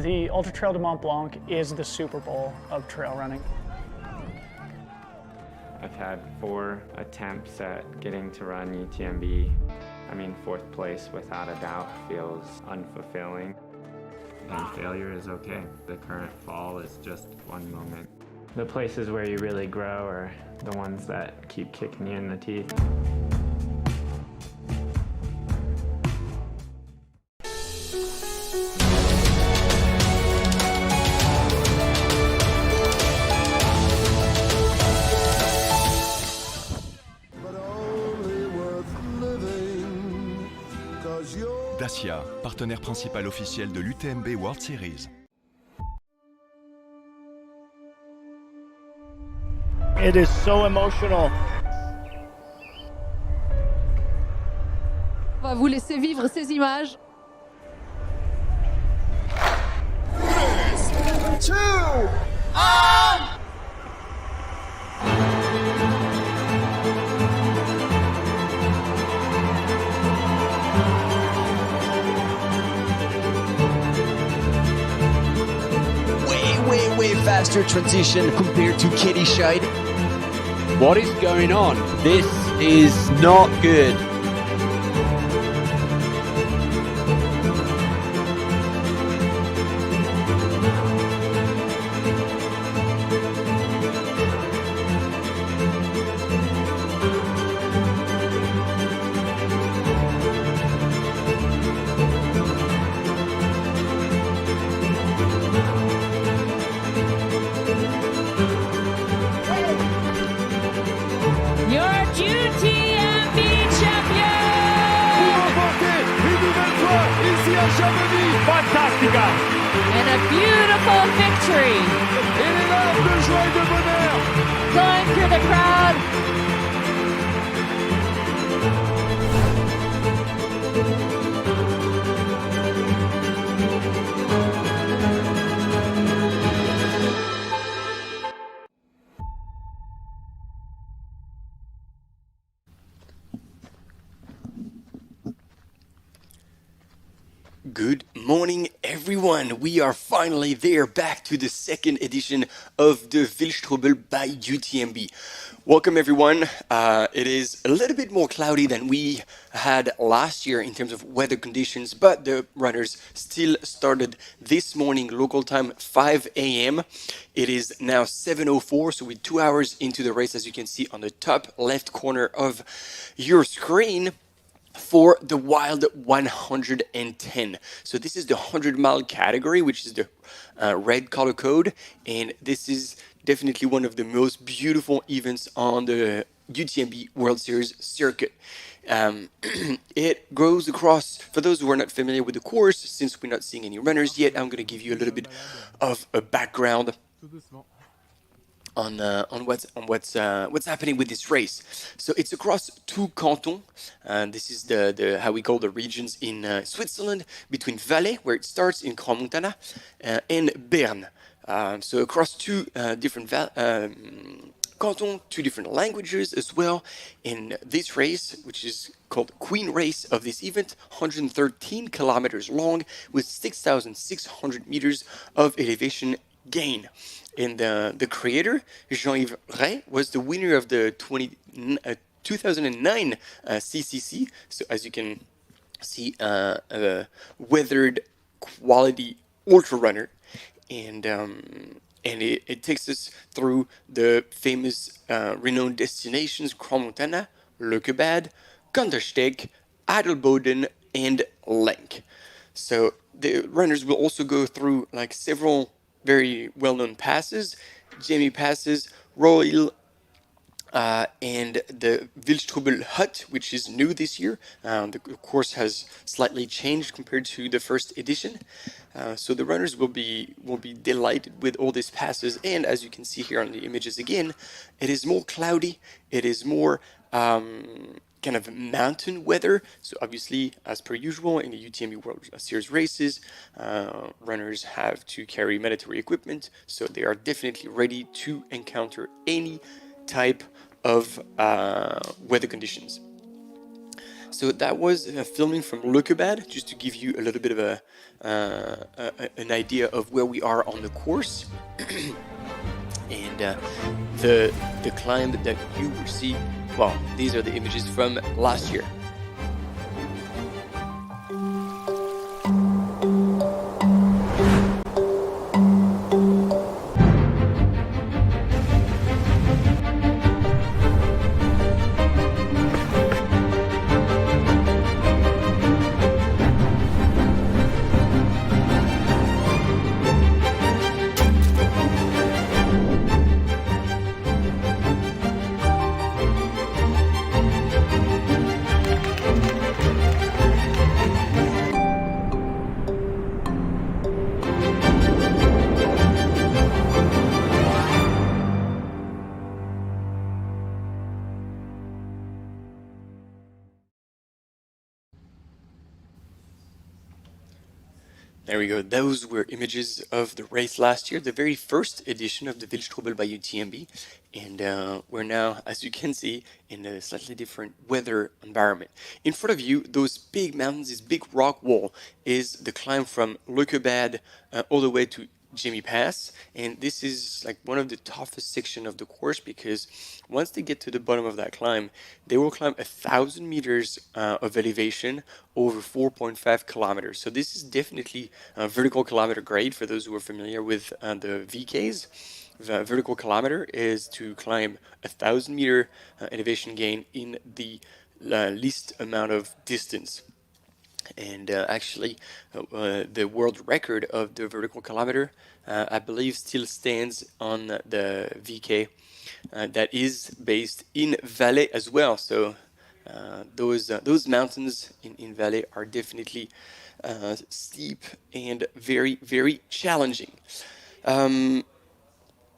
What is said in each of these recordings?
The Ultra Trail de Mont-Blanc is the Super Bowl of trail running. I've had 4 attempts at getting to run UTMB. I mean, 4th place without a doubt feels unfulfilling. And failure is okay. The current fall is just one moment. The places where you really grow are the ones that keep kicking you in the teeth. Dacia, partenaire principal officiel de l'UTMB World Series. It is so emotional. On va vous laisser vivre ces images. 3, 2, 1. Way faster transition compared to Katie Scheid. What is going on? This is not good. of victory. Going through the crowd. Good morning, everyone. We are finally there, back to the second edition of the Wildstrubel by UTMB. Welcome, everyone. It is a little bit more cloudy than we had last year in terms of weather conditions, but the runners still started this morning, local time 5 a.m. It is now 7:04, so we're 2 hours into the race, as you can see on the top left corner of your screen, for the Wild 110. So this is the 100-mile category, which is the red color code, and this is definitely one of the most beautiful events on the UTMB World Series circuit. It goes across, for those who are not familiar with the course, since we're not seeing any runners yet, I'm going to give you a little bit of a background on what's happening with this race. So it's across two cantons. This is the how we call the regions in Switzerland, between Valais, where it starts in Crans-Montana, and Bern. So across two different cantons, two different languages as well. In this race, which is called Queen Race of this event, 113 kilometers long with 6,600 meters of elevation gain. And the creator, Jean-Yves Ray, was the winner of the 2009 CCC. So as you can see, a weathered quality ultra runner. And it takes us through the famous renowned destinations Crans-Montana, Lökebad, Kandersteg, Adelboden, and Lenk. So the runners will also go through like several very well-known passes, Gemmi passes, Royal, and the Wildstrubel hut, which is new this year. The course has slightly changed compared to the first edition. So the runners will be delighted with all these passes. And as you can see here on the images again, it is more cloudy. It is more kind of mountain weather. So obviously, as per usual in the UTMB World Series races, runners have to carry mandatory equipment. So they are definitely ready to encounter any type of weather conditions. So that was filming from Lökebad, just to give you a little bit of an idea of where we are on the course. And the climb that you will see, well, these are the images from last year. There we go. Those were images of the race last year, the very first edition of the Wildstrubel by UTMB. And we're now, as you can see, in a slightly different weather environment. In front of you, those big mountains, this big rock wall, is the climb from Lökebad all the way to Gemmi Pass, and this is like one of the toughest sections of the course, because once they get to the bottom of that climb, they will climb 1,000 meters of elevation over 4.5 kilometers. So this is definitely a vertical kilometer grade for those who are familiar with the VKs. The vertical kilometer is to climb 1,000 meter elevation gain in the least amount of distance. And actually, the world record of the vertical kilometer, I believe, still stands on the VK that is based in Valais as well. So those mountains in Valais are definitely steep and very, very challenging. We're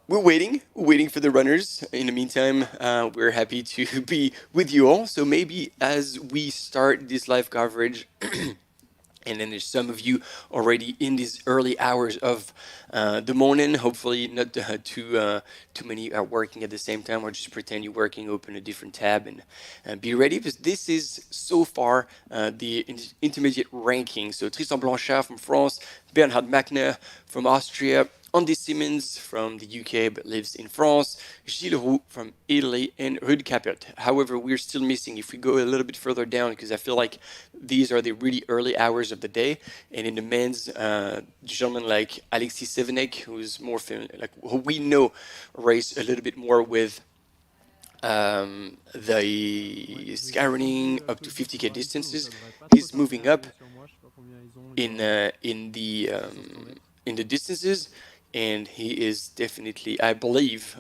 waiting for the runners. In the meantime, we're happy to be with you all. So maybe as we start this live coverage, and then there's some of you already in these early hours of the morning. Hopefully not too many are working at the same time, or just pretend you're working, open a different tab and be ready, because this is so far the intermediate ranking. So Tristan Blanchard from France, Bernhard Machner from Austria, Andy Simmons from the UK but lives in France, Gilles Roux from Italy, and Ruud Capert. However, we're still missing, if we go a little bit further down, because I feel like these are the really early hours of the day, and in the men's, gentlemen like Alexis Sevenek, who's more who we know race a little bit more with the skyrunning up to 50k distances. He's moving up in the distances, and he is definitely, I believe,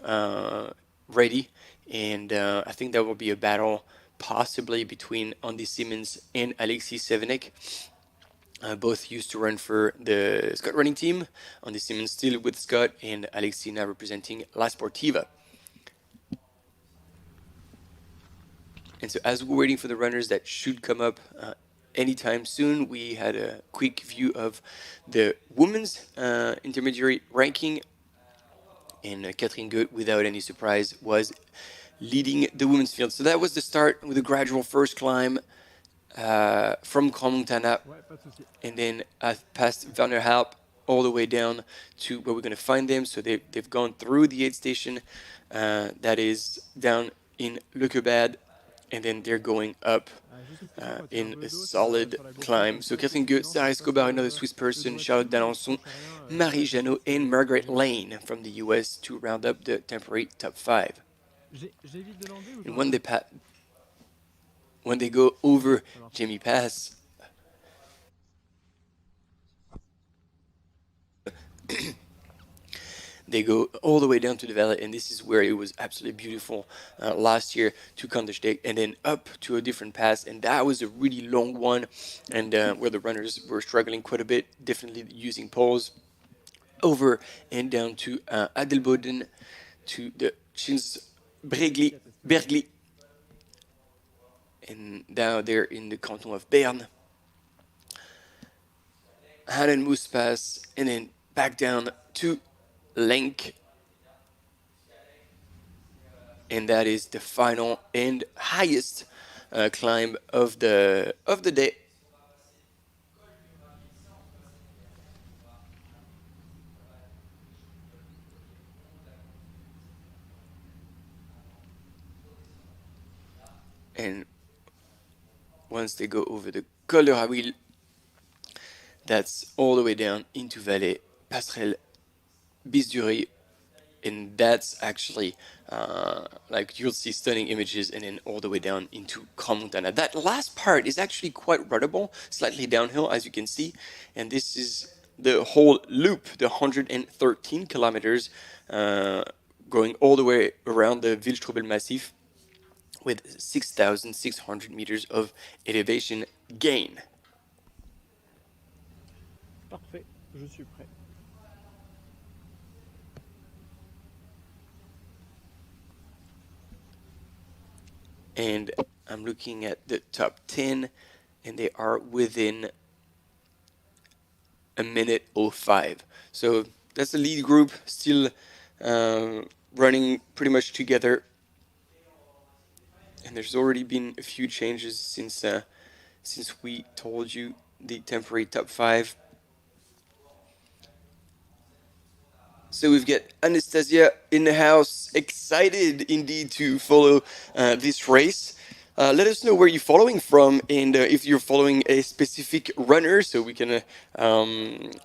ready. And I think there will be a battle possibly between Andy Simmons and Alexis Sevenek. Both used to run for the Scott running team. Andy Simmons still with Scott, and Alexis now representing La Sportiva. And so as we're waiting for the runners that should come up anytime soon, we had a quick view of the women's intermediary ranking. And Catherine Goeth, without any surprise, was leading the women's field. So that was the start with a gradual first climb from Crans-Montana, and then past Werner Halp all the way down to where we're going to find them. So they've gone through the aid station that is down in Leukerbad, and then they're going up in a solid climb. So Catherine Goeth, Sarah Escobar, another Swiss person, Charlotte d'Alençon, Marie Janot, and Margaret Lane from the US to round up the temporary top 5. And when they go over Gemmi Pass, they go all the way down to the valley, and this is where it was absolutely beautiful last year, to Kandersteg, and then up to a different pass, and that was a really long one, and where the runners were struggling quite a bit, definitely using poles, over and down to Adelboden, to the Bergli, and now they're in the canton of Bern, Hannen-Moos Pass, and then back down to Lenk, and that is the final and highest climb of the day. And once they go over the Col de Rawil, that's all the way down into Valais, Passerelle, Bisdurie, and that's actually like you'll see stunning images, and then all the way down into Crans-Montana. That last part is actually quite runnable, slightly downhill, as you can see, and this is the whole loop, the 113 kilometers going all the way around the Wildstrubel Massif, with 6,600 meters of elevation gain. Parfait, je suis prêt. And I'm looking at the top 10, and they are within a minute 05. So that's the lead group, still running pretty much together. And there's already been a few changes since we told you the temporary top 5. So we've got Anastasia in the house, excited indeed to follow this race. Let us know where you're following from, and if you're following a specific runner, so we can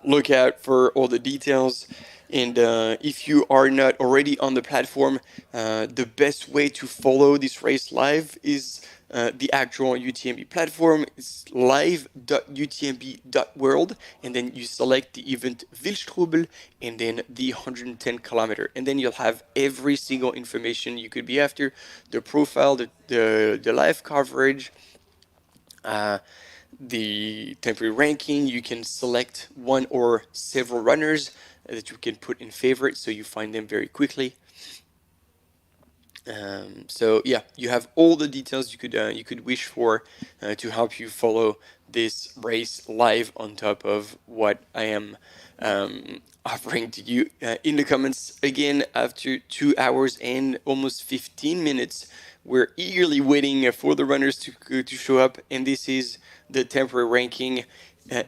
look out for all the details. And if you are not already on the platform, the best way to follow this race live is the actual UTMB platform. It's live.utmb.world, and then you select the event Wildstrubel, and then the 110 kilometer, and then you'll have every single information you could be after: the profile, the live coverage, the temporary ranking, you can select one or several runners that you can put in favorite, so you find them very quickly. So yeah, you have all the details you could wish for to help you follow this race live, on top of what I am offering to you in the comments. Again, after 2 hours and almost 15 minutes, we're eagerly waiting for the runners to show up, and this is the temporary ranking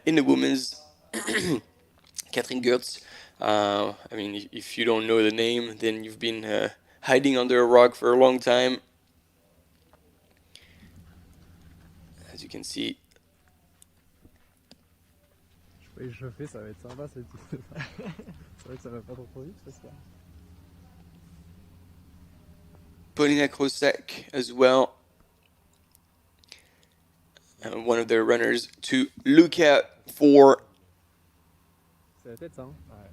in the women's. Catherine Gertz. I mean, if you don't know the name, then you've been hiding under a rock for a long time. As you can see. Je vais échauffer, ça va être sympa cette histoire. C'est vrai que ça va pas trop vite, j'espère. Polina Krosek as well. One of their runners to look out for. C'est la tête, ça, hein? Ouais.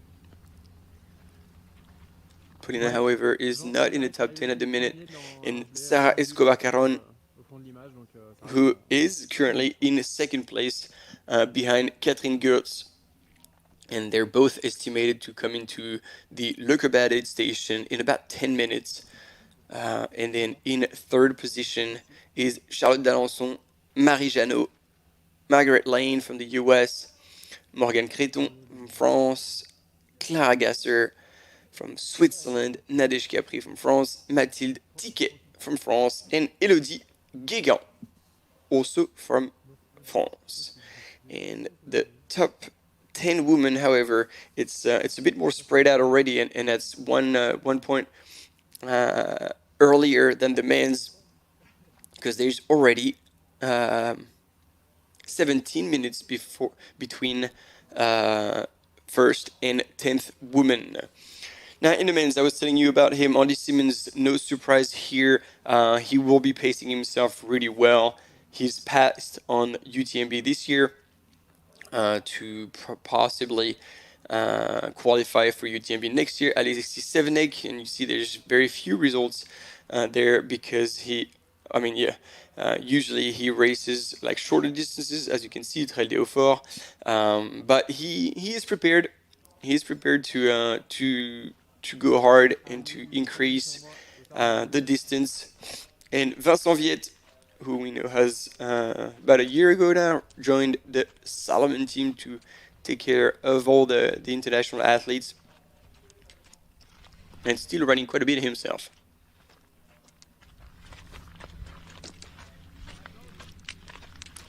Polina, however, is not in the top 10 at the minute. And Sarah Escobar-Caron, who is currently in second place behind Catherine Gertz. And they're both estimated to come into the Leukerbad aid station in about 10 minutes. And then in third position is Charlotte d'Alençon, Marie Janot, Margaret Lane from the US, Morgane Creton from France, Clara Gasser from Switzerland, Nadège Capri from France, Mathilde Tiquet from France, and Elodie Guégan, also from France. And the top 10 women, however, it's a bit more spread out already, and that's one point earlier than the men's, because there's already 17 minutes between first and 10th woman. Now, in the men's, I was telling you about him, Andy Simmons, no surprise here. He will be pacing himself really well. He's passed on UTMB this year to possibly qualify for UTMB next year. Alexis Sevenek, and you see there's very few results there, because usually he races like shorter distances, as you can see, Trail des Hauts-Forts, but he is prepared. He is prepared to go hard and to increase the distance. And Vincent Viette, who we know has about a year ago now joined the Salomon team to take care of all the international athletes, and still running quite a bit himself.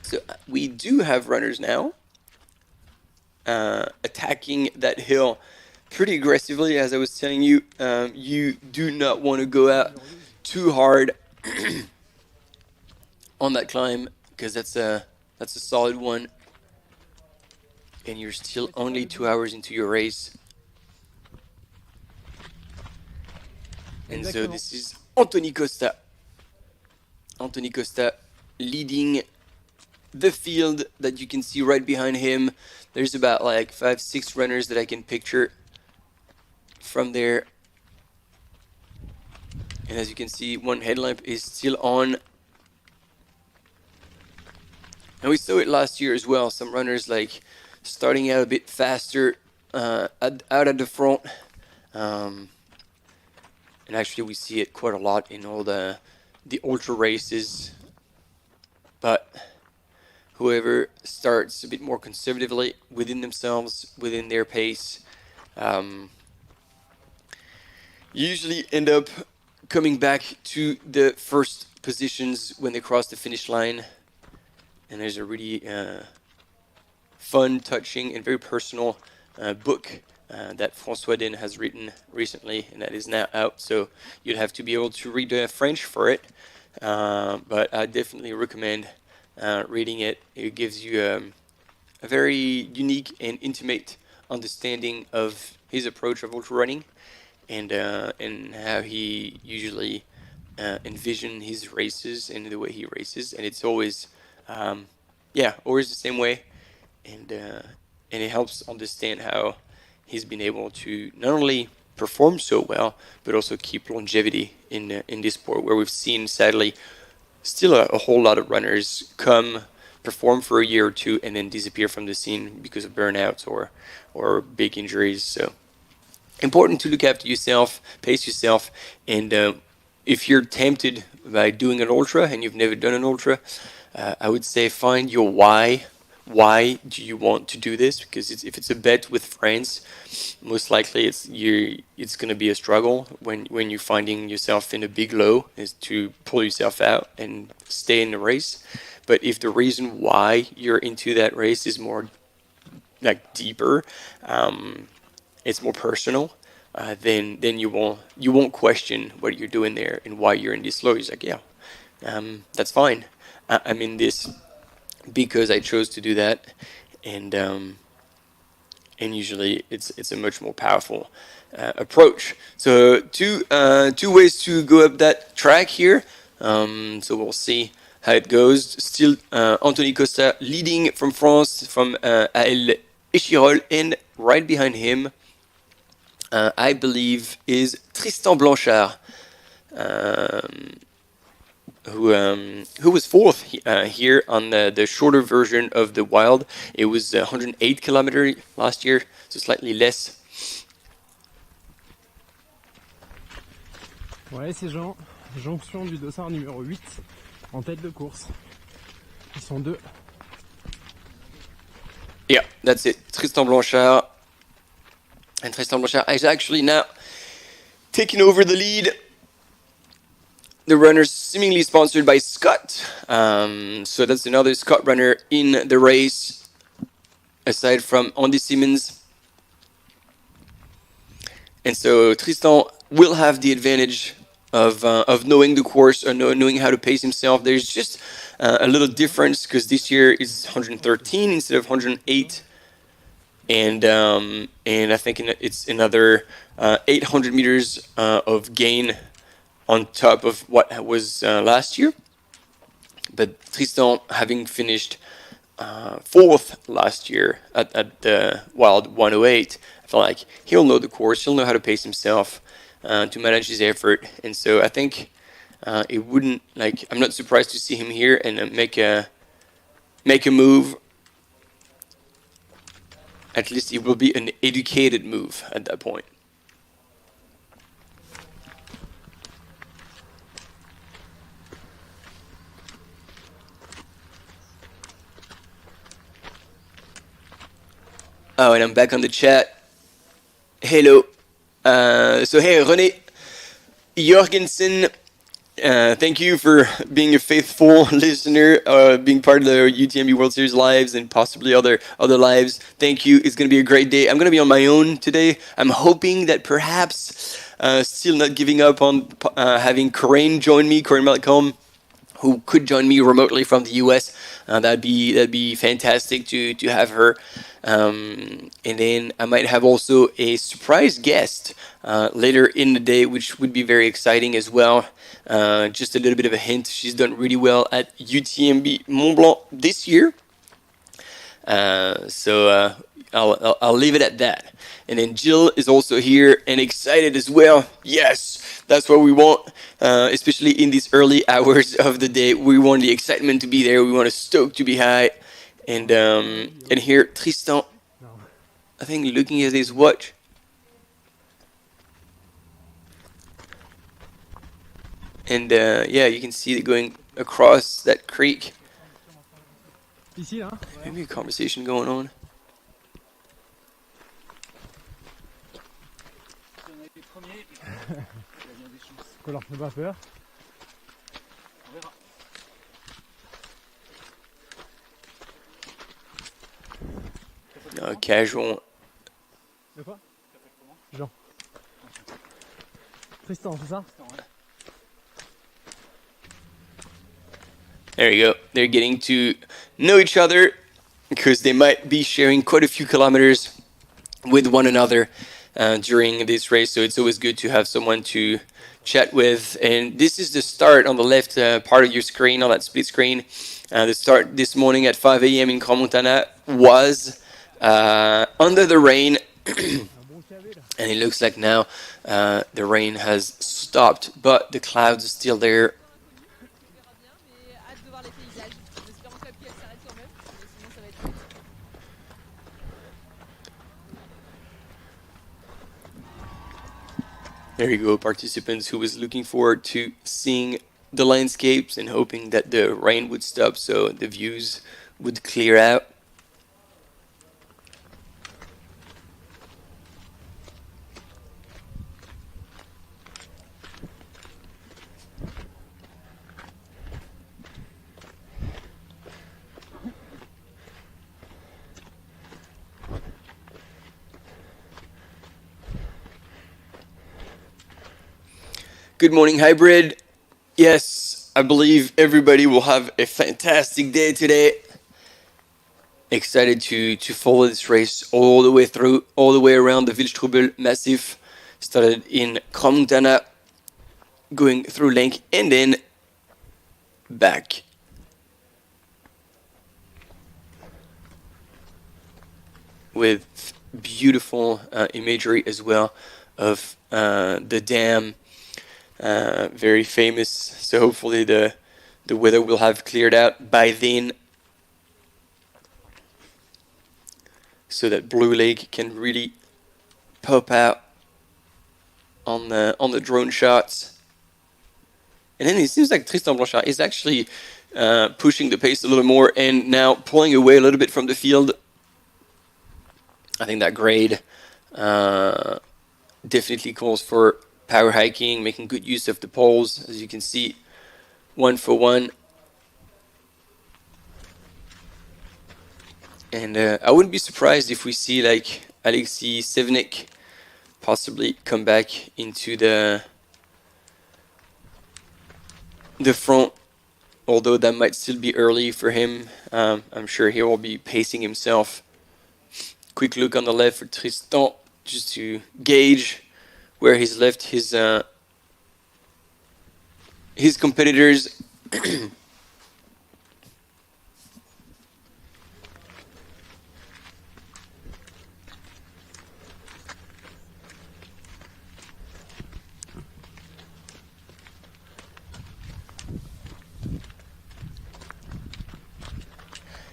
So we do have runners now attacking that hill pretty aggressively. As I was telling you, you do not want to go out too hard on that climb, because that's a solid one, and you're still only 2 hours into your race. And so this is Anthony Costa. Anthony Costa leading the field that you can see right behind him. There's about like 5-6 runners that I can picture from there. And as you can see, one headlamp is still on. And we saw it last year as well. Some runners like starting out a bit faster out at the front. And actually we see it quite a lot in all the ultra races. But whoever starts a bit more conservatively within themselves, within their pace, usually end up coming back to the first positions when they cross the finish line. And there's a really fun, touching, and very personal book that François Den has written recently, and that is now out. So you'd have to be able to read French for it, but I definitely recommend reading it. It gives you a very unique and intimate understanding of his approach of ultra running, and how he usually envision his races and the way he races, and it's always always the same way, and it helps understand how he's been able to not only perform so well, but also keep longevity in this sport, where we've seen, sadly, still a whole lot of runners come perform for a year or two and then disappear from the scene because of burnouts or big injuries. So important to look after yourself, pace yourself, and if you're tempted by doing an ultra and you've never done an ultra, I would say find your why. Why do you want to do this? Because if it's a bet with friends, most likely it's going to be a struggle when you're finding yourself in a big low, is to pull yourself out and stay in the race. But if the reason why you're into that race is more like deeper, it's more personal, then you won't question what you're doing there and why you're in this low. It's like, yeah, that's fine. I'm in this because I chose to do that, and usually it's a much more powerful approach. So two ways to go up that track here. So we'll see how it goes. Still Anthony Costa leading from France, from Adelboden, and right behind him, I believe, is Tristan Blanchard, who was fourth here on the shorter version of the Wild. It was 108 kilometers last year, so slightly less. Ouais, ces gens, jonction du dossard numéro 8 en tête de course. Ils sont deux. Yeah, that's it. Tristan Blanchard. And Tristan Blanchard is actually now taking over the lead. The runner seemingly sponsored by Scott. So that's another Scott runner in the race, aside from Andy Simmons. And so Tristan will have the advantage of knowing the course or knowing how to pace himself. There's just a little difference because this year is 113 instead of 108. And I think it's another 800 meters of gain on top of what was last year. But Tristan, having finished fourth last year at the Wild 108, I feel like he'll know the course, he'll know how to pace himself to manage his effort. And so I think it wouldn't, like, I'm not surprised to see him here and make a move. At least it will be an educated move at that point. Oh, and I'm back on the chat. Hello. So hey, René Jorgensen, thank you for being a faithful listener, being part of the UTMB World Series lives and possibly other lives. Thank you. It's going to be a great day. I'm going to be on my own today. I'm hoping that perhaps still not giving up on having Corinne join me, Corinne Malcolm, who could join me remotely from the US. That'd be fantastic to have her. And then I might have also a surprise guest later in the day, which would be very exciting as well. Just a little bit of a hint, she's done really well at UTMB Mont-Blanc this year. So I'll leave it at that. And then Jill is also here and excited as well. Yes, that's what we want, especially in these early hours of the day. We want the excitement to be there. We want a stoke to be high. And here Tristan, I think, looking at his watch. And yeah, you can see it going across that creek. Ici, là. Maybe a conversation going on. Qu'on leur fait pas peur. No, casual. De quoi? Jean. Tristan, c'est ça? There you go. They're getting to know each other because they might be sharing quite a few kilometers with one another during this race. So it's always good to have someone to chat with. And this is the start on the left part of your screen, on that split screen. The start this morning at 5 a.m. in Crans-Montana was under the rain. And it looks like now the rain has stopped, but the clouds are still there. There you go, participants who was looking forward to seeing the landscapes and hoping that the rain would stop so the views would clear out. Good morning, Hybrid. Yes, I believe everybody will have a fantastic day today. Excited to follow this race all the way through, all the way around the Wildstrubel Massif. Started in Montana, going through Link and then back. With beautiful imagery as well of the dam. Very famous, so hopefully the weather will have cleared out by then, so that Blue Lake can really pop out on the drone shots. And then it seems like Tristan Blanchard is actually pushing the pace a little more and now pulling away a little bit from the field. I think that grade definitely calls for power hiking, making good use of the poles, as you can see, 1 for 1. And I wouldn't be surprised if we see like Alexei Sevnik possibly come back into the front, although that might still be early for him. I'm sure he will be pacing himself. Quick look on the left for Tristan, just to gauge where he's left his competitors.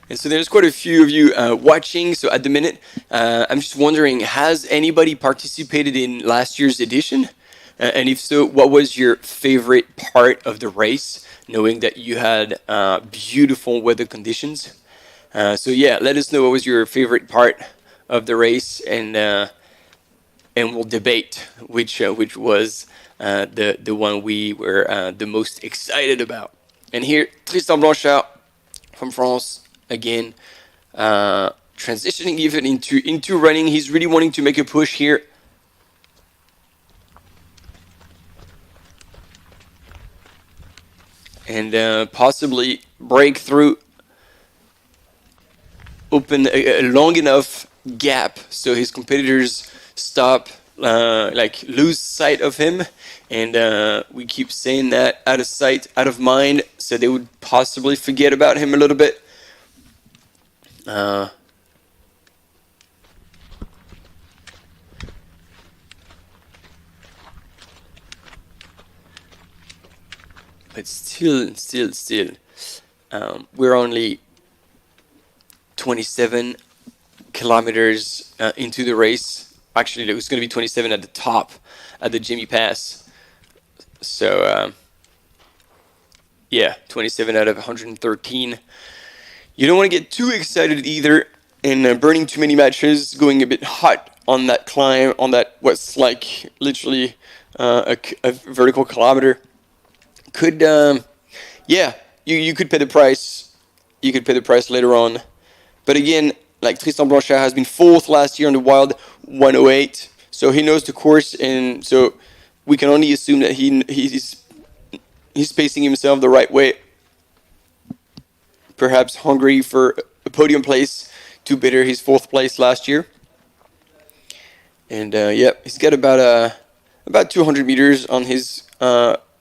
And so there's quite a few of you watching. So at the minute, I'm just wondering, has anybody participated in last year's edition? And if so, what was your favorite part of the race, knowing that you had beautiful weather conditions? So yeah, let us know what was your favorite part of the race, and we'll debate which was the one we were the most excited about. And here, Tristan Blanchard from France. Again, transitioning even into running. He's really wanting to make a push here. And possibly break through, open a long enough gap so his competitors stop, like lose sight of him. And we keep saying that, out of sight, out of mind, so they would possibly forget about him a little bit. But still, we're only 27 kilometers into the race. Actually, it was going to be 27 at the top, at the Gemmi Pass. So, yeah, 27 out of 113. You don't want to get too excited either, and burning too many matches, going a bit hot on that climb, on that what's like literally a vertical kilometer. Could, yeah, you could pay the price. You could pay the price later on. But again, like Tristan Blanchard has been 4th last year on the Wild 108, so he knows the course, and so we can only assume that he's pacing himself the right way. Perhaps hungry for a podium place to better his 4th place last year. And yeah, he's got about 200 meters on his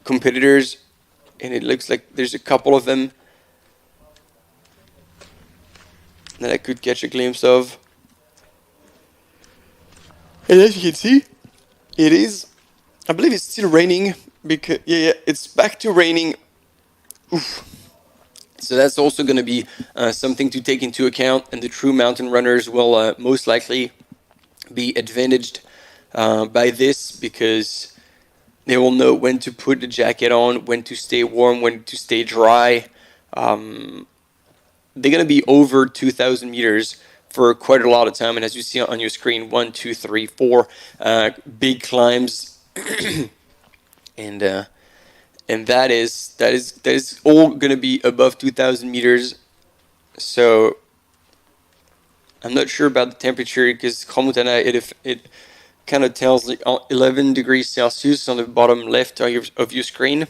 competitors, and it looks like there's a couple of them that I could catch a glimpse of. And as you can see, it is, I believe it's still raining, because yeah, it's back to raining. Oof. So that's also going to be something to take into account, and the true mountain runners will most likely be advantaged by this, because They will know when to put the jacket on, when to stay warm, when to stay dry. They're going to be over 2,000 meters for quite a lot of time. And as you see on your screen, 1, 2, 3, 4 big climbs. and that is all going to be above 2,000 meters. So I'm not sure about the temperature because Crans-Montana, it kind of tells like 11 degrees Celsius on the bottom left of your screen.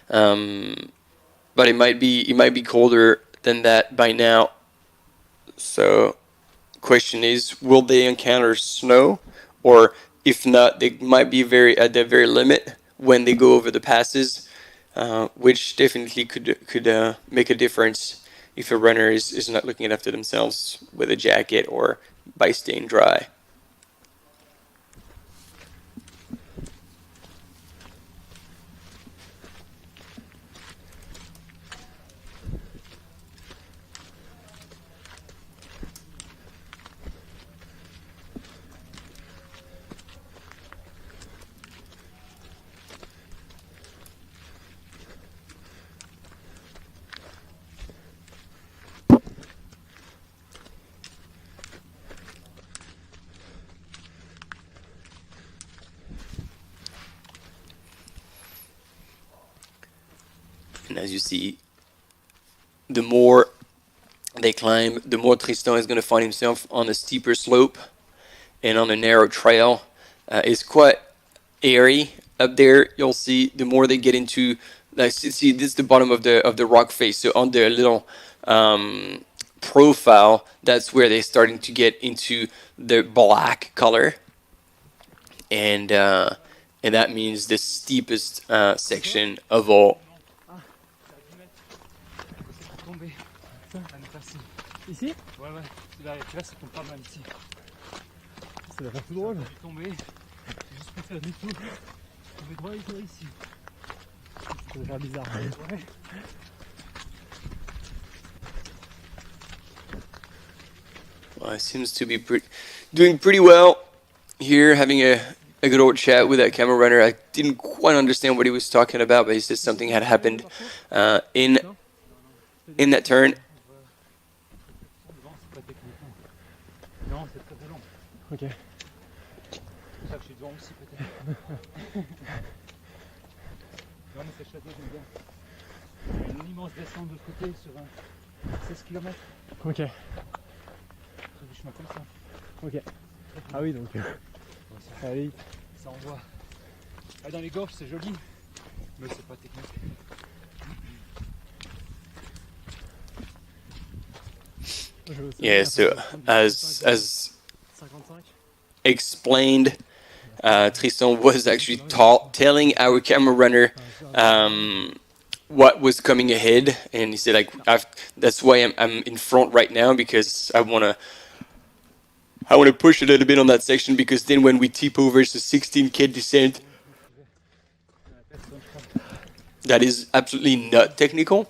But it might be colder than that by now. So question is, will they encounter snow? Or if not, they might be at the very limit when they go over the passes, which definitely could make a difference if a runner is not looking after themselves with a jacket or by staying dry. And as you see, the more they climb, the more Tristan is going to find himself on a steeper slope and on a narrow trail. It's quite airy up there. You'll see the more they get into, like, see, this is the bottom of the rock face. So on the little profile, that's where they're starting to get into the black color, and that means the steepest section of all. Ici? Ouais, ouais. Là, ça tombe pas mal ici. Ça va faire tout drôle. Tomber. J'ai juste pu faire du tout. Tomber droit et toi ici. Ça va faire bizarre. Ouais. Well, it seems to be doing pretty well here, having a good old chat with that camera runner. I didn't quite understand what he was talking about, but he said something had happened in that turn. Ok. C'est pour ça que je suis devant aussi peut-être. Non mais c'est chouette, j'aime bien. Il y a une immense descente de l'autre côté sur 16 km. Ok. Sur du chemin comme ça. Ok. Ah oui donc. Allez. Ça envoie. Ah, dans les gorges c'est joli, mais c'est pas technique. Yeah, so as explained, Tristan was actually telling our camera runner what was coming ahead, and he said, like, that's why I'm in front right now, because I wanna push a little bit on that section, because then when we tip over it's a 16K descent that is absolutely not technical.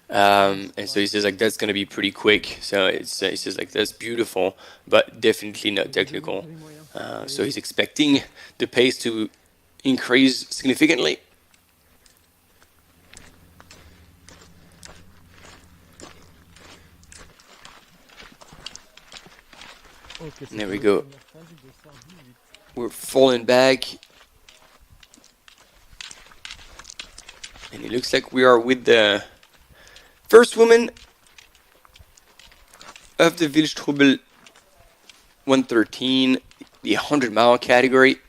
And so he says, like, that's gonna be pretty quick. So he says, like, that's beautiful, but definitely not technical. So he's expecting the pace to increase significantly. And there we go. We're falling back. And it looks like we are with the first woman of the Wildstrubel 113, the 100-mile category.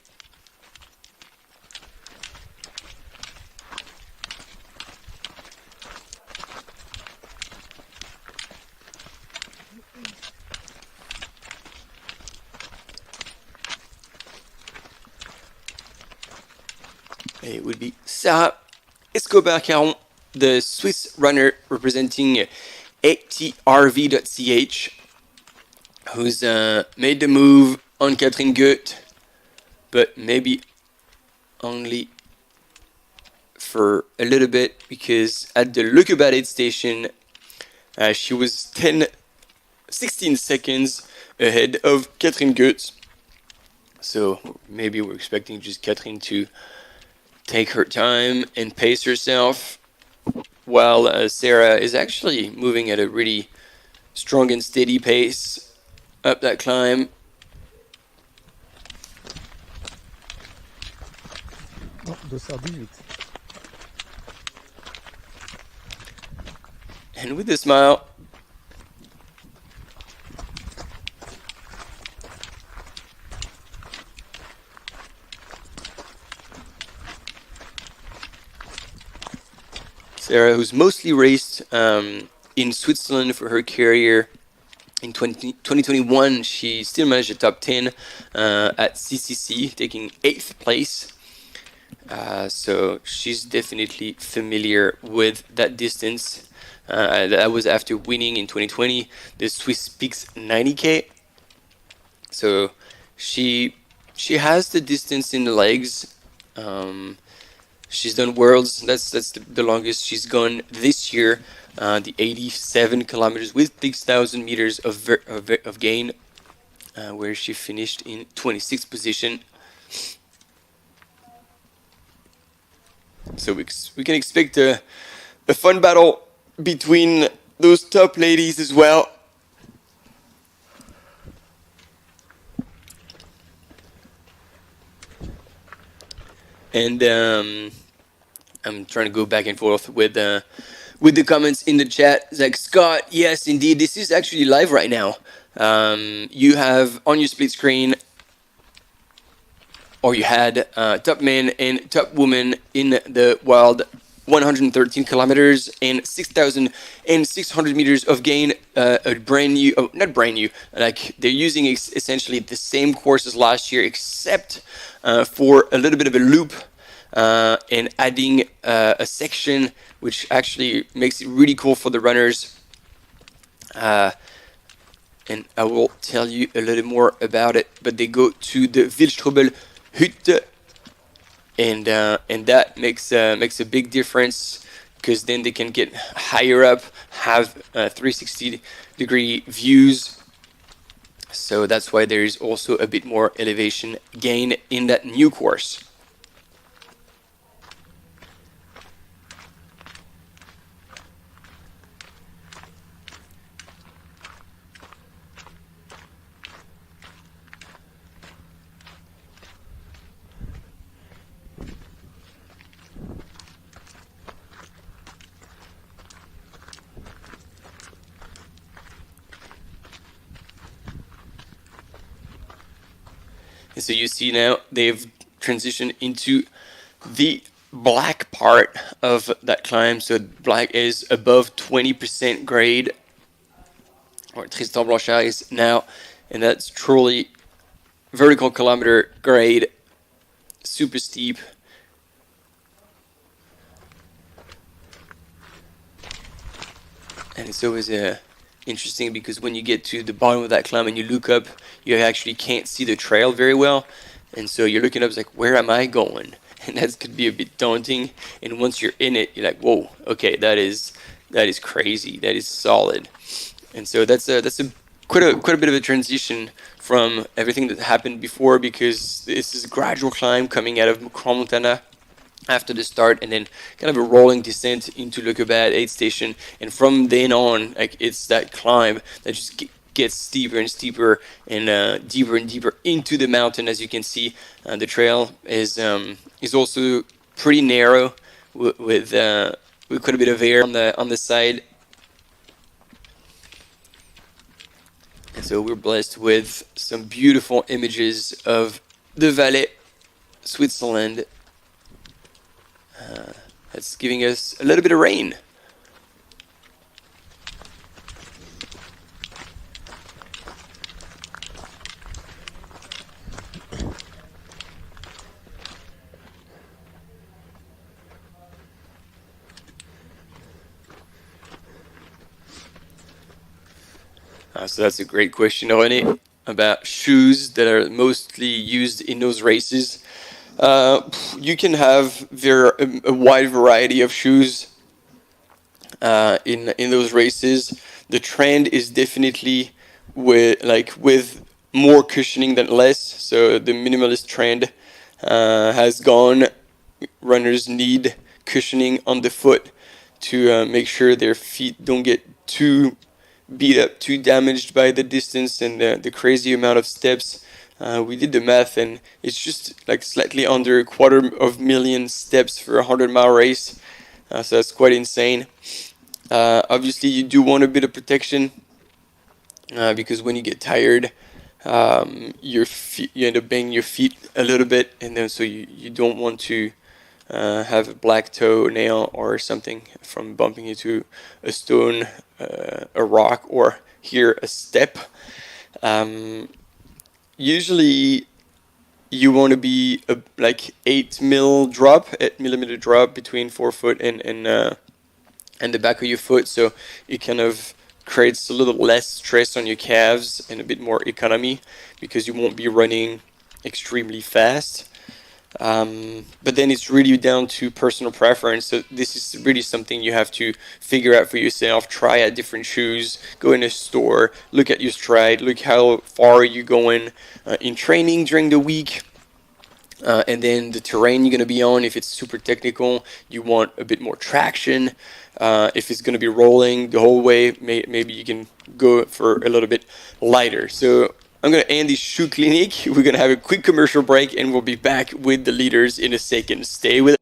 It would be Sarah Escobar-Caron, the Swiss runner representing ATRV.ch, who's made the move on Catherine Goeth, but maybe only for a little bit, because at the Look About It station, she was 16 seconds ahead of Catherine Goeth. So maybe we're expecting just Catherine to take her time and pace herself, while Sarah is actually moving at a really strong and steady pace up that climb. Oh, 218. And with a smile, Sarah, who's mostly raced in Switzerland for her career. In 2021, she still managed a top 10 at CCC, taking 8th place. So she's definitely familiar with that distance. That was after winning in 2020 the Swiss Peaks 90K. So she has the distance in the legs. She's done worlds. That's the longest she's gone this year. The 87 kilometers with 6,000 meters of gain, where she finished in 26th position. So we can expect a fun battle between those top ladies as well. And I'm trying to go back and forth with the comments in the chat. It's like, Scott, yes, indeed, this is actually live right now. You have on your split screen, or you had top men and top women in the wild 113 kilometers and 6,600 meters of gain. A brand new, not brand new, like they're using essentially the same course as last year, except for a little bit of a loop and adding a section, which actually makes it really cool for the runners. And I will tell you a little more about it. But they go to the Wildstrubel Hütte, and that makes a big difference, because then they can get higher up, have 360-degree views. So that's why there is also a bit more elevation gain in that new course. And so you see now they've transitioned into the black part of that climb. So black is above 20% grade, or Tristan Blanchard is now, and that's truly vertical kilometer grade, super steep. And it's always interesting, because when you get to the bottom of that climb and you look up, you actually can't see the trail very well, and so you're looking up, it's like, where am I going? And that could be a bit daunting. And once you're in it, you're like, whoa, okay, that is crazy, that is solid. And so that's quite a bit of a transition from everything that happened before, because this is a gradual climb coming out of Crans-Montana after the start, and then kind of a rolling descent into Le Cobat aid station, and from then on, like, it's that climb that just gets steeper and steeper and deeper and deeper into the mountain. As you can see, the trail is also pretty narrow with quite a bit of air on the side, and so we're blessed with some beautiful images of the Valais, Switzerland. That's giving us a little bit of rain. So that's a great question, René, about shoes that are mostly used in those races. You can have a wide variety of shoes in those races. The trend is definitely with more cushioning than less. So the minimalist trend has gone. Runners need cushioning on the foot to make sure their feet don't get too beat up, too damaged by the distance and the crazy amount of steps. We did the math and it's just like slightly under 250,000 steps for a 100-mile race. So that's quite insane. Obviously you do want a bit of protection because when you get tired, you end up banging your feet a little bit, and then so you don't want to have a black toenail or something from bumping into a stone, a rock, or here a step. Usually you want to be like 8 millimeter drop between forefoot and the back of your foot, so it kind of creates a little less stress on your calves and a bit more economy because you won't be running extremely fast. But then it's really down to personal preference. So this is really something you have to figure out for yourself. Try out different shoes, go in a store, look at your stride, look how far you're going in training during the week. And then the terrain you're going to be on, if it's super technical, you want a bit more traction. If it's going to be rolling the whole way, maybe you can go for a little bit lighter. So I'm going to end this shoe clinic. We're going to have a quick commercial break and we'll be back with the leaders in a second. Stay with us.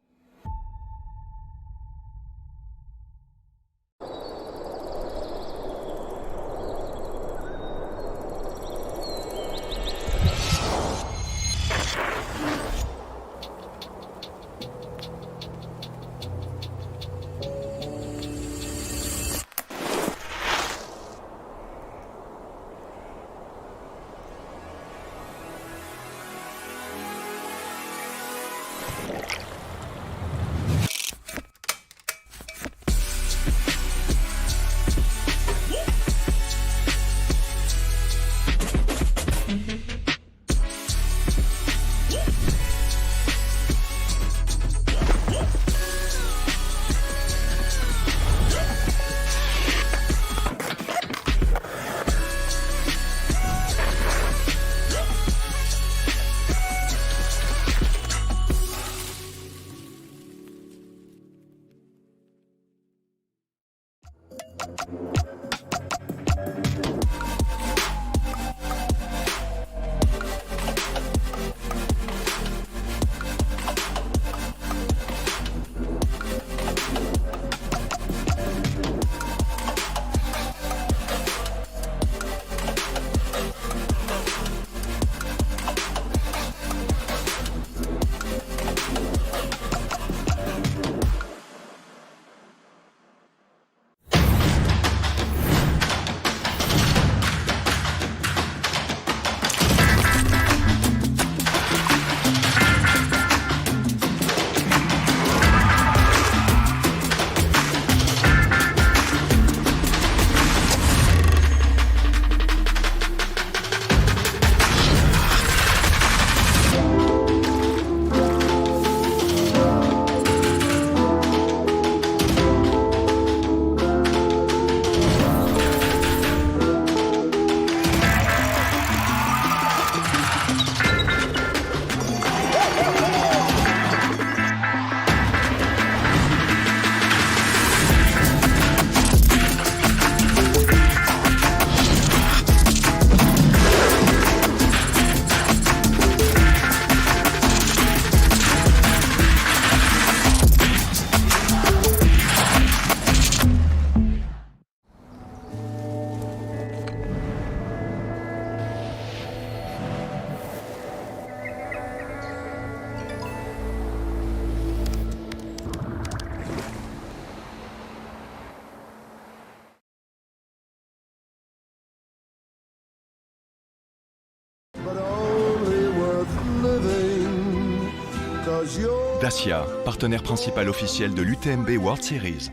Dacia, partenaire principal officiel de l'UTMB World Series.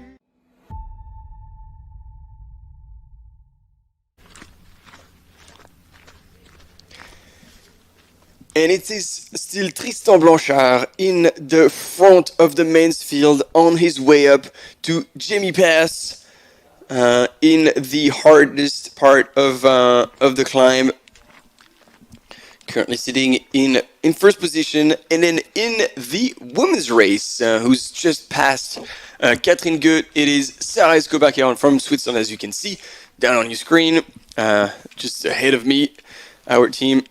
And it is still Tristan Blanchard in the front of the men's field on his way up to Gemmi Pass in the hardest part of the climb. currently sitting in first position. And then in the women's race, who's just passed Catherine Goeth, it is Sarah Escobar from Switzerland, as you can see down on your screen, just ahead of me, our team.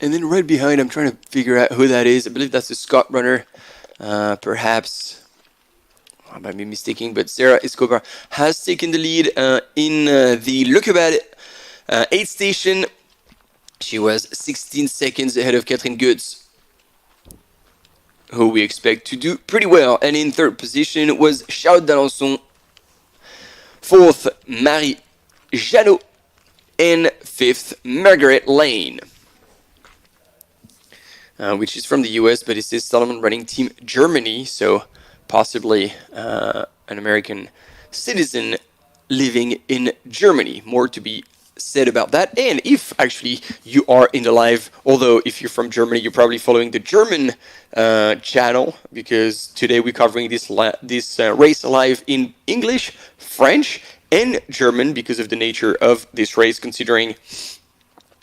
And then right behind, I'm trying to figure out who that is. I believe that's a Scott runner, perhaps. I might be mistaken, but Sarah Escobar has taken the lead in the Lookabad 8th station. She was 16 seconds ahead of Catherine Goeth, who we expect to do pretty well. And in third position was Charlotte d'Alençon. Fourth, Marie Janot. And fifth, Margaret Lane, which is from the US, but it says Salomon Running Team Germany, so possibly an American citizen living in Germany. More to be said about that. And if actually you are in the live, although if you're from Germany, you're probably following the German channel, because today we're covering this race live in English, French, and German, because of the nature of this race, considering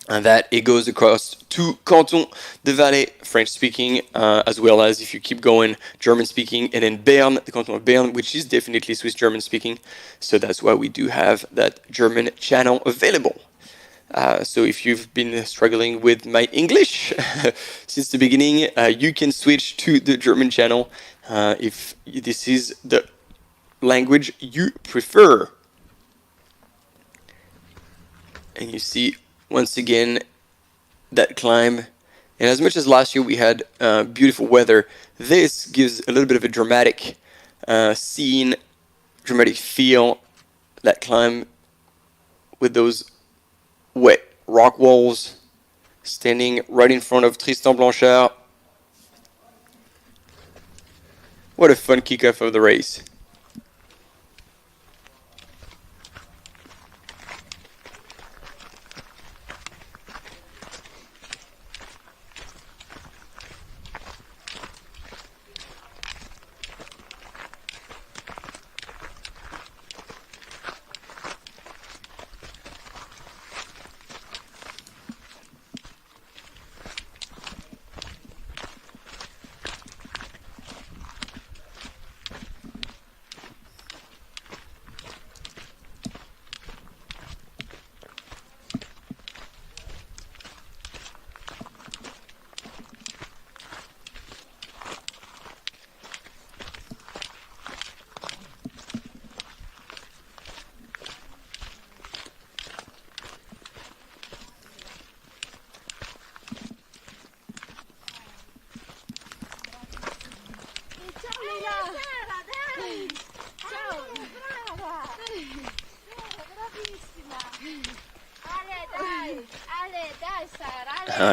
that it goes across two cantons de Valais, French-speaking, as well as, if you keep going, German-speaking, and then Bern, the canton of Bern, which is definitely Swiss-German-speaking. So that's why we do have that German channel available. So if you've been struggling with my English since the beginning, you can switch to the German channel if this is the language you prefer. And you see, once again, that climb. And as much as last year we had beautiful weather, this gives a little bit of a dramatic scene, dramatic feel, that climb with those wet rock walls, standing right in front of Tristan Blanchard. What a fun kickoff of the race.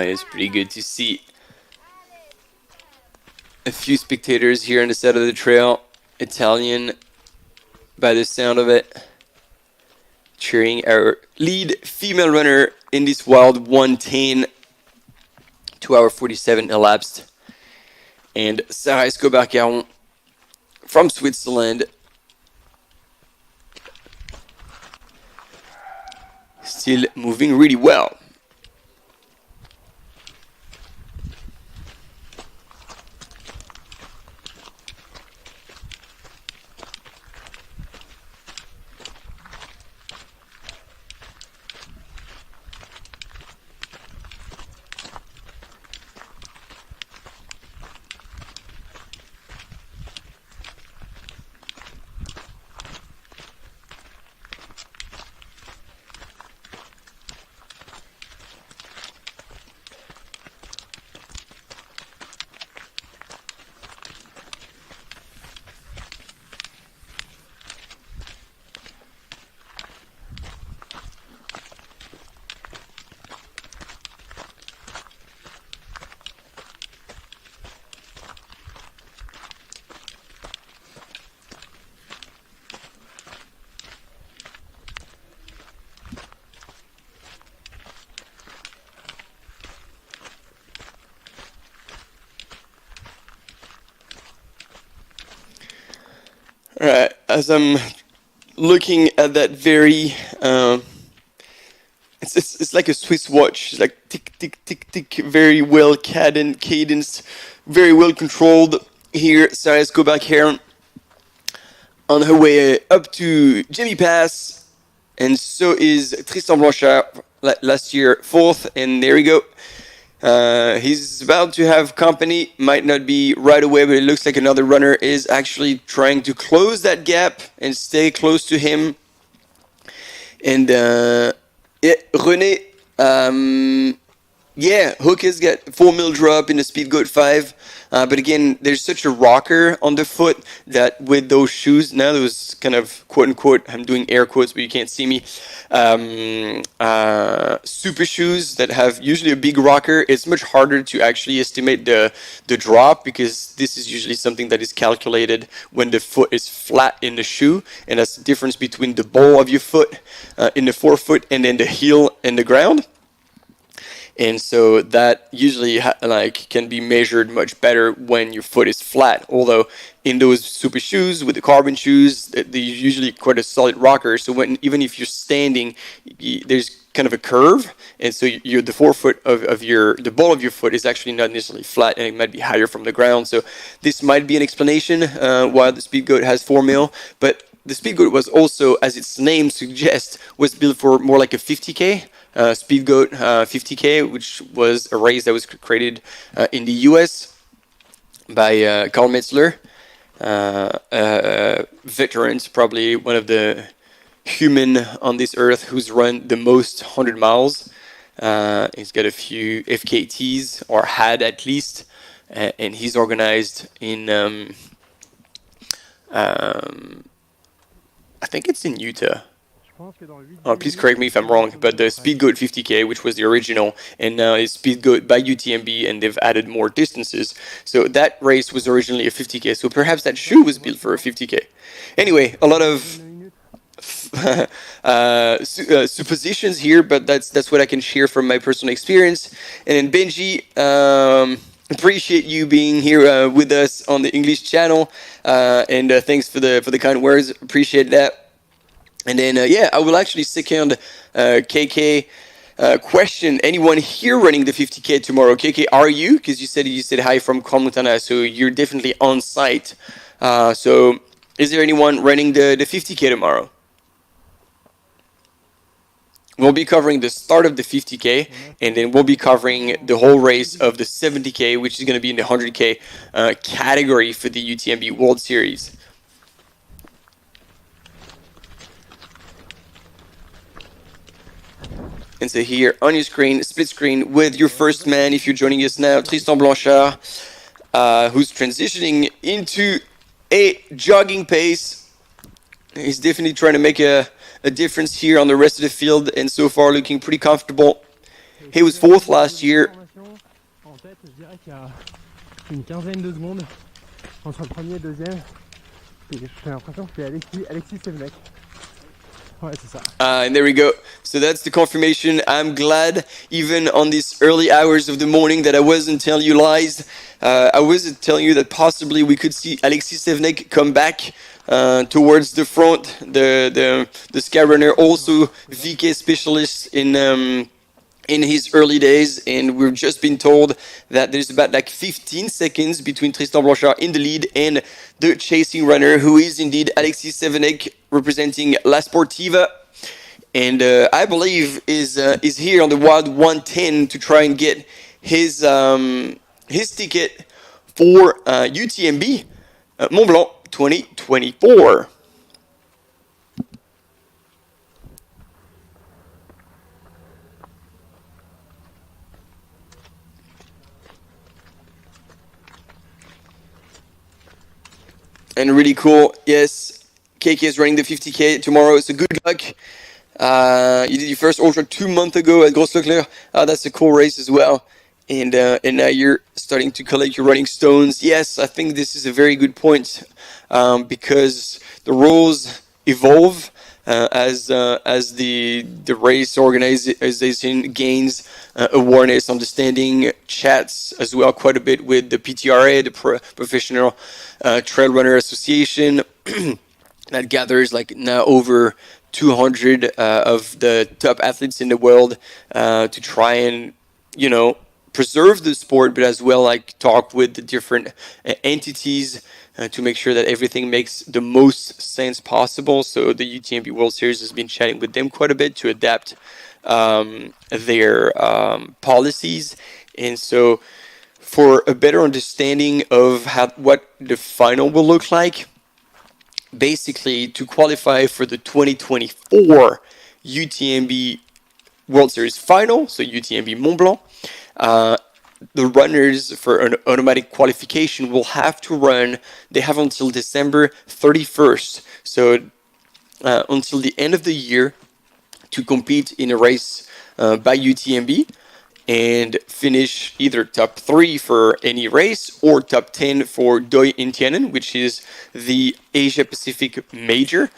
It's pretty good to see a few spectators here on the side of the trail, Italian by the sound of it, cheering our lead female runner in this wild 1:10, 2:47 elapsed. And Sarah Escobar-Caron from Switzerland, still moving really well. Alright, as I'm looking at that very, it's it's like a Swiss watch. It's like tick, tick, tick, tick, very well cadenced, very well controlled. Here, Sarah's go back here on her way up to Gemmi Pass, and so is Tristan Blanchard, last year 4th, and there we go. He's about to have company, might not be right away, but it looks like another runner is actually trying to close that gap and stay close to him. And yeah, René, yeah, Hook has got 4 mil drop in the Speed Goat 5. But again, there's such a rocker on the foot that with those shoes, now those kind of quote unquote, I'm doing air quotes, but you can't see me, super shoes that have usually a big rocker, it's much harder to actually estimate the drop, because this is usually something that is calculated when the foot is flat in the shoe, and that's the difference between the ball of your foot in the forefoot and then the heel in the ground. And so that usually can be measured much better when your foot is flat. Although in those super shoes with the carbon shoes, they're usually quite a solid rocker. So even if you're standing, there's kind of a curve, and so the forefoot the ball of your foot is actually not necessarily flat, and it might be higher from the ground. So this might be an explanation why the Speed Goat has 4 mil, but the Speed Goat was also, as its name suggests, was built for more like a 50K. Speed Goat 50K, which was a race that was created in the US by Karl Metzler, veterans, probably one of the human on this earth who's run the most 100 miles. He's got a few FKTs, or had at least, and he's organized in I think it's in Utah. Please correct me if I'm wrong, but the Speed Goat 50K, which was the original, and now is Speed Goat by UTMB, and they've added more distances. So that race was originally a 50K, so perhaps that shoe was built for a 50K. Anyway, a lot of suppositions here, but that's what I can share from my personal experience. And then Benji, appreciate you being here with us on the English channel, and thanks for the kind words. Appreciate that. And then, yeah, I will actually second KK question. Anyone here running the 50K tomorrow? KK, are you? Because you said hi from Montana, so you're definitely on site. So is there anyone running the 50K tomorrow? We'll be covering the start of the 50K, and then we'll be covering the whole race of the 70K, which is going to be in the 100K category for the UTMB World Series. And so here on your screen, split screen with your first man, if you're joining us now, Tristan Blanchard, who's transitioning into a jogging pace. He's definitely trying to make a difference here on the rest of the field, and so far looking pretty comfortable. He was 4th last year. Une quinzaine de secondes entre le premier et le deuxième, et j'ai l'impression que c'est Alexis Sevenek. And there we go. So that's the confirmation. I'm glad, even on these early hours of the morning, that I wasn't telling you lies. I wasn't telling you that possibly we could see Alexis Sevenek come back towards the front. The Sky Runner, also VK specialist in his early days, and we've just been told that there's about like 15 seconds between Tristan Blanchard in the lead and the chasing runner, who is indeed Alexis Sevenek, representing La Sportiva, and I believe is here on the Wild 110 to try and get his ticket for UTMB Mont-Blanc 2024. And really cool, yes, KK is running the 50K tomorrow, so good luck. You did your first ultra 2 months ago at Gros Leclerc. That's a cool race as well. And now you're starting to collect your running stones. Yes, I think this is a very good point, because the rules evolve as the race organization gains awareness, understanding, chats as well quite a bit with the PTRA, the Professional Trail Runner Association, that gathers like now over 200 of the top athletes in the world to try and, you know, preserve the sport, but as well like talk with the different entities to make sure that everything makes the most sense possible. So the UTMB World Series has been chatting with them quite a bit to adapt their policies. And so for a better understanding of what the final will look like, basically to qualify for the 2024 UTMB World Series final, so UTMB Mont-Blanc, the runners for an automatic qualification will have to run, they have until December 31st, so until the end of the year, to compete in a race by UTMB and finish either top 3 for any race or top 10 for Doi Intianen, which is the Asia Pacific major.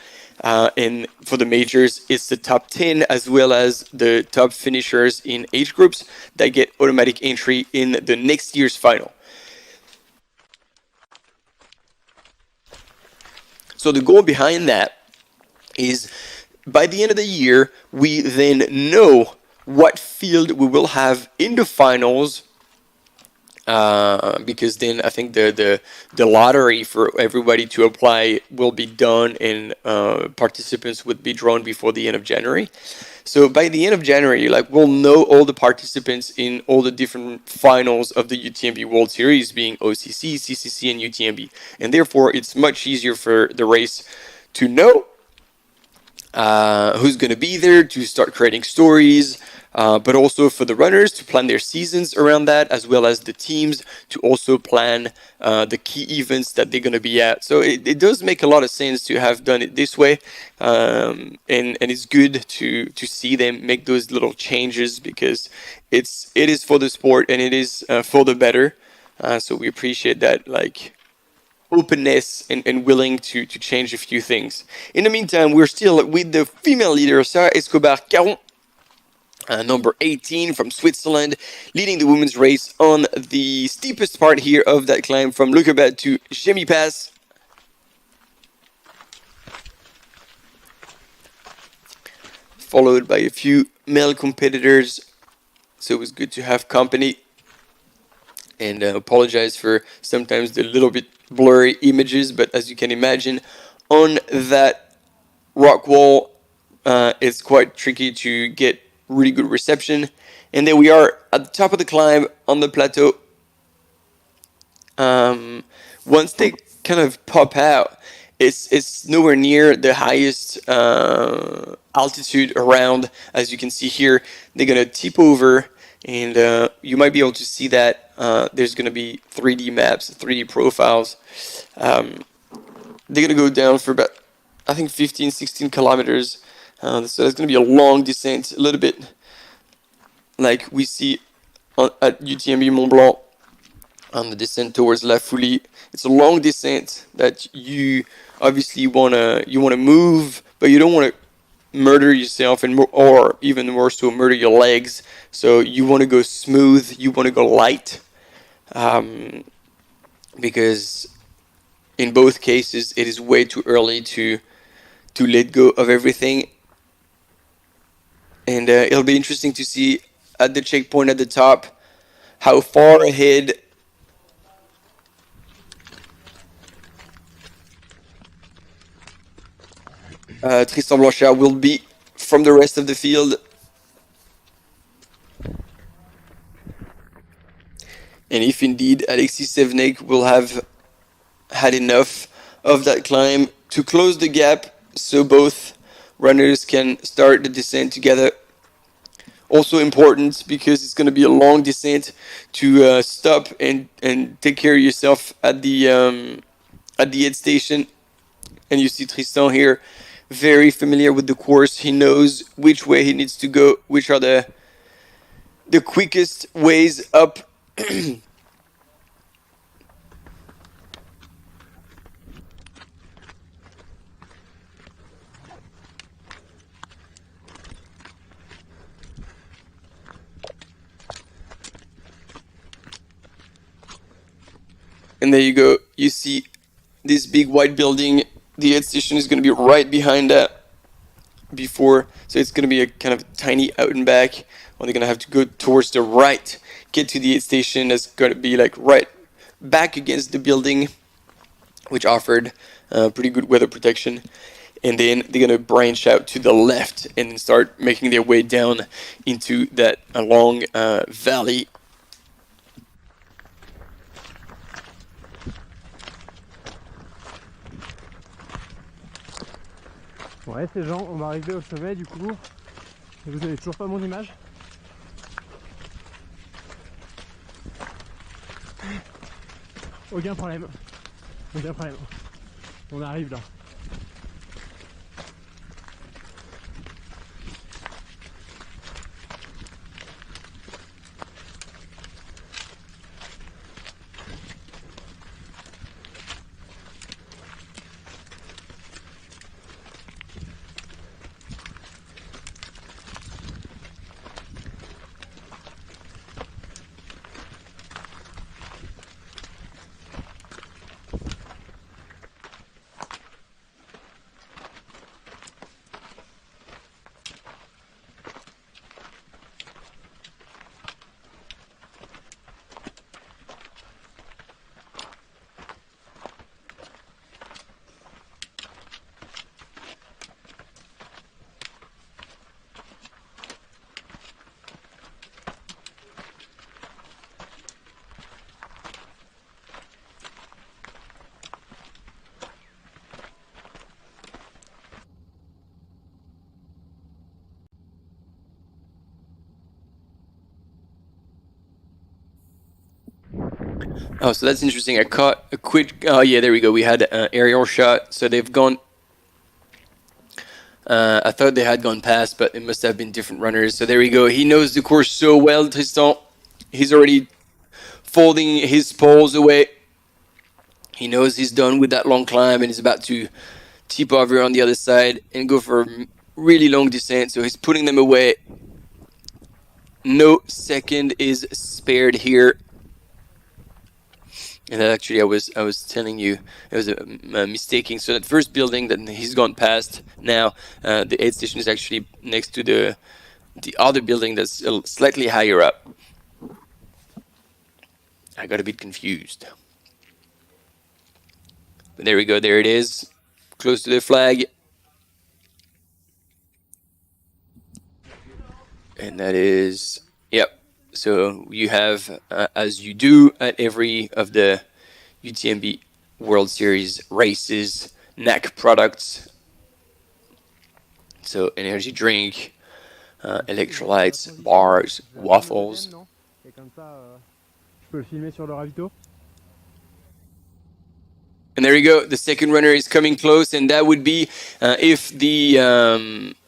And for the majors, it's the top 10 as well as the top finishers in age groups that get automatic entry in the next year's final. So the goal behind that is by the end of the year, we then know what field we will have in the finals, because then I think the lottery for everybody to apply will be done and participants would be drawn before the end of January. So by the end of January, like, we'll know all the participants in all the different finals of the UTMB World Series, being OCC, CCC, and UTMB, and therefore it's much easier for the race to know who's going to be there, to start creating stories, but also for the runners to plan their seasons around that, as well as the teams to also plan the key events that they're going to be at. So it does make a lot of sense to have done it this way, and it's good to see them make those little changes, because it is for the sport and it is for the better. So we appreciate that, like, openness and willing to change a few things. In the meantime, we're still with the female leader, Sarah Escobar-Caron, number 18 from Switzerland, leading the women's race on the steepest part here of that climb from Leukerbad to Gemmi Pass. Followed by a few male competitors, so it was good to have company. And apologize for sometimes the little bit blurry images, but as you can imagine, on that rock wall, it's quite tricky to get really good reception. And then we are at the top of the climb on the plateau. Once they kind of pop out, it's nowhere near the highest altitude around. As you can see here, they're gonna tip over, and you might be able to see that there's gonna be 3D maps, 3D profiles. They're gonna go down for about, I think, 15-16 kilometers. So it's going to be a long descent, a little bit like we see at UTMB Mont-Blanc on the descent towards La Foulie. It's a long descent that you obviously want to move, but you don't want to murder yourself, or even more so murder your legs. So you want to go smooth, you want to go light, because in both cases it is way too early to let go of everything. And it'll be interesting to see at the checkpoint at the top how far ahead Tristan Blanchard will be from the rest of the field. And if indeed Alexis Sevenek will have had enough of that climb to close the gap, so both runners can start the descent together. Also important, because it's going to be a long descent, to stop and take care of yourself at the aid station. And you see Tristan here, very familiar with the course. He knows which way he needs to go, which are the quickest ways up. And there you go, you see this big white building. The aid station is going to be right behind that before, so it's going to be a kind of tiny out and back, or they're going to have to go towards the right, get to the aid station. That's going to be like right back against the building, which offered pretty good weather protection. And then they're going to branch out to the left and then start making their way down into that long valley. Ouais, ces gens, on va arriver au sommet du coup. Et vous avez toujours pas mon image? Aucun problème. Aucun problème. On arrive là. Oh, so that's interesting. I caught a quick. Oh, yeah, there we go. We had an aerial shot. So they've gone. I thought they had gone past, but it must have been different runners. So there we go. He knows the course so well, Tristan. He's already folding his poles away. He knows he's done with that long climb and he's about to tip over on the other side and go for a really long descent. So he's putting them away. No second is spared here. And actually, I was telling you, it was a mistaking. So that first building that he's gone past now, the aid station is actually next to the other building that's slightly higher up. I got a bit confused. But there we go. There it is, close to the flag. And that is, yep. So you have, as you do at every of the UTMB World Series races, NAC products. So energy drink, electrolytes, bars, waffles. Et comme ça, je peux le filmer sur le ravito. And there you go. The second runner is coming close, and that would be if the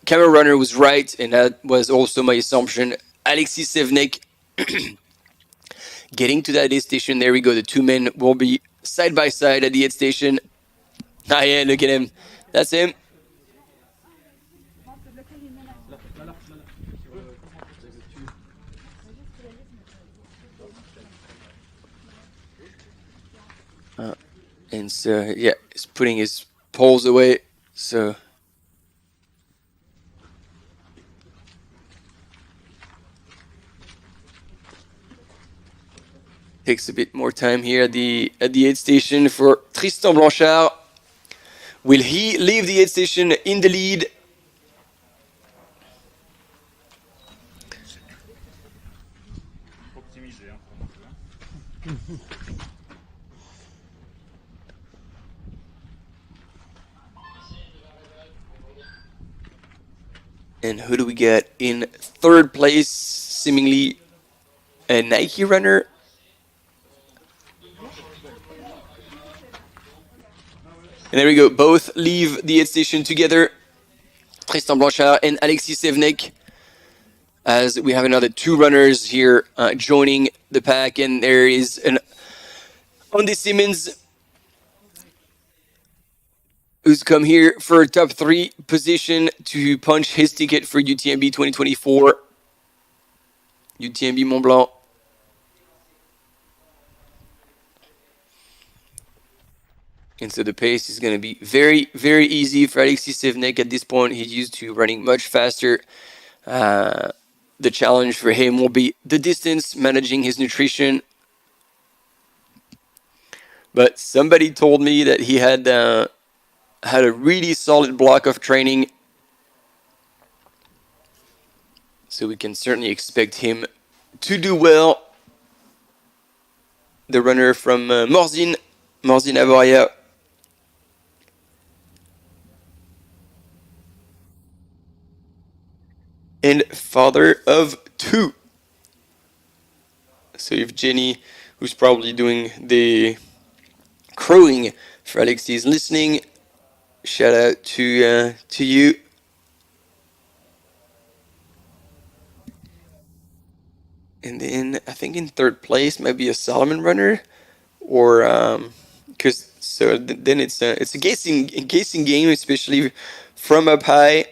camera runner was right, and that was also my assumption. Alexis Sevnek getting to that aid station. There we go. The two men will be side by side at the aid station. Ah, yeah, look at him. That's him. And so, yeah, he's putting his poles away. So, takes a bit more time here at the aid station for Tristan Blanchard. Will he leave the aid station in the lead? And who do we get in third place? Seemingly a Nike runner. And there we go. Both leave the aid station together. Tristan Blanchard and Alexis Sevnek. As we have another two runners here joining the pack. And there is an Andy Simmons, who's come here for a top 3 position to punch his ticket for UTMB 2024. UTMB Mont-Blanc. And so the pace is going to be very, very easy for Alexis Sevenek at this point. He's used to running much faster. The challenge for him will be the distance, managing his nutrition. But somebody told me that he had a really solid block of training. So we can certainly expect him to do well. The runner from Morzine Avoria. And father of two. So if Jenny, who's probably doing the crowing for Alexis, is listening, shout out to you. And then I think in third place might be a Solomon runner, or because then it's a guessing game, especially from up high.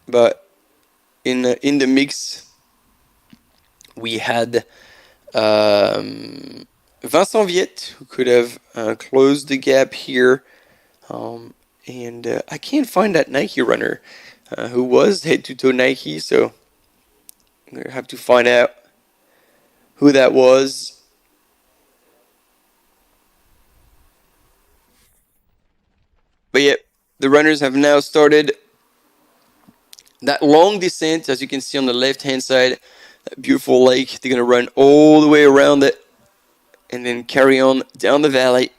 But in the mix, we had Vincent Viette, who could have closed the gap here, and I can't find that Nike runner who was head-to-toe Nike, so I'm gonna have to find out who that was. But yeah, the runners have now started that long descent, as you can see on the left-hand side, that beautiful lake. They're going to run all the way around it and then carry on down the valley.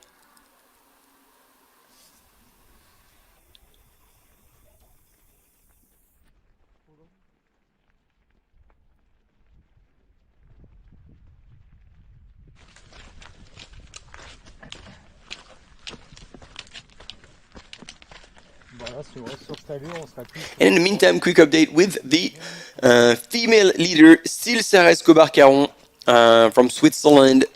And in the meantime, quick update with the female leader, still Sarah Escobar-Caron from Switzerland,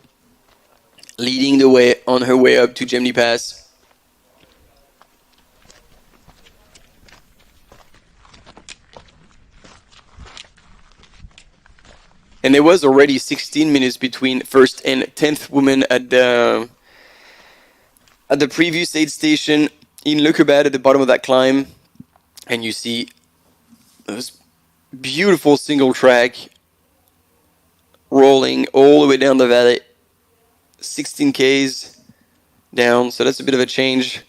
leading the way on her way up to Gemmi Pass. And there was already 16 minutes between first and 10th woman at the previous aid station in Leukerbad at the bottom of that climb. And you see those beautiful single track rolling all the way down the valley, 16 Ks down. So that's a bit of a change.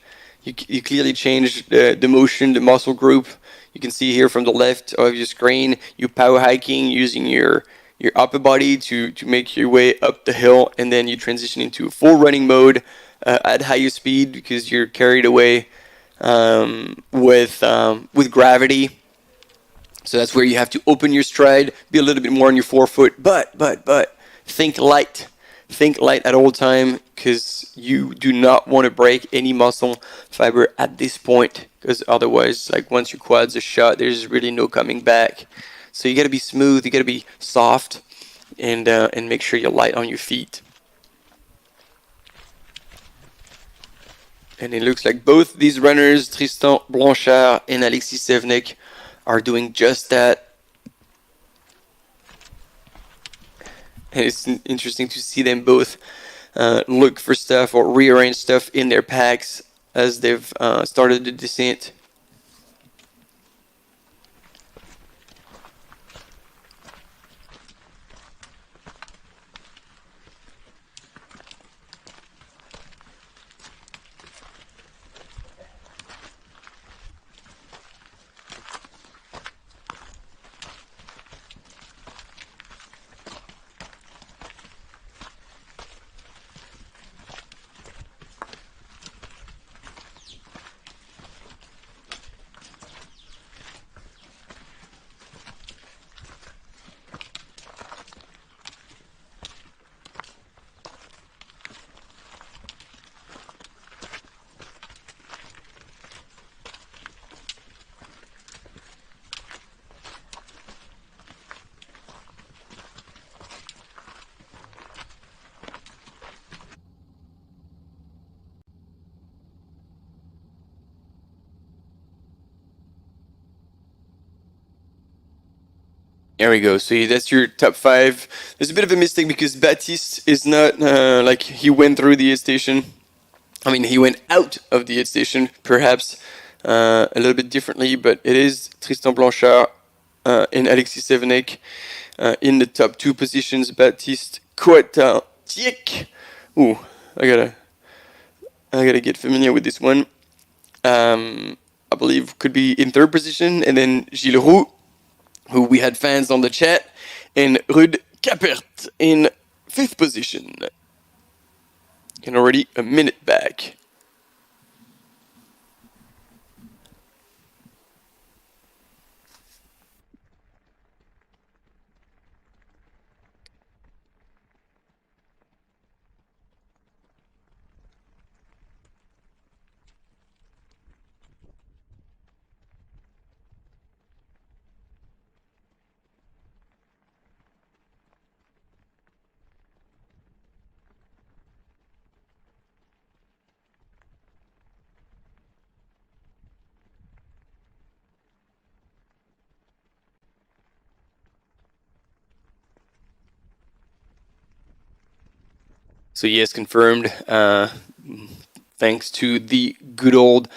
You clearly changed the motion, the muscle group. You can see here from the left of your screen, you power hiking using your upper body to make your way up the hill, and then you transition into full running mode at higher speed because you're carried away with gravity. So that's where you have to open your stride, be a little bit more on your forefoot, but think light at all time, because you do not want to break any muscle fiber at this point, because otherwise, like, once your quads are shut, there's really no coming back. So you got to be smooth, you got to be soft, and make sure you're light on your feet. And it looks like both these runners, Tristan Blanchard and Alexis Sevenek, are doing just that. And it's interesting to see them both look for stuff or rearrange stuff in their packs as they've started the descent. There we go. So that's your top 5. There's a bit of a mistake because Baptiste is not like he went through the aid station. I mean, he went out of the aid station, perhaps a little bit differently, but it is Tristan Blanchard and Alexis Sevenek in the top 2 positions. Baptiste Coetin-Tieck. Ooh, I gotta get familiar with this one. I believe could be in 3rd position, and then Gilles Roux, who we had fans on the chat, and Ruud Capert in 5th position. And already a minute back. So yes, confirmed. Thanks to the good old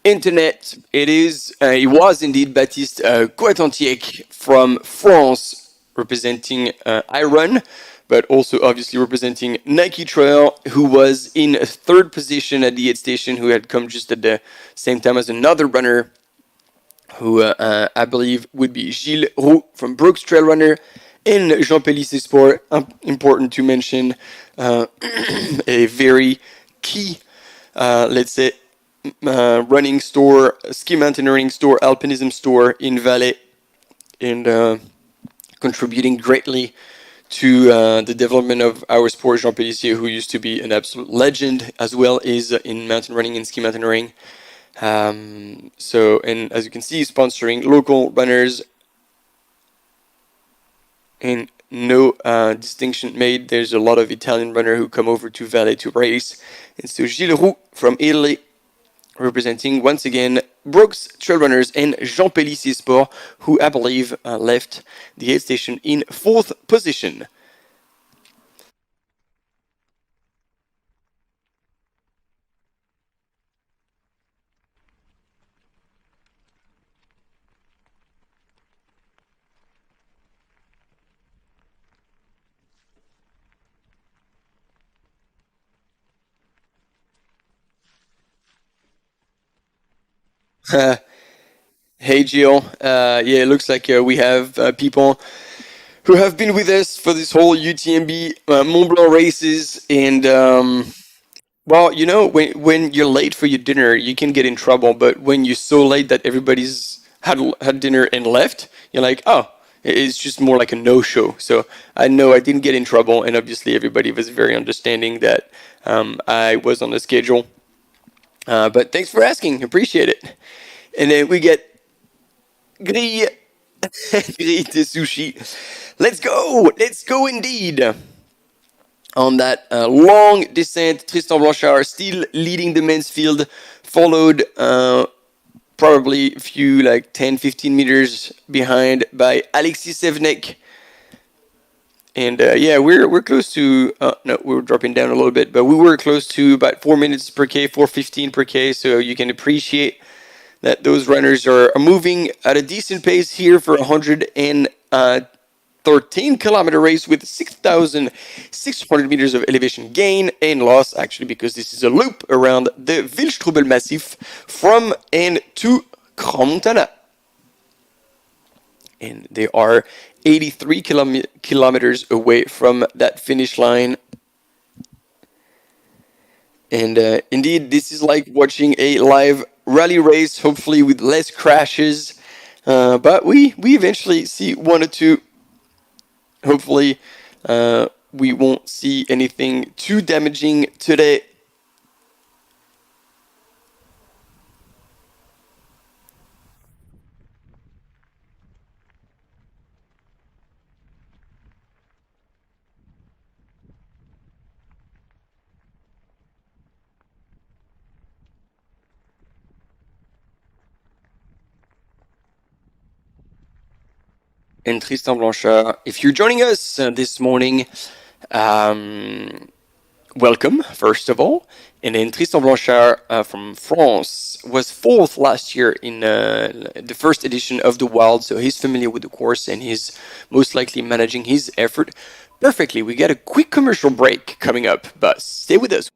internet, it was indeed Baptiste Coetin-Tieck from France, representing Iron, but also obviously representing Nike Trail, who was in 3rd position at the aid station, who had come just at the same time as another runner, who I believe would be Gilles Roux from Brooks Trail Runner, and Jean Pellissier Sport. Important to mention, a very key, let's say, running store, ski mountaineering store, alpinism store in Valais, and contributing greatly to the development of our sport. Jean Pellissier, who used to be an absolute legend as well, is in mountain running and ski mountaineering. So, and as you can see, sponsoring local runners, and no distinction made. There's a lot of Italian runners who come over to Valais to race. And so Gilles Roux from Italy, representing once again Brooks Trail Runners, and Jean Pellissier Sport, who I believe left the aid station in 4th position. Hey Jill, yeah, it looks like we have people who have been with us for this whole UTMB Mont-Blanc races, and well, you know, when you're late for your dinner, you can get in trouble, but when you're so late that everybody's had dinner and left, you're like, oh, it's just more like a no-show. So I know I didn't get in trouble, and obviously everybody was very understanding that I was on the schedule. But thanks for asking, appreciate it. And then we get Grille de Sushi. Let's go indeed. On that long descent, Tristan Blanchard still leading the men's field, followed probably a few, like 10-15 meters behind by Alexis Sevenek. And yeah, we're close to, no, we're dropping down a little bit, but we were close to about 4 minutes per K, 4:15 per K, so you can appreciate that those runners are moving at a decent pace here for 113-kilometer race with 6,600 meters of elevation gain and loss, actually, because this is a loop around the Wildstrubel Massif from and to Grand Montana. And they are 83 kilometers away from that finish line. And indeed, this is like watching a live rally race, hopefully with less crashes. But we eventually see one or two. Hopefully, we won't see anything too damaging today. And Tristan Blanchard, if you're joining us this morning, welcome, first of all. And then Tristan Blanchard from France was 4th last year in the first edition of the Wild, so he's familiar with the course and he's most likely managing his effort perfectly. We got a quick commercial break coming up, but stay with us.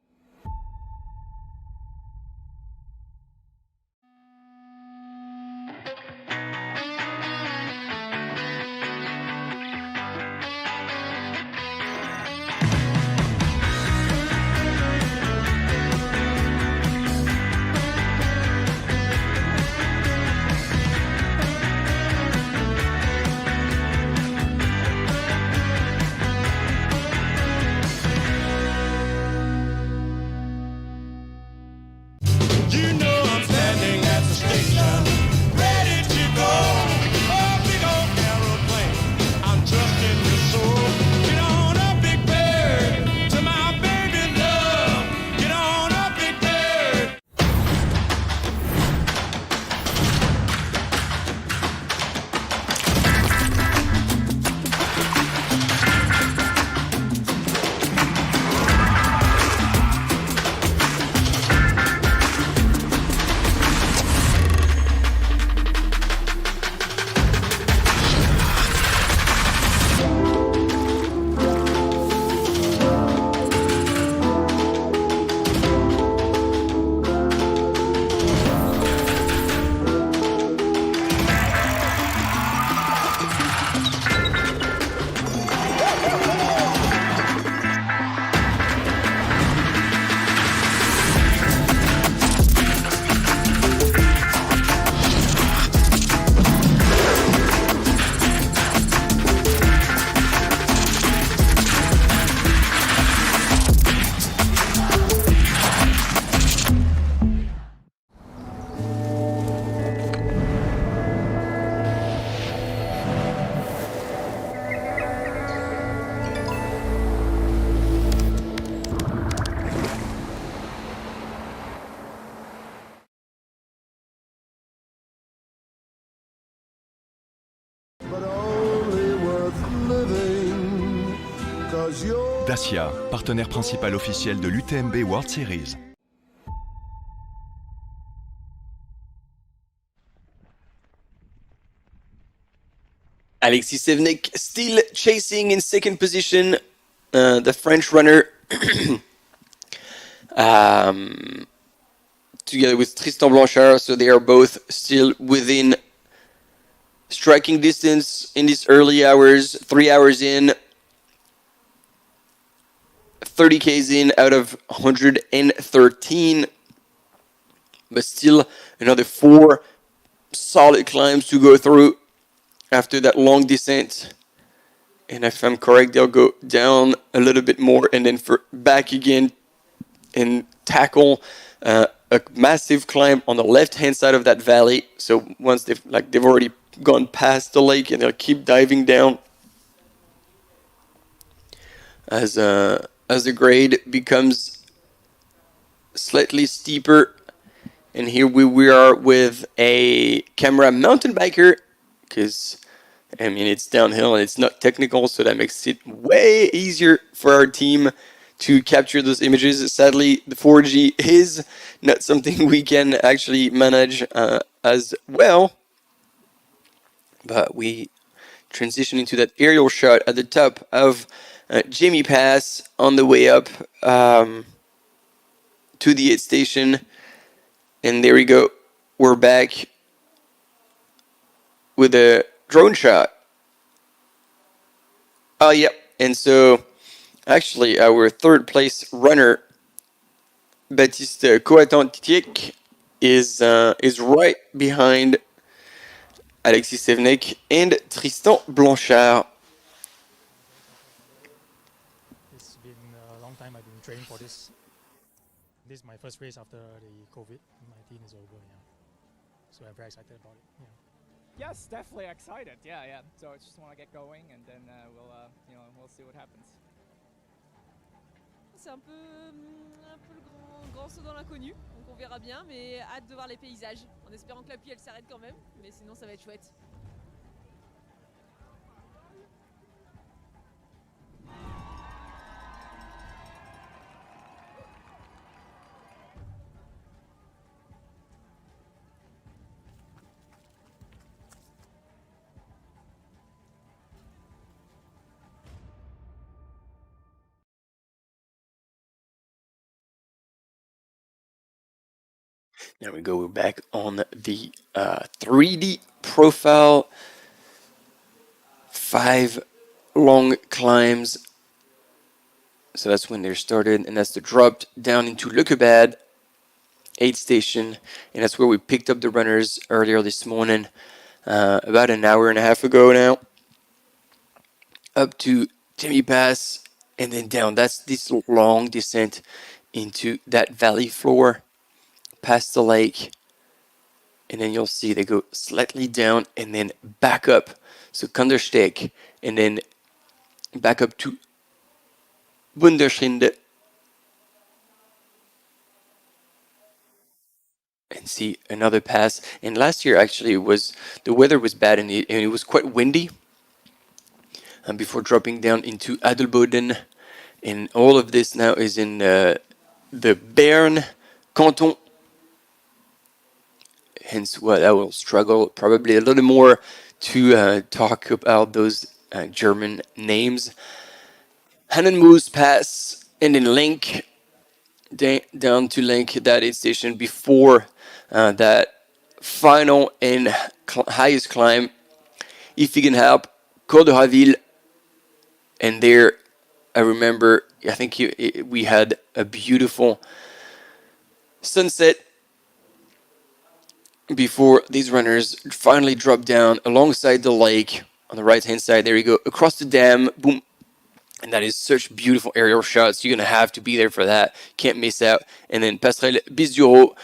Dacia, partenaire principal officiel de l'UTMB World Series. Alexis Sevnik still chasing in second position, the French runner, together with Tristan Blanchard, so they are both still within striking distance in these early hours, 3 hours in, 30 Ks in out of 113, but still another 4 solid climbs to go through after that long descent. And if I'm correct, they'll go down a little bit more and then back again and tackle a massive climb on the left-hand side of that valley. So once they've already gone past the lake, and they'll keep diving down as the grade becomes slightly steeper. And here we are with a camera mountain biker, because I mean it's downhill and it's not technical, so that makes it way easier for our team to capture those images. Sadly, the 4G is not something we can actually manage as well, but we transition into that aerial shot at the top of Gemmi Pass on the way up to the aid station. And there we go. We're back with a drone shot. Oh, yeah. And so, actually, our third place runner, Baptiste Coatan-Titiek, is right behind Alexis Sevnik and Tristan Blanchard. It's been a long time I've been training for this. This is my first race after the COVID-19 is over. Yeah. So I'm very excited about it. Yeah. Yes, definitely excited. Yeah. So I just want to get going, and then we'll see what happens. C'est un peu le grand saut dans l'inconnu, donc on verra bien, mais hâte de voir les paysages, en espérant que la pluie elle s'arrête quand même, mais sinon ça va être chouette. Now we go back on the 3D profile. 5 long climbs. So that's when they're started, and that's the drop down into Leukerbad, aid station, and that's where we picked up the runners earlier this morning, about an hour and a half ago now. Up to Gemmi Pass, and then down. That's this long descent into that valley floor, past the lake, and then you'll see they go slightly down and then back up. So Kandersteg, and then back up to Wunderschinde, and see another pass. And last year actually the weather was bad, and it was quite windy. And before dropping down into Adelboden, and all of this now is in the Bern canton. Hence what I will struggle probably a little more to talk about those German names. Hannenmoos Pass, and then Link, down to Link, that aid station before that final and highest climb, Iffigenhaupt, Col de Haville, and there I remember, I think we had a beautiful sunset before these runners finally dropped down alongside the lake on the right hand side. There you go, across the dam, boom. And that is such beautiful aerial shots. You're going to have to be there for that. Can't miss out. And then Passerelle Bisduro,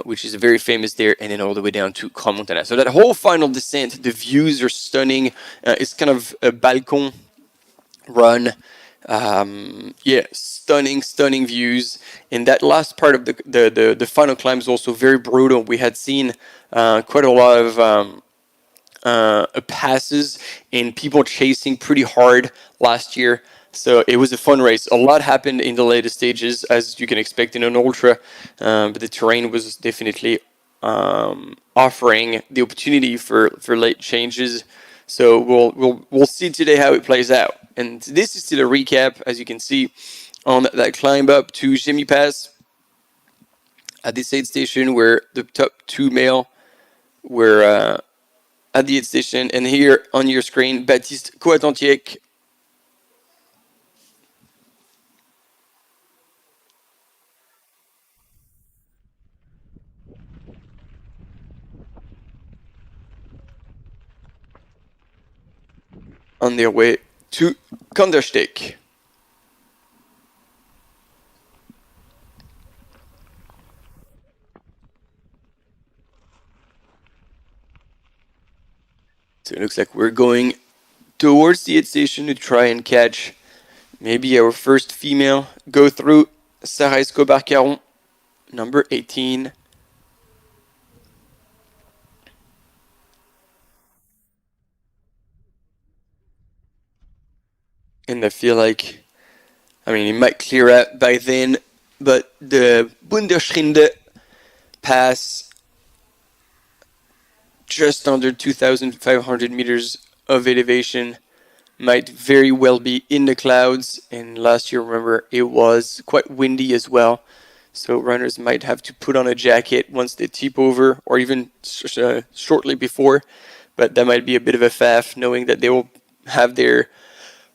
which is very famous there, and then all the way down to Grand Montana. So that whole final descent, the views are stunning. It's kind of a balcon run. Yeah, stunning views. And that last part of the final climb is also very brutal. We had seen quite a lot of passes and people chasing pretty hard last year. So it was a fun race. A lot happened in the later stages, as you can expect in an ultra, but the terrain was definitely offering the opportunity for late changes. So we'll see today how it plays out. And this is still a recap, as you can see, on that climb up to Gemmi Pass at this aid station, where the top 2 male were at the aid station. And here on your screen, Baptiste Coatantiec, on their way to Kandersteg. So it looks like we're going towards the aid station to try and catch maybe our first female go through. Sarah Escobar-Caron, number 18. And I feel like, I mean, it might clear out by then, but the Wunderschinde pass, just under 2,500 meters of elevation, might very well be in the clouds. And last year, remember, it was quite windy as well. So runners might have to put on a jacket once they tip over, or even shortly before. But that might be a bit of a faff, knowing that they will have their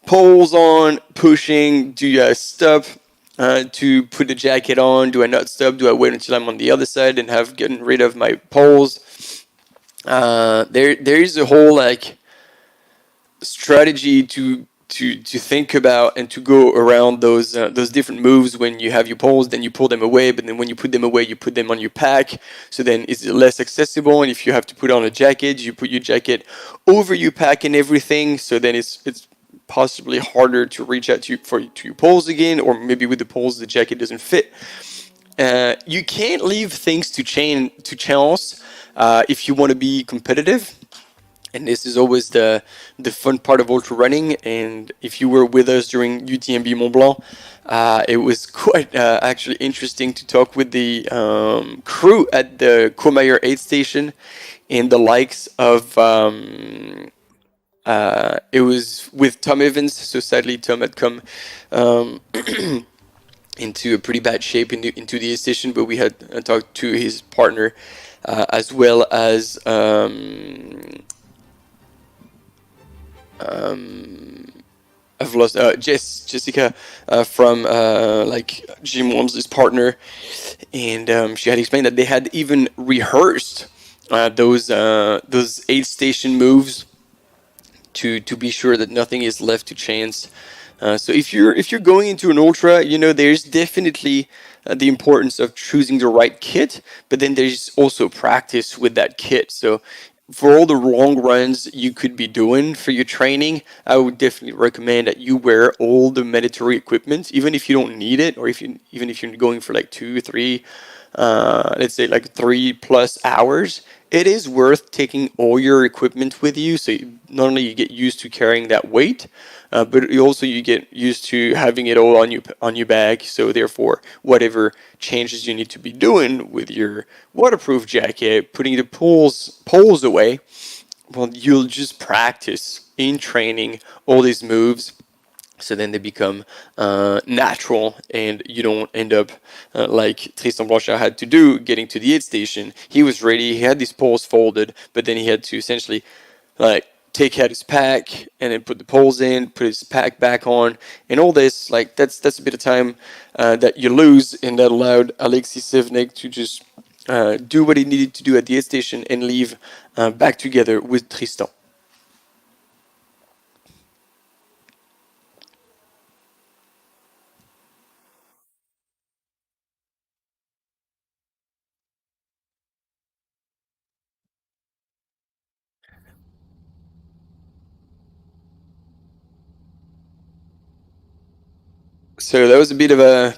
poles on, pushing. Do I stop to put the jacket on? Do I not stop? Do I wait until I'm on the other side and have gotten rid of my poles? There is a whole like strategy to think about and to go around those different moves. When you have your poles, then you pull them away, but then when you put them away, you put them on your pack, so then it's less accessible. And if you have to put on a jacket, you put your jacket over your pack and everything, so then it's possibly harder to reach out to your poles again, or maybe with the poles the jacket doesn't fit. You can't leave things to chance if you want to be competitive. And this is always the fun part of ultra running. And if you were with us during UTMB Mont-Blanc, it was quite actually interesting to talk with the crew at the Courmayeur aid station, and the likes of it was with Tom Evans. So sadly Tom had come into a pretty bad shape into the station, but we had talked to his partner as well as I've lost Jessica from like Jim Wormsley's partner, and she had explained that they had even rehearsed those aid station moves to be sure that nothing is left to chance. So if you're going into an ultra, you know, there's definitely the importance of choosing the right kit, but then there's also practice with that kit. So for all the long runs you could be doing for your training, I would definitely recommend that you wear all the mandatory equipment, even if you don't need it, or even if you're going for like 2-3, let's say like 3+ hours. It is worth taking all your equipment with you, so not only you get used to carrying that weight, but you get used to having it all on your bag. So therefore, whatever changes you need to be doing with your waterproof jacket, putting the poles away, well, you'll just practice in training all these moves. So then they become natural, and you don't end up like Tristan Blanchard had to do getting to the aid station. He was ready, he had these poles folded, but then he had to essentially like take out his pack and then put the poles in, put his pack back on, and all this, like that's a bit of time that you lose, and that allowed Alexis Sevnek to just do what he needed to do at the aid station and leave back together with Tristan. So that was a bit of a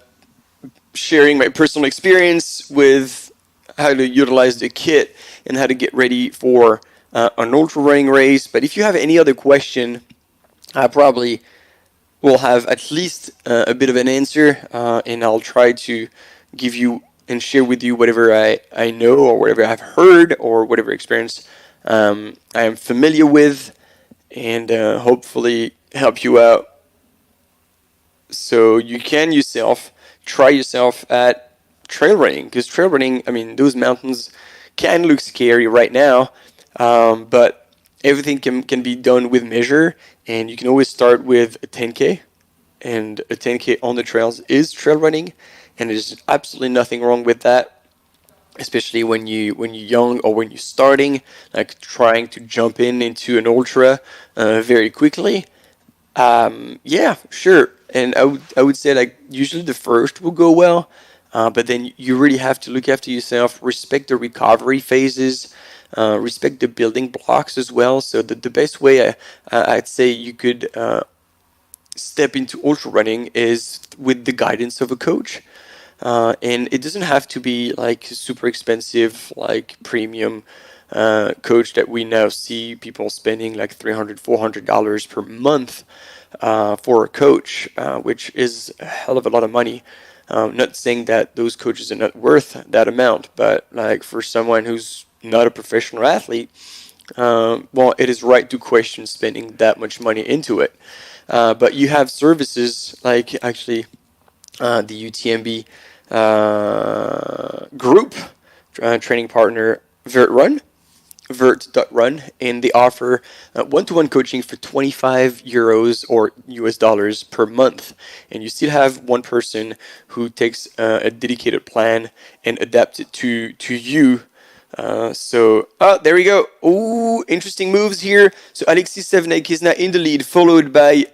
sharing my personal experience with how to utilize the kit and how to get ready for an ultra running race. But if you have any other question, I probably will have at least a bit of an answer, and I'll try to give you and share with you whatever I know or whatever I've heard or whatever experience I am familiar with, and hopefully help you out. So you can try yourself at trail running, because trail running, I mean, those mountains can look scary right now, but everything can be done with measure, and you can always start with a 10K, and a 10K on the trails is trail running, and there's absolutely nothing wrong with that, especially when you're young or when you're starting, like trying to jump into an ultra very quickly. Yeah, sure. And I would say like usually the first will go well, but then you really have to look after yourself, respect the recovery phases, respect the building blocks as well. So the best way I'd say you could step into ultra running is with the guidance of a coach. And it doesn't have to be like super expensive, like premium coach that we now see people spending like $300-$400 per month for a coach, which is a hell of a lot of money. Not saying that those coaches are not worth that amount, but like for someone who's not a professional athlete, well, it is right to question spending that much money into it. But you have services like actually the UTMB group training partner Vert.run, and they offer one-to-one coaching for 25 euros or US dollars per month, and you still have one person who takes a dedicated plan and adapts it to you. So there we go. Ooh, interesting moves here. So Alexis Sevnek is now in the lead, followed by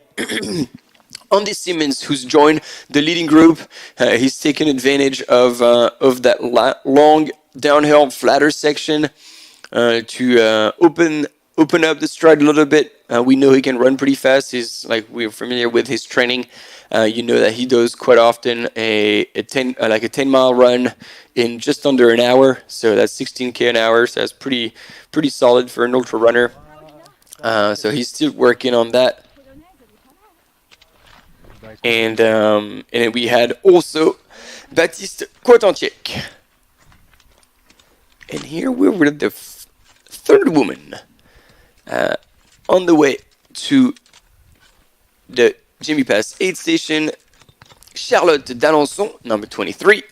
Andy Simmons, who's joined the leading group. He's taken advantage of that long downhill flatter section to open up the stride a little bit. We know he can run pretty fast. We're familiar with his training. You know that he does quite often a 10-mile run in just under an hour. So that's 16K an hour. So that's pretty solid for an ultra runner. So he's still working on that. And then we had also Baptiste Cotentic. And here we're with the third woman on the way to the Gemmi Pass aid station. Charlotte d'Alençon, number 23.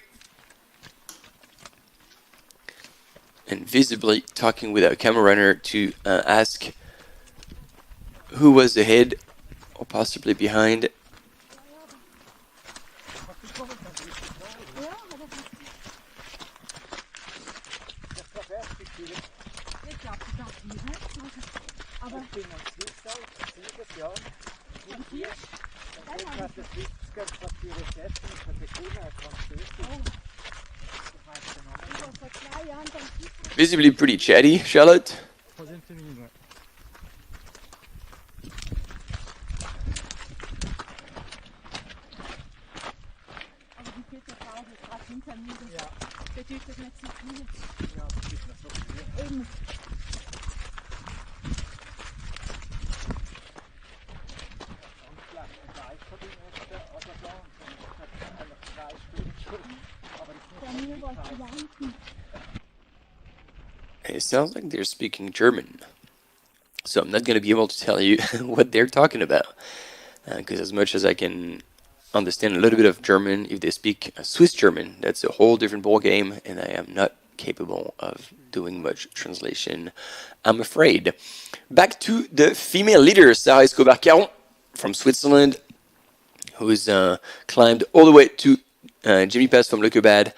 And visibly talking with our camera runner to ask who was ahead or possibly behind. Visibly pretty chatty, Charlotte. It sounds like they're speaking German, so I'm not going to be able to tell you what they're talking about, because as much as I can understand a little bit of German, if they speak Swiss German, that's a whole different ball game, and I am not capable of doing much translation, I'm afraid. Back to the female leader, Sarah Escobar-Caron from Switzerland, who's climbed all the way to Gemmi Pass from Lökebad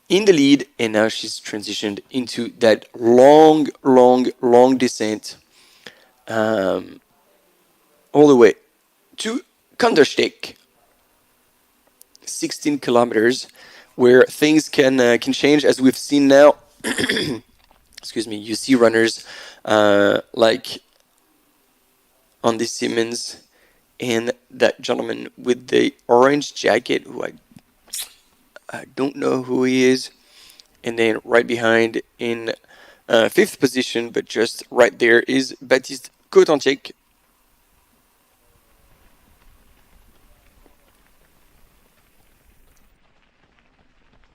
in the lead, and now she's transitioned into that long descent all the way to Kandersteg, 16 kilometers, where things can change, as we've seen now. Excuse me. You see runners like Andy Simmons and that gentleman with the orange jacket, who I don't know who he is. And then right behind in 5th position, but just right there, is Baptiste Cotentic.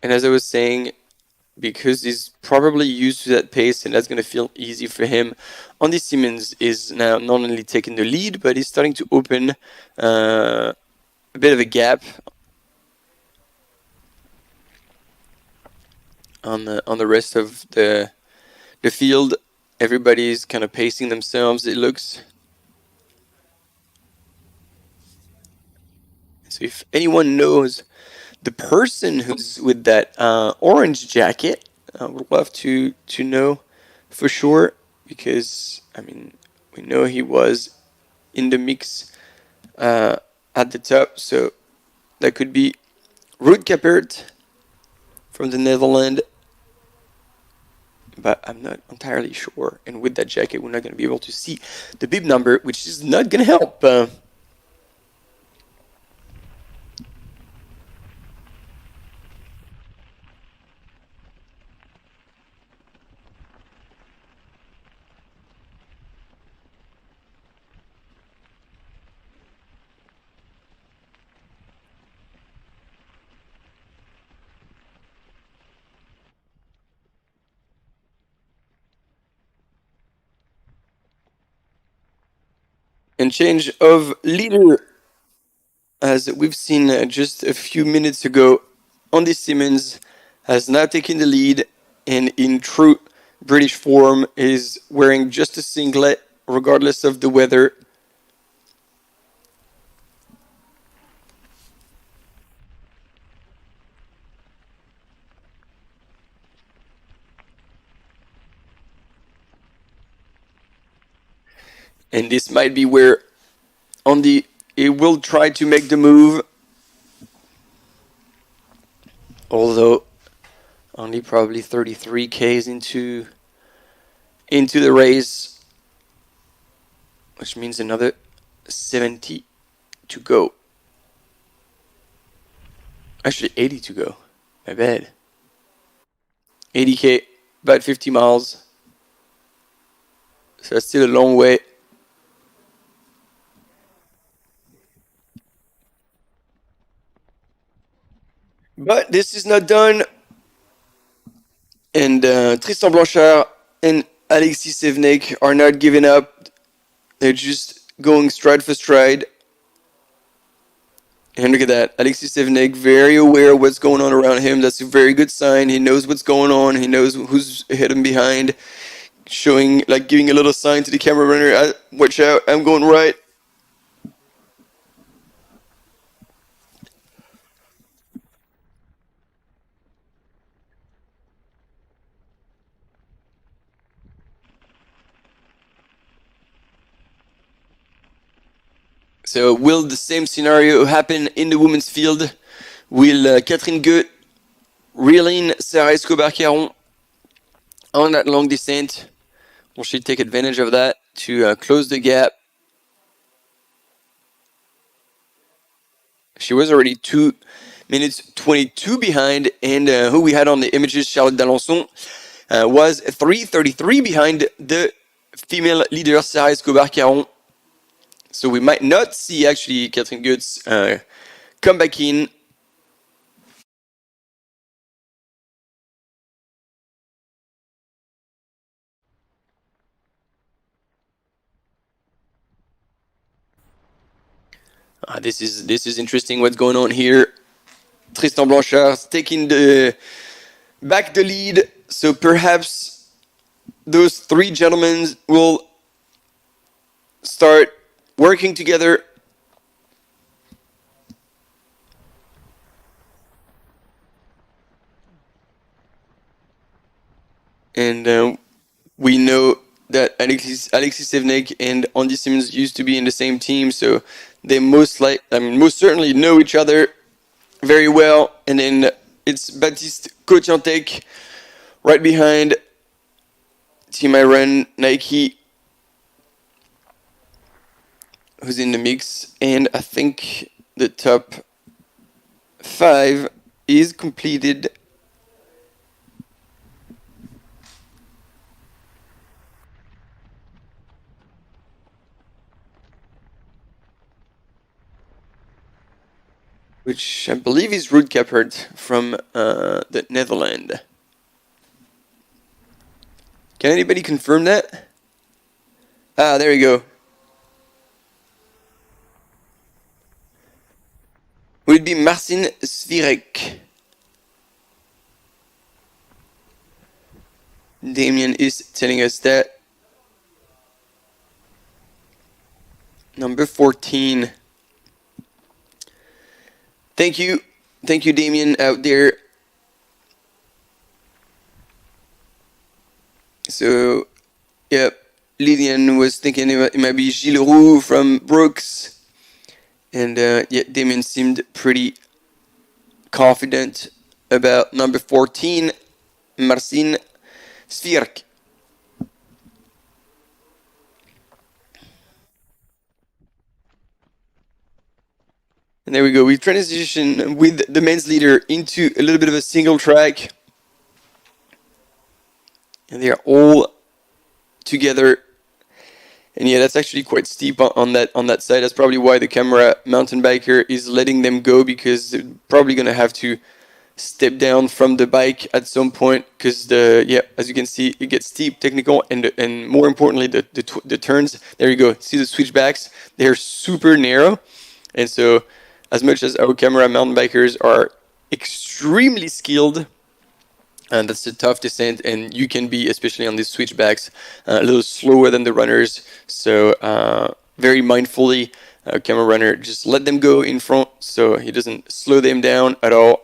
And as I was saying, because he's probably used to that pace and that's going to feel easy for him, Andy Simmons is now not only taking the lead, but he's starting to open a bit of a gap on the rest of the field. Everybody's kind of pacing themselves, it looks. So if anyone knows the person who's with that orange jacket, I would love to know for sure, because I mean, we know he was in the mix at the top, so that could be Ruud Kappert from the Netherlands, but I'm not entirely sure. And with that jacket, we're not going to be able to see the bib number, which is not going to help. And change of leader, as we've seen just a few minutes ago. Andy Simmons has now taken the lead, and in true British form is wearing just a singlet regardless of the weather. And this might be where Andy will try to make the move, although only probably 33 Ks into the race, which means another 70 to go. Actually 80 to go, my bad. 80K, about 50 miles, so that's still a long way. But this is not done, and Tristan Blanchard and Alexis Sevenek are not giving up. They're just going stride for stride. And look at that, Alexis Sevenek, very aware of what's going on around him. That's a very good sign. He knows what's going on. He knows who's ahead and behind, showing, like giving a little sign to the camera runner, watch out, I'm going right. So will the same scenario happen in the women's field? Will Catherine Goeth reel in Sarah Escobar-Caron on that long descent? Will she take advantage of that to close the gap? She was already 2 minutes 22 behind, and who we had on the images, Charlotte d'Alençon, was 3:33 behind the female leader, Sarah Escobar-Caron. So we might not see actually Catherine Goeth come back in. This is interesting what's going on here. Tristan Blanchard taking back the lead. So perhaps those three gentlemen will start working together. And we know that Alexis Sevenek and Andy Simmons used to be in the same team, so they most certainly know each other very well. And then it's Baptiste Kotiantek right behind Team Iron Nike, who's in the mix. And I think the top 5 is completed. Which I believe is Ruud Keppert from the Netherlands. Can anybody confirm that? Ah, there you go. Would it be Marcin Svirek? Damien is telling us that. Number 14. Thank you, Damien, out there. So, yeah, Lillian was thinking it might be Gilles Roux from Brooks. And yeah, Damien seemed pretty confident about number 14, Marcin Svirek. And there we go. We transition with the men's leader into a little bit of a single track. And they are all together. And yeah, that's actually quite steep on that side. That's probably why the camera mountain biker is letting them go, because they're probably going to have to step down from the bike at some point, because as you can see, it gets steep, technical, and more importantly, the turns. There you go. See the switchbacks? They're super narrow. And so, as much as our camera mountain bikers are extremely skilled, and that's a tough descent, and you can be, especially on these switchbacks, a little slower than the runners. So very mindfully, camera runner just let them go in front so he doesn't slow them down at all.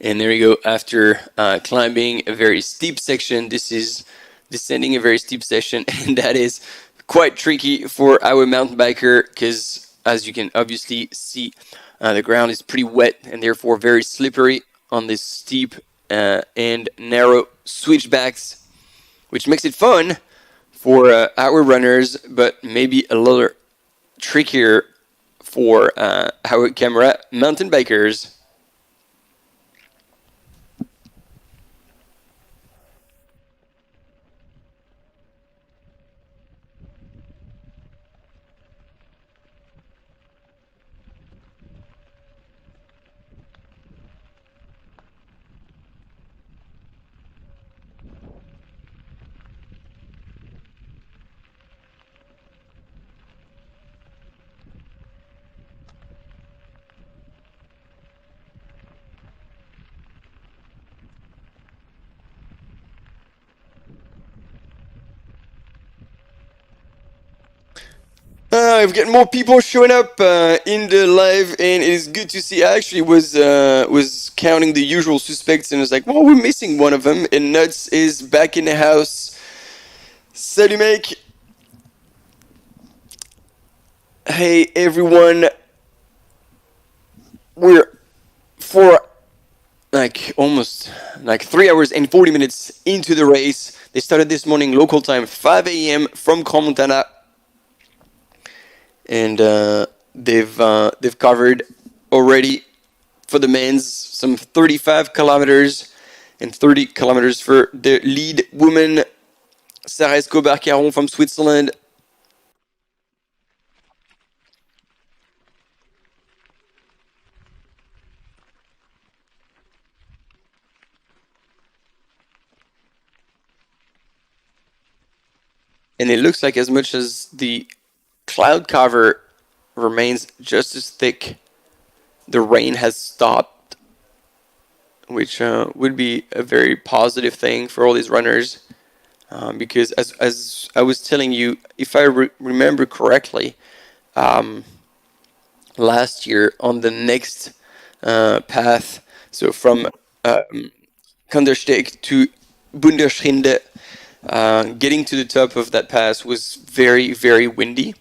And there you go. After climbing a very steep section, this is descending a very steep section, and that is quite tricky for our mountain biker because, as you can obviously see, the ground is pretty wet and therefore very slippery on this steep and narrow switchbacks, which makes it fun for our runners, but maybe a little trickier for our camera mountain bikers. I've got more people showing up in the live, and it is good to see. I actually was counting the usual suspects, and I was like, well, we're missing one of them, and Nuts is back in the house. Salut mec! Hey everyone! We're for almost 3 hours and 40 minutes into the race. They started this morning local time 5 a.m. from Crans-Montana. And they've covered already for the men's some 35 kilometers and 30 kilometers for the lead woman, Sarah Escobar-Caron from Switzerland. And it looks like as much as the cloud cover remains just as thick, the rain has stopped, which would be a very positive thing for all these runners, because as I was telling you, if I remember correctly, last year on the next path, so from Kandersteg to Bunderschrinde, getting to the top of that pass was very, very windy.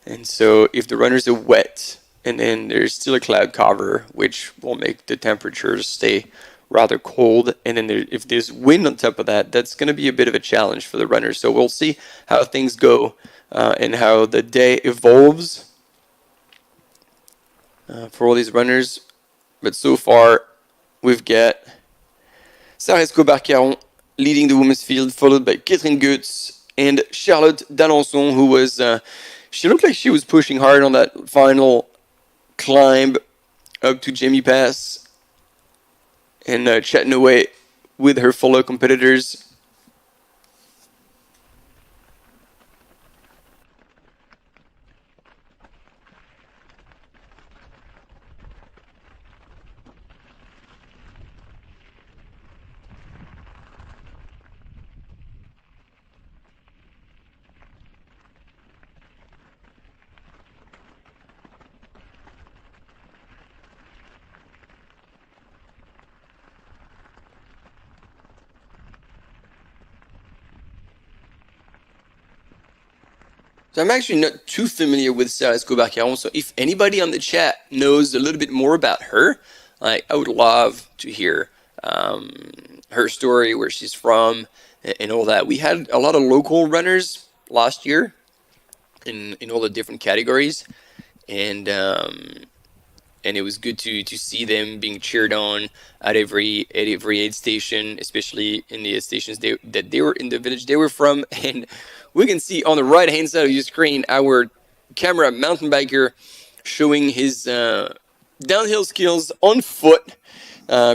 And so if the runners are wet and then there's still a cloud cover, which will make the temperatures stay rather cold, and then if there's wind on top of that, that's going to be a bit of a challenge for the runners. So we'll see how things go and how the day evolves for all these runners. But so far, we've got Sarah Escobar-Caron leading the women's field, followed by Catherine Goetz and Charlotte d'Alençon, who was... she looked like she was pushing hard on that final climb up to Gemmi Pass and chatting away with her fellow competitors. So I'm actually not too familiar with Sarah Escobar-Caron, so if anybody on the chat knows a little bit more about her, I would love to hear her story, where she's from, and all that. We had a lot of local runners last year in all the different categories, and it was good to see them being cheered on at every aid station, especially in the stations that they were in the village they were from. And we can see on the right hand side of your screen our camera mountain biker showing his downhill skills on foot,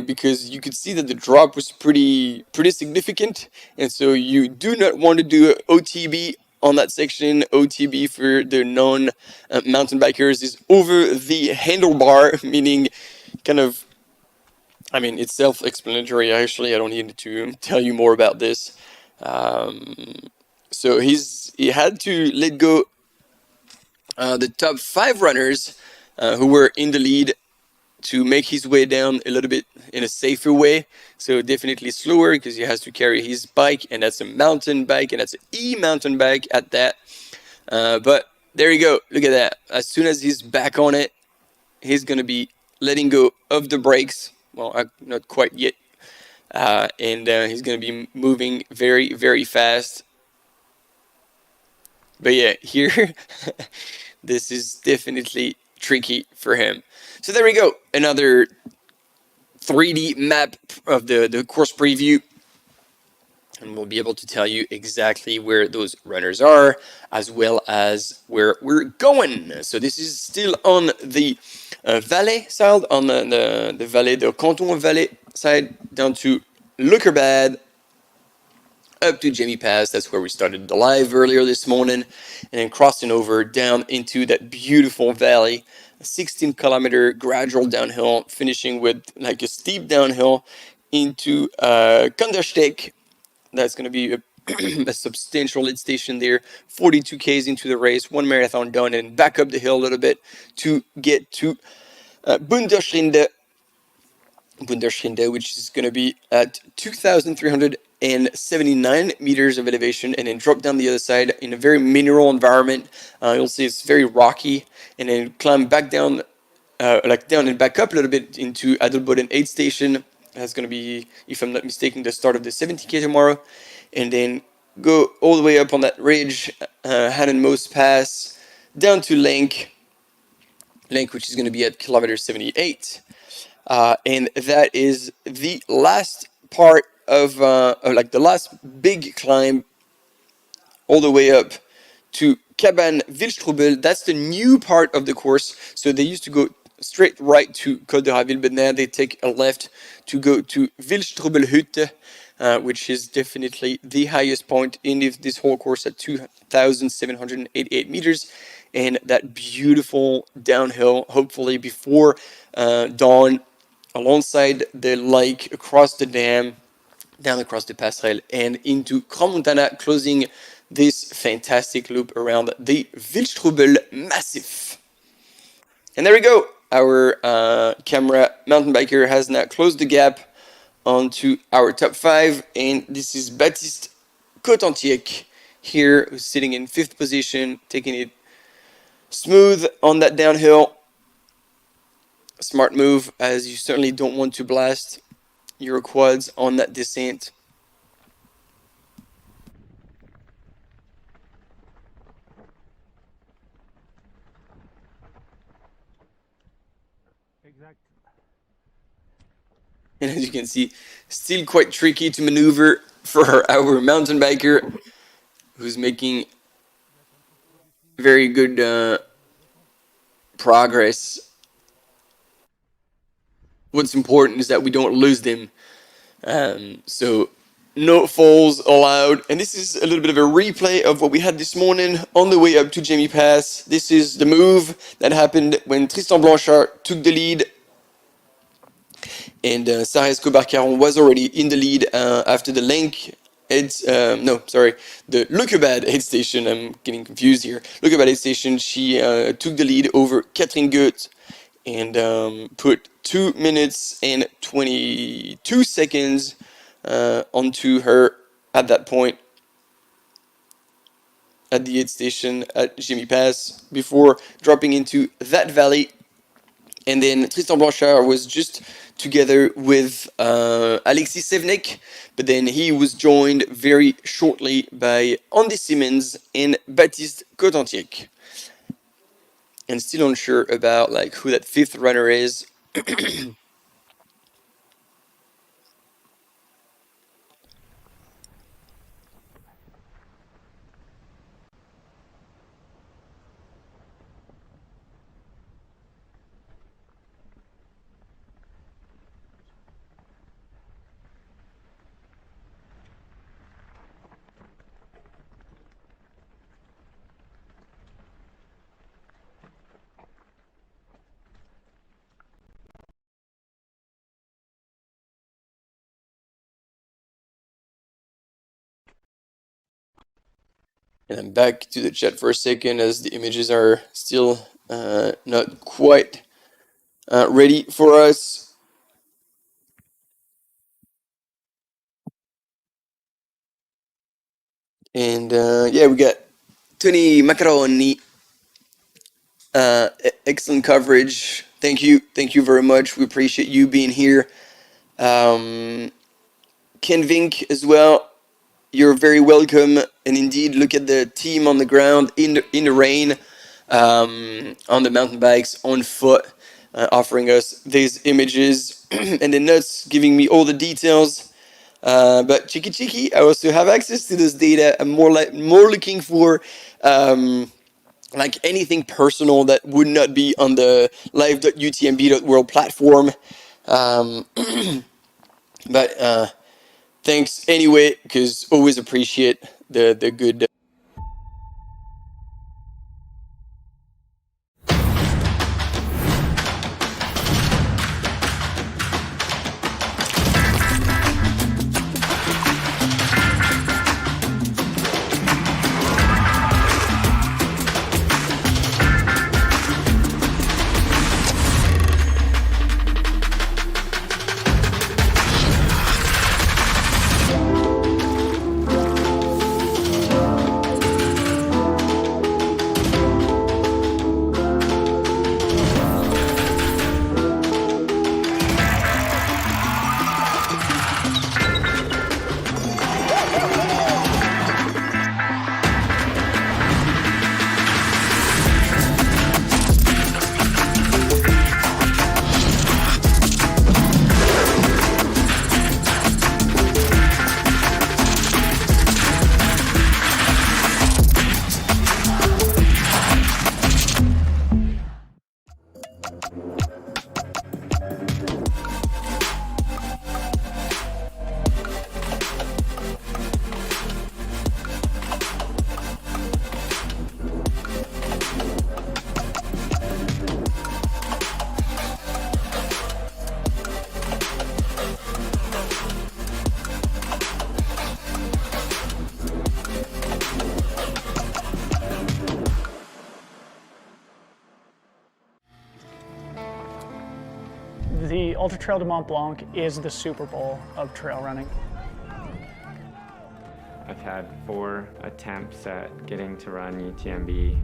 because you could see that the drop was pretty significant, and so you do not want to do OTB on that section. OTB for the non-mountain bikers is over the handlebar, meaning kind of, I mean, it's self-explanatory actually, I don't need to tell you more about this. So he had to let go the top 5 runners who were in the lead to make his way down a little bit in a safer way. So definitely slower because he has to carry his bike, and that's a mountain bike, and that's an e-mountain bike at that. But there you go. Look at that. As soon as he's back on it, he's going to be letting go of the brakes. Well, not quite yet. And he's going to be moving very, very fast. But yeah, here, this is definitely tricky for him. So there we go. Another 3D map of the course preview. And we'll be able to tell you exactly where those runners are, as well as where we're going. So this is still on the Valais side, on the Valais, the Canton Valais side, down to Leukerbad, up to Gemmi Pass. That's where we started the live earlier this morning, and then crossing over down into that beautiful valley, a 16-kilometer gradual downhill, finishing with like a steep downhill into Kandersteg. That's going to be a substantial lead station there. 42 Ks into the race, 1 marathon done, and back up the hill a little bit to get to Bunderschrinde, which is going to be at 2,379 meters of elevation, and then drop down the other side in a very mineral environment. You'll see it's very rocky, and then climb back down, down and back up a little bit into Adelboden aid station. That's going to be, if I'm not mistaken, the start of the 70K tomorrow. And then go all the way up on that ridge, Hannenmoos Pass, down to Lenk, which is going to be at kilometer 78. And that is the last part of, like the last big climb all the way up to Cabane Wildstrubel. That's the new part of the course. So they used to go straight right to Côte de Raville, but now they take a left to go to Wildstrubelhütte, which is definitely the highest point in this whole course at 2,788 meters, and that beautiful downhill, hopefully before dawn, alongside the lake, across the dam, down across the passerelle, and into Crans-Montana, closing this fantastic loop around the Wildstrubel Massif. And there we go. Our camera mountain biker has now closed the gap onto our top 5, and this is Baptiste Cotantiec here, who's sitting in 5th position, taking it smooth on that downhill. Smart move, as you certainly don't want to blast your quads on that descent. And as you can see, still quite tricky to maneuver for our mountain biker, who's making very good progress. What's important is that we don't lose them. So no falls allowed. And this is a little bit of a replay of what we had this morning on the way up to Gemmi Pass. This is the move that happened when Tristan Blanchard took the lead. And Sarah Escobar-Caron was already in the lead after the Lenk. The Leukerbad aid station. I'm getting confused here. Leukerbad aid station. She took the lead over Catherine Goethe and put 2 minutes and 22 seconds onto her at that point at the aid station at Gemmi Pass before dropping into that valley. And then Tristan Blanchard was just together with Alexis Sevnek, but then he was joined very shortly by Andy Simmons and Baptiste Cotantiec. And still unsure about like who that 5th runner is. And I'm back to the chat for a second as the images are still not quite ready for us. And yeah, we got Tony Macaroni. Excellent coverage. Thank you very much. We appreciate you being here. Ken Vink as well. You're very welcome. And indeed, look at the team on the ground in the rain, on the mountain bikes, on foot, offering us these images, and then Nuts giving me all the details. But cheeky, I also have access to this data. I'm more looking for like anything personal that would not be on the live.utmb.world platform. But thanks anyway, because always appreciate the good. The Ultra Trail de Mont-Blanc is the Super Bowl of trail running. I've had 4 attempts at getting to run UTMB.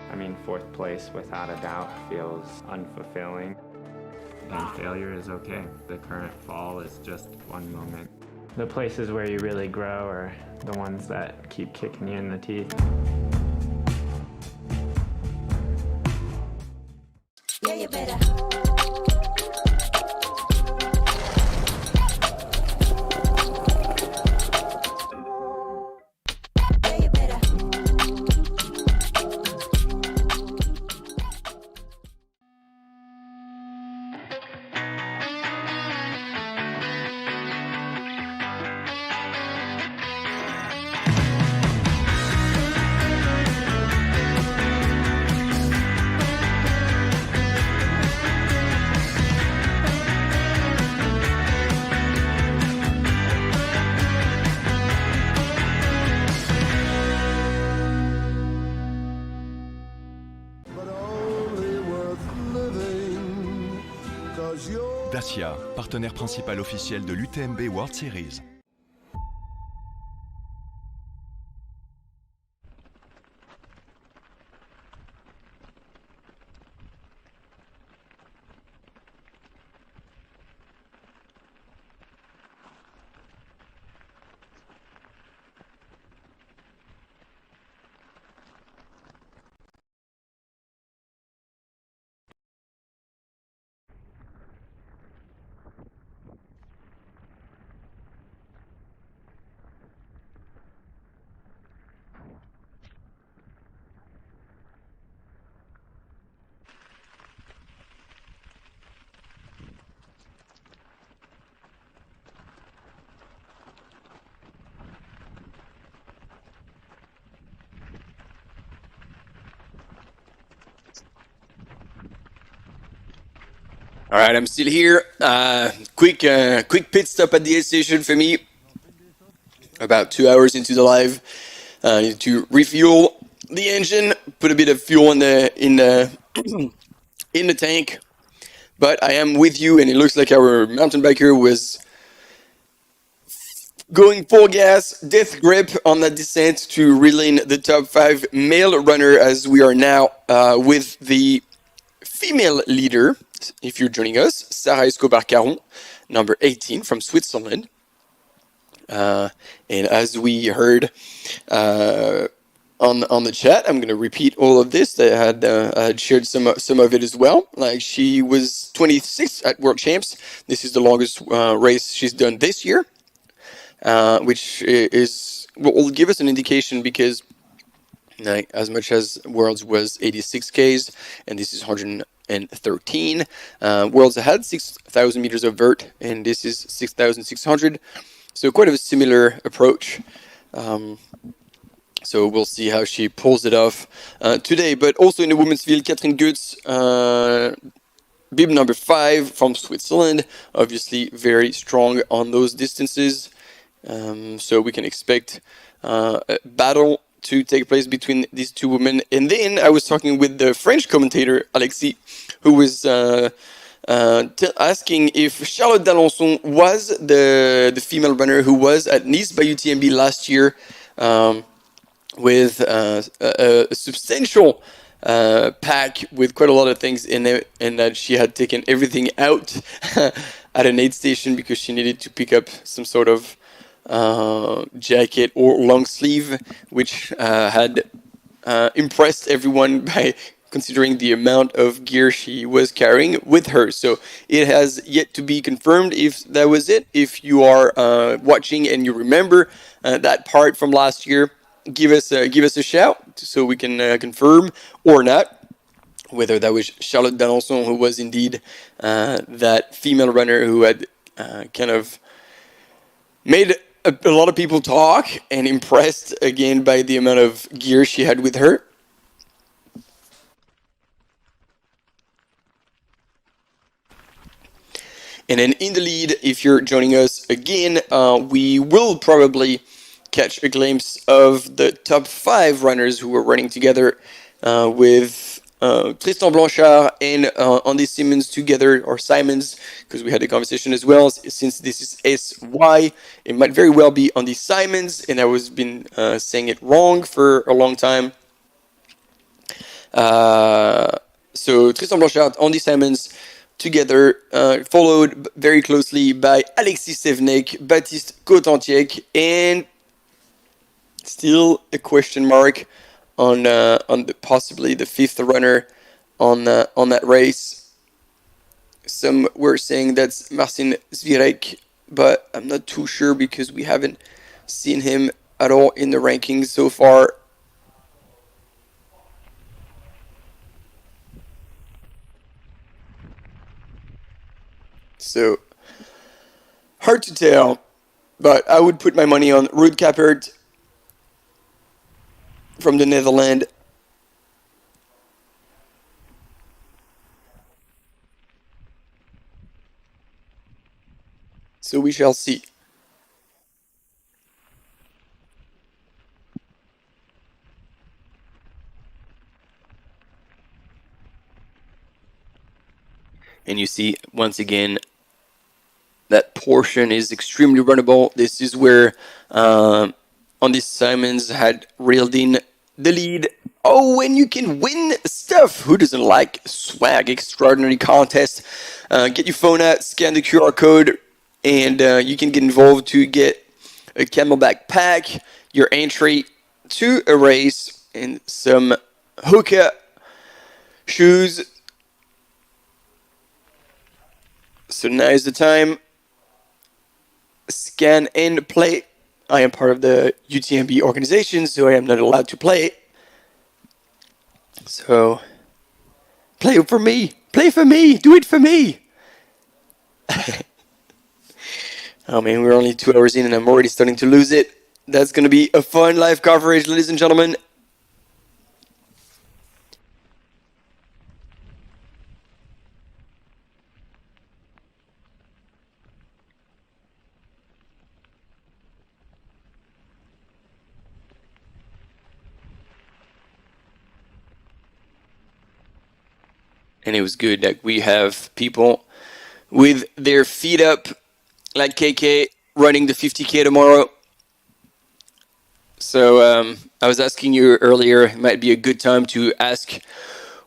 I mean, 4th place without a doubt feels unfulfilling. And failure is okay. The current fall is just one moment. The places where you really grow are the ones that keep kicking you in the teeth. Yeah, you better. Dacia, partenaire principal officiel de l'UTMB World Series. All right, I'm still here. Quick pit stop at the station for me. About 2 hours into the live, I need to refuel the engine, put a bit of fuel in the in the tank. But I am with you, and it looks like our mountain biker was going full gas, death grip on that descent to reel in the top 5 male runner, as we are now with the female leader, if you're joining us, Sarah Escobar-Caron, number 18 from Switzerland. And as we heard on the chat, I'm going to repeat all of this. I had shared some of it as well. Like, she was 26th at World Champs. This is the longest race she's done this year, which will give us an indication, because as much as Worlds was 86 Ks, and this is 113. Worlds had 6,000 meters of vert, and this is 6,600. So quite a similar approach. So we'll see how she pulls it off today. But also in the women's field, Catherine Goetz, bib number 5 from Switzerland, obviously very strong on those distances. So we can expect a battle to take place between these two women. And then I was talking with the French commentator, Alexis, who was asking if Charlotte d'Alençon was the female runner who was at Nice by UTMB last year, with a substantial pack with quite a lot of things in it, and that she had taken everything out at an aid station because she needed to pick up some sort of jacket or long sleeve, which had impressed everyone by considering the amount of gear she was carrying with her. So it has yet to be confirmed if that was it. If you are watching and you remember that part from last year, give us a shout so we can confirm or not whether that was Charlotte d'Alençon who was indeed that female runner who had kind of made a lot of people talk and impressed again by the amount of gear she had with her. And then in the lead, if you're joining us again, we will probably catch a glimpse of the top 5 runners who were running together with Tristan Blanchard and Andy Simmons together, or Simons, because we had a conversation as well. Since this is SY, it might very well be Andy Simons, and I was been saying it wrong for a long time. So Tristan Blanchard, Andy Simons together, followed very closely by Alexis Sevenek, Baptiste Cotantiec, and still a question mark on possibly the 5th runner on that race. Some were saying that's Marcin Zvirek, but I'm not too sure because we haven't seen him at all in the rankings so far. So hard to tell, but I would put my money on Ruud Kappert from the Netherlands. So we shall see. And you see, once again, that portion is extremely runnable. This is where Andy Simons had reeled in the lead. Oh, and you can win stuff. Who doesn't like swag? Extraordinary contest. Get your phone out, scan the QR code, and you can get involved to get a Camelback pack, your entry to a race, and some Hoka shoes. So now is the time. Scan and play. I am part of the UTMB organization, so I am not allowed to play. So, play for me. Play for me. Do it for me. Oh man, we're only 2 hours in and I'm already starting to lose it. That's going to be a fun live coverage, ladies and gentlemen. and it was good. Like, we have people with their feet up, like KK, running the 50K tomorrow. So I was asking you earlier, it might be a good time to ask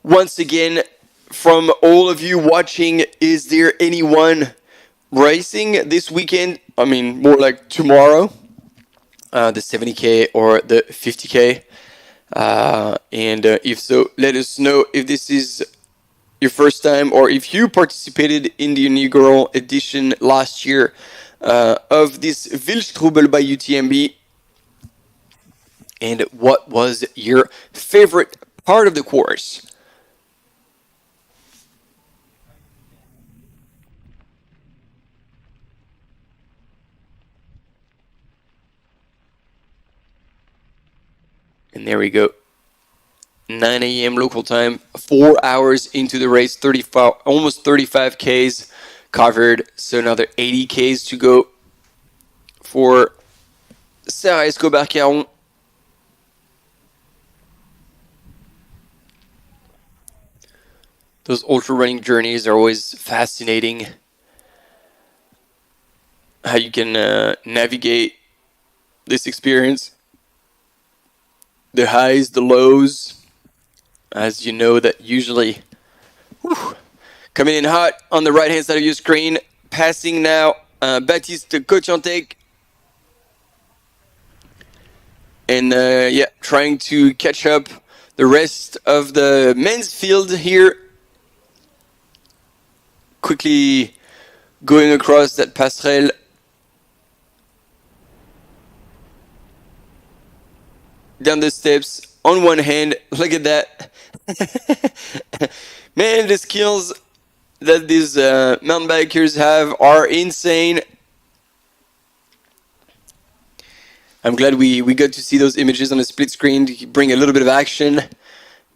once again from all of you watching, is there anyone racing this weekend? I mean, more like tomorrow, the 70K or the 50K. And if so, let us know if this is your first time or if you participated in the inaugural edition last year of this Wildstrubel by UTMB. And what was your favorite part of the course? And there we go. 9 a.m. local time, 4 hours into the race, 35, almost 35 Ks covered. So another 80 Ks to go for Sarah Escobar-Caron. Those ultra running journeys are always fascinating. How you can navigate this experience. The highs, the lows. As you know, that usually coming in hot on the right hand side of your screen. Passing now Baptiste Cochantec. And yeah, trying to catch up the rest of the men's field here. Quickly going across that passerelle. Down the steps on one hand. Look at that. Man, the skills that these mountain bikers have are insane. I'm glad we got to see those images on a split screen to bring a little bit of action.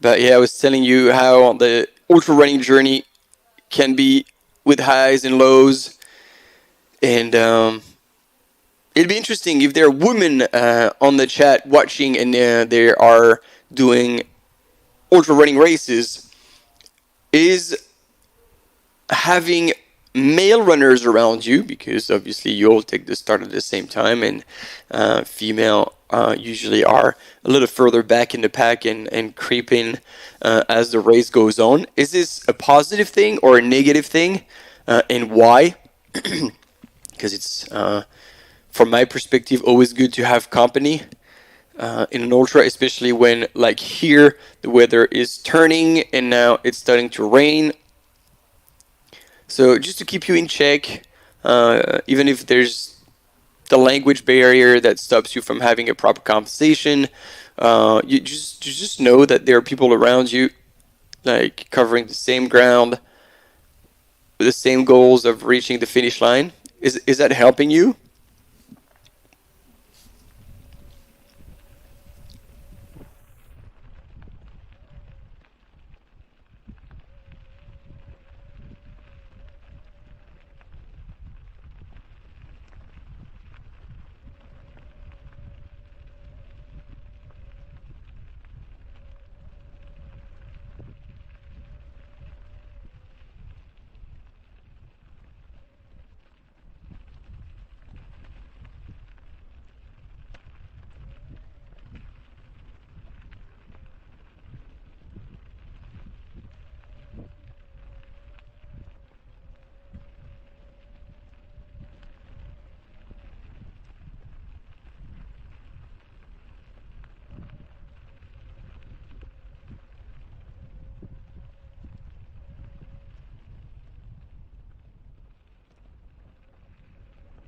But yeah, I was telling you how the ultra running journey can be with highs and lows. And it'd be interesting if there are women on the chat watching and they are doing ultra running races. Is having male runners around you, because obviously you all take the start at the same time, and female usually are a little further back in the pack and creeping as the race goes on. Is this a positive thing or a negative thing, and why? Because it's, from my perspective, always good to have company in an ultra, especially when, like here, the weather is turning and now it's starting to rain. So just to keep you in check, even if there's the language barrier that stops you from having a proper conversation, you just know that there are people around you, like covering the same ground with the same goals of reaching the finish line. Is that helping you?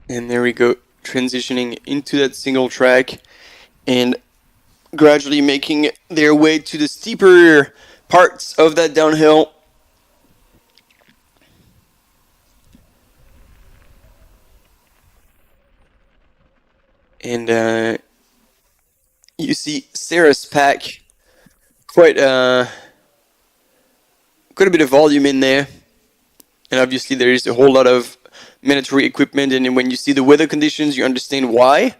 And there we go, transitioning into that single track and gradually making their way to the steeper parts of that downhill. And you see Sarah's pack, quite a bit of volume in there. And obviously there is a whole lot of mandatory equipment, and when you see the weather conditions, you understand why.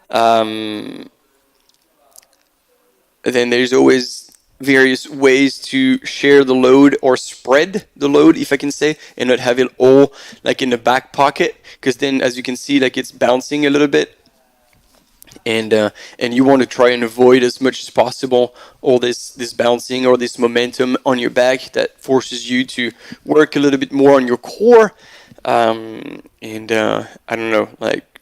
Then there's always various ways to share the load or spread the load, if I can say, and not have it all like in the back pocket, because then, as you can see, like it's bouncing a little bit, and you want to try and avoid as much as possible all this bouncing or this momentum on your back that forces you to work a little bit more on your core. I don't know, like,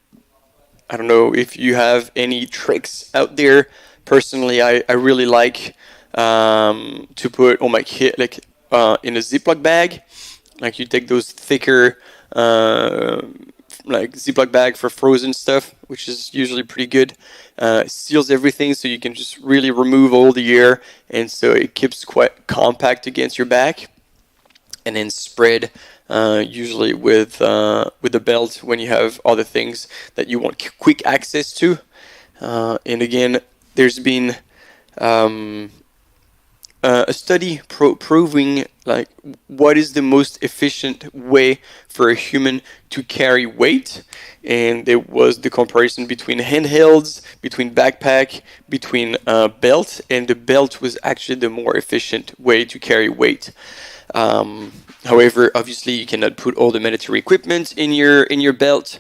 I don't know if you have any tricks out there. Personally, I really like to put all my kit like in a Ziploc bag. Like, you take those thicker like Ziploc bag for frozen stuff, which is usually pretty good. It seals everything, so you can just really remove all the air, and so it keeps quite compact against your back. And then spread usually with the belt when you have other things that you want quick access to. And again, there's been a study proving like what is the most efficient way for a human to carry weight, and there was the comparison between handhelds, between backpack, between belt, and the belt was actually the more efficient way to carry weight. However, obviously you cannot put all the military equipment in your belt,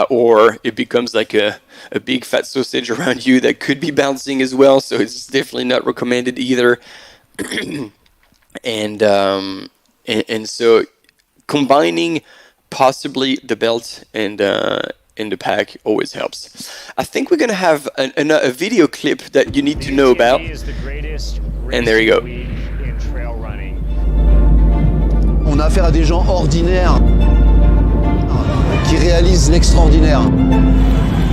or it becomes like a big fat sausage around you that could be bouncing as well, so it's definitely not recommended either. and so combining possibly the belt and the pack always helps. I think we're gonna have a video clip that you need to know about, and there you go. On a affaire à des gens ordinaires qui réalisent l'extraordinaire.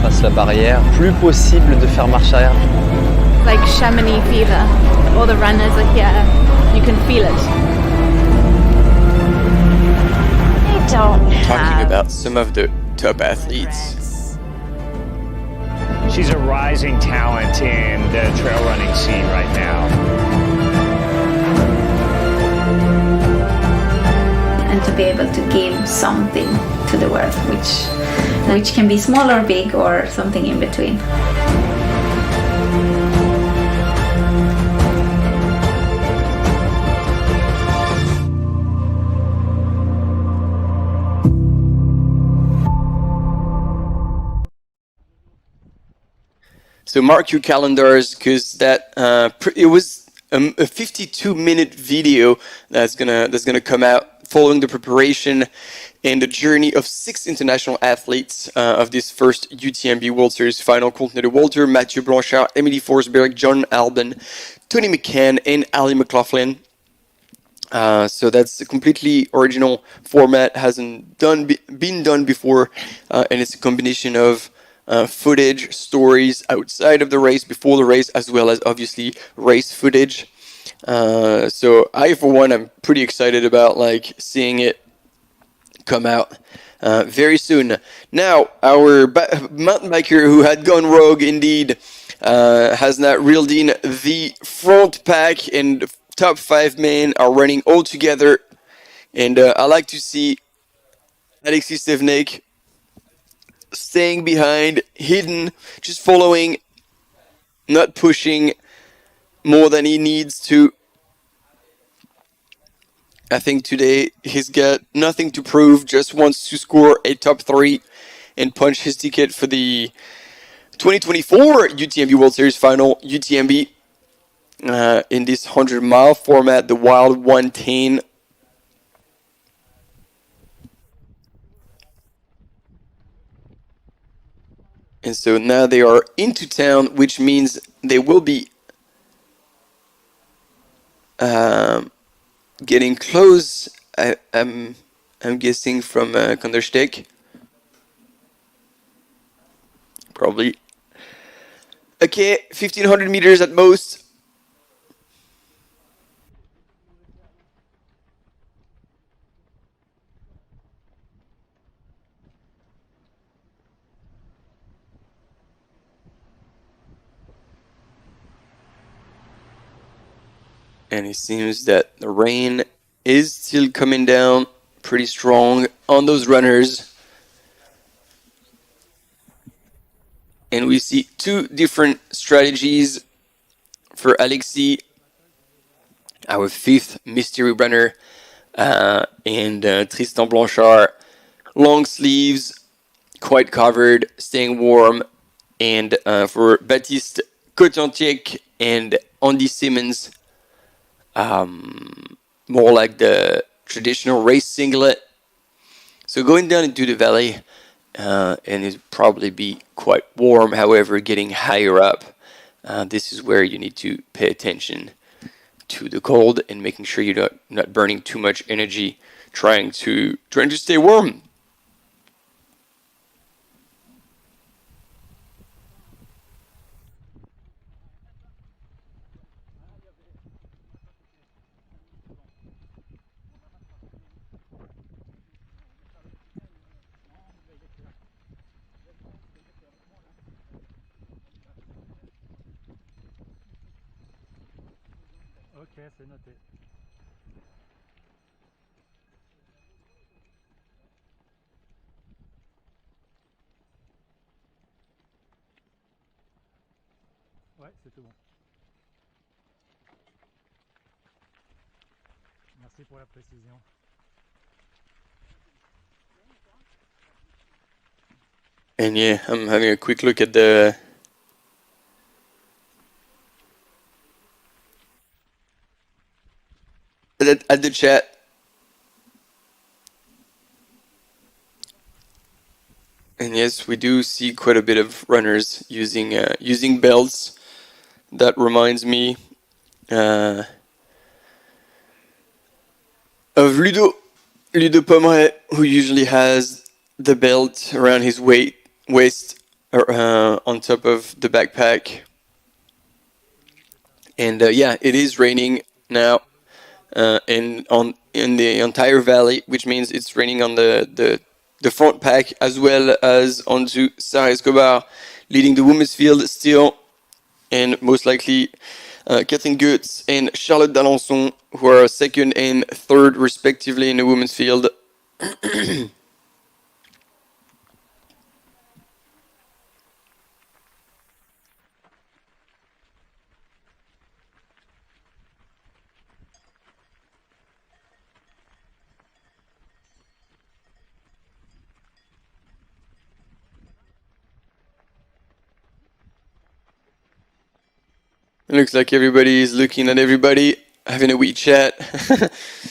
Passe la barrière, plus possible de faire marche arrière. Like Chamonix fever. All the runners are here. You can feel it. I don't Talking about some of the top athletes. She's a rising talent in the trail running scene right now. And to be able to give something to the world, which can be small or big or something in between. So mark your calendars, because that it was a 52-minute video that's gonna come out following the preparation and the journey of 6 international athletes of this first UTMB World Series final: Courtney Walter, Mathieu Blanchard, Emily Forsberg, John Albon, Tony McCann, and Ali McLaughlin. So that's a completely original format, hasn't been done before, and it's a combination of footage, stories outside of the race, before the race, as well as obviously race footage. So I, for one, I'm pretty excited about like seeing it come out very soon. Now, our mountain biker who had gone rogue indeed has not reeled in the front pack, and the top 5 men are running all together. And I like to see Alexis Stevenik staying behind, hidden, just following, not pushing more than he needs to. I think today he's got nothing to prove, just wants to score a top 3 and punch his ticket for the 2024 UTMB World Series final, UTMB, in this 100-mile format, the Wild 110. And so now they are into town, which means they will be getting close. I'm guessing from Kandersteg. Probably. Okay, 1,500 meters at most. And it seems that the rain is still coming down pretty strong on those runners. And we see 2 different strategies for Alexis. our fifth mystery runner, and Tristan Blanchard, long sleeves, quite covered, staying warm. And for Baptiste Cotantiec and Andy Simmons, more like the traditional race singlet. So going down into the valley, and it'll probably be quite warm. However, getting higher up, this is where you need to pay attention to the cold and making sure you're not burning too much energy trying to stay warm. Ok, c'est noté. Ouais, c'est tout bon. Merci pour la précision. And yeah, I'm having a quick look at the chat. And yes, we do see quite a bit of runners using belts. That reminds me of Ludo Pomeray, who usually has the belt around his waist on top of the backpack. And yeah, it is raining now in the entire valley, which means it's raining on the front pack as well as onto Sarah Escobar, leading the women's field still, and most likely Catherine Goetz and Charlotte d'Alençon, who are second and third respectively in the women's field. It looks like everybody is looking at everybody, having a wee chat,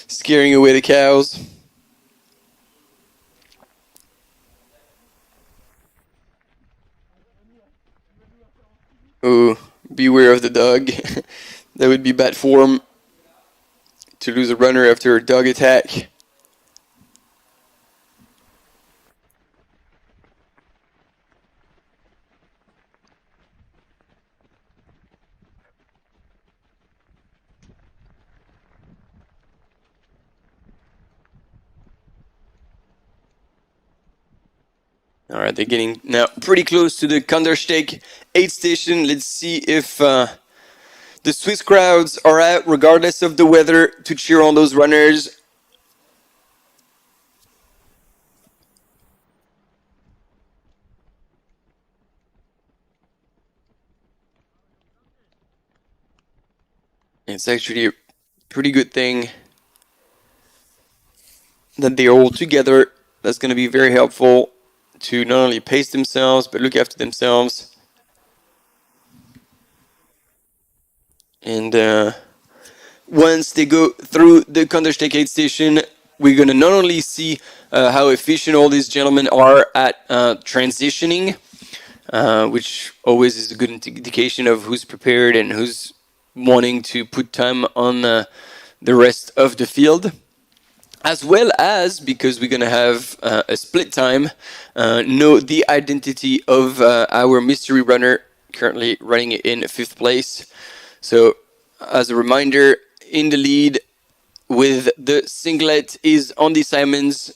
scaring away the cows. Oh, beware of the dog. That would be bad form to lose a runner after a dog attack. All right, they're getting now pretty close to the Kandersteg aid station. Let's see if the Swiss crowds are out, regardless of the weather, to cheer on those runners. It's actually a pretty good thing that they're all together. That's going to be very helpful to not only pace themselves, but look after themselves. And once they go through the Kandersteg aid station, we're going to not only see how efficient all these gentlemen are at transitioning, which always is a good indication of who's prepared and who's wanting to put time on the rest of the field, as well as, because we're going to have a split time, know the identity of our mystery runner currently running in 5th place. So as a reminder, in the lead with the singlet is Andy Simons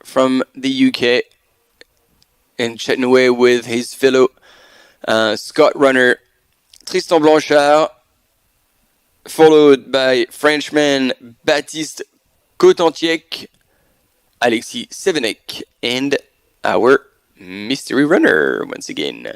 from the UK, and chatting away with his fellow Scott runner Tristan Blanchard, followed by Frenchman Baptiste Cotantiec, Alexis Sevenek, and our mystery runner once again.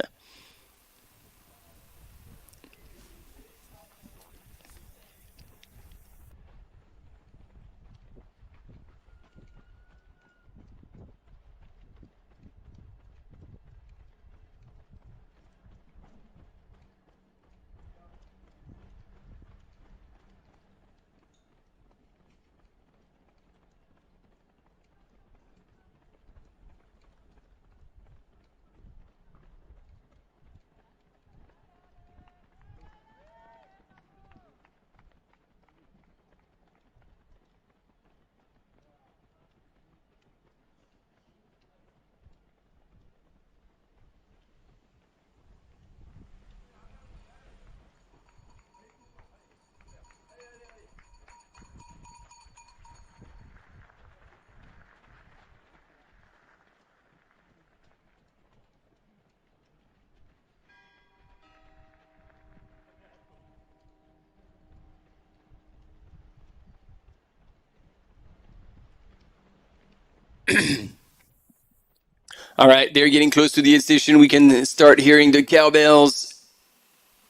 All right, they're getting close to the aid station. We can start hearing the cowbells.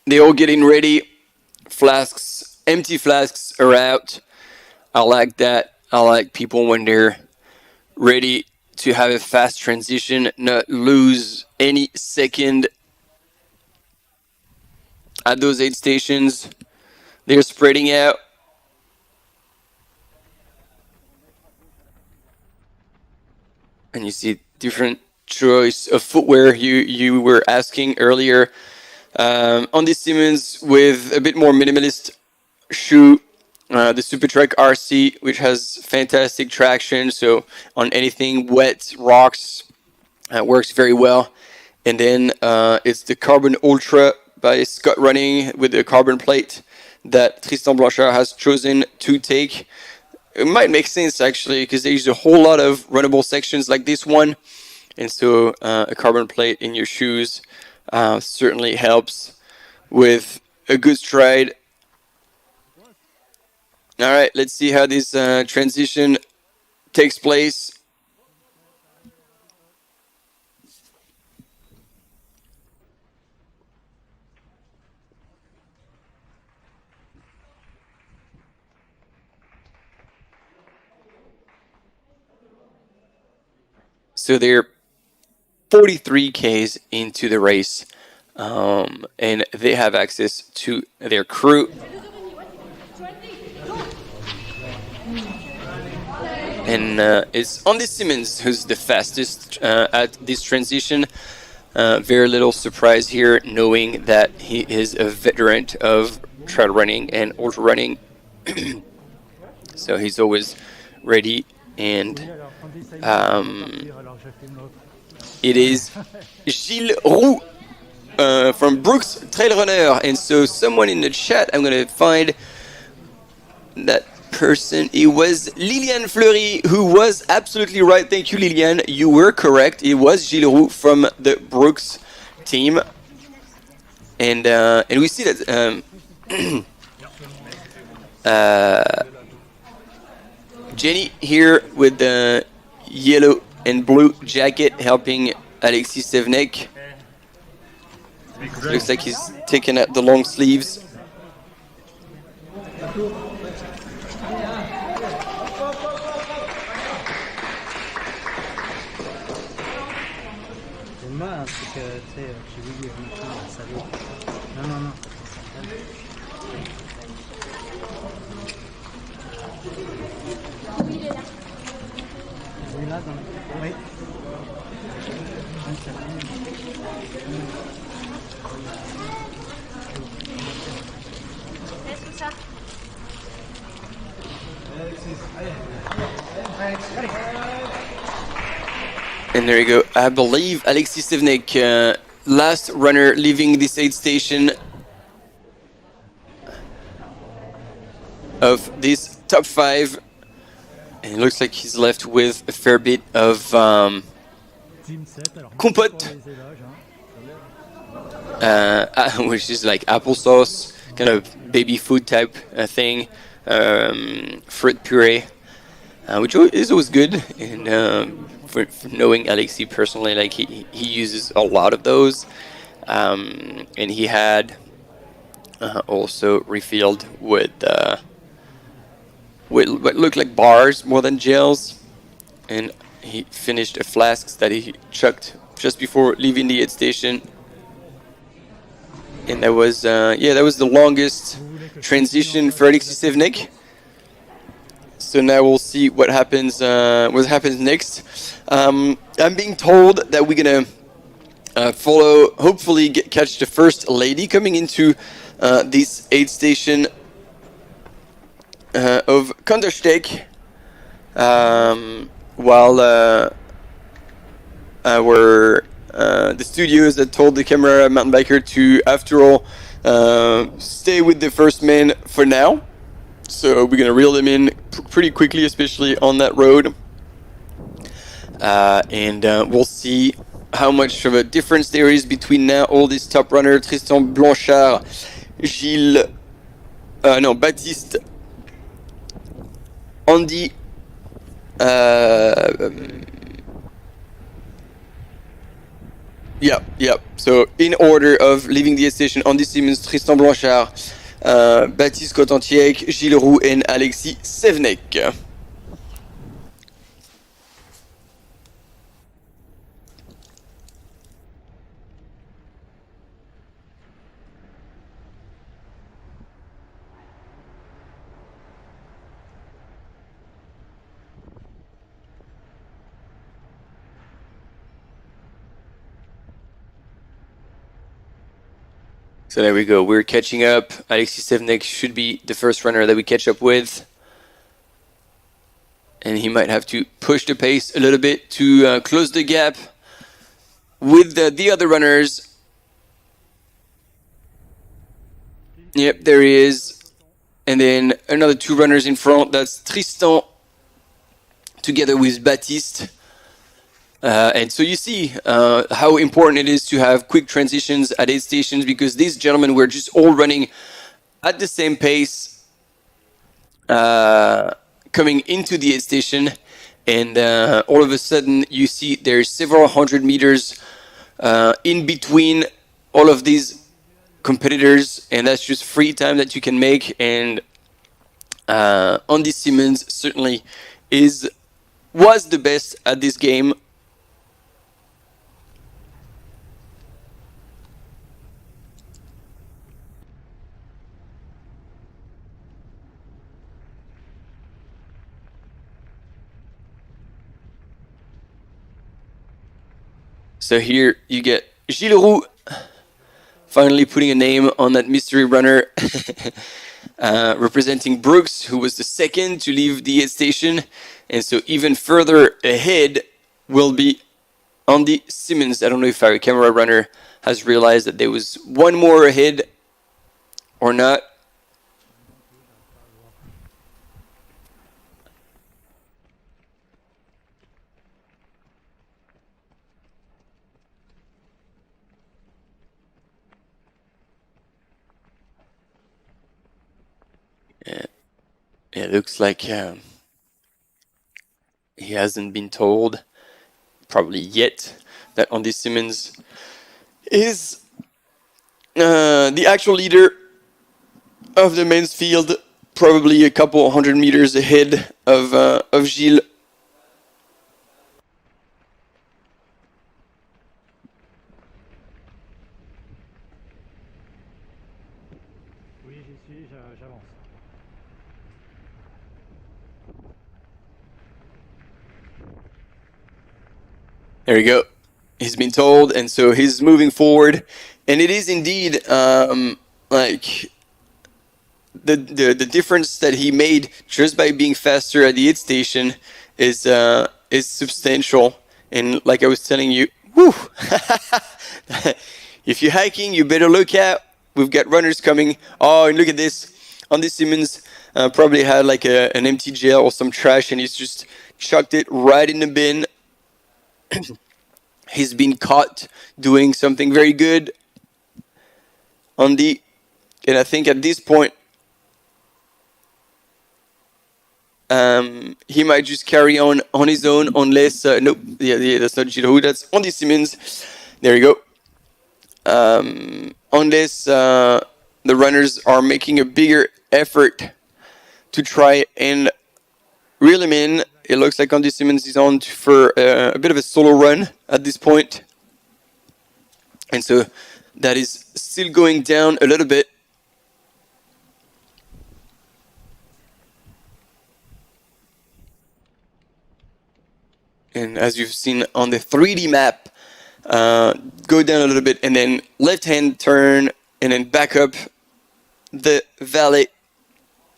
They're all getting ready. Flasks, empty flasks are out. I like that. I like people when they're ready to have a fast transition, not lose any second at those aid stations. They're spreading out. And you see different choice of footwear you were asking earlier. On the Simmons with a bit more minimalist shoe, the Supertrek RC, which has fantastic traction, so on anything wet, rocks, works very well. And then it's the Carbon Ultra by Scott Running with the carbon plate that Tristan Blanchard has chosen to take. It might make sense actually, because there's a whole lot of runnable sections like this one. And so a carbon plate in your shoes certainly helps with a good stride. All right, let's see how this transition takes place. So they're 43 Ks into the race, and they have access to their crew. And it's Andy Simmons who's the fastest at this transition. Very little surprise here, knowing that he is a veteran of trail running and ultra running. So he's always ready, and it is Gilles Roux from Brooks Trail Runner. And so someone in the chat, I'm going to find that person. It was Liliane Fleury, who was absolutely right. Thank you, Liliane. You were correct. It was Gilles Roux from the Brooks team. And we see that Jenny here with the yellow and blue jacket helping Alexis Sevnek. Looks like he's taking out the long sleeves. And there you go. I believe Alexis Sevnek, last runner leaving this aid station of this top 5. And it looks like he's left with a fair bit of compote, which is like applesauce, kind of baby food type thing, fruit puree, which is always good. And for knowing Alexis personally, like he uses a lot of those, and he had also refilled with what looked like bars more than gels, and he finished a flasks that he chucked just before leaving the aid station. And that was that was the longest transition for Alexis Sevnek. So now we'll see what happens next. I'm being told that we're gonna follow, hopefully catch the first lady coming into this aid station of Kandersteg, while the studios that told the camera mountain biker to, after all, stay with the first man for now. So we're gonna reel them in pretty quickly, especially on that road, and we'll see how much of a difference there is between now all these top runners: Tristan Blanchard, Baptiste, Andy, Yeah. So in order of leaving the station, Andy Simmons, Tristan Blanchard, Baptiste Cotantiec, Gilles Roux, and Alexis Sevenek. So there we go, we're catching up. Alexis Sevenek should be the first runner that we catch up with. And he might have to push the pace a little bit to close the gap with the other runners. Yep, there he is. And then another two runners in front. That's Tristan together with Baptiste. And so you see how important it is to have quick transitions at aid stations, because these gentlemen were just all running at the same pace coming into the aid station, and all of a sudden you see there's several hundred meters in between all of these competitors, and that's just free time that you can make. And Andy Simmons certainly was the best at this game. So here you get Gilles Roux finally putting a name on that mystery runner, representing Brooks, who was the second to leave the aid station. And so even further ahead will be Andy Simmons. I don't know if our camera runner has realized that there was one more ahead or not. It looks like he hasn't been told, probably yet, that Andy Simmons is the actual leader of the men's field, probably a couple hundred meters ahead of Gilles. There you go. He's been told, and so he's moving forward. And it is indeed like the difference that he made just by being faster at the aid station is substantial. And like I was telling you, whew, if you're hiking, you better look out. We've got runners coming. Oh, and look at this. Andy Simmons probably had like an empty gel or some trash, and he's just chucked it right in the bin. He's been caught doing something very good, Andy, and I think at this point he might just carry on his own, unless nope, yeah, that's not Gilles Roux, that's Andy Simmons. There you go. Unless the runners are making a bigger effort to try and reel him in. It looks like Andy Simmons is on for a bit of a solo run at this point. And so that is still going down a little bit. And as you've seen on the 3D map, go down a little bit and then left-hand turn and then back up the valley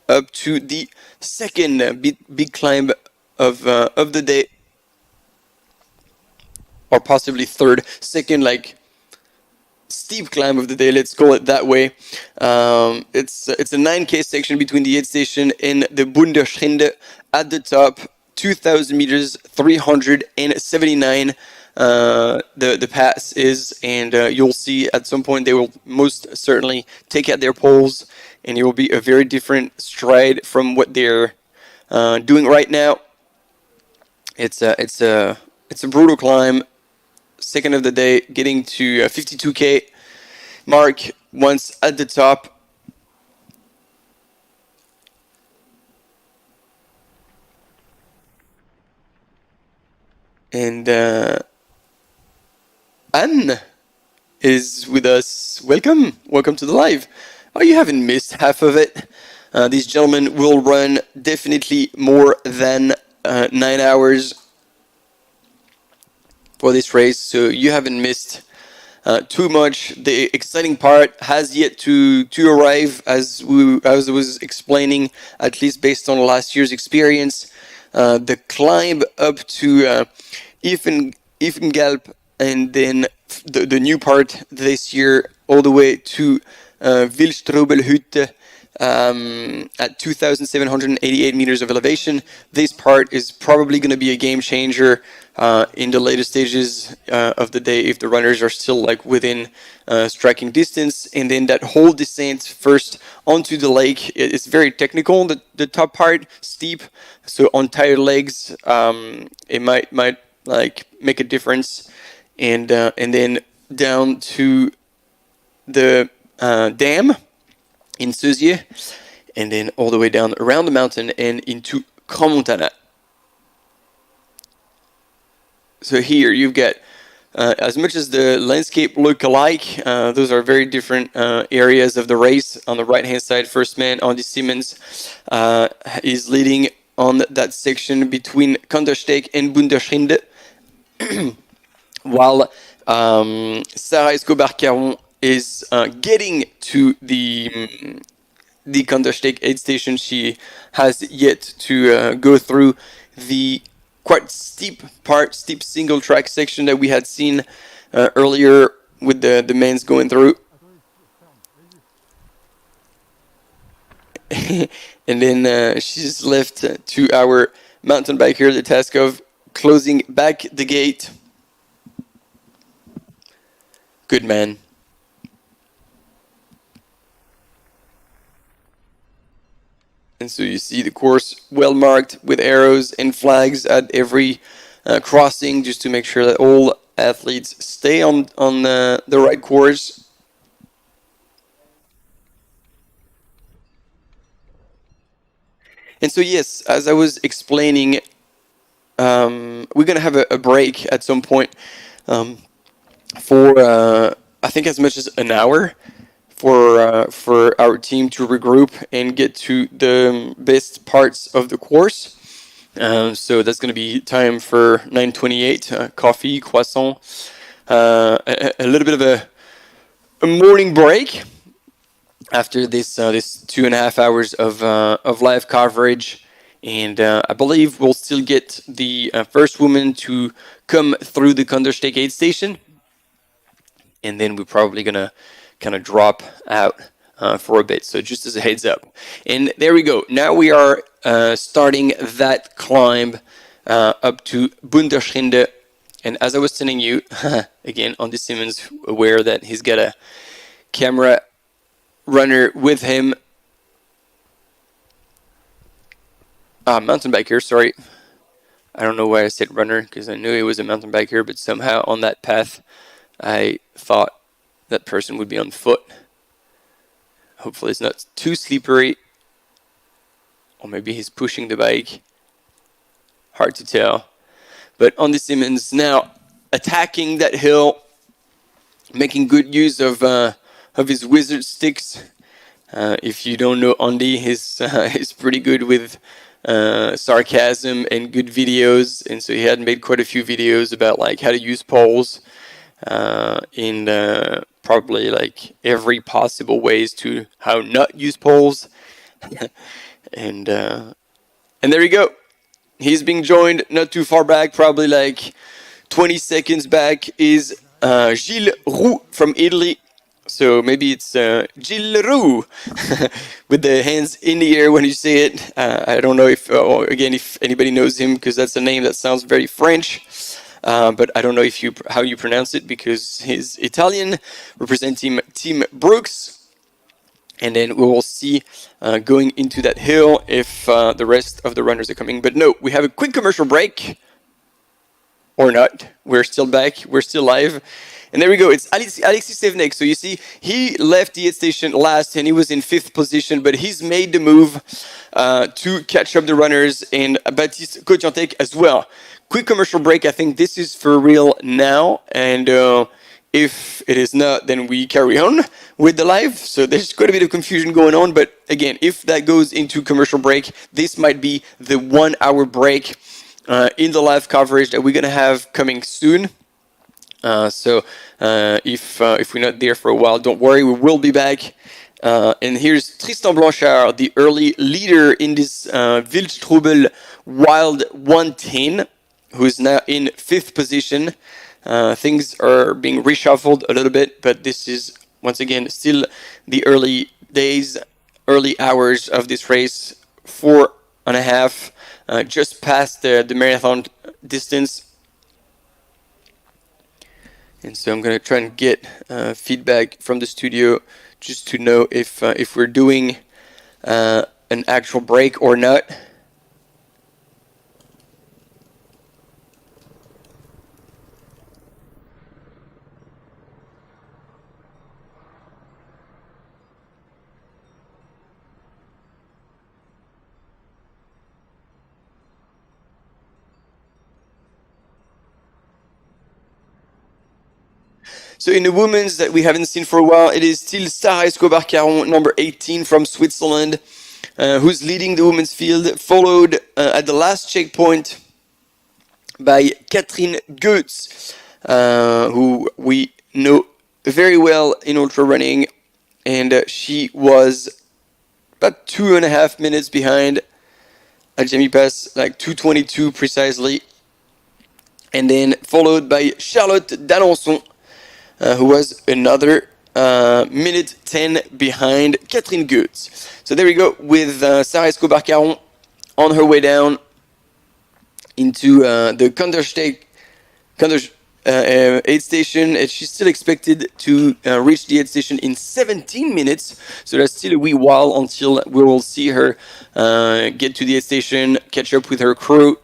up to the second big climb of the day, or possibly second like steep climb of the day, let's call it that way. It's a 9K section between the aid station and the Bunderschrinde at the top, 2,000 meters, 379 the pass is, and you'll see at some point they will most certainly take out their poles, and it will be a very different stride from what they're doing right now. It's a brutal climb. Second of the day, getting to 52k mark once at the top. And Anne is with us. Welcome to the live. Oh, you haven't missed half of it. These gentlemen will run definitely more than 9 hours for this race, so you haven't missed too much. The exciting part has yet to arrive, as I was explaining, at least based on last year's experience. The climb up to Ifengalp, and then the new part this year all the way to Wildstrubel Hütte at 2,788 meters of elevation. This part is probably going to be a game changer in the later stages of the day if the runners are still like within striking distance. And then that whole descent first onto the lake, it's very technical, the top part, steep, so on tired legs it might like make a difference. And then down to the dam in Suzier, and then all the way down around the mountain and into Crans-Montana. So here you've got, as much as the landscape look alike, those are very different areas of the race. On the right hand side, first man, Andy Simmons, is leading on that section between Kandersteg and Bunderschinde, while Sarah Escobar-Caron is getting to the Kandersteg aid station. She has yet to go through the quite steep single track section that we had seen earlier with the men's going through. And then she's left to our mountain biker the task of closing back the gate. Good man. And so you see the course well marked with arrows and flags at every crossing, just to make sure that all athletes stay on the right course. And so yes, as I was explaining, we're going to have a break at some point for I think as much as an hour for our team to regroup and get to the best parts of the course. So that's going to be time for 9:28, coffee, croissant, a little bit of a morning break after this 2.5 hours of live coverage. And I believe we'll still get the first woman to come through the Kandersteg aid station. And then we're probably going to kind of drop out for a bit. So just as a heads up. And there we go. Now we are starting that climb up to Bunderschinde. And as I was telling you, again, Andy Simmons, aware that he's got a camera runner with him. Mountain biker, sorry. I don't know why I said runner, because I knew he was a mountain biker, but somehow on that path I thought that person would be on foot. Hopefully it's not too slippery. Or maybe he's pushing the bike. Hard to tell. But Andy Simmons now attacking that hill, making good use of his wizard sticks. If you don't know Andy, he's pretty good with sarcasm and good videos. And so he had made quite a few videos about like how to use poles in probably like every possible ways to how not use poles. and there you go. He's being joined not too far back, probably like 20 seconds back, is Gilles Roux from Italy. So maybe it's Gilles Roux with the hands in the air when you say it. I don't know if anybody knows him, because that's a name that sounds very French. But I don't know how you pronounce it, because he's Italian, representing Team Brooks. And then we will see going into that hill if the rest of the runners are coming. But no, we have a quick commercial break. or not. We're still back. We're still live. And there we go. It's Alexis Sevenek. So you see, he left the aid station last and he was in 5th position, but he's made the move to catch up the runners, and Baptiste Kotiantek as well. Quick commercial break. I think this is for real now. And if it is not, then we carry on with the live. So there's quite a bit of confusion going on. But again, if that goes into commercial break, this might be the 1 hour break in the live coverage that we're going to have coming soon. So if we're not there for a while, don't worry, we will be back. And here's Tristan Blanchard, the early leader in this Wildstrubel Wild 110, who's now in 5th position. Things are being reshuffled a little bit, but this is, once again, still the early days, early hours of this race. 4.5, just past the marathon distance. And so I'm going to try and get feedback from the studio just to know if we're doing an actual break or not. So in the women's that we haven't seen for a while, it is still Sarah Escobar-Caron, number 18 from Switzerland, who's leading the women's field, followed at the last checkpoint by Catherine Goetz, who we know very well in ultra running, and she was about 2.5 minutes behind at Gemmi Pass, like 2:22 precisely, and then followed by Charlotte d'Alençon, who was another minute 10 behind Catherine Goetz. So there we go with Sarah Escobar-Caron on her way down into the Kandersteg aid station, and she's still expected to reach the aid station in 17 minutes. So there's still a wee while until we will see her get to the aid station, catch up with her crew.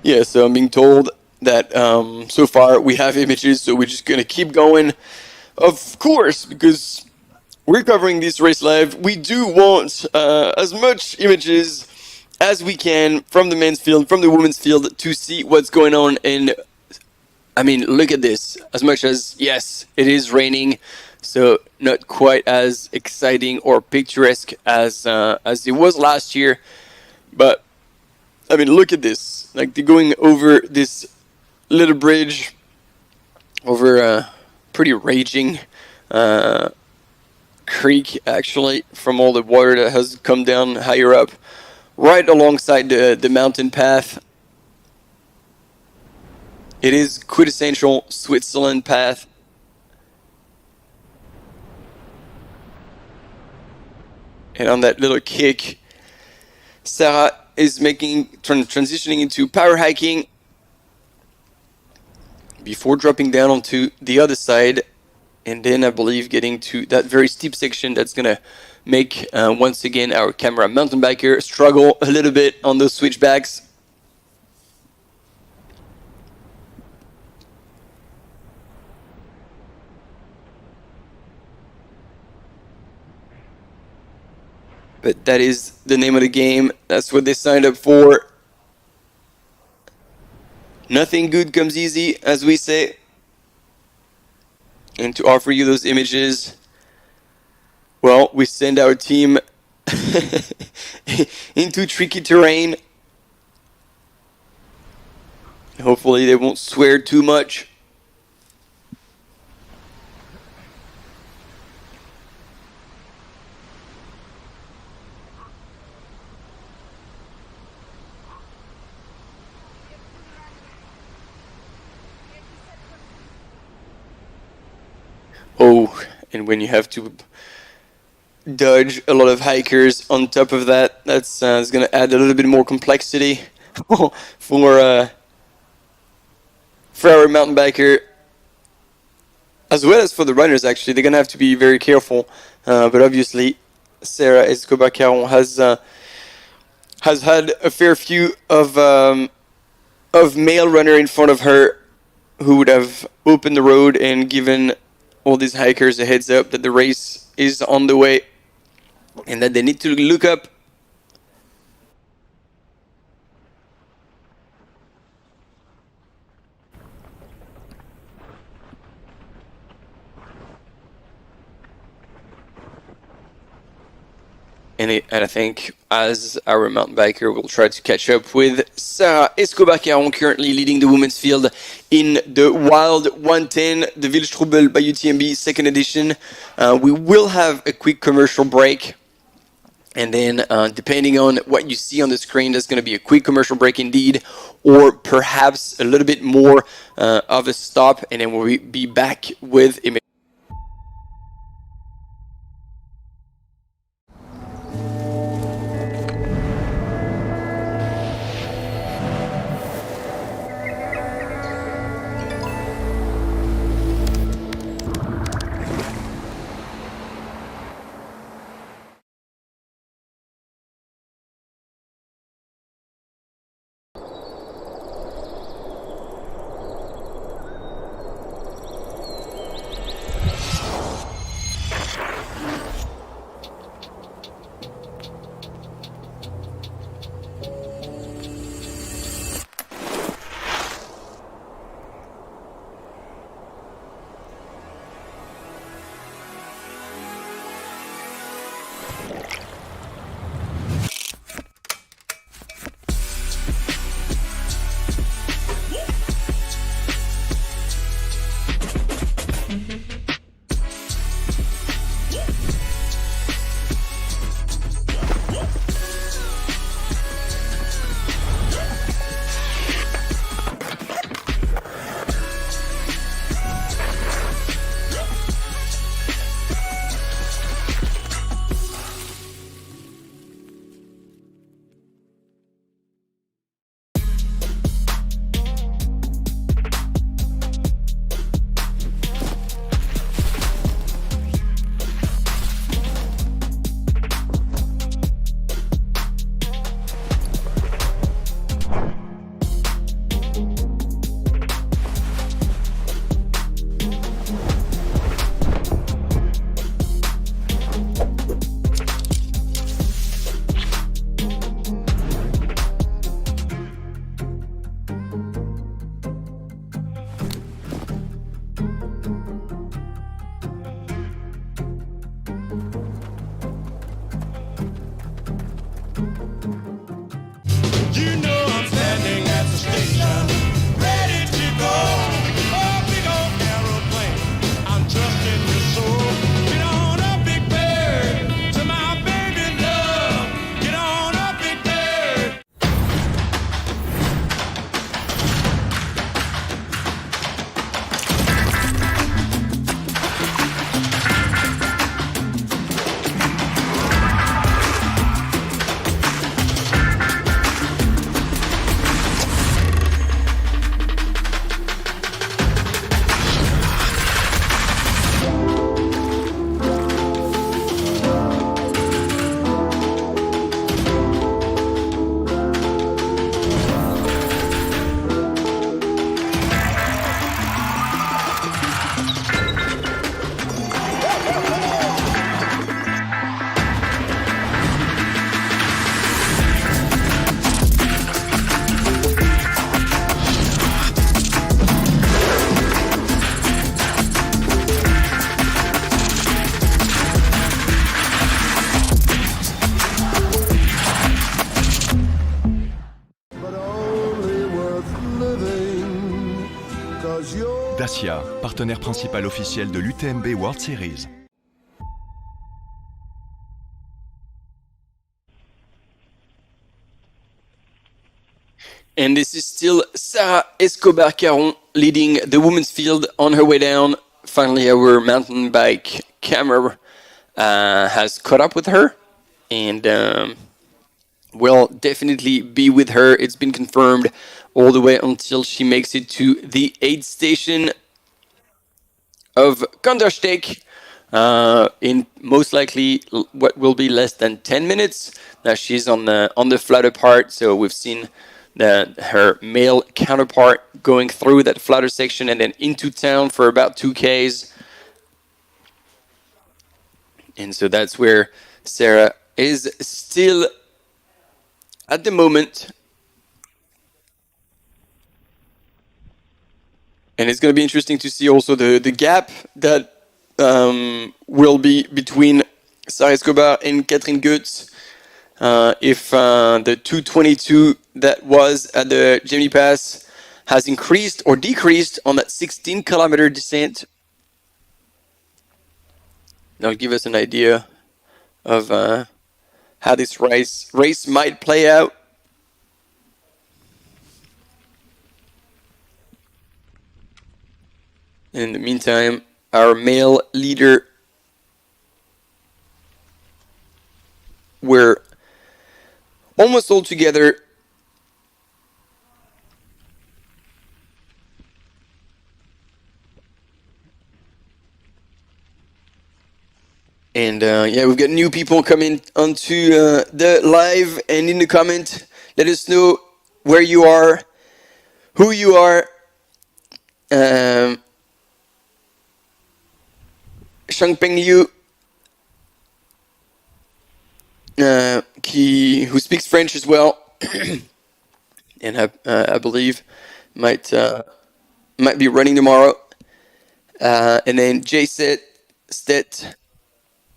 Yeah, so I'm being told that so far we have images, so we're just going to keep going. Of course, because we're covering this race live, we do want as much images as we can from the men's field, from the women's field, to see what's going on. And I mean, look at this. As much as, yes, it is raining, so not quite as exciting or picturesque as it was last year, but I mean, look at this. Like, they're going over this little bridge, over a pretty raging creek, actually, from all the water that has come down higher up, right alongside the mountain path. It is quintessential Switzerland path. And on that little kick, Sarah is transitioning into power hiking before dropping down onto the other side, and then I believe getting to that very steep section that's gonna make once again our camera mountain biker struggle a little bit on those switchbacks. But that is the name of the game. That's what they signed up for. Nothing good comes easy, as we say. And to offer you those images, well, we send our team into tricky terrain. Hopefully they won't swear too much. Oh, and when you have to dodge a lot of hikers on top of that, that's going to add a little bit more complexity for our mountain biker, as well as for the runners. Actually, they're going to have to be very careful, but obviously Sarah Escobar-Caron has had a fair few of male runner in front of her who would have opened the road and given all these hikers a heads up that the race is on the way and that they need to look up. And I think as our mountain biker, we'll try to catch up with Sarah Escobar-Caron, currently leading the women's field in the Wild 110, the Wildstrubel by UTMB second edition. We will have a quick commercial break. And then depending on what you see on the screen, there's going to be a quick commercial break indeed, or perhaps a little bit more of a stop. And then we'll be back with a Dacia, partenaire principal officiel de l'UTMB World Series. And this is still Sarah Escobar-Caron leading the women's field on her way down. Finally, our mountain bike camera has caught up with her, and will definitely be with her. It's been confirmed all the way until she makes it to the aid station of Kandersteg in most likely what will be less than 10 minutes. Now she's on the flatter part, so we've seen her male counterpart going through that flatter section and then into town for about 2Ks. And so that's where Sarah is still at the moment. And it's going to be interesting to see also the gap that will be between Sarah Escobar and Catherine Goetz. If the 2:22 that was at the Gemmi Pass has increased or decreased on that 16-kilometer descent. That'll give us an idea of how this race might play out. In the meantime, our male leader, we're almost all together. And yeah, we've got new people coming onto the live, and in the comment, let us know where you are, who you are. Shangpeng Liu, who speaks French as well, and I believe might be running tomorrow. And then Jay Stet,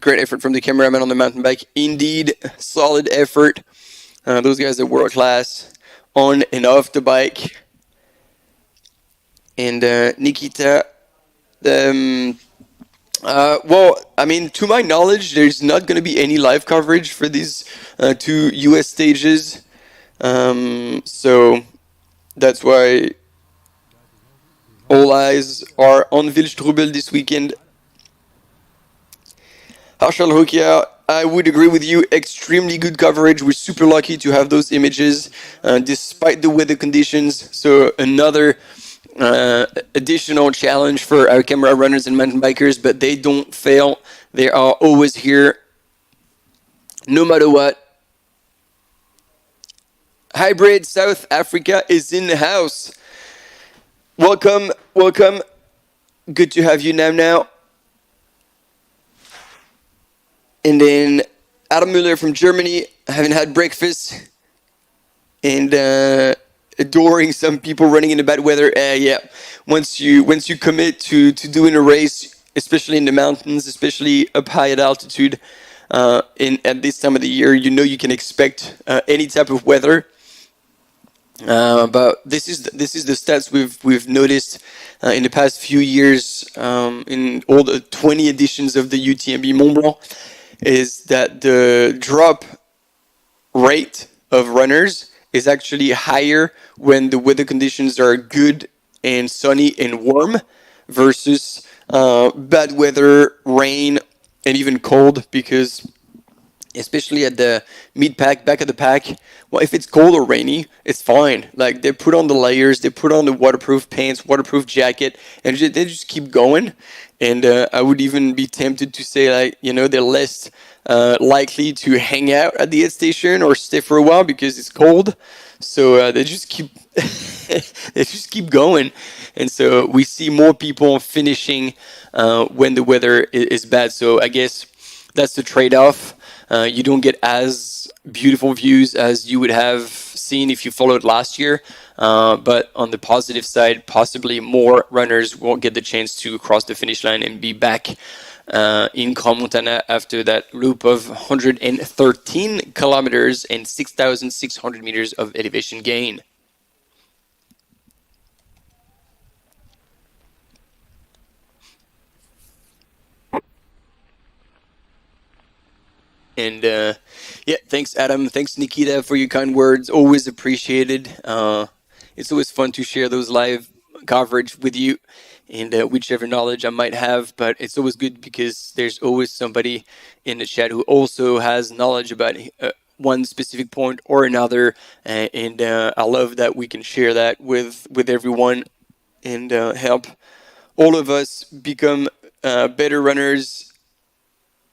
great effort from the cameraman on the mountain bike. Indeed, solid effort. Those guys are world class on and off the bike. And Nikita, well, I mean, to my knowledge, there's not going to be any live coverage for these two US stages. So that's why all eyes are on Wildstrubel this weekend. Harshal Rukia, I would agree with you. Extremely good coverage. We're super lucky to have those images despite the weather conditions. So another additional challenge for our camera runners and mountain bikers, but they don't fail. They are always here, no matter what. Hybrid South Africa is in the house. Welcome, welcome. Good to have you now. And then Adam Müller from Germany, having had breakfast and adoring some people running in the bad weather. Yeah, once you commit to doing a race, especially in the mountains, especially up high at altitude, at this time of the year, you know you can expect any type of weather. But this is the stats we've noticed in the past few years in all the 20 editions of the UTMB Mont-Blanc, is that the drop rate of runners is actually higher when the weather conditions are good and sunny and warm versus bad weather, rain, and even cold, because especially at the mid-pack, back of the pack, well, if it's cold or rainy, it's fine. Like, they put on the layers, they put on the waterproof pants, waterproof jacket, and they just keep going. And I would even be tempted to say, like, you know, they're less likely to hang out at the aid station or stay for a while because it's cold. So they just keep going. And so we see more people finishing when the weather is bad. So I guess that's the trade-off. You don't get as beautiful views as you would have seen if you followed last year. But on the positive side, possibly more runners won't get the chance to cross the finish line and be back in Crans-Montana after that loop of 113 kilometers and 6,600 meters of elevation gain. And yeah, thanks Adam, thanks Nikita for your kind words, always appreciated. It's always fun to share those live coverage with you. and whichever knowledge I might have. But it's always good because there's always somebody in the chat who also has knowledge about one specific point or another, and I love that we can share that with everyone and help all of us become better runners,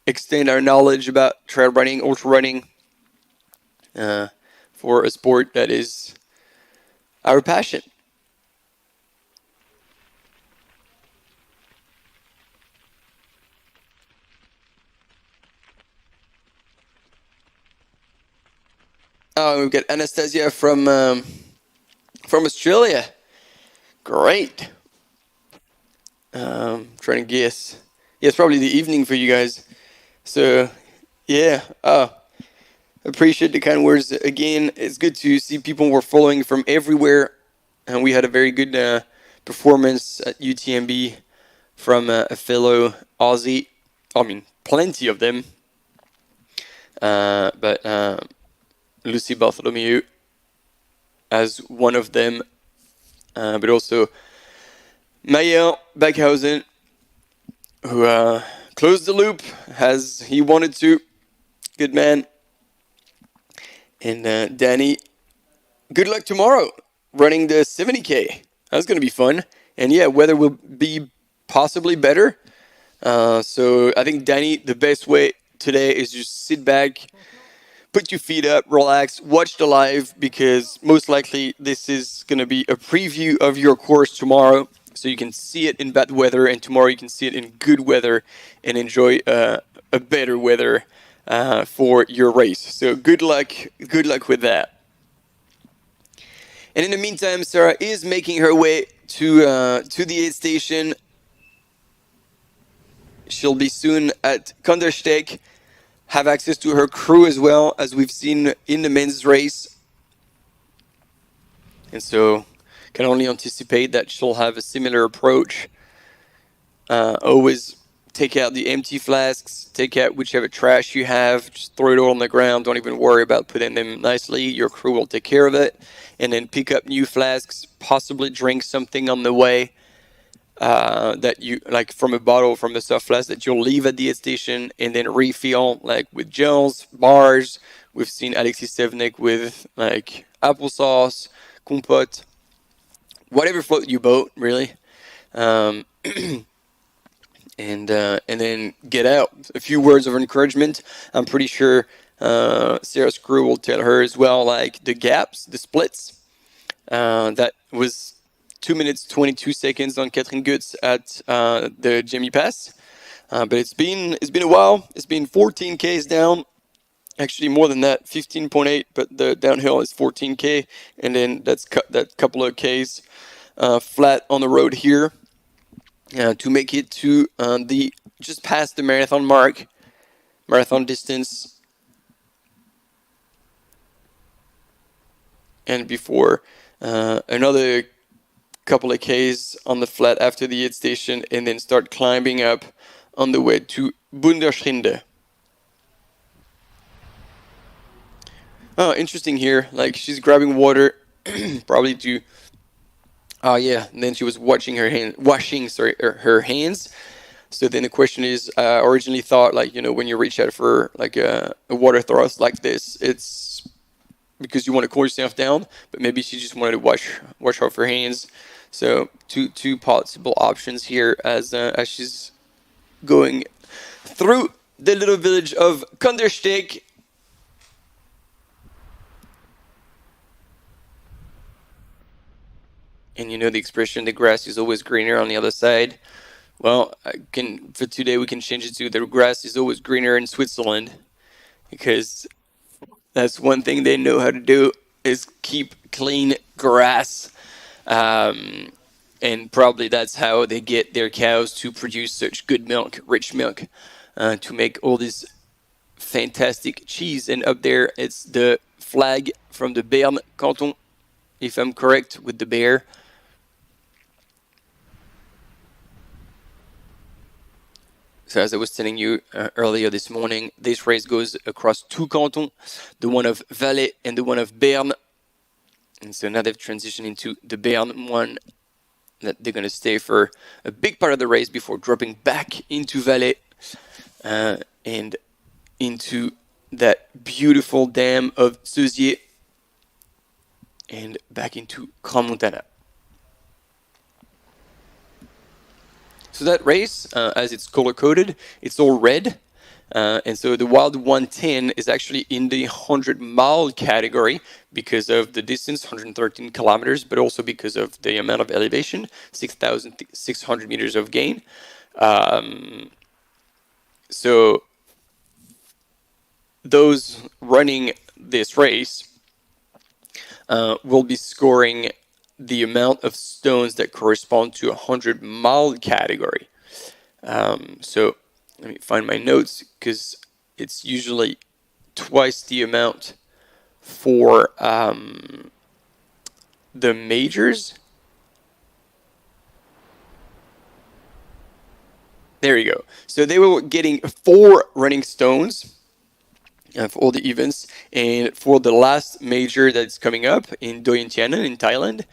extend our knowledge about trail running, ultra running, for a sport that is our passion. Oh, we've got Anastasia from Australia. Great. Trying to guess. Yeah, it's probably the evening for you guys. So, yeah. Appreciate the kind words. Again, it's good to see people were following from everywhere. And we had a very good performance at UTMB from a fellow Aussie. I mean, plenty of them. But Lucy Bartholomew as one of them. But also Mayer Backhausen, who closed the loop as he wanted to. Good man. And Danny, good luck tomorrow running the 70K. That's going to be fun. And yeah, weather will be possibly better. So I think, Danny, the best way today is just sit back, put your feet up, relax, watch the live, because most likely this is going to be a preview of your course tomorrow. So you can see it in bad weather, and tomorrow you can see it in good weather and enjoy a better weather for your race. So good luck with that. And in the meantime, Sarah is making her way to the aid station. She'll be soon at Kandersteg, have access to her crew as well, as we've seen in the men's race. And so can only anticipate that she'll have a similar approach. Always take out the empty flasks, take out whichever trash you have, just throw it all on the ground. Don't even worry about putting them nicely. Your crew will take care of it. And then pick up new flasks, possibly drink something on the way that you, like from a bottle, from a soft flask that you'll leave at the aid station, and then refill like with gels, bars. We've seen Alexis Stevnik with like applesauce, compote, whatever float you boat, really. And then get out. A few words of encouragement. I'm pretty sure Sarah's crew will tell her as well, like the gaps, the splits. That was 2 minutes 22 seconds on Catherine Goetz at the Gemmi Pass. But it's been a while. It's been 14 Ks down. Actually more than that, 15.8, but the downhill is 14K, and then that's that couple of Ks flat on the road here to make it to the just past the marathon mark, marathon distance, and before another couple of Ks on the flat after the aid station, and then start climbing up on the way to Bunderschrinde. Oh, interesting here. Like, she's grabbing water, probably to. Oh yeah, and then she was washing her hands. So then the question is, I originally thought, like, you know, when you reach out for like a water thrust like this, it's because you want to cool yourself down. But maybe she just wanted to wash off her hands. So two possible options here as she's going through the little village of Kandersteg. And you know the expression, the grass is always greener on the other side. Well, for today we can change it to the grass is always greener in Switzerland, because that's one thing they know how to do, is keep clean grass. And probably that's how they get their cows to produce such good milk, rich milk, to make all this fantastic cheese. And up there, it's the flag from the Bern canton, if I'm correct, with the bear. So as I was telling you earlier this morning, this race goes across two cantons, the one of Valais and the one of Bern. And so now they've transitioned into the Bern one. that they're going to stay for a big part of the race before dropping back into Valais and into that beautiful dam of Seuzier and back into Crans-Montana. So that race, as it's color-coded, it's all red. And so the Wild 110 is actually in the 100-mile category because of the distance, 113 kilometers, but also because of the amount of elevation, 6,600 meters of gain. So those running this race will be scoring the amount of stones that correspond to a 100-mile category. So let me find my notes, because it's usually twice the amount for the majors. There you go. So they were getting 4 running stones for all the events, and for the last major that's coming up in Doi Tian in Thailand,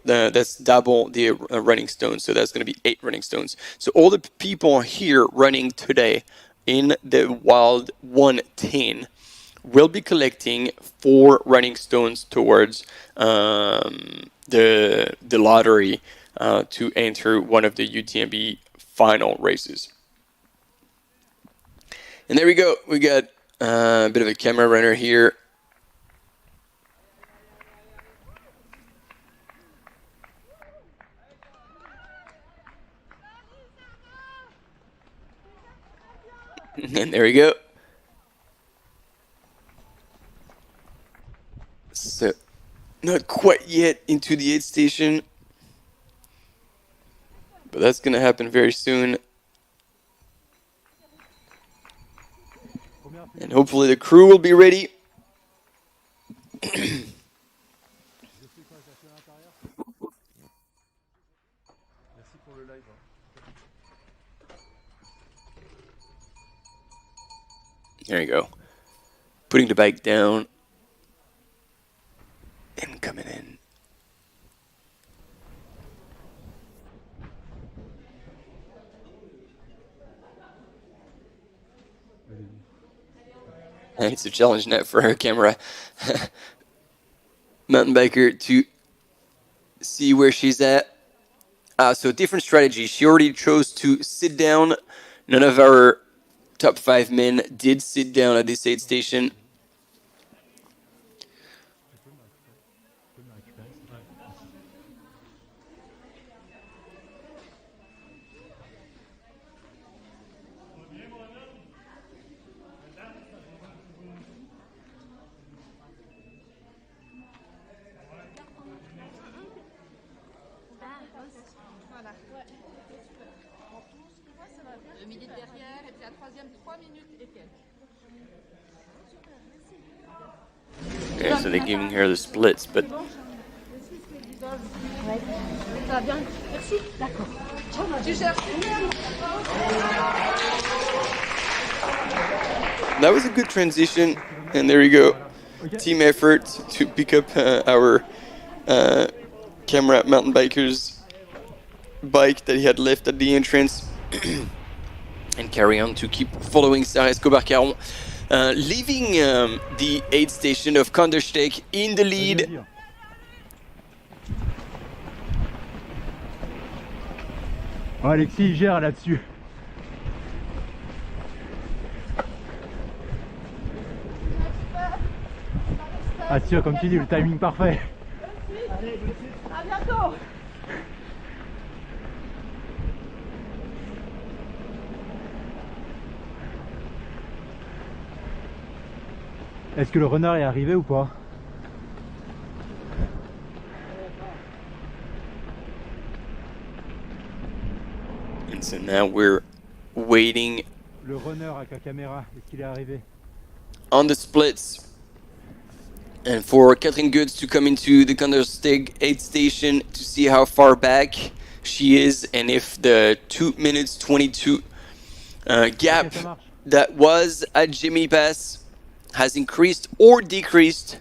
that's double the running stones, so that's going to be 8 running stones. So all the people here running today in the Wild 110 will be collecting 4 running stones towards the lottery to enter one of the UTMB final races. And there we go. We got a bit of a camera runner here. And there we go. So, not quite yet into the aid station, but that's going to happen very soon. And hopefully the crew will be ready. There you go. Putting the bike down and coming in. It's a challenge net for our camera mountain biker to see where she's at. So different strategy. She already chose to sit down. None of our top 5 men did sit down at this aid station. Yeah, so they're giving her the splits, but that was a good transition, and there you go. Team effort to pick up our camera mountain biker's bike that he had left at the entrance and carry on to keep following Sarah Escobar-Caron. Leaving the aid station of Kandersteg in the lead. Oh, Alexis il gère là-dessus. Assure, comme tu dis, le timing parfait. Allez, à bientôt. Est-ce que le runner est arrivé ou pas? And so now we're waiting. Le runner avec la caméra, est-ce qu'il est arrivé? On the splits. And for Catherine Goods to come into the Kandersteg aid station to see how far back she is and if the 2 minutes 22 gap that was at Gemmi Pass has increased or decreased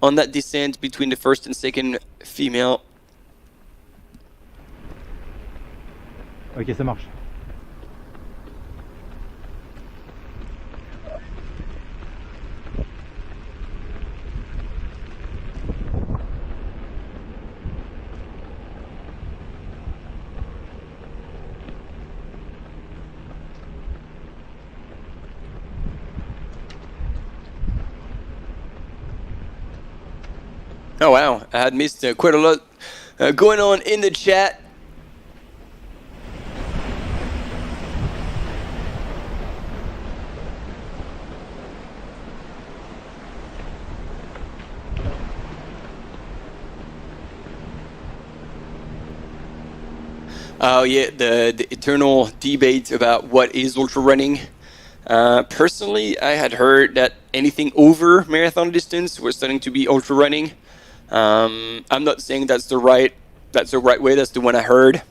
on that descent between the first and second female. Ok, ça marche. Oh wow, I had missed quite a lot going on in the chat. Oh yeah, the eternal debate about what is ultra running. Personally, I had heard that anything over marathon distance was starting to be ultra running. I'm not saying that's the right way. That's the one I heard.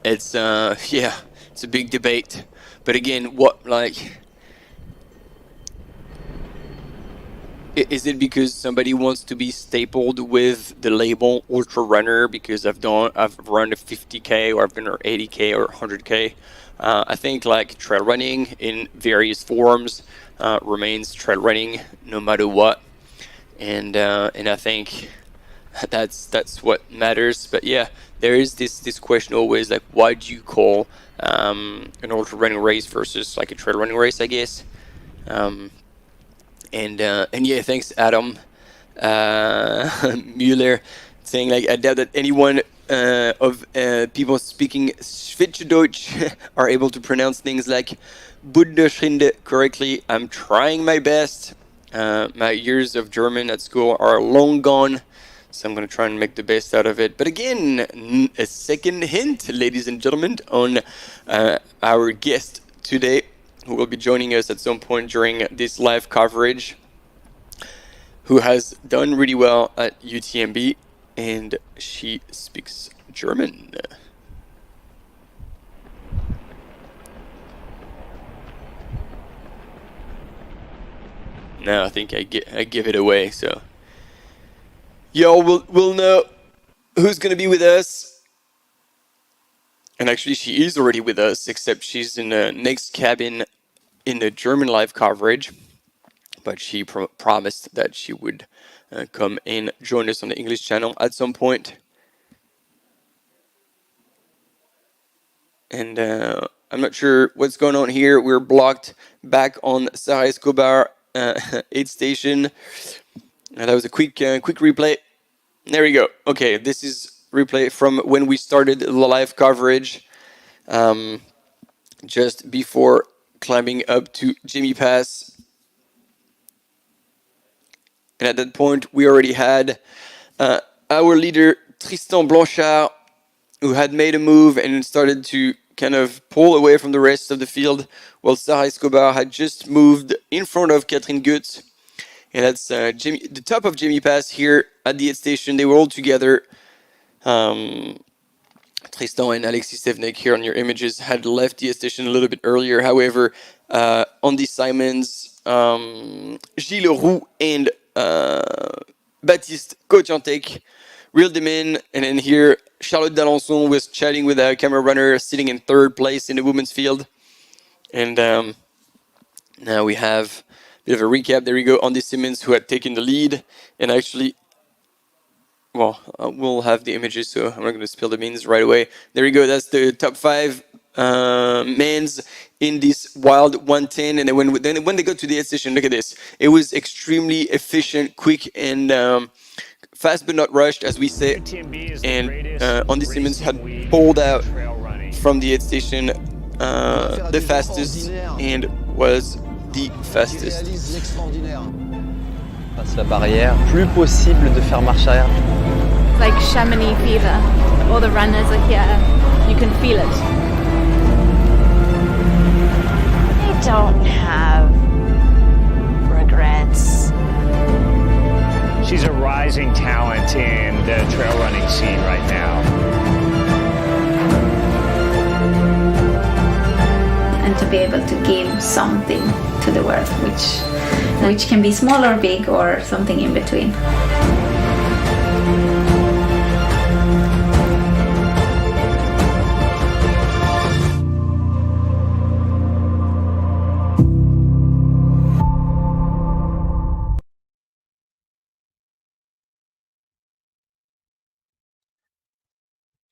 It's yeah, it's a big debate. But again, what like is it because somebody wants to be stapled with the label ultra runner because I've run a 50k or I've been or 80k or 100k? I think like trail running in various forms remains trail running no matter what, and I think that's what matters. But yeah, there is this question always, like, why do you call an ultra running race versus like a trail running race, I guess. And yeah, thanks Adam Müller saying like, I doubt that anyone of people speaking Schweizerdeutsch are able to pronounce things like Bundesrinde correctly. I'm trying my best. My years of German at school are long gone, so I'm going to try and make the best out of it. But again, a second hint, ladies and gentlemen, on our guest today, who will be joining us at some point during this live coverage, who has done really well at UTMB, and she speaks German. No, I think I give it away, so y'all will know who's gonna be with us. And actually, she is already with us, except she's in the next cabin in the German live coverage. But she promised that she would come and join us on the English channel at some point. And I'm not sure what's going on here. We're blocked back on Sarah Escobar aid station. That was a quick replay. There we go. Okay, this is replay from when we started the live coverage, just before climbing up to Gemmi Pass. And at that point, we already had our leader, Tristan Blanchard, who had made a move and started to kind of pull away from the rest of the field, while Sarah Escobar had just moved in front of Catherine Goetz. And that's the top of Gemmi Pass here at the aid station. They were all together. Tristan and Alexis Stevenik here on your images had left the aid station a little bit earlier. However, Andy Simons, Gilles Roux, and Baptiste Kotiantek reeled them in. And then here, Charlotte d'Alençon was chatting with a camera runner sitting in third place in the women's field. And now we have a bit of a recap. There we go, Andy Simmons, who had taken the lead. And actually, well, we'll have the images, so I'm not going to spill the beans right away. There we go, that's the top 5 men's in this wild 110. And then when they got to the aid station, look at this. It was extremely efficient, quick, and fast but not rushed, as we say. And Andy Simmons had pulled out from the aid station the fastest and was the fastest. Passe la barrière, plus possible de faire marche arrière. It's like Chamonix fever. All the runners are here. You can feel it. I don't have regrets. She's a rising talent in the trail running scene right now. And to be able to give something to the world, which can be small or big or something in between.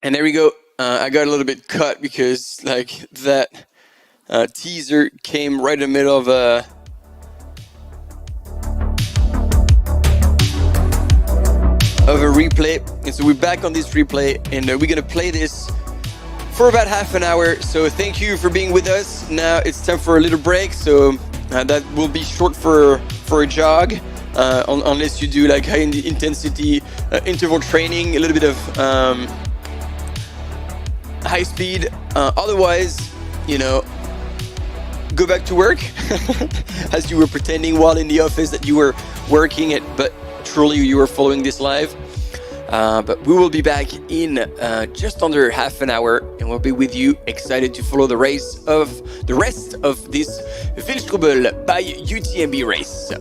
And there we go. I got a little bit cut because like that teaser came right in the middle of a replay. And so we're back on this replay, and we're gonna play this for about half an hour. So thank you for being with us. Now it's time for a little break. So that will be short for a jog, unless you do like high intensity interval training, a little bit of high speed. Otherwise, you know, go back to work as you were pretending while in the office that you were working it, but truly you were following this live. But we will be back in just under half an hour, and we'll be with you, excited to follow the rest of this Wildstrubel by UTMB race.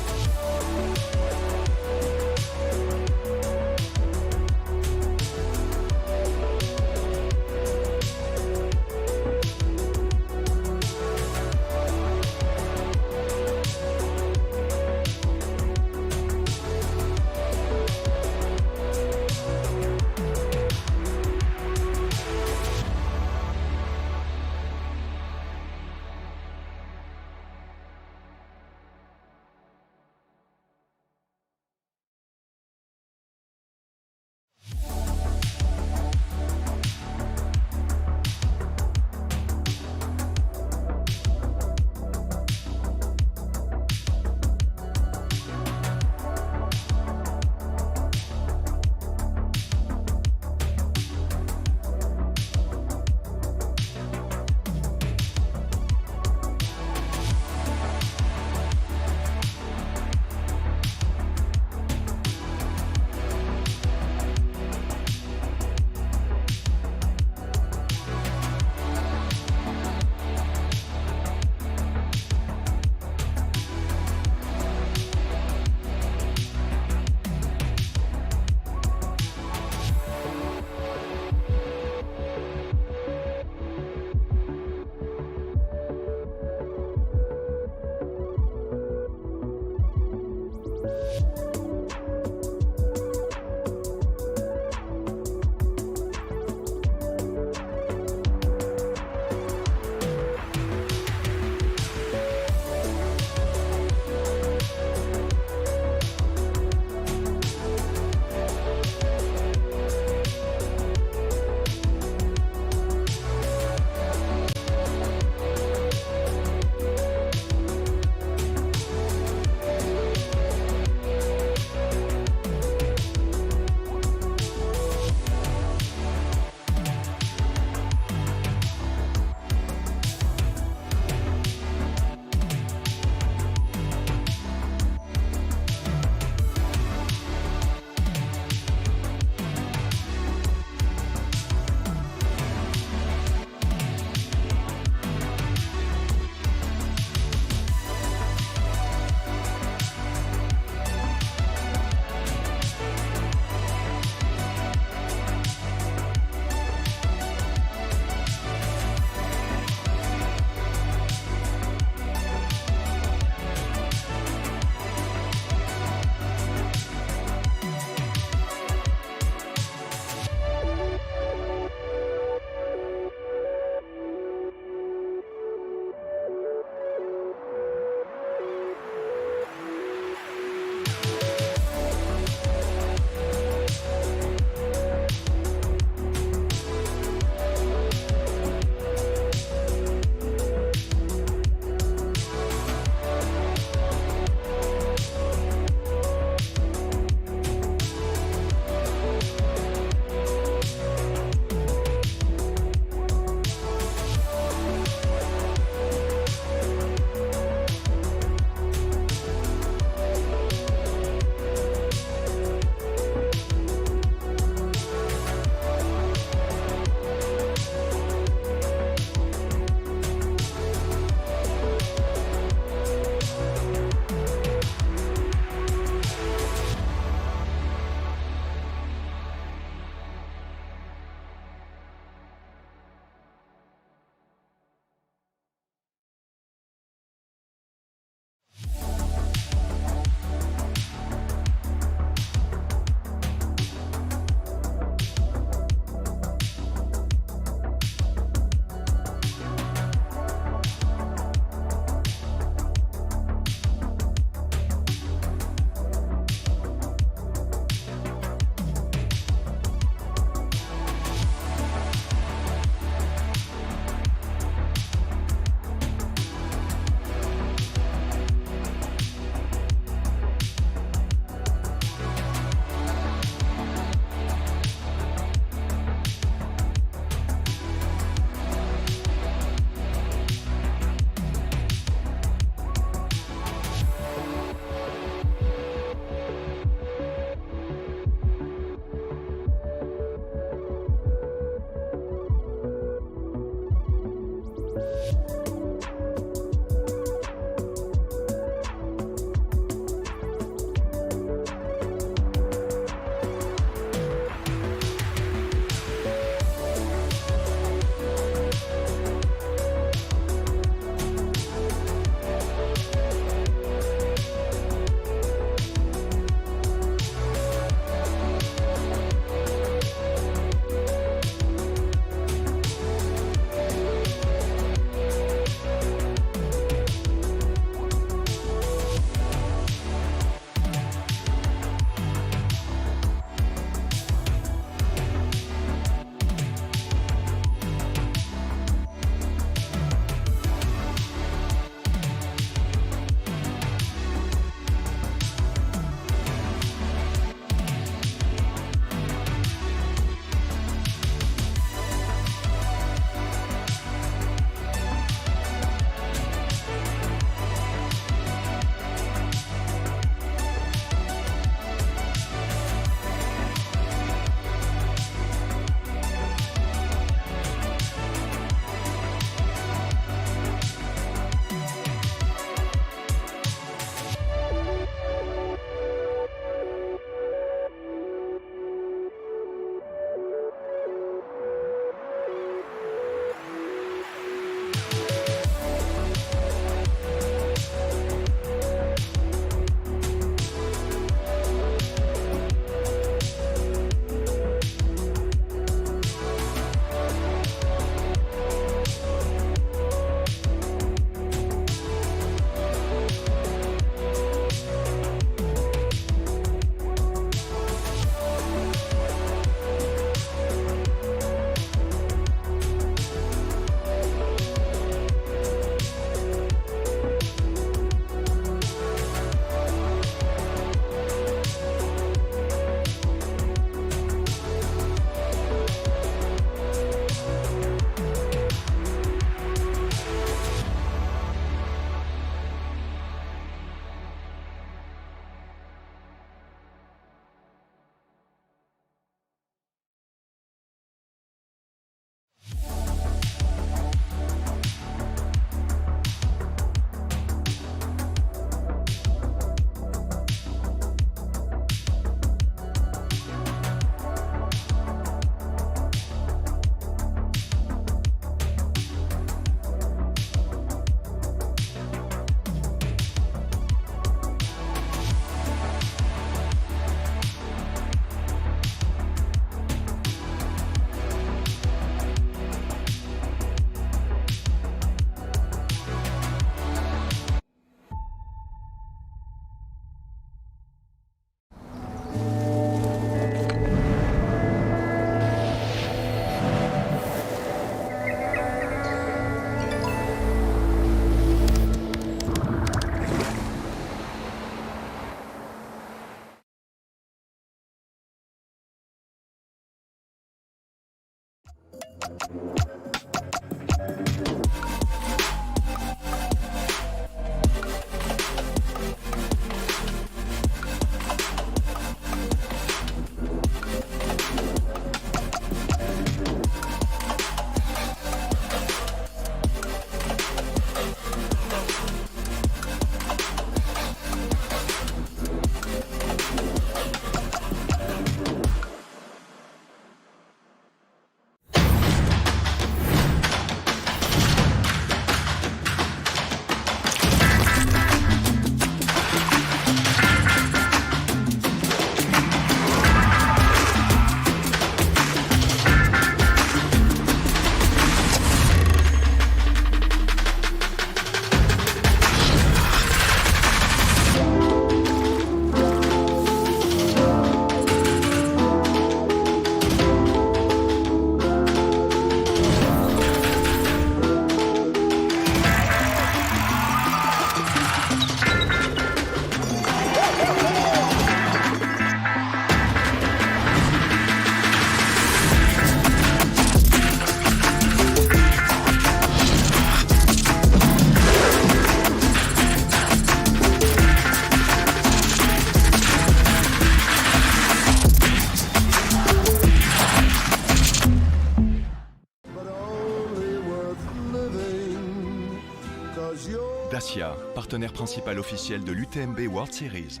Dacia, partenaire principal officiel de l'UTMB World Series.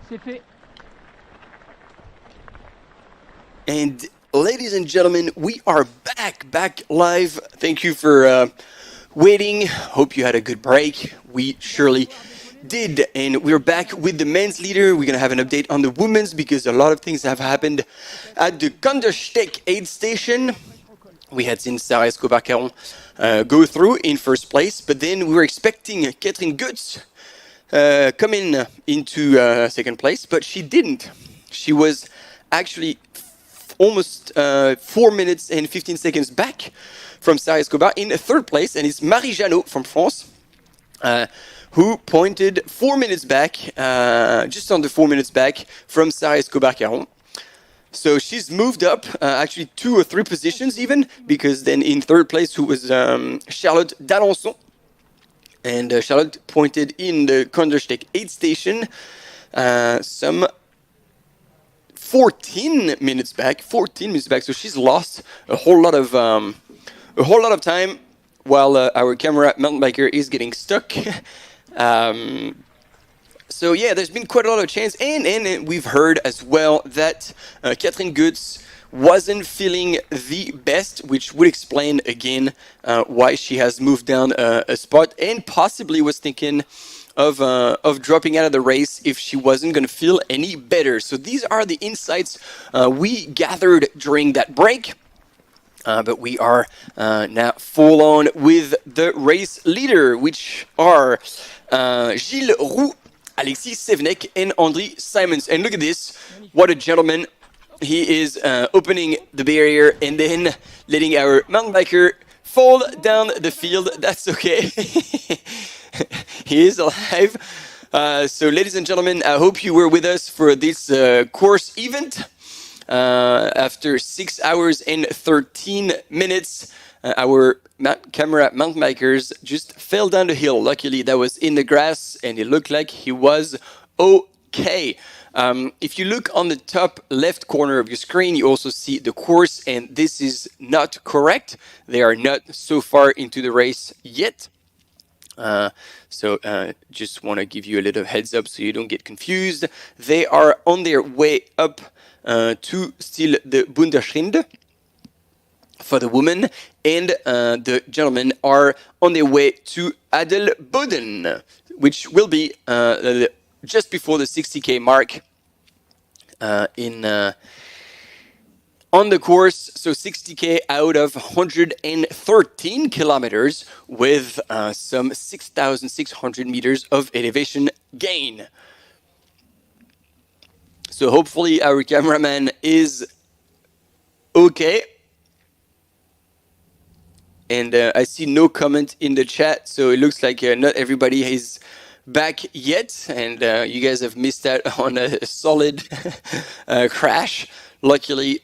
C'est fait. And ladies and gentlemen, we are back live. Thank you for waiting. Hope you had a good break. We surely did. And we're back with the men's leader. We're going to have an update on the women's because a lot of things have happened at the Kandersteg aid station. We had seen Sarah Escobar-Caron go through in first place, but then we were expecting Catherine Goetz coming into second place, but she didn't. She was actually almost 4 minutes and 15 seconds back from Sarah Escobar in third place, and it's Marie Janot from France who pointed 4 minutes back, just under 4 minutes back from Sarah Escobar-Caron. So she's moved up actually 2 or 3 positions even, because then in third place who was Charlotte d'Alençon. And Charlotte pointed in the Kandersteg aid station some 14 minutes back. So she's lost a whole lot of time while our camera mountain biker is getting stuck. So yeah, there's been quite a lot of change, and we've heard as well that Catherine Goetz wasn't feeling the best, which would explain again why she has moved down a spot, and possibly was thinking of dropping out of the race if she wasn't going to feel any better. So these are the insights we gathered during that break. But we are now full on with the race leader, which are Gilles Roux, Alexis Sevenek, and Andri Simons. And look at this, what a gentleman. He is opening the barrier and then letting our mountain biker fall down the field. That's okay. He is alive. So ladies and gentlemen, I hope you were with us for this course event. After 6 hours and 13 minutes, our camera mountain bikers just fell down the hill. Luckily, that was in the grass and it looked like he was okay. If you look on the top left corner of your screen, you also see the course, and this is not correct. They are not so far into the race yet. So just want to give you a little heads up so you don't get confused. They are on their way up to still the Bundersrinde for the women, and the gentlemen are on their way to Adelboden, which will be just before the 60k mark on the course. So 60k out of 113 kilometers with some 6,600 meters of elevation gain. So hopefully our cameraman is okay. And I see no comment in the chat, so it looks like not everybody is back yet, and you guys have missed out on a solid crash. Luckily,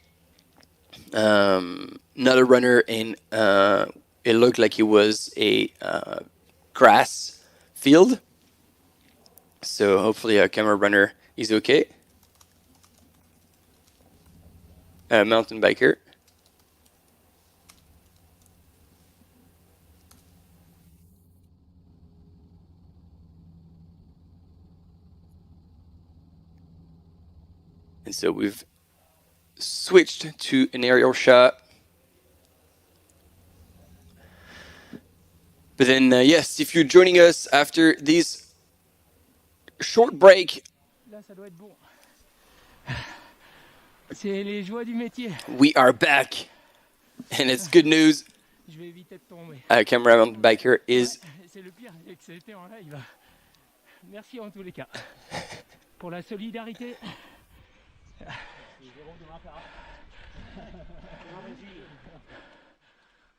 not a runner, and it looked like it was a grass field. So hopefully a camera runner is okay. A mountain biker. And so we've switched to an aerial shot. But then, yes, if you're joining us after this short break, Là, ça doit être bon. C'est les joies du métier. We are back, and it's good news. Je vais éviter de tomber. Cameraman biker is. C'est le pire, c'est que c'était en live. Merci en tous les cas pour la solidarité.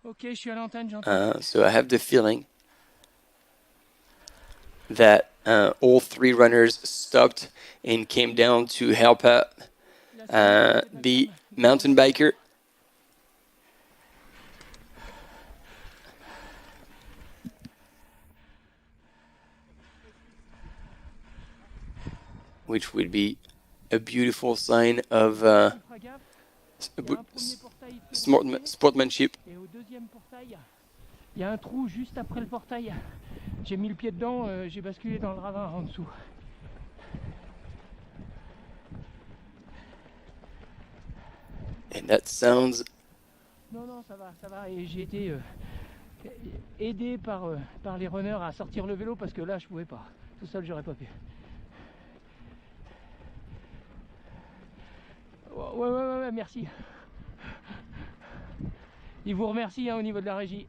Ok, je suis à l'antenne, j'entends. So I have the feeling that all three runners stopped and came down to help out the mountain biker. Which would be a beautiful sign of sportsmanship. Et au deuxième portail, il y a un trou juste après le portail. J'ai mis le pied dedans, j'ai basculé dans le ravin en dessous. And that sounds. Non, non, ça va. Et j'ai été aidé par les runners à sortir le vélo parce que là, je pouvais pas. Tout seul, j'aurais pas pu. Ouais, merci. Il vous remercie au niveau de la régie.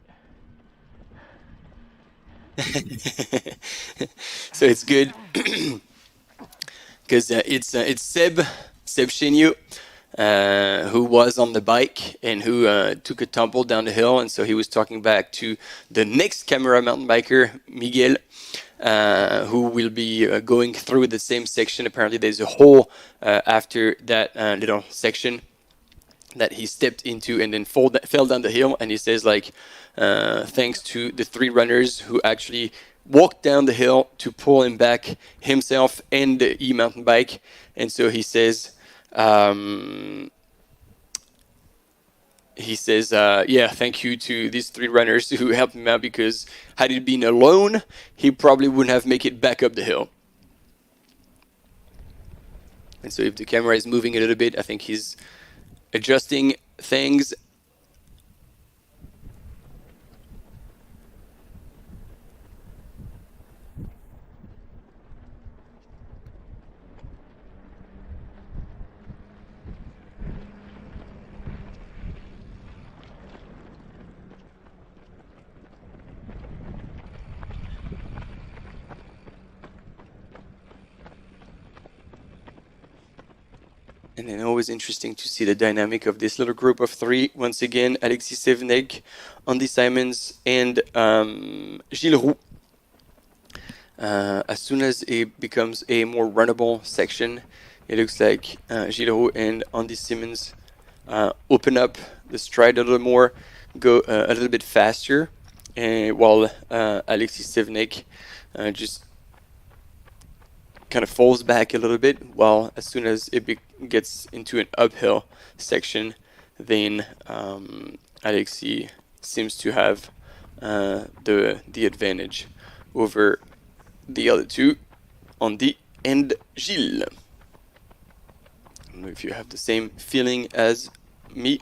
So it's good because it's Seb Chenio who was on the bike and who took a tumble down the hill, and so he was talking back to the next camera mountain biker, Miguel, who will be going through the same section. Apparently there's a hole after that little section that he stepped into and then fell down the hill, and he says like thanks to the three runners who actually walked down the hill to pull him back, himself and the e-mountain bike. And so he says yeah, thank you to these three runners who helped him out, because had he been alone, he probably wouldn't have made it back up the hill. And so if the camera is moving a little bit, I think he's adjusting things. And then always interesting to see the dynamic of this little group of three. Once again, Alexis Sevenek, Andy Simons, and Gilles Roux. As soon as it becomes a more runnable section, it looks like Gilles Roux and Andy Simons open up the stride a little more, go a little bit faster, while Alexis Sevenek just kind of falls back a little bit, while as soon as it gets into an uphill section, then Alexis seems to have the advantage over the other two, Andy and Gilles. I don't know if you have the same feeling as me.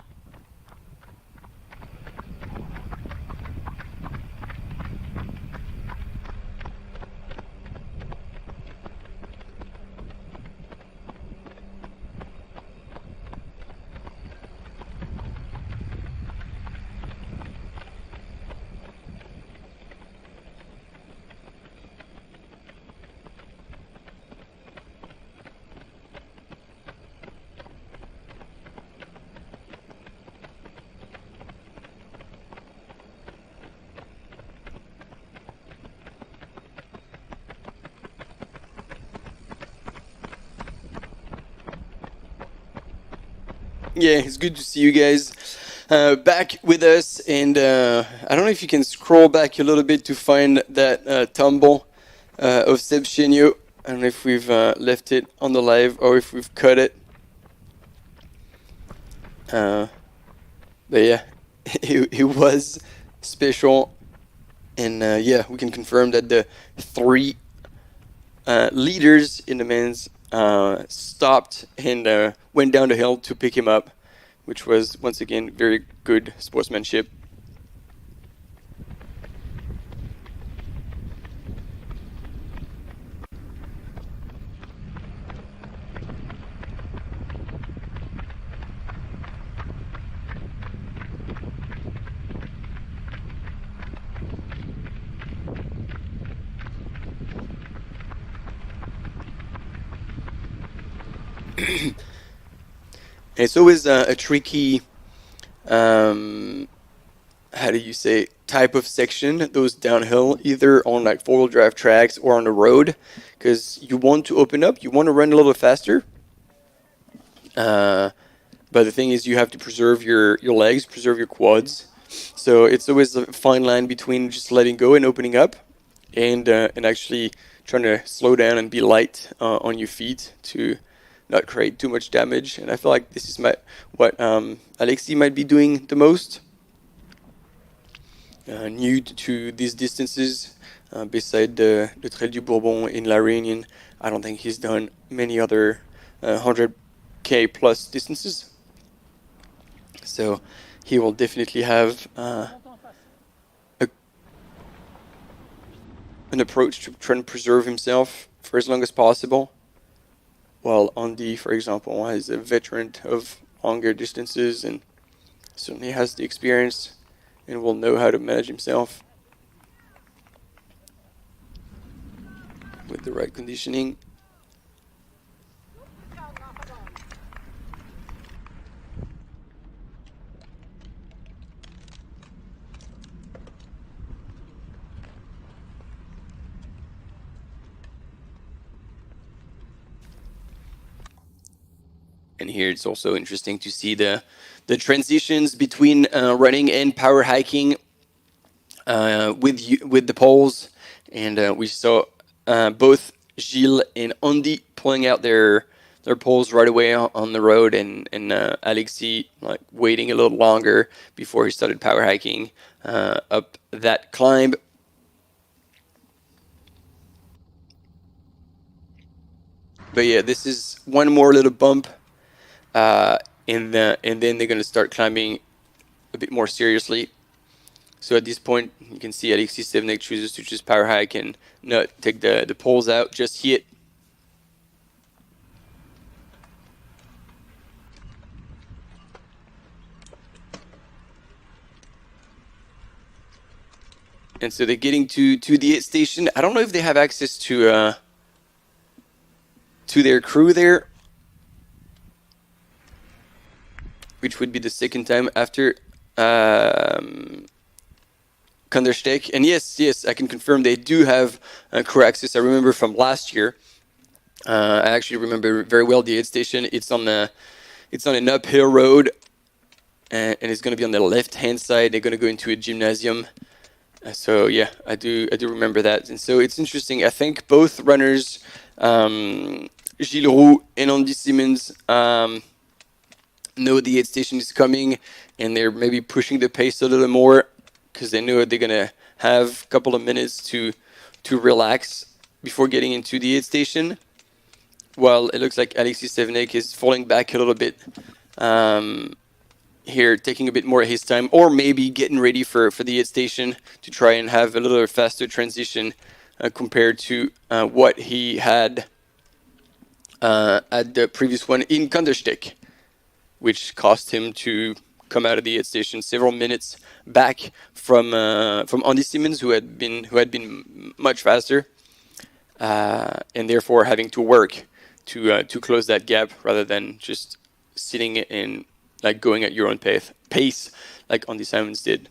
Yeah, it's good to see you guys back with us. And I don't know if you can scroll back a little bit to find that tumble of Seb Chenio. I don't know if we've left it on the live or if we've cut it. But yeah, it was special. And yeah, we can confirm that the 3 leaders in the men's stopped and went down the hill to pick him up, which was once again very good sportsmanship. It's always a tricky, how do you say, type of section, those downhill, either on like 4-wheel drive tracks or on the road, because you want to open up, you want to run a little faster. But the thing is, you have to preserve your legs, preserve your quads. So it's always a fine line between just letting go and opening up, and actually trying to slow down and be light on your feet to not create too much damage. And I feel like this is what Alexis might be doing the most. New to these distances, beside the Trail du Bourbon in La Réunion, I don't think he's done many other 100k plus distances. So he will definitely have an approach to try and preserve himself for as long as possible. While Andy, for example, is a veteran of longer distances and certainly has the experience and will know how to manage himself with the right conditioning. And here it's also interesting to see the transitions between running and power hiking with the poles. And we saw both Gilles and Andy pulling out their poles right away on the road, and Alexis like waiting a little longer before he started power hiking up that climb. But yeah, this is one more little bump. And then they're going to start climbing a bit more seriously. So at this point, you can see Alexis Sevnek chooses to just power hike and not take the poles out just yet. And so they're getting to the aid station. I don't know if they have access to their crew there, which would be the second time after Kandersteg. And yes, I can confirm they do have crew access. I remember from last year. I actually remember very well the aid station. It's on an uphill road, and it's going to be on the left-hand side. They're going to go into a gymnasium. So yeah, I do remember that. And so it's interesting. I think both runners, Gilles Roux and Andy Simmons, know the aid station is coming, and they're maybe pushing the pace a little more because they know they're gonna have a couple of minutes to relax before getting into the aid station. While it looks like Alexis Sevnek is falling back a little bit here, taking a bit more of his time, or maybe getting ready for the aid station to try and have a little faster transition compared to what he had at the previous one in Kandersteg, which cost him to come out of the aid station several minutes back from Andy Simmons, who had been much faster, and therefore having to work to close that gap rather than just sitting and like going at your own pace like Andy Simmons did.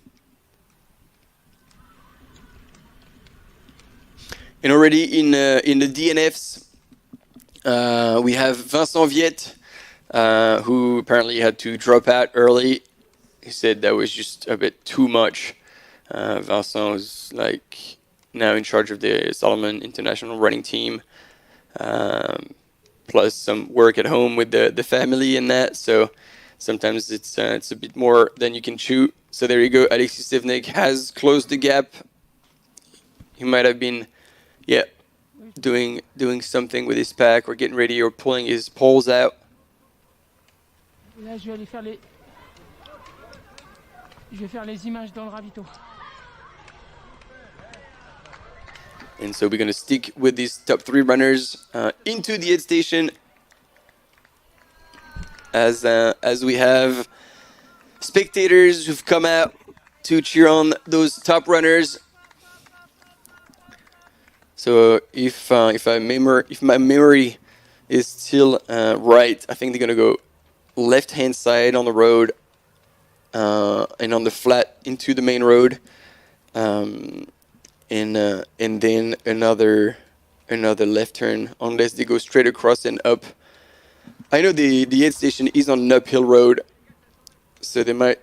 And already in the DNFs, we have Vincent Viette who apparently had to drop out early. He said that was just a bit too much. Vincent was like now in charge of the Solomon International running team, plus some work at home with the family and that. So sometimes it's a bit more than you can chew. So there you go. Alexis Stevnik has closed the gap. He might have been, doing something with his pack or getting ready or pulling his poles out. Là, je vais aller faire les images dans le ravito. And so we're going to stick with these top 3 runners into the aid station as we have spectators who've come out to cheer on those top runners. So if my memory is still right, I think they're going to go left-hand side on the road and on the flat into the main road. And then another left turn, unless they go straight across and up. I know the aid station is on an uphill road, so they might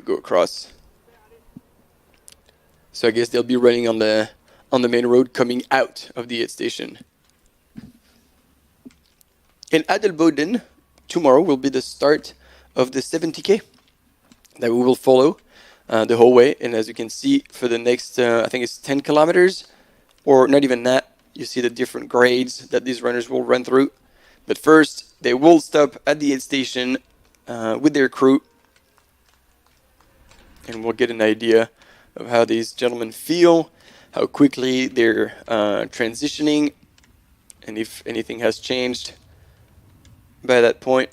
go across. So I guess they'll be running on the main road coming out of the aid station. In Adelboden, tomorrow will be the start of the 70K that we will follow the whole way. And as you can see, for the next, I think it's 10 kilometers, or not even that, you see the different grades that these runners will run through. But first, they will stop at the aid station with their crew, and we'll get an idea of how these gentlemen feel, how quickly they're transitioning, and if anything has changed by that point.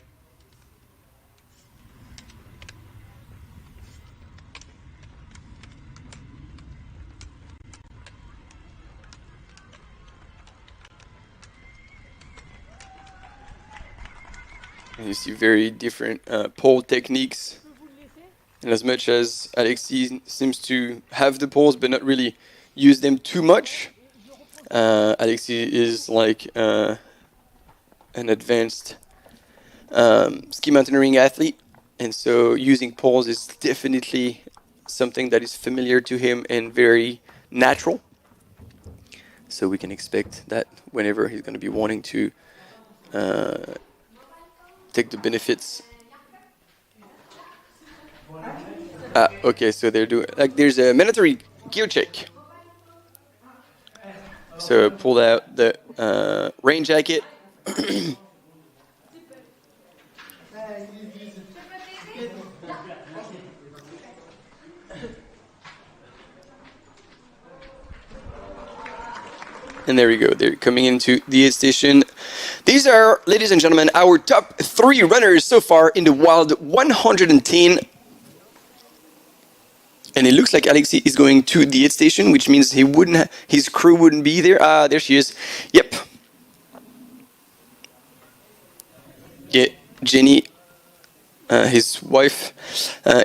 And you see very different pole techniques. And as much as Alexis seems to have the poles but not really use them too much, Alexis is like an advanced ski mountaineering athlete. And so using poles is definitely something that is familiar to him and very natural. So we can expect that whenever he's going to be wanting to take the benefits. Okay, so they're doing, like, there's a mandatory gear check. So pulled out the rain jacket. And there we go, they're coming into the aid station. These are, ladies and gentlemen, our top 3 runners so far in the Wild 110. And it looks like Alexis is going to the aid station, which means his crew wouldn't be there. Ah, there she is. Yep. Yeah, Jenny, his wife,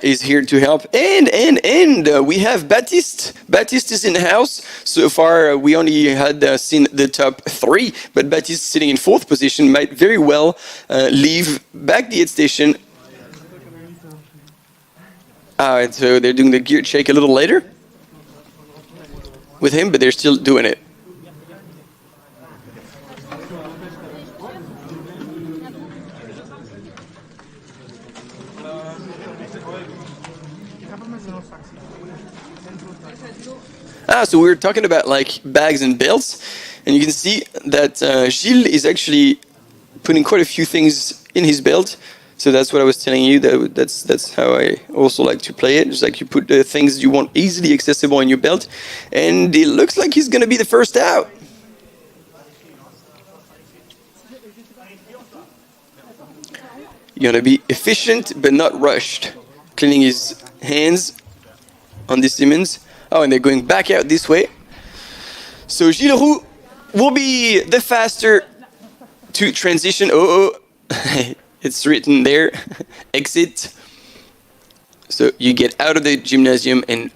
is here to help. And we have Baptiste. Baptiste is in the house. So far, we only had seen the top 3, but Baptiste sitting in 4th position might very well leave back the aid station. And so they're doing the gear check a little later with him, but they're still doing it. So we were talking about like bags and belts, and you can see that Gilles is actually putting quite a few things in his belt. So that's what I was telling you. That's how I also like to play it. Just like you put the things you want easily accessible in your belt, and it looks like he's going to be the first out. You're going to be efficient but not rushed. Cleaning his hands on the Siemens. Oh, and they're going back out this way. So Gilles Roux will be the faster to transition. It's written there, exit. So you get out of the gymnasium and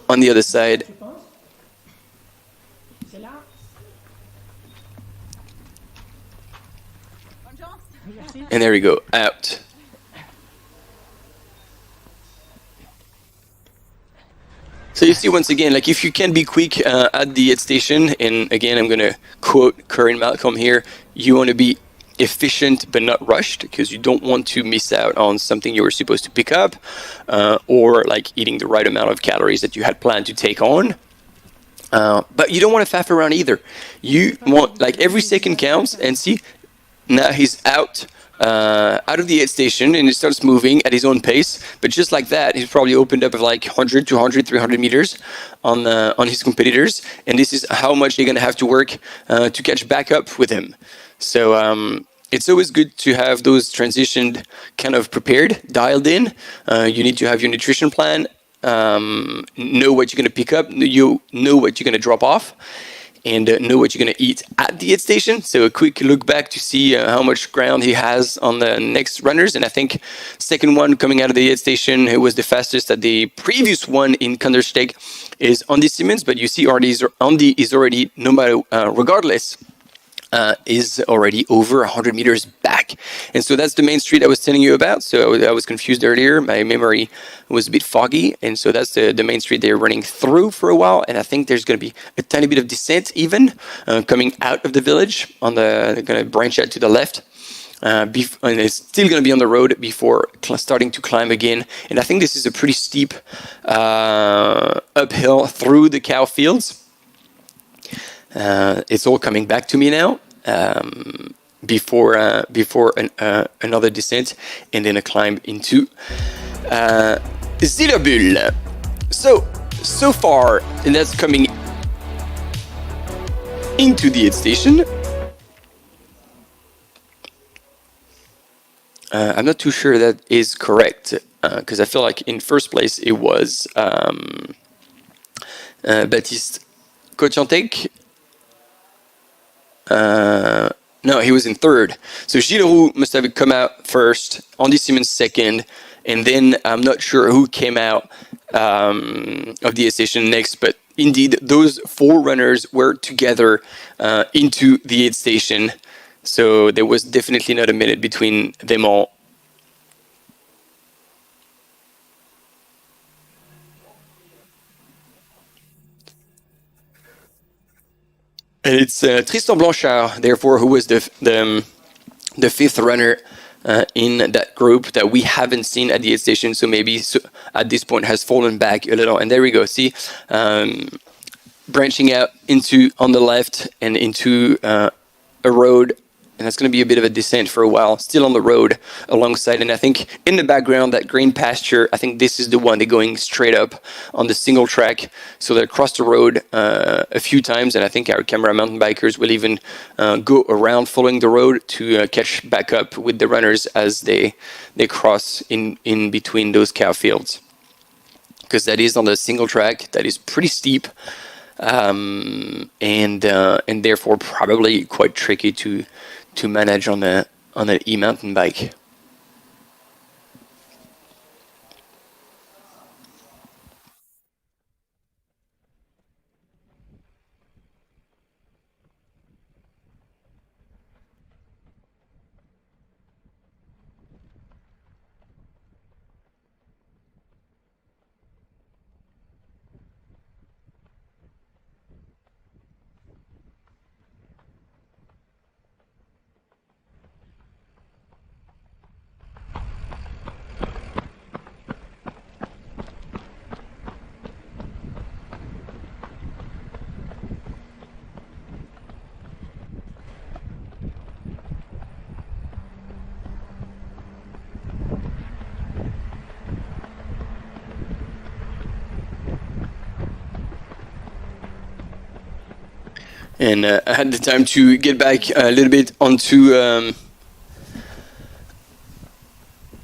on the other side. And there we go, out. So you see, once again, like if you can be quick at the aid station, and again, I'm going to quote Corinne Malcolm here, you want to be efficient but not rushed, because you don't want to miss out on something you were supposed to pick up, or like eating the right amount of calories that you had planned to take on. But you don't want to faff around either. You want, like, every second counts, and see, now he's out of the aid station, and he starts moving at his own pace. But just like that, he's probably opened up of like 100, 200, 300 meters on his competitors, and this is how much they're going to have to work to catch back up with him. So it's always good to have those transitioned kind of prepared, dialed in. You need to have your nutrition plan, know what you're going to pick up, you know what you're going to drop off, and know what you're going to eat at the aid station. So a quick look back to see how much ground he has on the next runners. And I think second one coming out of the aid station, who was the fastest at the previous one in Kandersteg, is Andy Simmons. But you see Andy is already, no matter, regardless, is already over 100 meters back. And so that's the main street I was telling you about. So I was confused earlier. My memory was a bit foggy. And so that's the main street they're running through for a while. And I think there's going to be a tiny bit of descent even coming out of the village. They're going to branch out to the left. And it's still going to be on the road before starting to climb again. And I think this is a pretty steep uphill through the cow fields. It's all coming back to me now, before another descent, and then a climb into Zillerbull. So far, and that's coming into the aid station. I'm not too sure that is correct, because I feel like in first place it was Baptiste Kotiantek. No, he was in third. So Gilles Roux must have come out first, Andy Simmons second, and then I'm not sure who came out of the aid station next, but indeed those four runners were together into the aid station. So there was definitely not a minute between them all. And it's Tristan Blanchard, therefore, who was the fifth runner in that group that we haven't seen at the aid station. So maybe at this point has fallen back a little. And there we go. See, branching out on the left and into a road. And that's going to be a bit of a descent for a while, still on the road alongside. And I think in the background, that green pasture, I think this is the one they're going straight up on the single track. So they cross the road a few times. And I think our camera mountain bikers will even go around following the road to catch back up with the runners as they cross in between those cow fields. Because that is on the single track, that is pretty steep. And therefore probably quite tricky to manage on an e-mountain bike. And I had the time to get back a little bit onto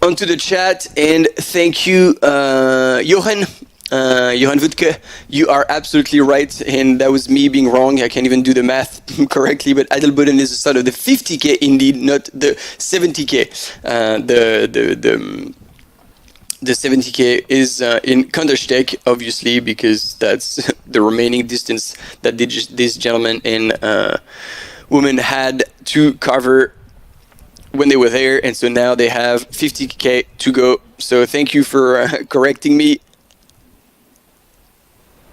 the chat, and thank you, Johan Wutke. You are absolutely right, and that was me being wrong. I can't even do the math correctly, but Adelboden is the start of the 50k indeed, not the 70k. The 70k is in Kandersteg, obviously, because that's the remaining distance that this gentleman and woman had to cover when they were there, and so now they have 50k to go. So thank you for correcting me.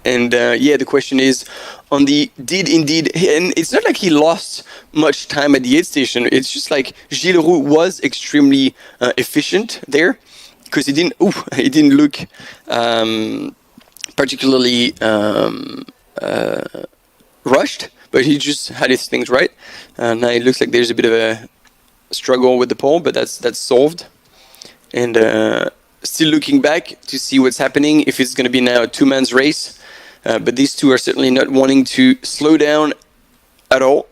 And yeah, the question is on the did indeed, and it's not like he lost much time at the aid station. It's just like Gilles Roux was extremely efficient there, because he didn't look particularly rushed, but he just had his things right. Now it looks like there's a bit of a struggle with the pole, but that's solved. And still looking back to see what's happening, if it's going to be now a two-man's race. But these two are certainly not wanting to slow down at all,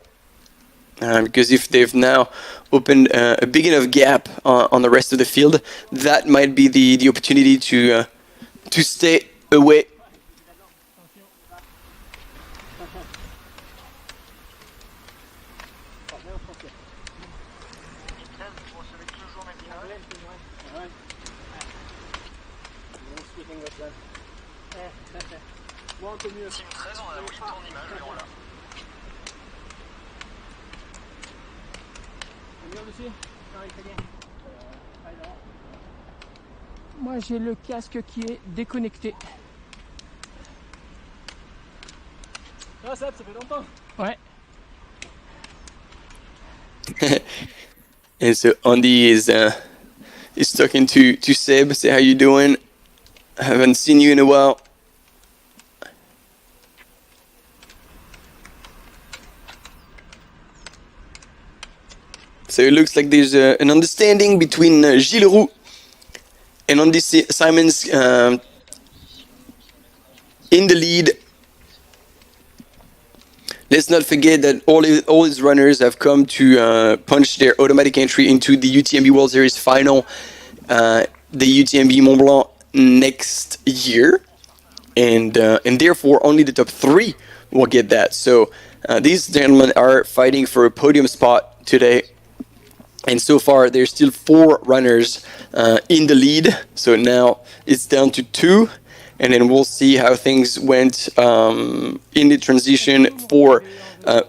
because if they've now opened a big enough gap on the rest of the field, that might be the opportunity to stay away. Team 13, on a pris ton image, mais on l'a. Moi j'ai le casque qui est déconnecté. Ah ça fait longtemps. Ouais. And so Andy is talking to Seb, say how you doing? I haven't seen you in a while. So it looks like there's an understanding between Gilles Roux and Andy Simons in the lead. Let's not forget that all his runners have come to punch their automatic entry into the UTMB World Series final, the UTMB Mont-Blanc next year, and therefore only the top 3 will get that. So these gentlemen are fighting for a podium spot today. And so far, there's still 4 runners in the lead. So now it's down to 2. And then we'll see how things went in the transition for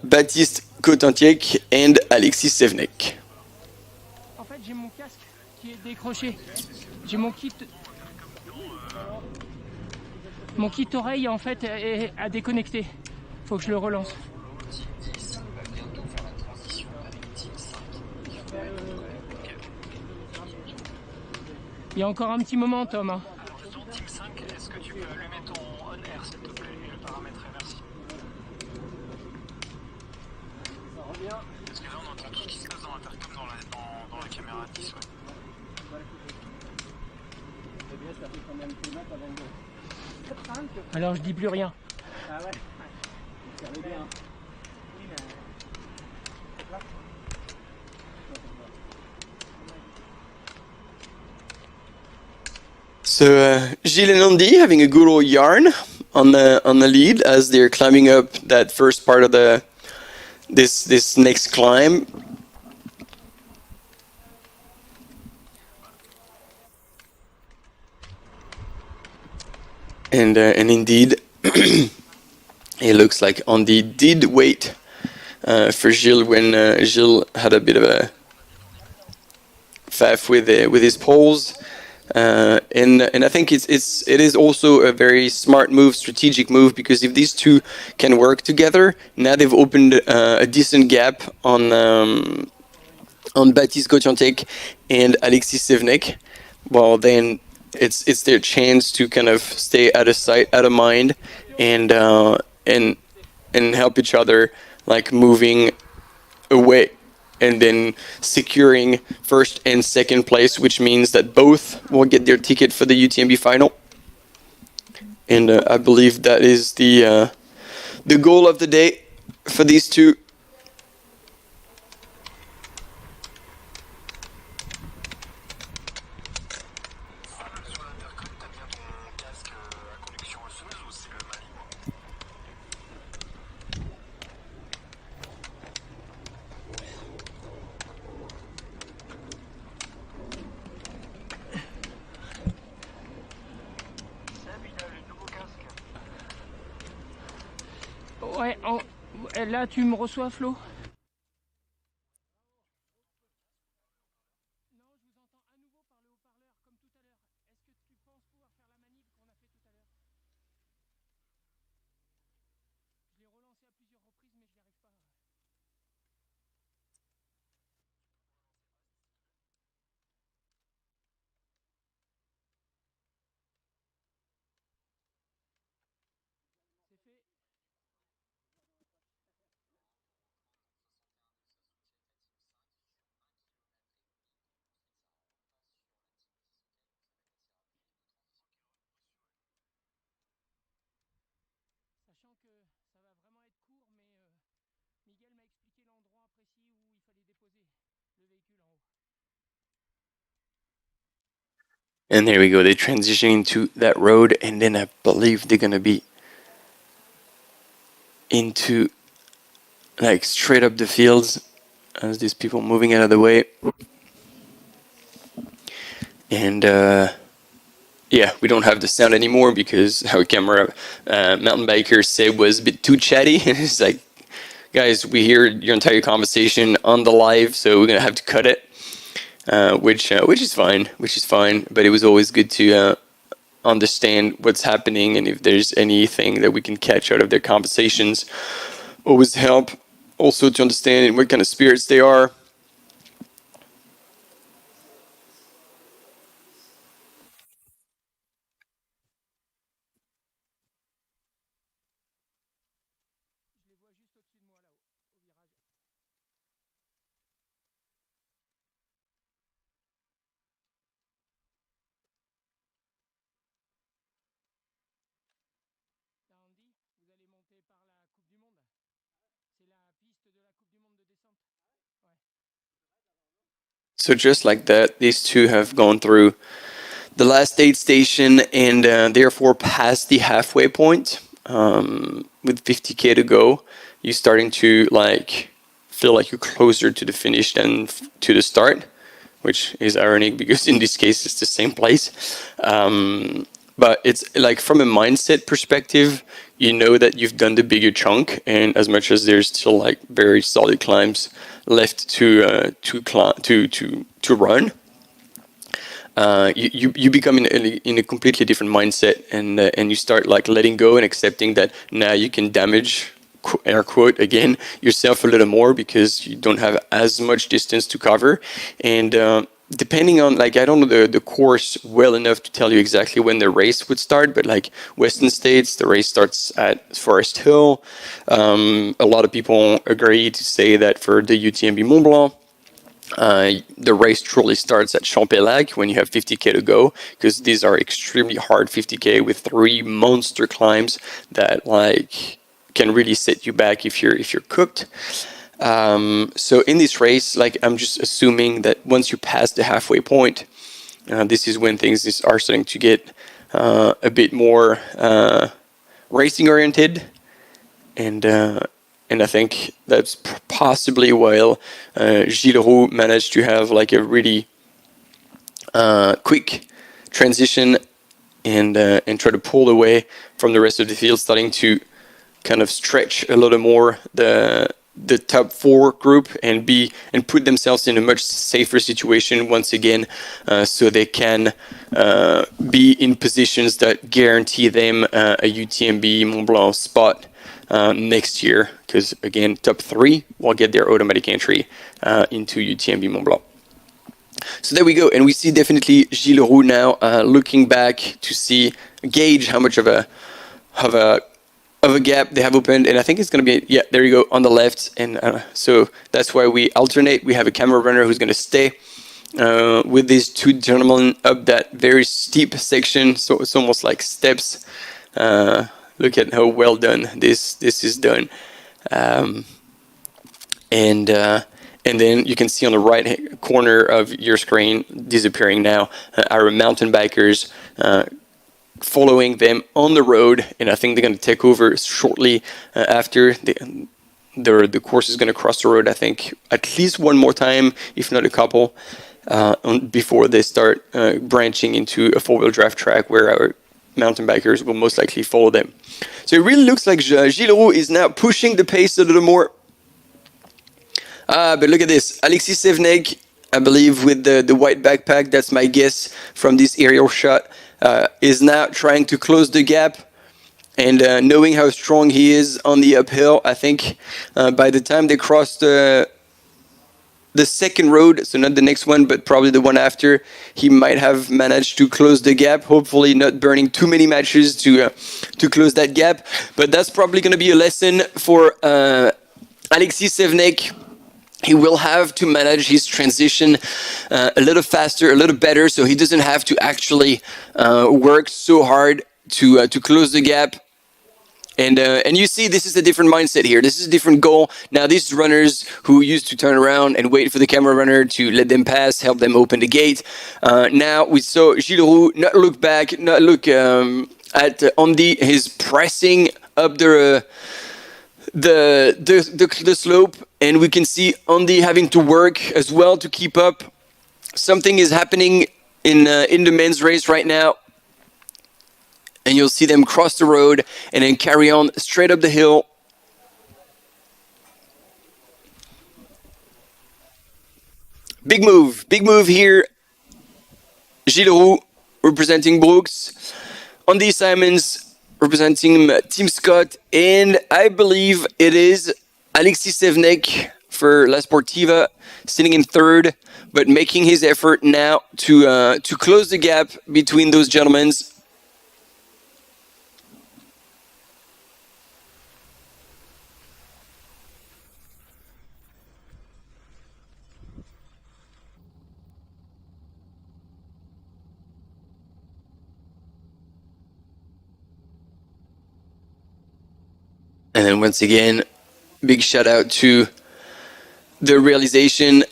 Baptiste Cotentic and Alexis Sevnek. En fait, j'ai mon casque qui est décroché. J'ai mon kit. Mon kit oreille, en fait, est à déconnecter. Faut que je le relance. Il y a encore un petit moment, Tom. Hein. Team 5, est-ce que tu peux allumer ton on-air, s'il te plaît, et le paramétrer, merci. Ça revient. Parce que là, on entend tout ce qui se passe dans l'intercom dans la caméra 10, ouais. Eh bien, ça fait quand même plus mal avant de... Alors, je dis plus rien. Ah ouais. Ça va bien. Oui, mais... So Gilles and Andy having a good old yarn on the lead as they're climbing up that first part of this next climb. And indeed, it looks like Andy did wait for Gilles when Gilles had a bit of a faff with his poles. And I think it is also a very smart move, strategic move, because if these two can work together, now they've opened a decent gap on Baptiste Cotentic and Alexis Sevnek. Well, then it's their chance to kind of stay out of sight, out of mind, and help each other, like moving away. And then securing first and second place, which means that both will get their ticket for the UTMB final. And I believe that is the goal of the day for these two. Ouais, là tu me reçois, Flo? And there we go, they transition into that road, and then I believe they're gonna be into like straight up the fields as these people moving out of the way. And yeah, we don't have the sound anymore because our camera mountain biker said was a bit too chatty. And it's like, guys, we hear your entire conversation on the live, so we're gonna have to cut it. Which is fine, but it was always good to understand what's happening, and if there's anything that we can catch out of their conversations, always help. Also to understand what kind of spirits they are. So just like that, these two have gone through the last aid station and therefore past the halfway point. With 50k to go, you're starting to like feel like you're closer to the finish than to the start, which is ironic because in this case it's the same place. But it's like from a mindset perspective, you know that you've done the bigger chunk, and as much as there's still like very solid climbs left to run, you become in a completely different mindset, and you start like letting go and accepting that now you can damage, air quote again, yourself a little more because you don't have as much distance to cover. And depending on, like, I don't know the course well enough to tell you exactly when the race would start, but like Western States, the race starts at Forest Hill. A lot of people agree to say that for the UTMB Mont-Blanc, the race truly starts at Champelag when you have 50k to go, because these are extremely hard 50k with 3 monster climbs that like can really set you back if you're cooked. So in this race, like, I'm just assuming that once you pass the halfway point, this is when things are starting to get a bit more racing oriented, and I think that's possibly while Gilles Roux managed to have like a really quick transition and try to pull away from the rest of the field, starting to kind of stretch a little more the top 4 group and put themselves in a much safer situation once again, so they can be in positions that guarantee them a UTMB Mont-Blanc spot next year, because again, top 3 will get their automatic entry into UTMB Mont-Blanc. So there we go, and we see definitely Gilles Roux now looking back to gauge how much of a gap they have opened, and I think it's going to be, yeah, there you go, on the left. And so that's why we alternate. We have a camera runner who's going to stay with these 2 gentlemen up that very steep section, so it's almost like steps. Look at how well done this is done. And then you can see on the right corner of your screen, disappearing now, our mountain bikers following them on the road, and I think they're going to take over shortly after. The course is going to cross the road, I think, at least one more time, if not a couple, before they start branching into a 4-wheel drive track where our mountain bikers will most likely follow them. So it really looks like Gilles Roux is now pushing the pace a little more. But look at this, Alexis Sevenek, I believe, with the white backpack, that's my guess from this aerial shot, is now trying to close the gap, and knowing how strong he is on the uphill, I think by the time they cross the second road, so not the next one, but probably the one after, he might have managed to close the gap, hopefully not burning too many matches to close that gap. But that's probably going to be a lesson for Alexis Sevenek. He will have to manage his transition a little faster, a little better, so he doesn't have to actually work so hard to close the gap And you see, this is a different mindset here. This is a different goal. Now, these runners who used to turn around and wait for the camera runner to let them pass, help them open the gate. Now we saw Gilles Roux not look back, not look at Andy. He's pressing up the slope, and we can see Andy having to work as well to keep up. Something is happening in the men's race right now. And you'll see them cross the road and then carry on straight up the hill. Big move here. Gilles Roux representing Brooks. Andy Simons representing Team Scott. And I believe it is Alexis Sevnek for La Sportiva sitting in third, but making his effort now to close the gap between those gentlemen. And then once again, big shout out to the realization,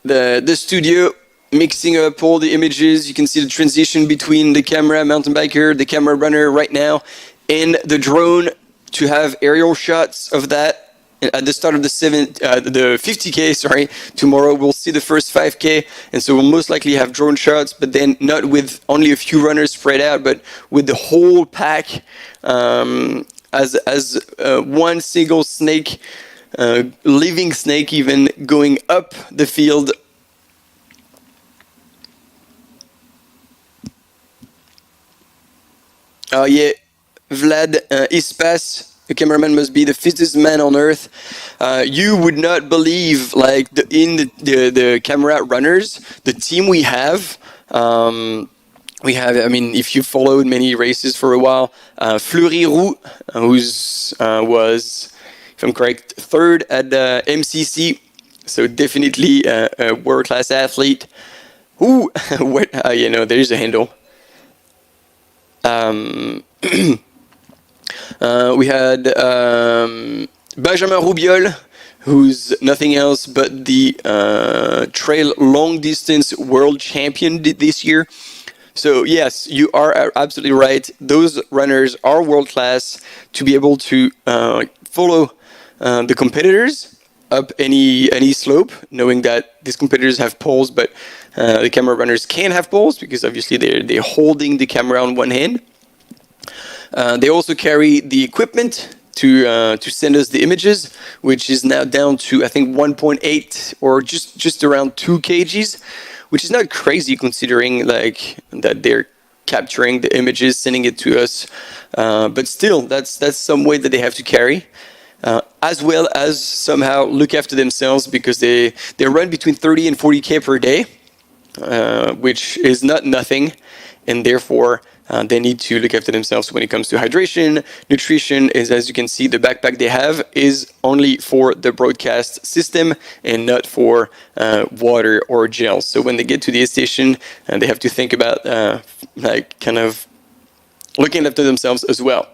the studio, mixing up all the images. You can see the transition between the camera mountain biker, the camera runner right now, and the drone to have aerial shots of that. At the start of the 50K, sorry, tomorrow we'll see the first 5K, and so we'll most likely have drone shots, but then not with only a few runners spread out, but with the whole pack as one single snake, living snake even, going up the field. Oh yeah, Vlad Ispas. The cameraman must be the fittest man on earth. You would not believe, like, the camera runners, the team we have. We have, I mean, if you followed many races for a while, Fleury Roux, who's was, if I'm correct, third at MCC. So definitely a world-class athlete. Ooh, what? You know, there's a handle. We had Benjamin Roubiol, who's nothing else but the trail long distance world champion this year. So yes, you are absolutely right. Those runners are world class to be able to follow the competitors up any slope, knowing that these competitors have poles, but the camera runners can't have poles because obviously they're holding the camera on one hand. They also carry the equipment to send us the images, which is now down to, I think, 1.8 or just around 2 kgs, which is not crazy considering like that they're capturing the images, sending it to us. But still, that's some weight that they have to carry, as well as somehow look after themselves because they run between 30 and 40K per day, which is not nothing, and therefore they need to look after themselves when it comes to hydration. Nutrition is, as you can see, the backpack they have is only for the broadcast system and not for water or gel. So when they get to the aid station, they have to think about like kind of looking after themselves as well.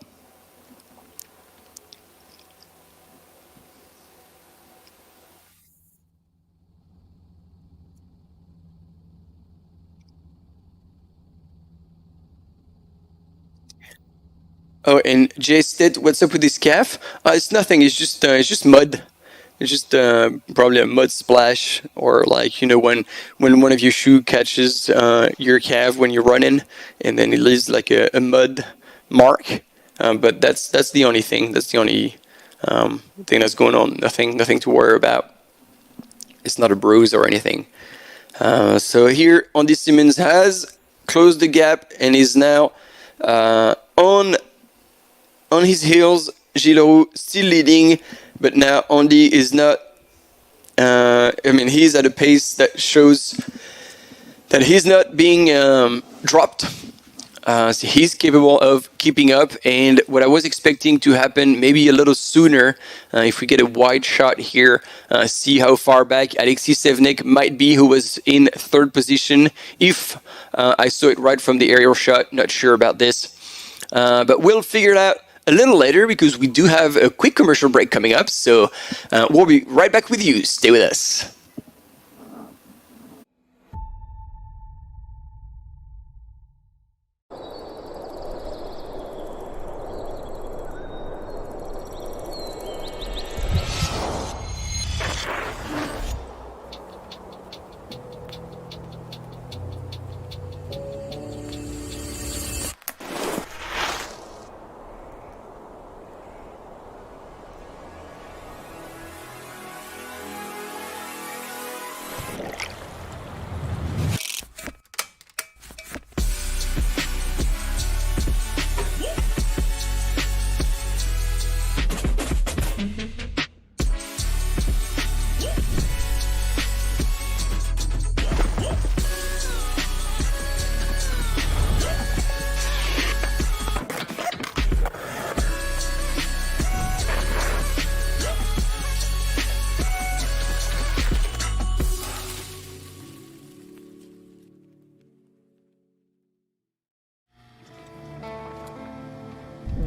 Oh, and Jay said, "What's up with this calf?" It's nothing. It's just mud. It's just probably a mud splash, or like, you know, when one of your shoe catches your calf when you're running, and then it leaves like a mud mark. But that's the only thing. That's the only thing that's going on. Nothing to worry about. It's not a bruise or anything. So here, Andy Simmons has closed the gap and is now on his heels. Gilles Roux still leading, but now Andy is not. I mean, he's at a pace that shows that he's not being dropped. So he's capable of keeping up, and what I was expecting to happen maybe a little sooner, if we get a wide shot here, see how far back Alexis Sevnek might be, who was in third position. If I saw it right from the aerial shot, not sure about this. but we'll figure it out a little later because we do have a quick commercial break coming up. So we'll be right back with you. Stay with us.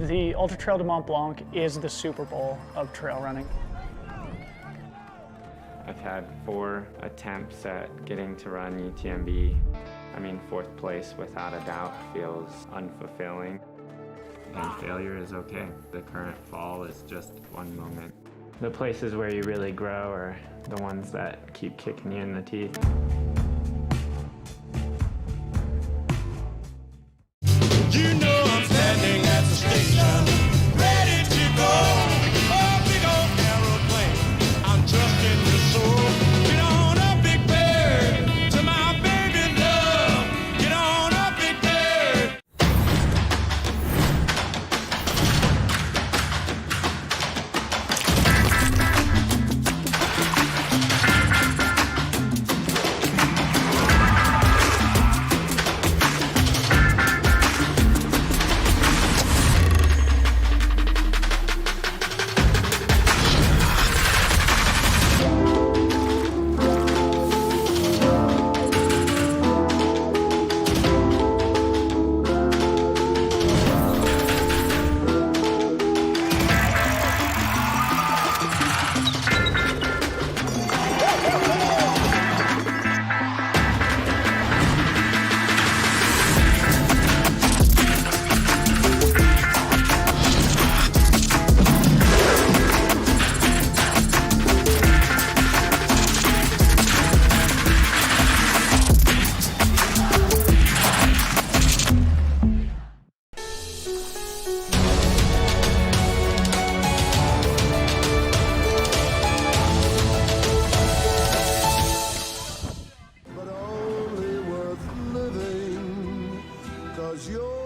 The Ultra Trail de Mont Blanc is the Super Bowl of trail running. I've had 4 attempts at getting to run UTMB. I mean, 4th place without a doubt feels unfulfilling. And failure is okay. The current fall is just one moment. The places where you really grow are the ones that keep kicking you in the teeth. You know I'm standing at the station, ready to go. Oh, big old aeroplane, I'm trusting your soul. Get on up, big bird, to my baby love. Get on up, big bird.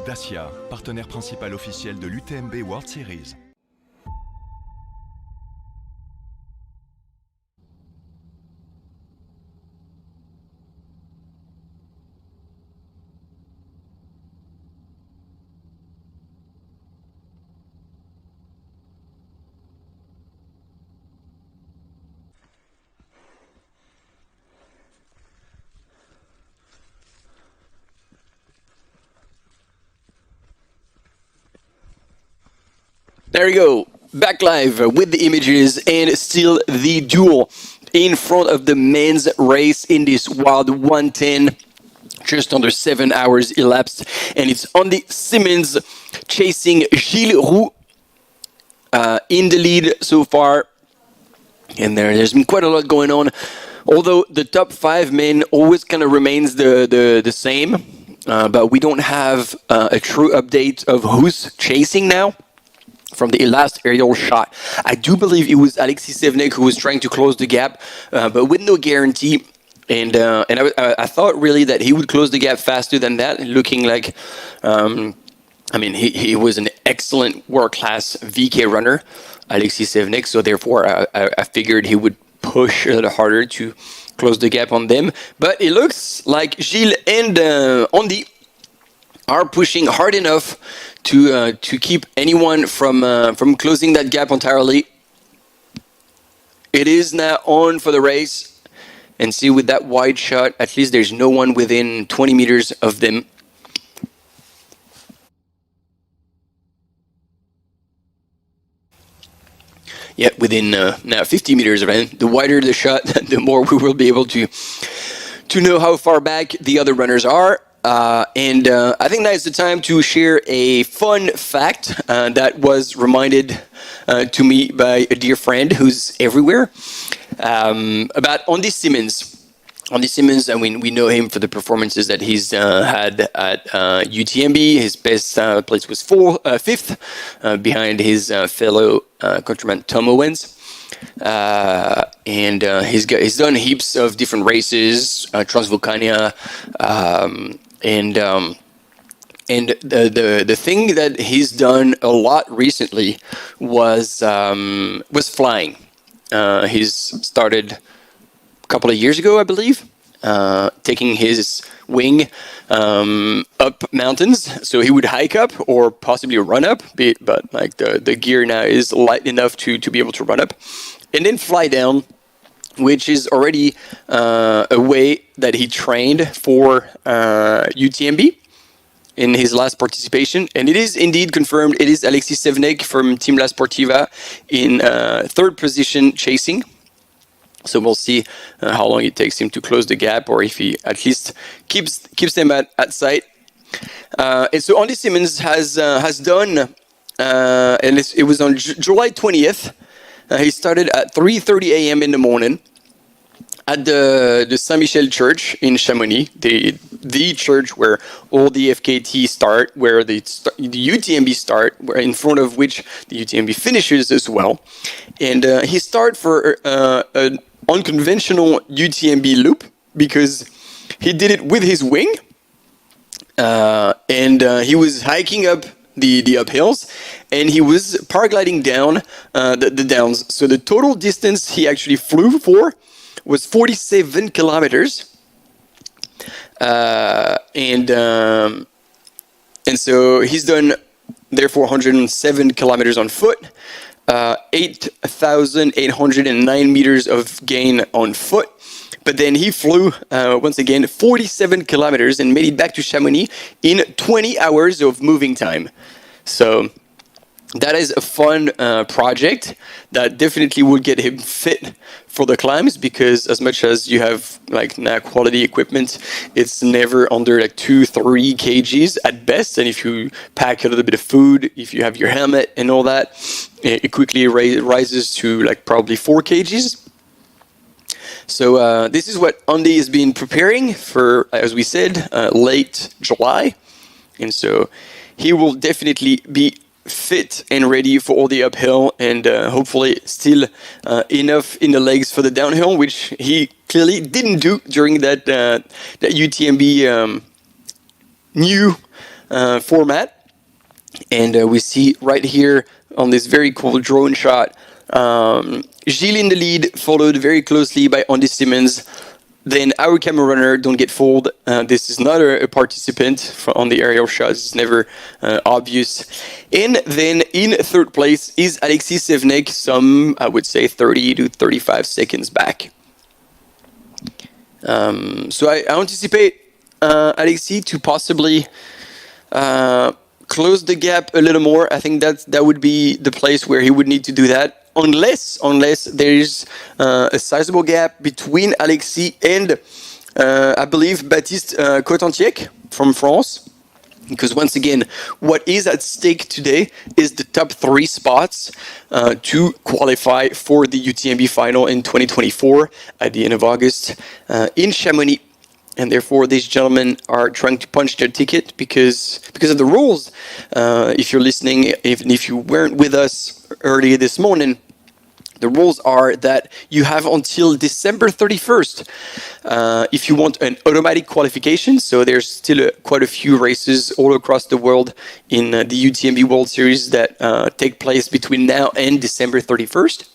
Dacia, partenaire principal officiel de l'UTMB World Series. There you go, back live with the images and still the duel in front of the men's race in this wild 110. Just under 7 hours elapsed, and it's Andy Simmons chasing Gilles Roux in the lead so far. And there's been quite a lot going on, although the top 5 men always kind of remains the same, but we don't have a true update of who's chasing now. From the last aerial shot, I do believe it was Alexis Sevnek who was trying to close the gap, but with no guarantee. And I thought really that he would close the gap faster than that, looking like, I mean, he was an excellent world-class VK runner, Alexis Sevnek, so therefore I figured he would push a little harder to close the gap on them. But it looks like Gilles and Andy are pushing hard enough to keep anyone from closing that gap entirely. It is now on for the race, and see, with that wide shot, at least there's no one within 20 meters of them. within now 50 meters of him. The wider the shot, the more we will be able to know how far back the other runners are. And I think now is the time to share a fun fact that was reminded to me by a dear friend who's everywhere, about Andy Simmons. Andy Simmons, I mean, we know him for the performances that he's had at UTMB. His best place was fifth, behind his fellow countryman Tom Owens. And he's done heaps of different races, Transvolcania, and the thing that he's done a lot recently was flying. He's started couple of years ago, I believe, taking his wing up mountains. So he would hike up or possibly run up, but like the gear now is light enough to be able to run up, and then fly down, which is already a way that he trained for UTMB in his last participation. And it is indeed confirmed. It is Alexis Sevnek from Team La Sportiva in third position chasing. So we'll see how long it takes him to close the gap, or if he at least keeps them at sight. And so Andy Simmons has done, and it was on July 20th. He started at 3:30 a.m. in the morning at the Saint-Michel Church in Chamonix, the church where all the FKT start, where the UTMB start, where in front of which the UTMB finishes as well. And he started for an unconventional UTMB loop because he did it with his wing, and he was hiking up the uphills, and he was paragliding down the downs. So the total distance he actually flew for was 47 kilometers, and so he's done therefore 107 kilometers on foot, 8,809 meters of gain on foot. But then he flew once again 47 kilometers and made it back to Chamonix in 20 hours of moving time. So that is a fun project that definitely would get him fit for the climbs, because as much as you have like now quality equipment, it's never under like 2-3 kgs at best. And if you pack a little bit of food, if you have your helmet and all that, it quickly rises to like probably 4 kgs. So this is what Andy has been preparing for, as we said, late July. And so he will definitely be fit and ready for all the uphill, and hopefully still enough in the legs for the downhill, which he clearly didn't do during that UTMB new format. And we see right here on this very cool drone shot, Gilles in the lead, followed very closely by Andy Simmons. Then our camera runner, don't get fooled, this is not a participant on the aerial shots, it's never obvious. And then in third place is Alexis Sevnek, some, I would say, 30 to 35 seconds back. So I anticipate Alexis to possibly close the gap a little more. I think that would be the place where he would need to do that. Unless there is a sizable gap between Alexis and, I believe, Baptiste Cotentic from France. Because once again, what is at stake today is the top 3 spots to qualify for the UTMB final in 2024 at the end of August in Chamonix. And therefore, these gentlemen are trying to punch their ticket because of the rules. If you're listening, even if you weren't with us earlier this morning, the rules are that you have until December 31st if you want an automatic qualification. So there's still quite a few races all across the world in the UTMB World Series that take place between now and December 31st.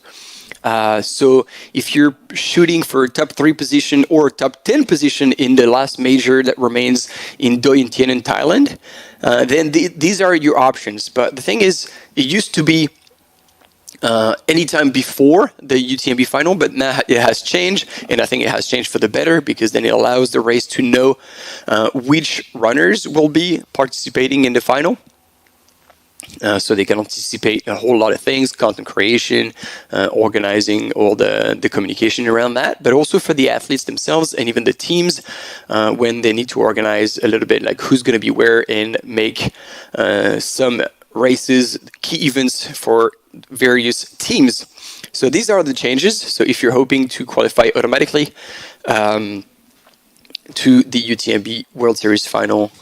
So if you're shooting for a top 3 position or top 10 position in the last major that remains in Doi Yên Thien in Thailand, then these are your options. But the thing is, it used to be anytime before the UTMB final, but now it has changed, and I think it has changed for the better, because then it allows the race to know which runners will be participating in the final. So they can anticipate a whole lot of things, content creation, organizing all the communication around that, but also for the athletes themselves and even the teams when they need to organize a little bit like who's going to be where and make some races, key events for various teams. So these are the changes. So if you're hoping to qualify automatically to the UTMB World Series final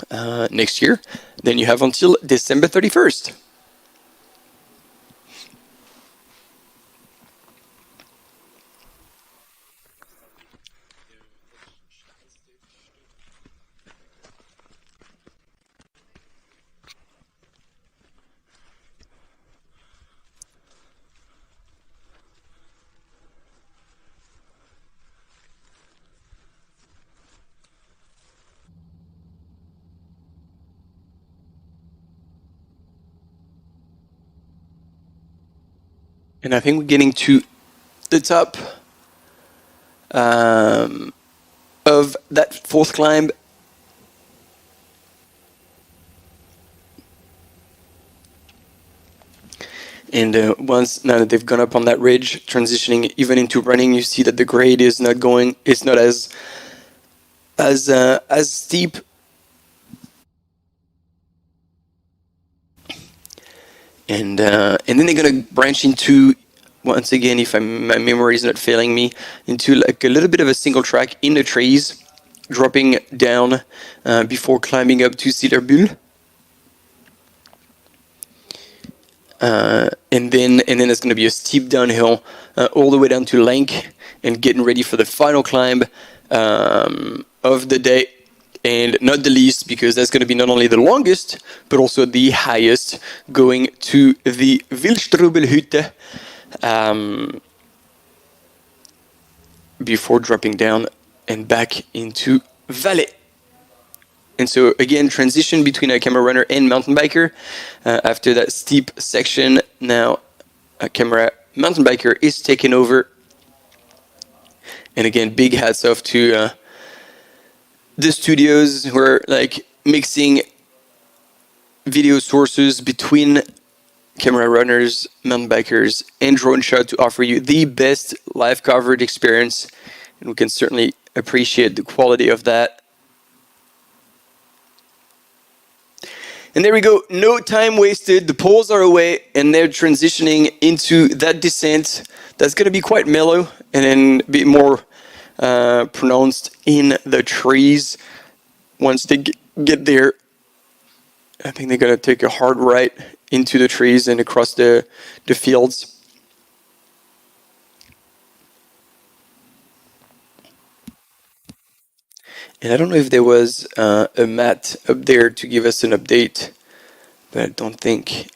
next year, then you have until December 31st. And I think we're getting to the top of that fourth climb. And once now that they've gone up on that ridge, transitioning even into running, you see that the grade is not going. It's not as steep. And then they're gonna branch into, once again, if my memory is not failing me, into like a little bit of a single track in the trees, dropping down before climbing up to Swiss Alps. And then there's going to be a steep downhill all the way down to Lenk, and getting ready for the final climb of the day, and not the least, because that's going to be not only the longest but also the highest, going to the Wildstrubel Hütte before dropping down and back into Valais. And so again, transition between a camera runner and mountain biker. After that steep section, now a camera mountain biker is taken over. And again, big hats off to the studios who are like mixing video sources between camera runners, mountain bikers, and drone shot to offer you the best live coverage experience. And we can certainly appreciate the quality of that. And there we go, no time wasted, the poles are away, and they're transitioning into that descent that's going to be quite mellow and then a bit more pronounced in the trees. Once they get there, I think they're going to take a hard right into the trees and across the fields. And I don't know if there was a mat up there to give us an update, but I don't think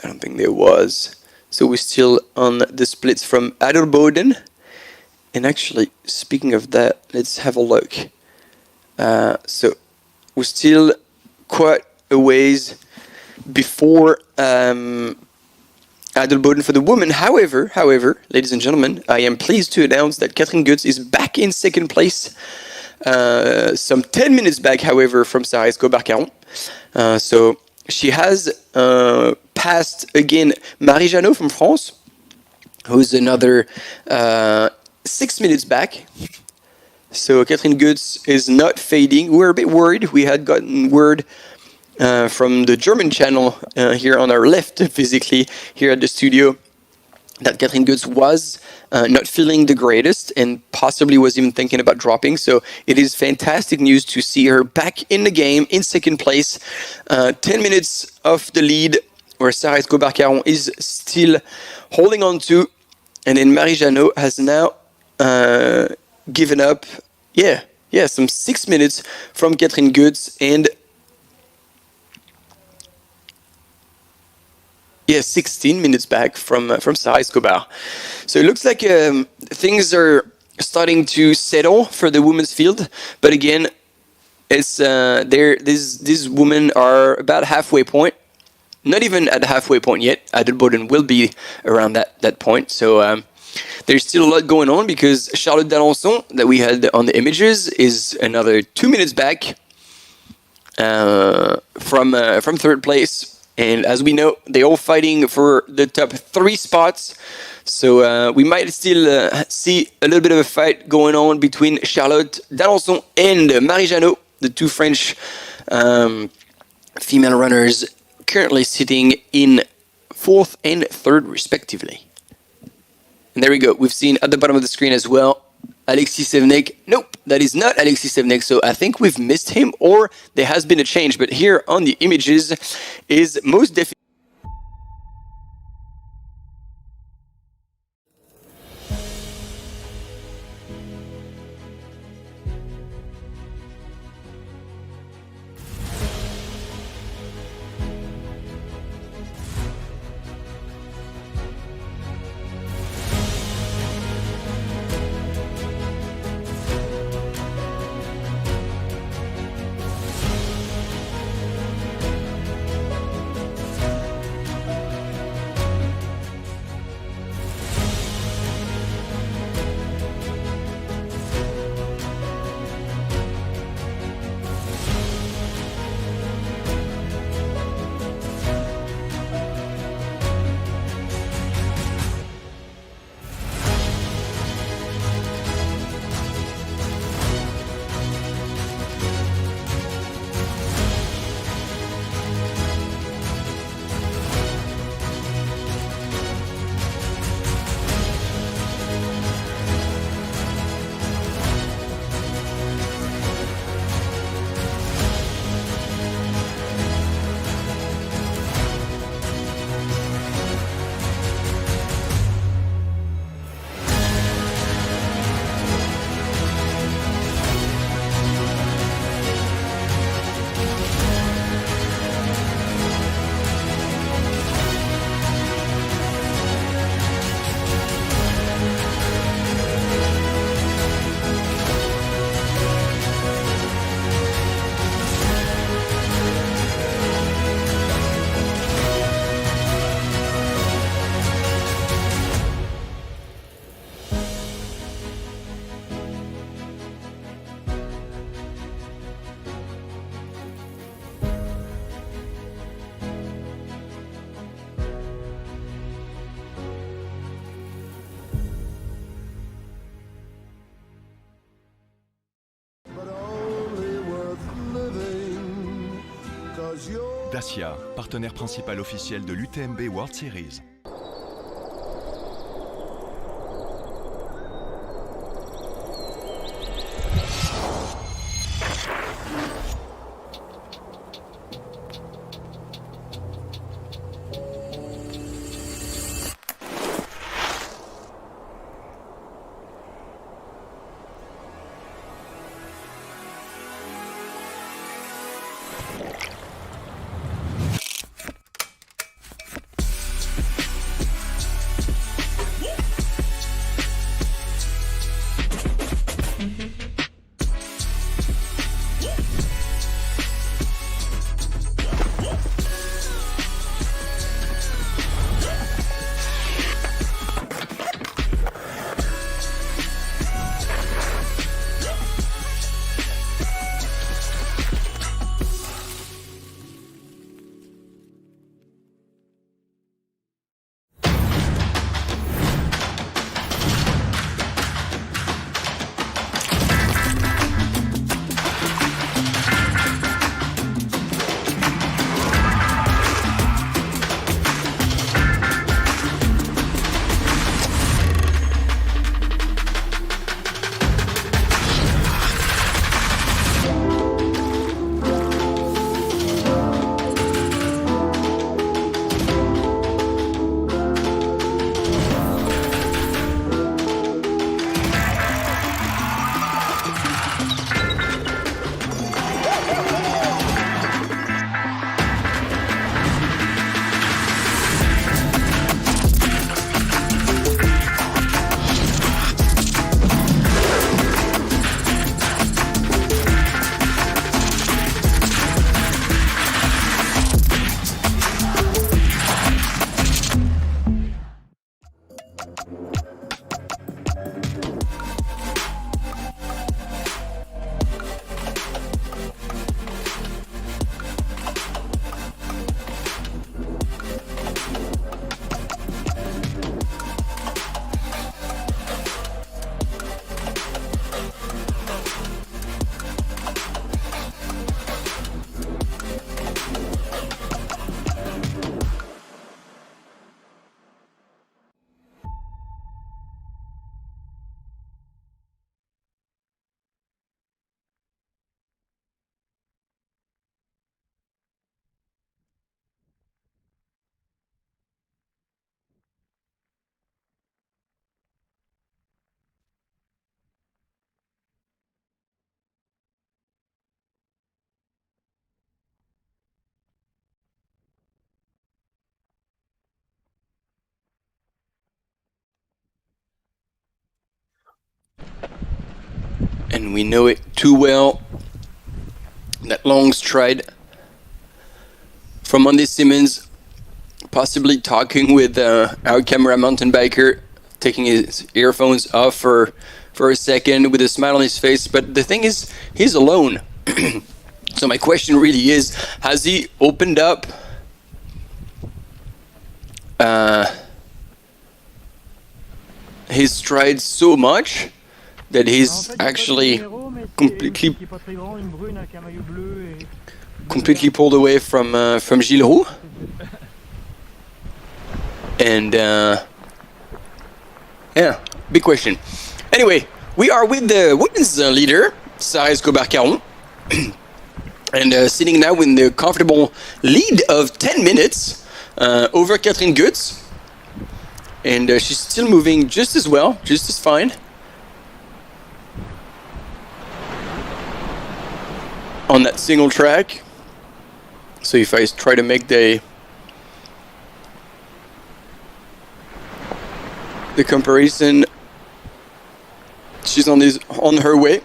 there was. So we're still on the splits from Adelboden. And actually, speaking of that, let's have a look. So we're still quite a ways before Adelboden for the women. However, ladies and gentlemen, I am pleased to announce that Catherine Goetz is back in second place. Some 10 minutes back, however, from Sarah Escobar-Caron. So she has passed again Marie Janot from France, who's another 6 minutes back. So Catherine Goetz is not fading. We're a bit worried. We had gotten word from the German channel here on our left, physically here at the studio, that Catherine Goetz was not feeling the greatest and possibly was even thinking about dropping. So it is fantastic news to see her back in the game in second place. 10 minutes off the lead, where Sarah Escobar-Caron is still holding on to. And then Marie Janot has now given up, some 6 minutes from Catherine Goetz, and 16 minutes back from Sarah Escobar. So it looks like things are starting to settle for the women's field, but again, it's these women are about halfway point. Not even at the halfway point yet. Adelboden will be around that point. So there's still a lot going on, because Charlotte d'Alençon, that we had on the images, is another 2 minutes back from third place. And as we know, they're all fighting for the top 3 spots. So we might still see a little bit of a fight going on between Charlotte d'Alençon and Marie Janot, the 2 French female runners currently sitting in 4th and 3rd respectively. And there we go. We've seen at the bottom of the screen as well Alexis Sevnek. Nope, that is not Alexis Sevnek. So I think we've missed him, or there has been a change. But here on the images is most definitely. Dacia, partenaire principal officiel de l'UTMB World Series. and we know it too well. That long stride from Andy Simmons, possibly talking with our camera mountain biker, taking his earphones off for a second with a smile on his face. But the thing is, he's alone. So my question really is, has he opened up his stride so much that he's actually completely pulled away from Gilles Roux? And yeah, big question. Anyway, we are with the women's leader, Sarah Escobar-Caron, and sitting now in the comfortable lead of 10 minutes over Catherine Goetz. And she's still moving just as well, just as fine. On that single track. So if I try to make the comparison, she's on her way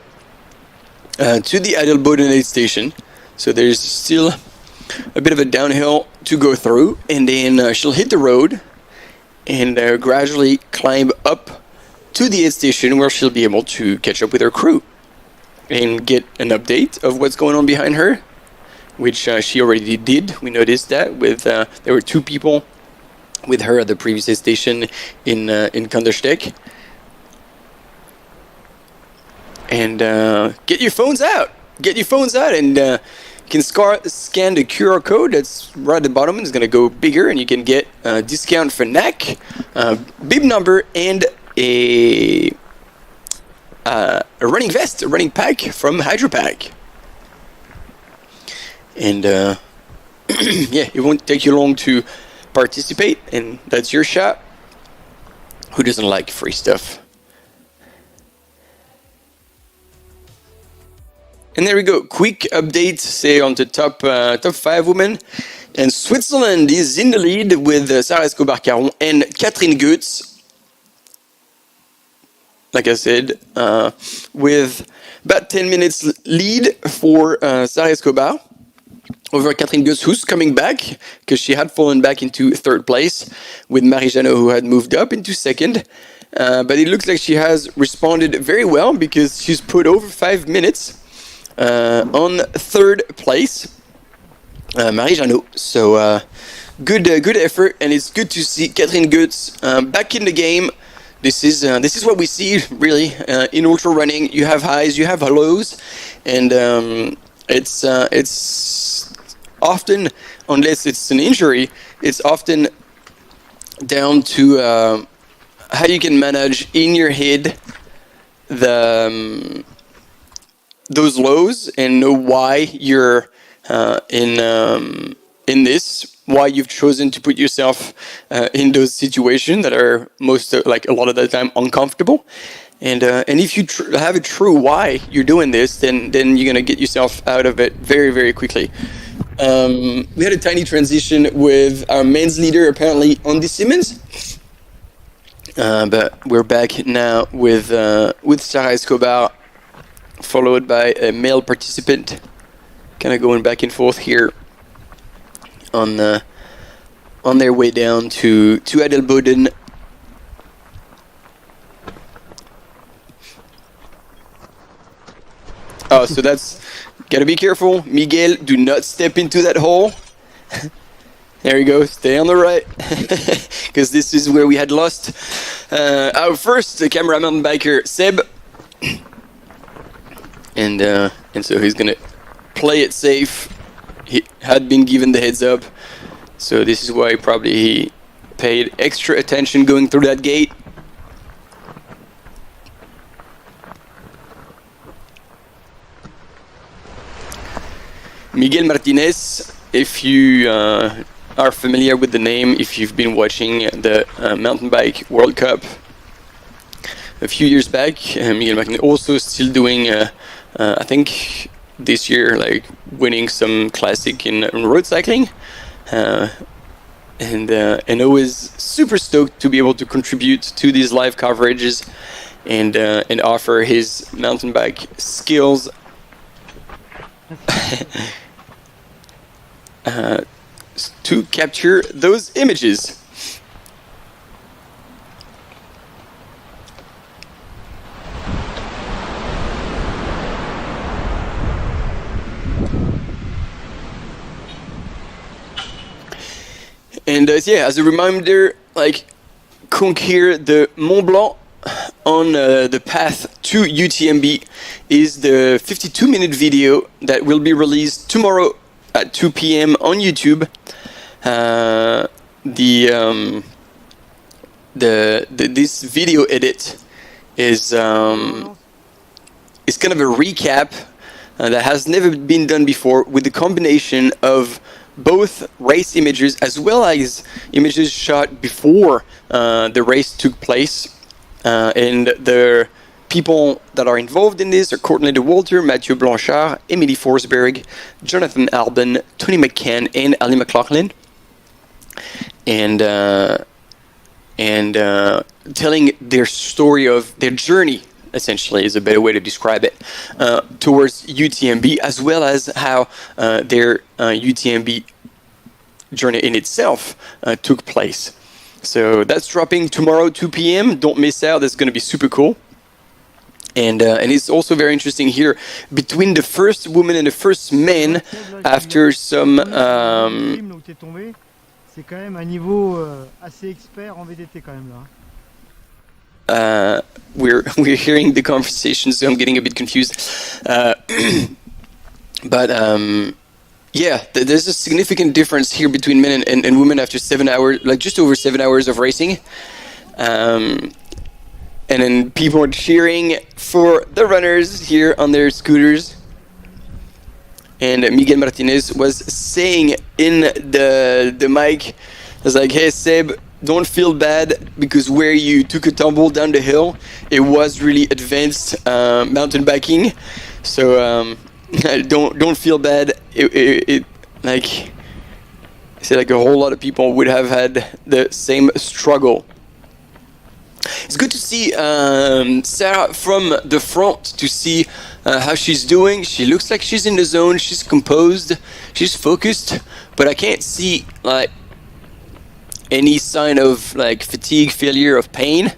to the Adelboden aid station. So there's still a bit of a downhill to go through, and then she'll hit the road and gradually climb up to the aid station, where she'll be able to catch up with her crew and get an update of what's going on behind her, which she already did. We noticed that with there were 2 people with her at the previous aid station in Kandersteg. And get your phones out, and you can scan the QR code that's right at the bottom. It's going to go bigger, and you can get a discount for neck, bib number, and a running vest, a running pack from Hydropack. And yeah, it won't take you long to participate, and that's your shot. Who doesn't like free stuff? And there we go. Quick update, say on the top 5 women. And Switzerland is in the lead with Sarah Escobar-Caron and Catherine Goetz. Like I said, with about 10 minutes lead for Sarah Escobar over Catherine Goetz, who's coming back because she had fallen back into 3rd place, with Marie Janot, who had moved up into 2nd. But it looks like she has responded very well, because she's put over 5 minutes on 3rd place, Marie Janot. So good effort, and it's good to see Catherine Goetz back in the game. This is what we see really in ultra running. You have highs, you have lows, and it's often, unless it's an injury, it's often down to how you can manage in your head those lows, and know why you're in this, why you've chosen to put yourself in those situations that are like a lot of the time uncomfortable. And if you have a true why you're doing this, then you're gonna get yourself out of it very, very quickly. We had a tiny transition with our men's leader, apparently Andy Simmons, but we're back now with Sarah Escobar, followed by a male participant, kind of going back and forth here on their way down to Adelboden. Oh, so that's, gotta be careful, Miguel, do not step into that hole. There you go, stay on the right, because this is where we had lost our first camera mountain biker, Seb. And so he's gonna play it safe. He had been given the heads up, so this is why probably he paid extra attention going through that gate. Miguel Martinez, if you are familiar with the name, if you've been watching the Mountain Bike World Cup a few years back, Miguel Martinez also still doing I think this year, like, winning some classic in road cycling, and always super stoked to be able to contribute to these live coverages and offer his mountain bike skills to capture those images. And yeah, as a reminder, like, conquer the Mont Blanc on the path to UTMB is the 52-minute video that will be released tomorrow at 2 p.m. on YouTube. This video edit is kind of a recap that has never been done before, with the combination of both race images as well as images shot before the race took place. And the people that are involved in this are Courtney de Walter, Mathieu Blanchard, Emily Forsberg, Jonathan Alban, Tony McCann, and Ali McLaughlin. And telling their story of their journey, essentially, is a better way to describe it, towards UTMB, as well as how their UTMB journey in itself took place. So that's dropping tomorrow, 2 p.m. Don't miss out. That's going to be super cool. And it's also very interesting here, between the first woman and the first man, after some... C'est quand même un niveau assez expert en VTT quand même là. We're hearing the conversation, so I'm getting a bit confused. But yeah, there's a significant difference here between men and women after 7 hours, like just over 7 hours of racing. And then people are cheering for the runners here on their scooters. And Miguel Martinez was saying in the mic, was like, hey Seb, don't feel bad, because where you took a tumble down the hill, it was really advanced mountain biking. So don't feel bad. It like, I said, like a whole lot of people would have had the same struggle. It's good to see Sarah from the front, to see how she's doing. She looks like she's in the zone, she's composed, she's focused, but I can't see like any sign of like fatigue, failure, of pain.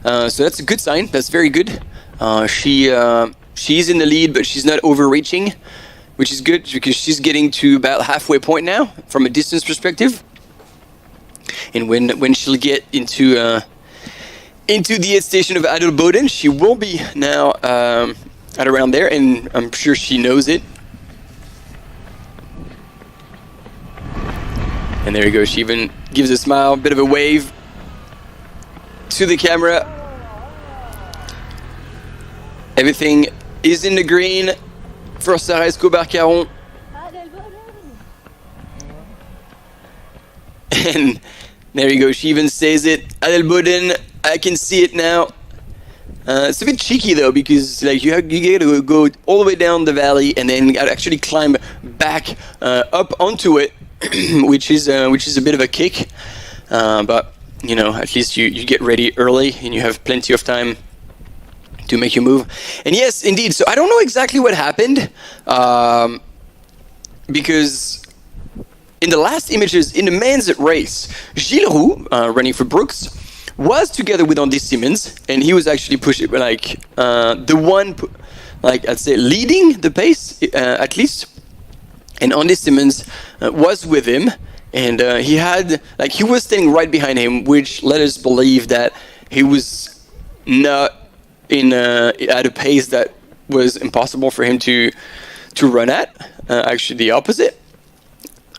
So that's a good sign. That's very good. She's in the lead, but she's not overreaching, which is good, because she's getting to about halfway point now from a distance perspective. And when she'll get into the aid station of Adelboden, she will be now at around there, and I'm sure she knows it. And there you go, she even gives a smile, a bit of a wave to the camera. Everything is in the green for Sarah Escobar-Caron. And there you go, she even says it, Adelboden, I can see it now. It's a bit cheeky though, because like you get to go all the way down the valley and then actually climb back up onto it, which is a bit of a kick. But you know, at least you get ready early and you have plenty of time to make your move. And yes, indeed. So I don't know exactly what happened, because in the last images in the men's race, Gilles Roux, running for Brooks, was together with Andy Simmons, and he was actually pushing, like the one, like I'd say, leading the pace at least. And Andy Simmons was with him, and he was standing right behind him, which led us believe that he was not at a pace that was impossible for him to run at. Actually, the opposite.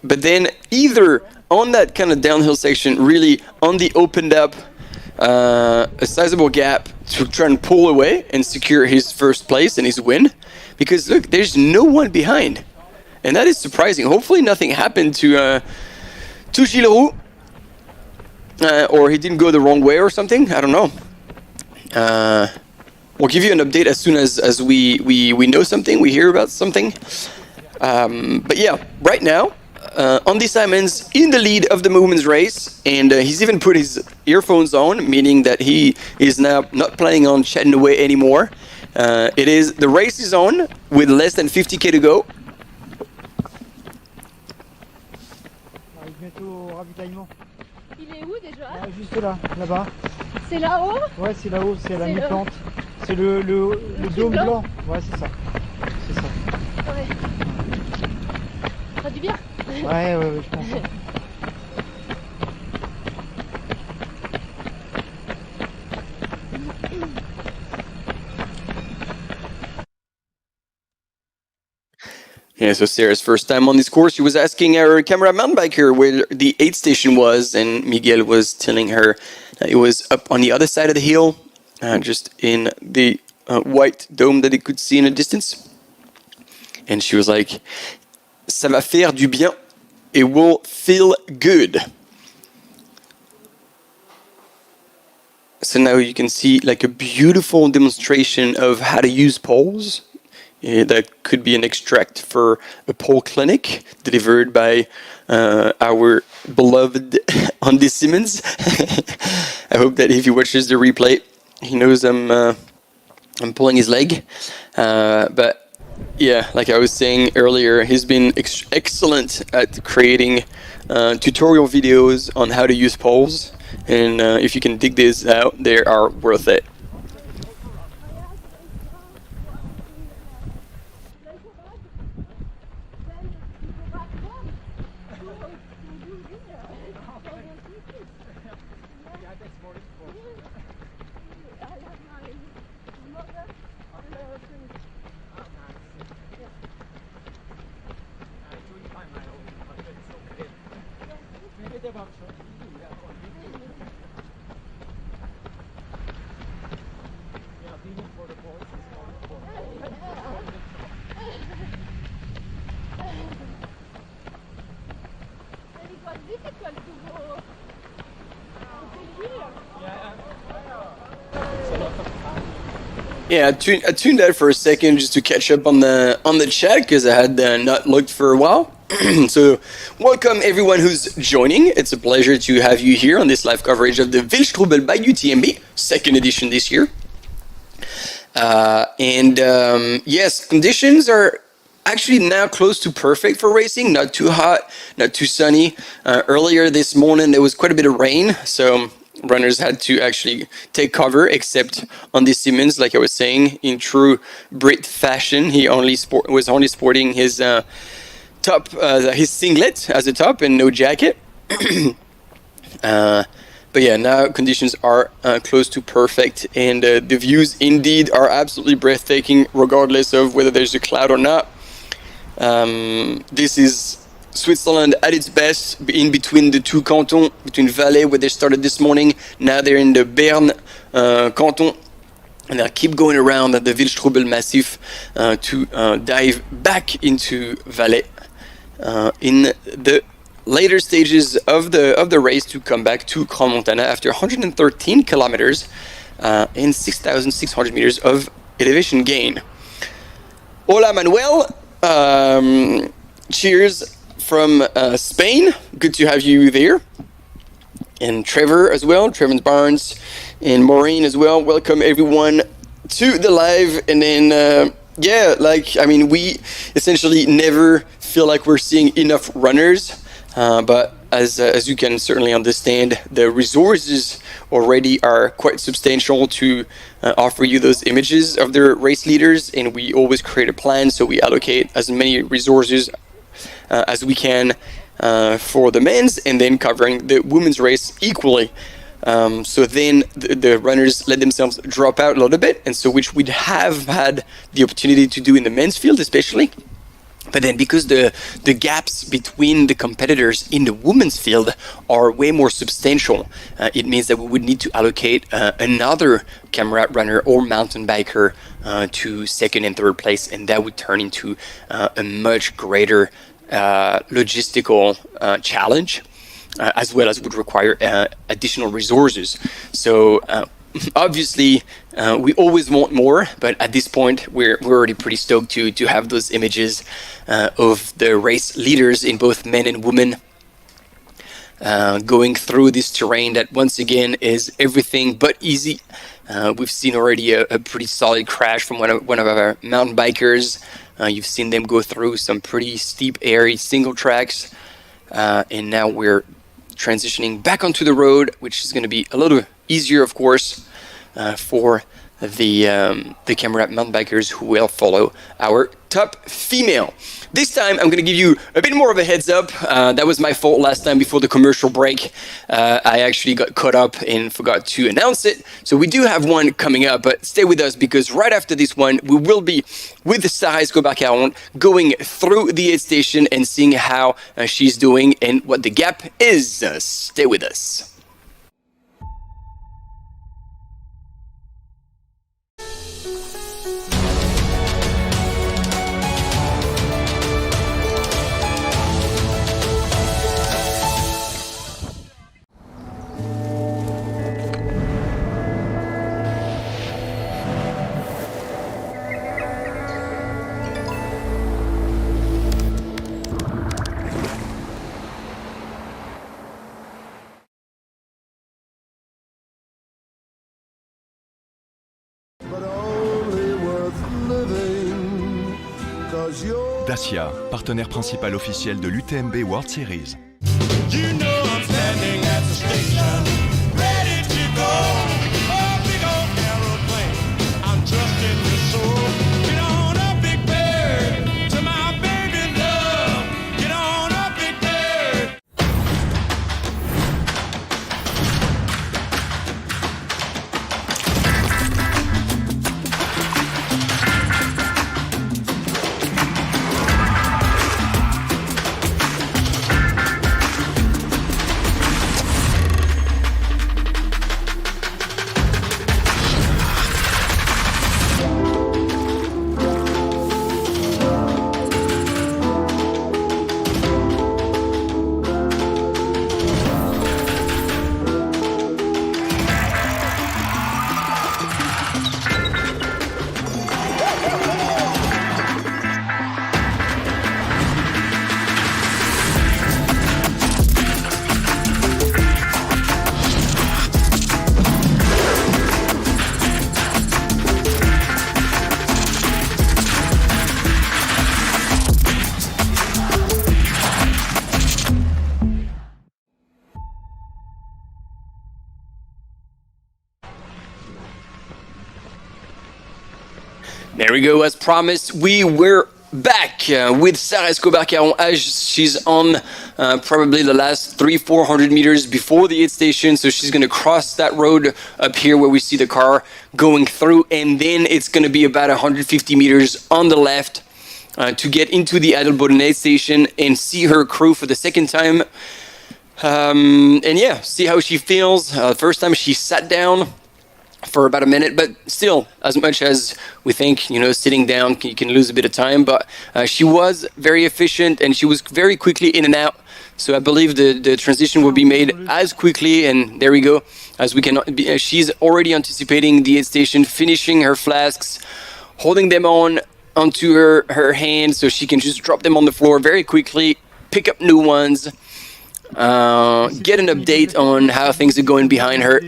But then either on that kind of downhill section, really on the opened up, a sizable gap to try and pull away and secure his first place and his win, because look, there's no one behind, and that is surprising. Hopefully nothing happened to Gilles Roux, or he didn't go the wrong way or something. I don't know. We'll give you an update as soon as we know something, we hear about something. But yeah, right now Andy Simons in the lead of the women's race, and he's even put his earphones on, meaning that he is now not planning on chatting away anymore. The race is on with less than 50k to go. Bientôt au ravitaillement. Il est où déjà? Juste là, là-bas. C'est là-haut? Ouais, c'est là-haut, c'est la mi-pente. C'est le dôme blanc. Ouais, c'est ça. C'est ça. Ouais. T'as du bien? Ouais, je pense. Yeah, so Sarah's first time on this course, she was asking our camera mountain biker where the aid station was, and Miguel was telling her it was up on the other side of the hill, just in the white dome that they could see in the distance. And she was like, "Ça va faire du bien. It will feel good." So now you can see like a beautiful demonstration of how to use poles. That could be an extract for a pole clinic delivered by our beloved Andy Simons. I hope that if he watches the replay, he knows I'm pulling his leg. But yeah, like I was saying earlier, he's been excellent at creating tutorial videos on how to use poles. And if you can dig these out, they are worth it. Yeah, I tuned out for a second just to catch up on the chat because I had not looked for a while. So, welcome everyone who's joining. It's a pleasure to have you here on this live coverage of the Wildstrubel by UTMB, second edition this year. Yes, conditions are actually now close to perfect for racing. Not too hot, not too sunny. Earlier this morning there was quite a bit of rain, so runners had to actually take cover, except Andy Simons, like I was saying, in true Brit fashion. He was only sporting his top, his singlet as a top and no jacket. But yeah, now conditions are close to perfect, and the views indeed are absolutely breathtaking, regardless of whether there's a cloud or not. This is Switzerland at its best, in between the two cantons, between Valais, where they started this morning. Now they're in the Bern canton, and they'll keep going around the Wildstrubel Massif to dive back into Valais in the later stages of the race, to come back to Crans-Montana after 113 kilometers and 6,600 meters of elevation gain. Hola Manuel, cheers from Spain, good to have you there. And Trevor as well, Trevor Barnes, and Maureen as well. Welcome everyone to the live. And then yeah, like, I mean, we essentially never feel like we're seeing enough runners, but as you can certainly understand, the resources already are quite substantial to offer you those images of the race leaders, and we always create a plan, so we allocate as many resources as we can for the men's, and then covering the women's race equally. So then the runners let themselves drop out a little bit, and so which we'd have had the opportunity to do in the men's field especially. But then because the gaps between the competitors in the women's field are way more substantial, it means that we would need to allocate another camera runner or mountain biker to second and third place, and that would turn into a much greater logistical challenge, as well as would require additional resources. So obviously, we always want more, but at this point, we're already pretty stoked to have those images of the race leaders in both men and women going through this terrain that once again is everything but easy. We've seen already a pretty solid crash from one of our mountain bikers. You've seen them go through some pretty steep, airy single tracks, and now we're transitioning back onto the road, which is going to be a little easier, of course, for the camera mountain bikers who will follow our top female. This time I'm going to give you a bit more of a heads up. That was my fault last time before the commercial break. I actually got caught up and forgot to announce it. So we do have one coming up, but stay with us because right after this one, we will be with Sarah Escobar-Caron going through the aid station and seeing how she's doing and what the gap is. Stay with us. Dacia, partenaire principal officiel de l'UTMB World Series. You know I'm standing at the station, ready to go. Oh, big old aeroplane, I'm trusting your soul. Get on up, big bird, to my baby love. Get on up, big bird. There we go, as promised, we were back with Sarah Escobar-Caron as she's on probably the last 300-400 meters before the aid station. So she's going to cross that road up here where we see the car going through, and then it's going to be about 150 meters on the left to get into the Adelboden aid station and see her crew for the second time. And yeah, see how she feels. First time she sat down for about a minute, but still, as much as we think, you know, sitting down you can lose a bit of time, but she was very efficient and she was very quickly in and out. So I believe the transition will be made as quickly, and there we go, as we can. She's already anticipating the aid station, finishing her flasks, holding them onto her hand so she can just drop them on the floor very quickly, pick up new ones, get an update on how things are going behind her.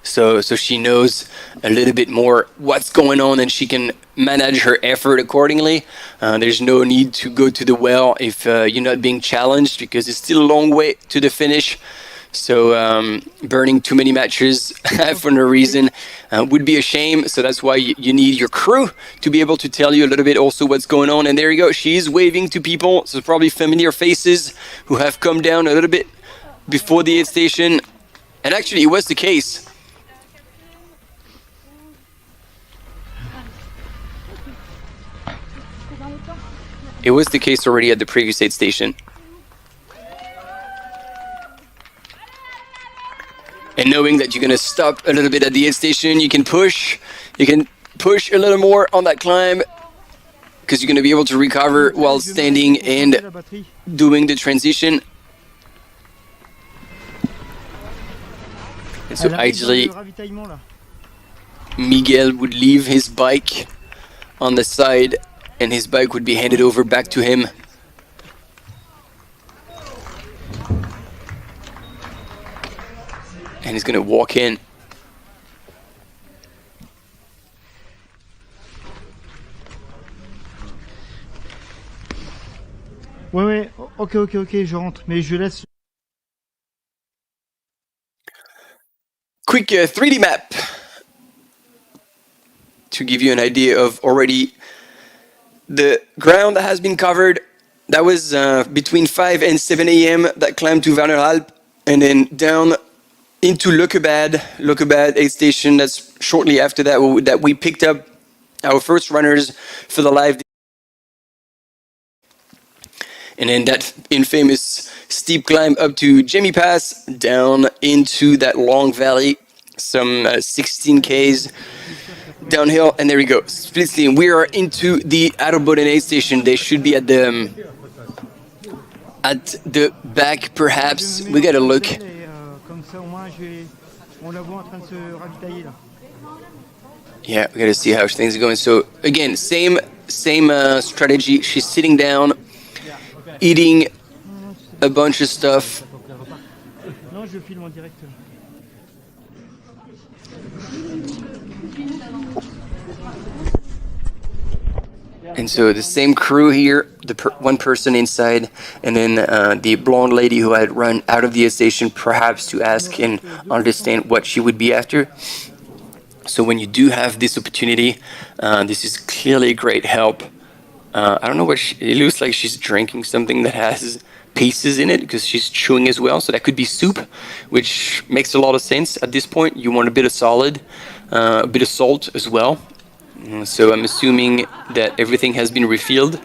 So she knows a little bit more what's going on and she can manage her effort accordingly. There's no need to go to the well if you're not being challenged, because it's still a long way to the finish. So burning too many matches for no reason would be a shame. So that's why you need your crew to be able to tell you a little bit also what's going on. And there you go, she's waving to people. So probably familiar faces who have come down a little bit before the aid station. And actually it was the case. It was the case already at the previous aid station. And knowing that you're going to stop a little bit at the aid station, you can push a little more on that climb, because you're going to be able to recover while standing and doing the transition. And so ideally, Miguel would leave his bike on the side and his bike would be handed over back to him. And he's gonna walk in. Ouais, ok, je rentre, mais je laisse. Quick 3D map to give you an idea of already the ground that has been covered. That was between 5 and 7 a.m. that climb to Werneralp, and then down into Lokebad aid station. That's shortly after that we picked up our first runners for the live. And then that infamous steep climb up to Gemmi Pass, down into that long valley, some 16 Ks downhill, and there we go. Split lane. We are into the Adelboden aid station. They should be at the back, perhaps. We gotta look. Yeah, we gotta see how things are going. So again, same strategy. She's sitting down, eating a bunch of stuff. And so the same crew here, one person inside, and then the blonde lady who had run out of the aid station, perhaps to ask and understand what she would be after. So when you do have this opportunity, this is clearly a great help. I don't know what it looks like. She's drinking something that has pieces in it because she's chewing as well. So that could be soup, which makes a lot of sense at this point. You want a bit of solid, a bit of salt as well. So I'm assuming that everything has been refilled.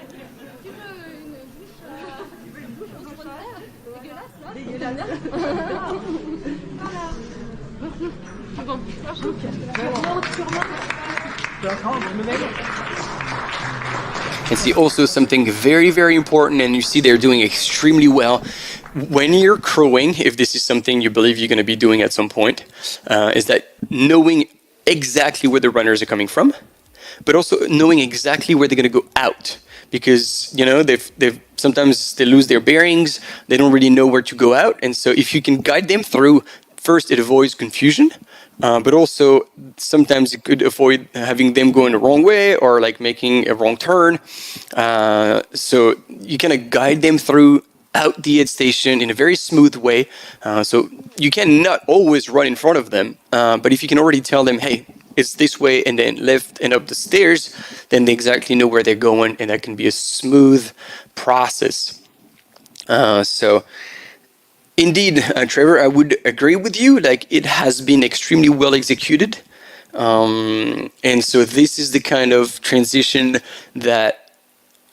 And see also something very, very important, and you see they're doing extremely well. When you're crewing, if this is something you believe you're going to be doing at some point, is that knowing exactly where the runners are coming from, but also knowing exactly where they're going to go out. Because, you know, they've sometimes they lose their bearings, they don't really know where to go out, and so if you can guide them through, first it avoids confusion, but also sometimes it could avoid having them going the wrong way or like making a wrong turn. So you kind of guide them through out the aid station in a very smooth way. So you cannot always run in front of them, but if you can already tell them, hey, it's this way and then left and up the stairs, then they exactly know where they're going, and that can be a smooth process. So indeed, Trevor, I would agree with you. Like, it has been extremely well executed. And so this is the kind of transition that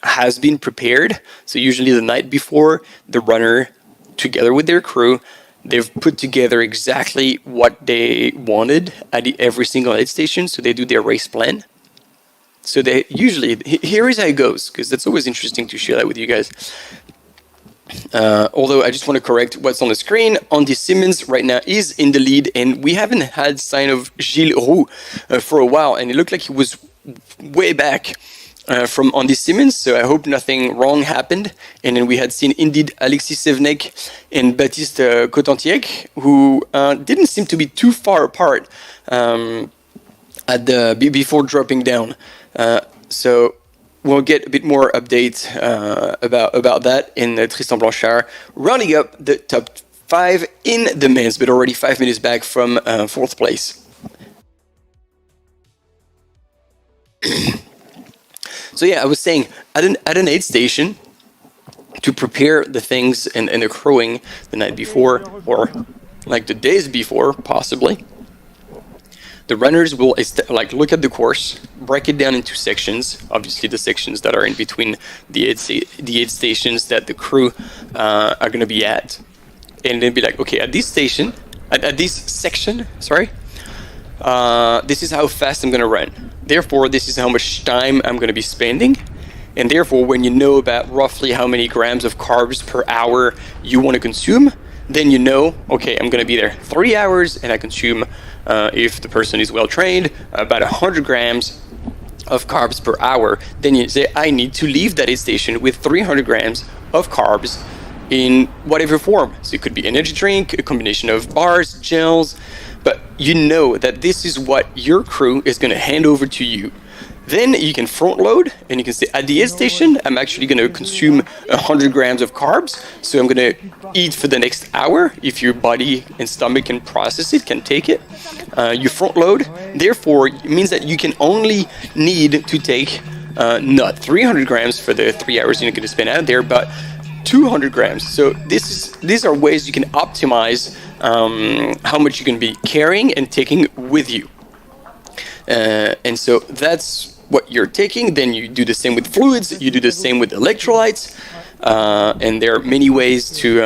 has been prepared. So usually the night before, the runner, together with their crew, they've put together exactly what they wanted at every single aid station. So they do their race plan. So they usually, here is how it goes, because that's always interesting to share that with you guys. Although I just want to correct what's on the screen. Andy Simmons right now is in the lead, and we haven't had sign of Gilles Roux for a while, and it looked like he was way back from Andy Simmons, so I hope nothing wrong happened. And then we had seen indeed Alexis Sevnek and Baptiste Cotantiec, who didn't seem to be too far apart before dropping down. So we'll get a bit more update about that in Tristan Blanchard, rounding up the top 5 in the men's, but already 5 minutes back from 4th place. So yeah, I was saying, at an aid station, to prepare the things and the crewing the night before, or like the days before, possibly, the runners will look at the course, break it down into sections. Obviously, the sections that are in between the aid stations that the crew are going to be at, and then be like, okay, at this station, at this section, this is how fast I'm going to run. Therefore, this is how much time I'm going to be spending. And therefore, when you know about roughly how many grams of carbs per hour you want to consume, then you know, okay, I'm gonna be there 3 hours, and I consume, if the person is well trained, about 100 grams of carbs per hour. Then you say, I need to leave that aid station with 300 grams of carbs in whatever form. So it could be energy drink, a combination of bars, gels, but you know that this is what your crew is going to hand over to you. Then you can front load, and you can say, at the aid station, I'm actually going to consume 100 grams of carbs, so I'm going to eat for the next hour. If your body and stomach can process it, can take it, you front load. Therefore, it means that you can only need to take not 300 grams for the 3 hours you're going to spend out there, but 200 grams. So these are ways you can optimize how much you can be carrying and taking with you. And so that's what you're taking. Then you do the same with fluids, you do the same with electrolytes, and there are many ways to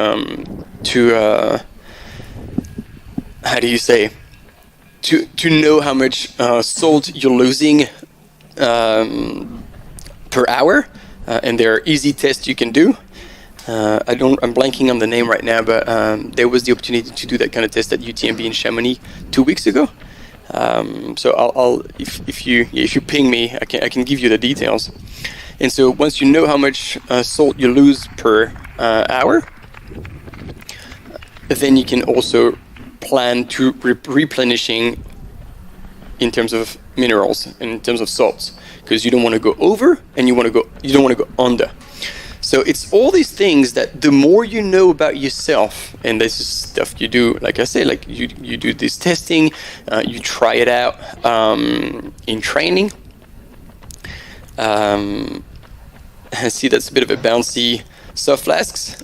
how do you say, to know how much salt you're losing per hour, and there are easy tests you can do. I'm blanking on the name right now, but there was the opportunity to do that kind of test at UTMB in Chamonix 2 weeks ago. So I'll if you ping me, I can give you the details. And so once you know how much salt you lose per hour, then you can also plan to replenishing in terms of minerals and in terms of salts, because you don't want to go over and you don't want to go under. So it's all these things that the more you know about yourself, and this is stuff you do, like I say, like you do this testing, you try it out in training. I see that's a bit of a bouncy soft flasks,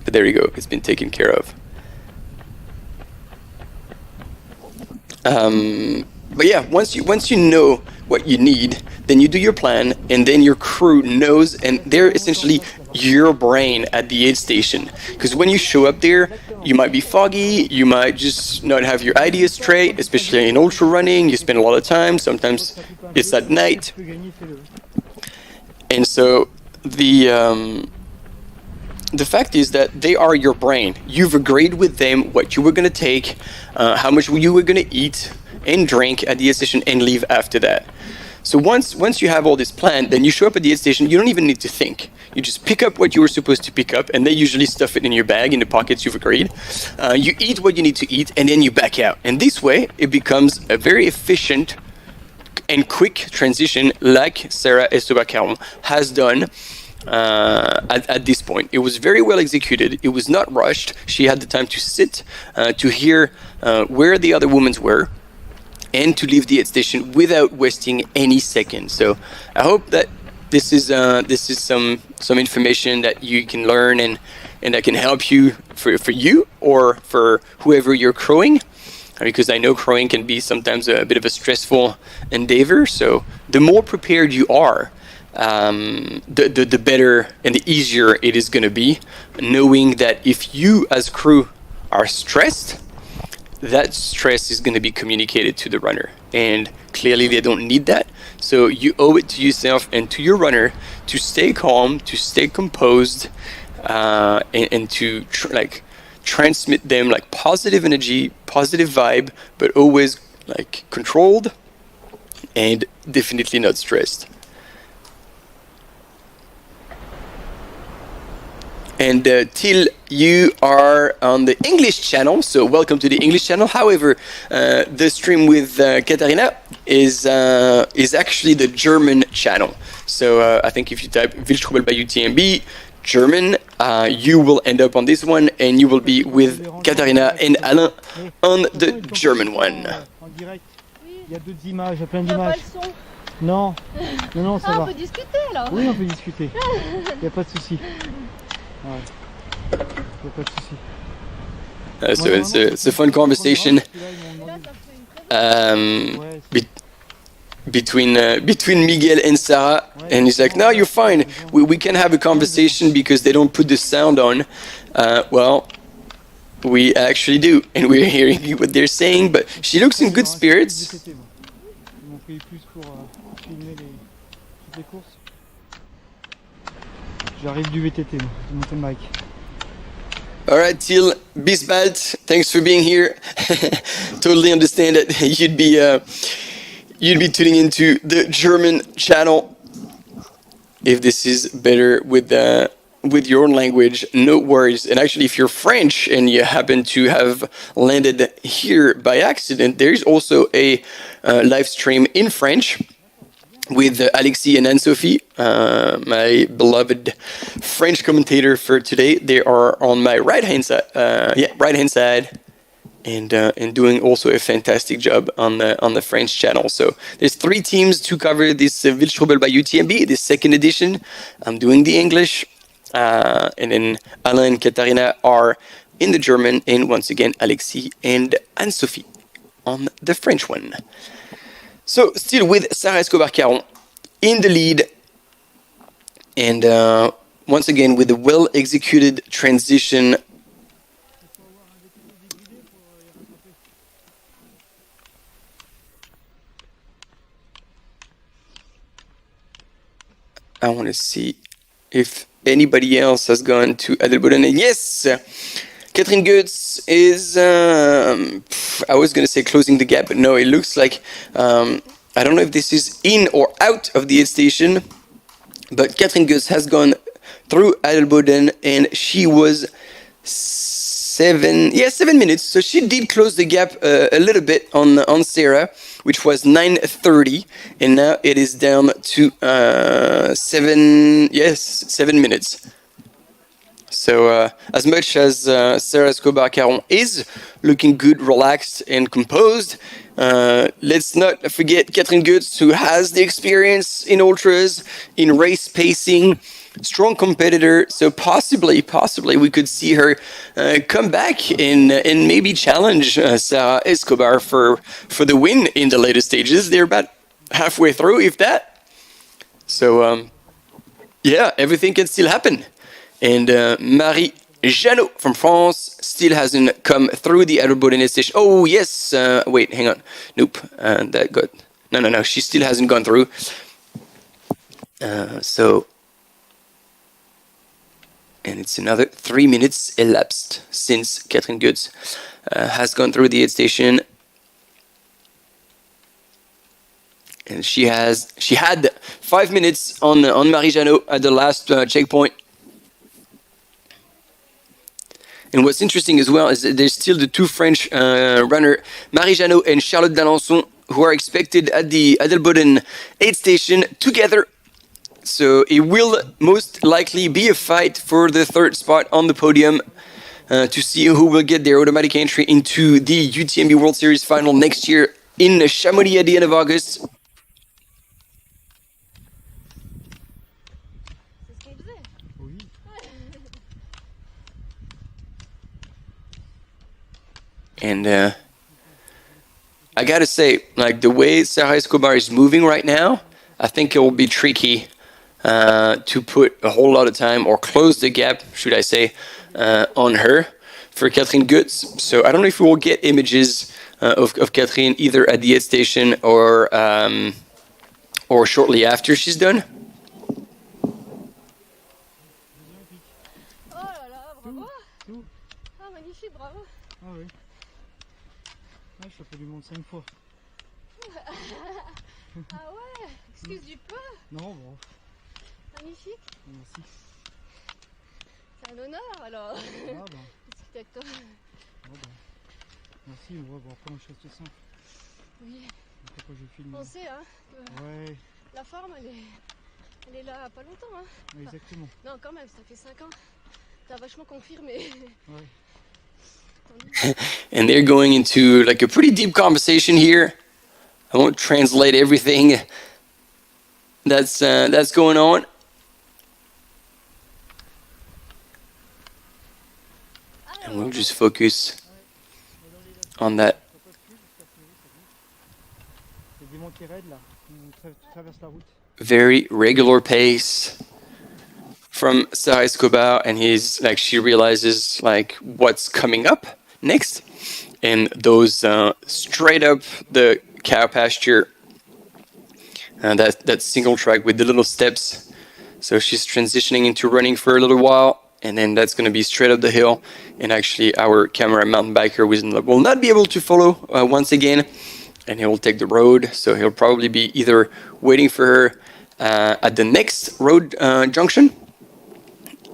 but there you go, it's been taken care of. But yeah, once you know what you need, then you do your plan, and then your crew knows, and they're essentially your brain at the aid station. Because when you show up there, you might be foggy, you might just not have your ideas straight, especially in ultra running. You spend a lot of time, sometimes it's at night. And so the fact is that they are your brain. You've agreed with them what you were going to take, how much you were going to eat and drink at the aid station, and leave after that. So once you have all this planned, then you show up at the aid station. You don't even need to think. You just pick up what you were supposed to pick up, and they usually stuff it in your bag, in the pockets you've agreed. You eat what you need to eat, and then you back out. And this way, it becomes a very efficient and quick transition, like Sarah Esteban has done at this point. It was very well executed. It was not rushed. She had the time to sit, to hear where the other women were, and to leave the aid station without wasting any second. So I hope that this is some information that you can learn and that can help you for you or for whoever you're crewing, because I know crewing can be sometimes a bit of a stressful endeavor. So the more prepared you are, the better and the easier it is going to be, knowing that if you as crew are stressed, that stress is going to be communicated to the runner, and clearly they don't need that. So you owe it to yourself and to your runner to stay calm, to stay composed, and to transmit them like positive energy, positive vibe, but always like controlled and definitely not stressed. And Till, you are on the English channel, so welcome to the English channel. However, the stream with Katharina is actually the German channel. So I think if you type Wildstrubel by UTMB German, you will end up on this one, and you will be with Katharina and Alain on the German one. Il y a d'autres images, il y a plein d'images. Non, ça va. On peut discuter alors. Oui, on peut discuter. Il n'y a pas de souci. Ouais. Il n'y a pas de souci. So it's a fun conversation between Miguel and Sarah, and he's like, no, you're fine. We can have a conversation because they don't put the sound on. Well, we actually do, and we're hearing what they're saying, but she looks in good spirits. J'arrive du VTT, moi, de mountain bike. All right, Till, bis bald. Thanks for being here. Totally understand that you'd be tuning into the German channel. If this is better with your own language, no worries. And actually, if you're French and you happen to have landed here by accident, there's also a live stream in French with Alexis and Anne-Sophie, my beloved French commentator for today. They are on my right-hand side, and doing also a fantastic job on the French channel. So there's 3 teams to cover this Wildstrubel by UTMB, this second edition. I'm doing the English, and then Alain and Katharina are in the German, and once again Alexis and Anne-Sophie on the French one. So, still with Sarah Escobar-Caron in the lead, and once again with a well-executed transition. I want to see if anybody else has gone to Adelboden. And yes, Catherine Goetz is, I was going to say closing the gap, but no, it looks like, I don't know if this is in or out of the aid station, but Catherine Goetz has gone through Adelboden, and she was 7 minutes. So she did close the gap a little bit on Sarah, which was 9:30, and now it is down to 7 minutes. So as much as Sarah Escobar-Caron is looking good, relaxed, and composed, let's not forget Catherine Goetz, who has the experience in ultras, in race pacing, strong competitor. So possibly we could see her come back and maybe challenge Sarah Escobar for the win in the later stages. They're about halfway through, if that. So yeah, everything can still happen. And Marie Jeannot from France still hasn't come through the Adelboden station. Oh, yes. Wait, hang on. Nope. That got... No. She still hasn't gone through. So... And it's another 3 minutes elapsed since Catherine Goetz has gone through the aid station. And she had 5 minutes on Marie Jeannot at the last checkpoint. And what's interesting as well is that there's still the 2 French runner, Marie Jeannot and Charlotte d'Alençon, who are expected at the Adelboden aid station together. So it will most likely be a fight for the 3rd spot on the podium to see who will get their automatic entry into the UTMB World Series final next year in Chamonix at the end of August. And I gotta say, like, the way Sarah Escobar is moving right now, I think it will be tricky to put a whole lot of time, or close the gap, should I say, on her for Catherine Goetz. So I don't know if we will get images of Catherine either at the aid station or shortly after she's done. Oh là là, bravo! Ah, magnifique, bravo! Ah oui. Ah, je fait du monde 5 fois. Ah ouais, excuse du peu. Non, bon. Magnifique. Merci. C'est un honneur alors. Ah ben. Discuter avec toi. Ah ben. Merci, ouais, bon, après, je reste simple. Oui. Après, quand je filme. On sait, hein. Ouais. La forme, elle est là pas longtemps, hein. Ouais, exactement. Non, quand même, ça fait 5 ans. T'as vachement confirmé. Ouais. And they're going into like a pretty deep conversation here. I won't translate everything that's going on. And we'll just focus on that. Very regular pace from Sarah Escobar, and she realizes like what's coming up next, and those straight up the cow pasture, that single track with the little steps. So she's transitioning into running for a little while, and then that's going to be straight up the hill. And actually our camera mountain biker will not be able to follow once again, and he will take the road. So he'll probably be either waiting for her at the next road junction,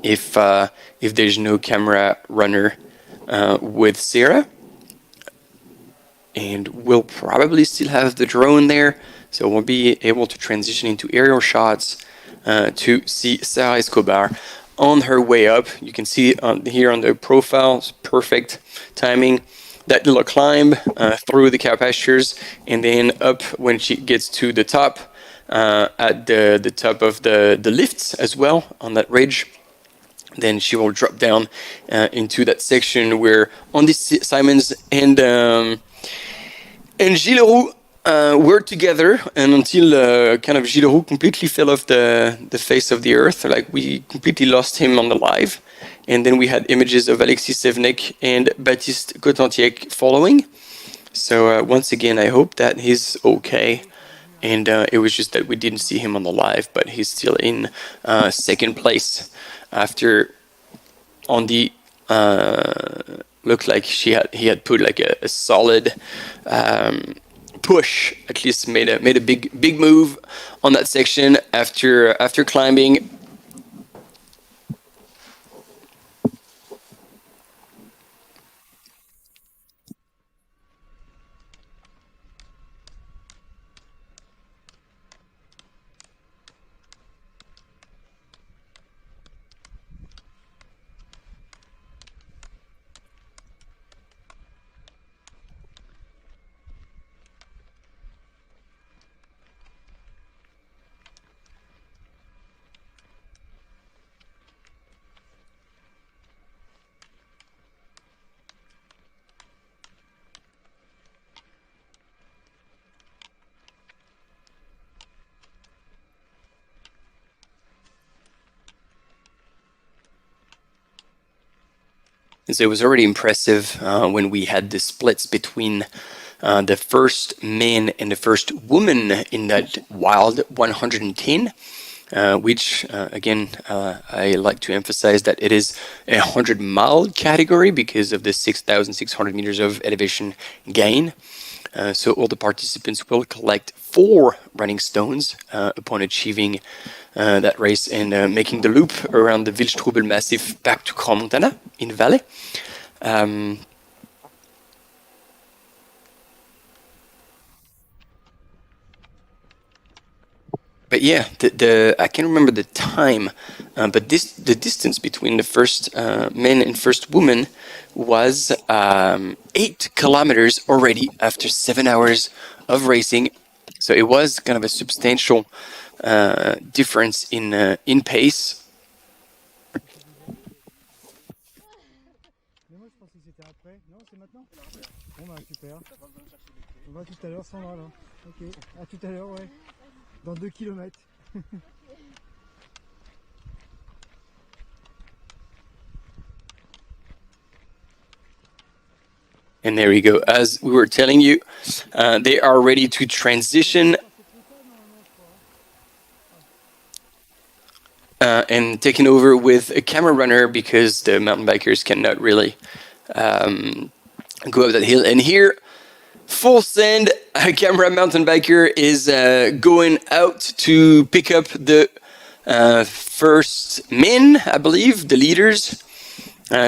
if there's no camera runner with Sarah. And we'll probably still have the drone there, so we'll be able to transition into aerial shots to see Sarah Escobar on her way up. You can see here on the profile, perfect timing, that little climb through the cow pastures, and then up when she gets to the top, at the top of the lifts as well on that ridge. Then she will drop down into that section where Andy Simons and Gilles Leroux were together, and until kind of Gilles Leroux completely fell off the face of the earth, like we completely lost him on the live. And then we had images of Alexis Sevnek and Baptiste Cotantiec following. So once again, I hope that he's okay. And it was just that we didn't see him on the live, but he's still in second place after Andy looked like he had put like a solid push, at least made a big move on that section after climbing. And so it was already impressive when we had the splits between the first man and the first woman in that wild 110, which again, I like to emphasize that it is a 100-mile category because of the 6,600 meters of elevation gain. So all the participants will collect 4 running stones upon achieving that race and making the loop around the Wildstrubel Massif back to Crans-Montana in Valais. But yeah, I can't remember the time, but the distance between the first man and first woman was 8 kilometers already after 7 hours of racing. So it was kind of a substantial difference in pace. Mais moi je pensais que c'était après. Non, c'est maintenant. Bon bah super. On va tout à l'heure, Sandra là. Ok, à tout à l'heure, ouais. Dans 2 kilomètres. And there we go. As we were telling you, they are ready to transition and taking over with a camera runner because the mountain bikers cannot really go up that hill. And here, full send, a camera mountain biker is going out to pick up the first men, I believe, the leaders.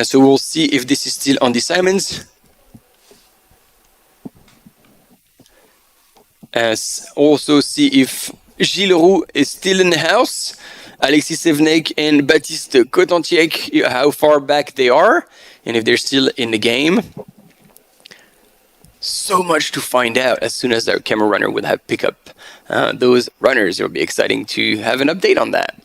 So we'll see if this is still Andy Simons. Also see if Gilles Leroux is still in the house. Alexis Sevnek and Baptiste Cotantiec, how far back they are, and if they're still in the game. So much to find out as soon as our camera runner would have pick up those runners. It'll be exciting to have an update on that.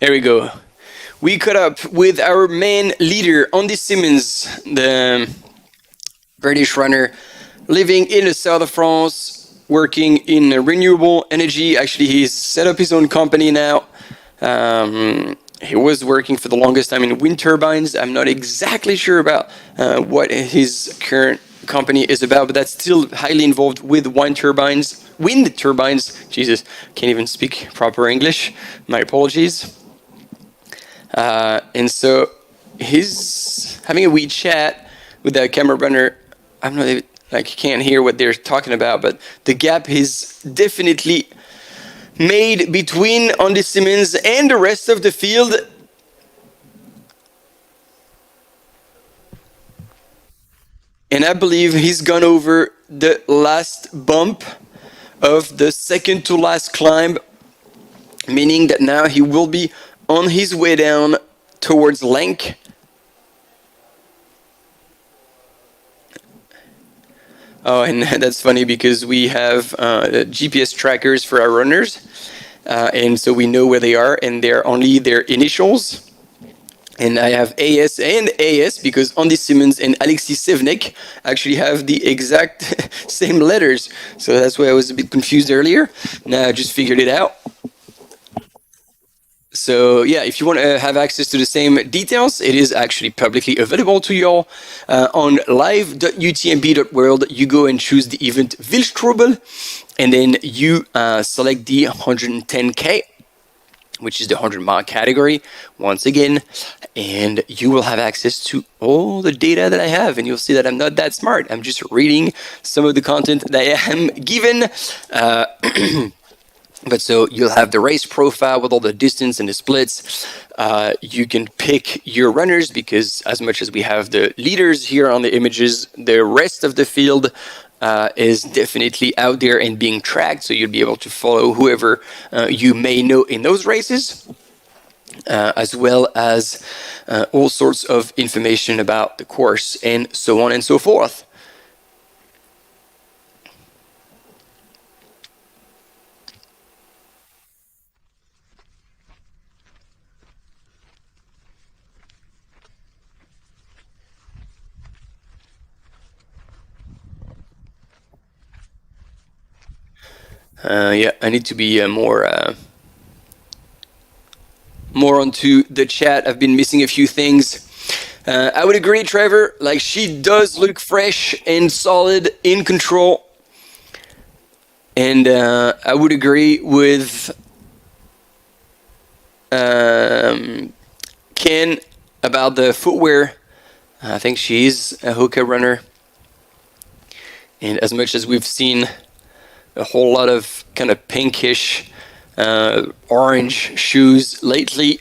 There we go. We caught up with our main leader, Andy Simmons, the British runner living in the south of France, working in renewable energy. Actually, he's set up his own company now. He was working for the longest time in wind turbines. I'm not exactly sure about what his current company is about, but that's still highly involved with wind turbines. Jesus, can't even speak proper English. My apologies. And so he's having a wee chat with the camera runner. I'm not like, can't hear what they're talking about, but the gap is definitely made between Andy Simmons and the rest of the field. And I believe he's gone over the last bump of the second to last climb, meaning that now he will be on his way down towards Lenk. Oh, and that's funny because we have GPS trackers for our runners, and so we know where they are, and they're only their initials. And I have AS and AS because Andy Simmons and Alexis Sevnik actually have the exact same letters. So that's why I was a bit confused earlier. Now I just figured it out. So yeah, if you want to have access to the same details, it is actually publicly available to you all on live.utmb.world. You go and choose the event Wildstrubel, and then you select the 110K, which is the 100-mile category, once again, and you will have access to all the data that I have, and you'll see that I'm not that smart. I'm just reading some of the content that I am given. But so you'll have the race profile with all the distance and the splits. You can pick your runners because as much as we have the leaders here on the images, the rest of the field is definitely out there and being tracked. So you'll be able to follow whoever you may know in those races, as well as all sorts of information about the course and so on and so forth. Yeah, I need to be more onto the chat. I've been missing a few things. I would agree, Trevor. Like, she does look fresh and solid, in control. And I would agree with Ken about the footwear. I think she's a Hoka runner. And as much as we've seen a whole lot of kind of pinkish orange shoes lately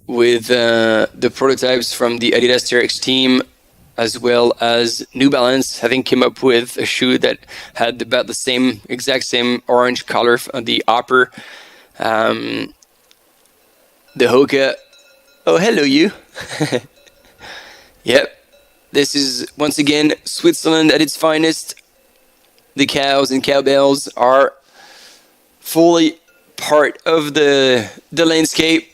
with the prototypes from the Adidas TRX team, as well as New Balance having come up with a shoe that had about the exact same orange color on the upper. The Hoka. Oh, hello you. Yep. This is, once again, Switzerland at its finest. The cows and cowbells are fully part of the landscape.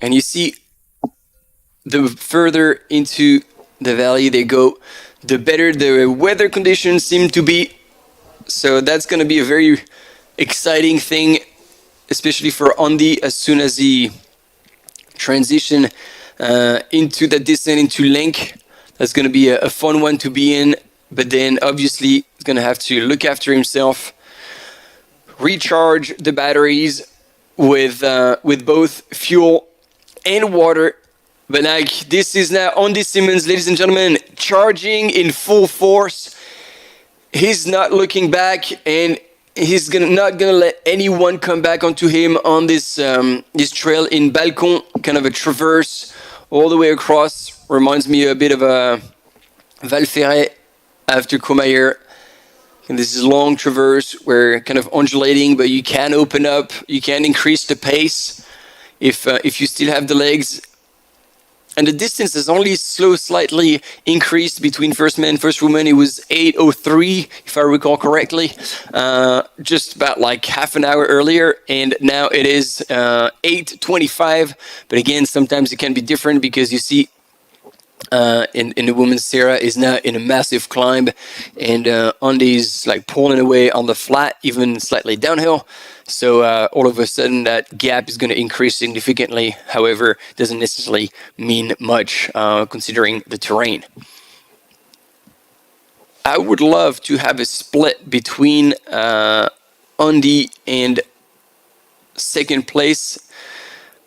And you see, the further into the valley they go, the better the weather conditions seem to be. So that's going to be a very exciting thing, especially for Andy, as soon as he transition into the descent into Lenk. That's going to be a fun one to be in. But then obviously he's going to have to look after himself, recharge the batteries with both fuel and water. But like, this is now Andy Simmons, ladies and gentlemen, charging in full force. He's not looking back, and he's not gonna let anyone come back onto him on this this trail in Balcon, kind of a traverse all the way across. Reminds me a bit of a Val Ferret after Courmayeur. And this is a long traverse where kind of undulating, but you can open up, you can increase the pace if you still have the legs. And the distance has only slightly increased between first man and first woman. It was 8:03, if I recall correctly, just about like half an hour earlier. And now it is 8:25. But again, sometimes it can be different because you see in the women's Sarah is now in a massive climb, and Andy's like pulling away on the flat, even slightly downhill. So all of a sudden that gap is going to increase significantly. However, doesn't necessarily mean much considering the terrain. I would love to have a split between Andy and second place.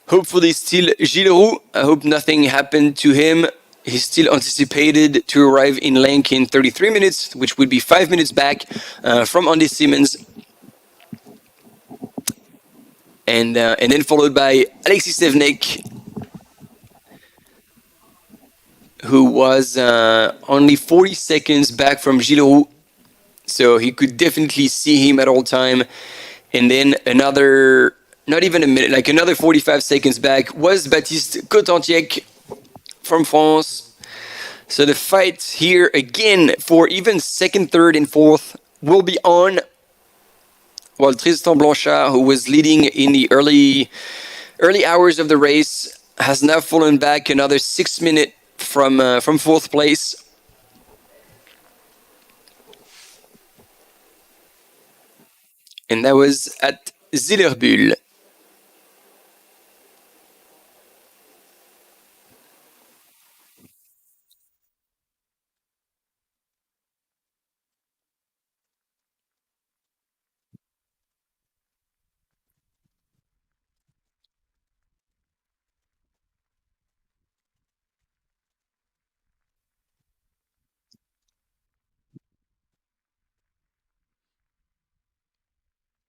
Hopefully still Gilles Roux. I hope nothing happened to him. He's still anticipated to arrive in Lenk in 33 minutes, which would be 5 minutes back from Andy Simmons. And then followed by Alexis Sevnek, who was only 40 seconds back from Gilles Roux. So he could definitely see him at all time. And then another, not even a minute, like another 45 seconds back was Baptiste Cotantiec from France. So the fight here again for even second, third, and fourth will be on. While Tristan Blanchard, who was leading in the early hours of the race, has now fallen back another 6 minutes from fourth place. And that was at Zillerbühl.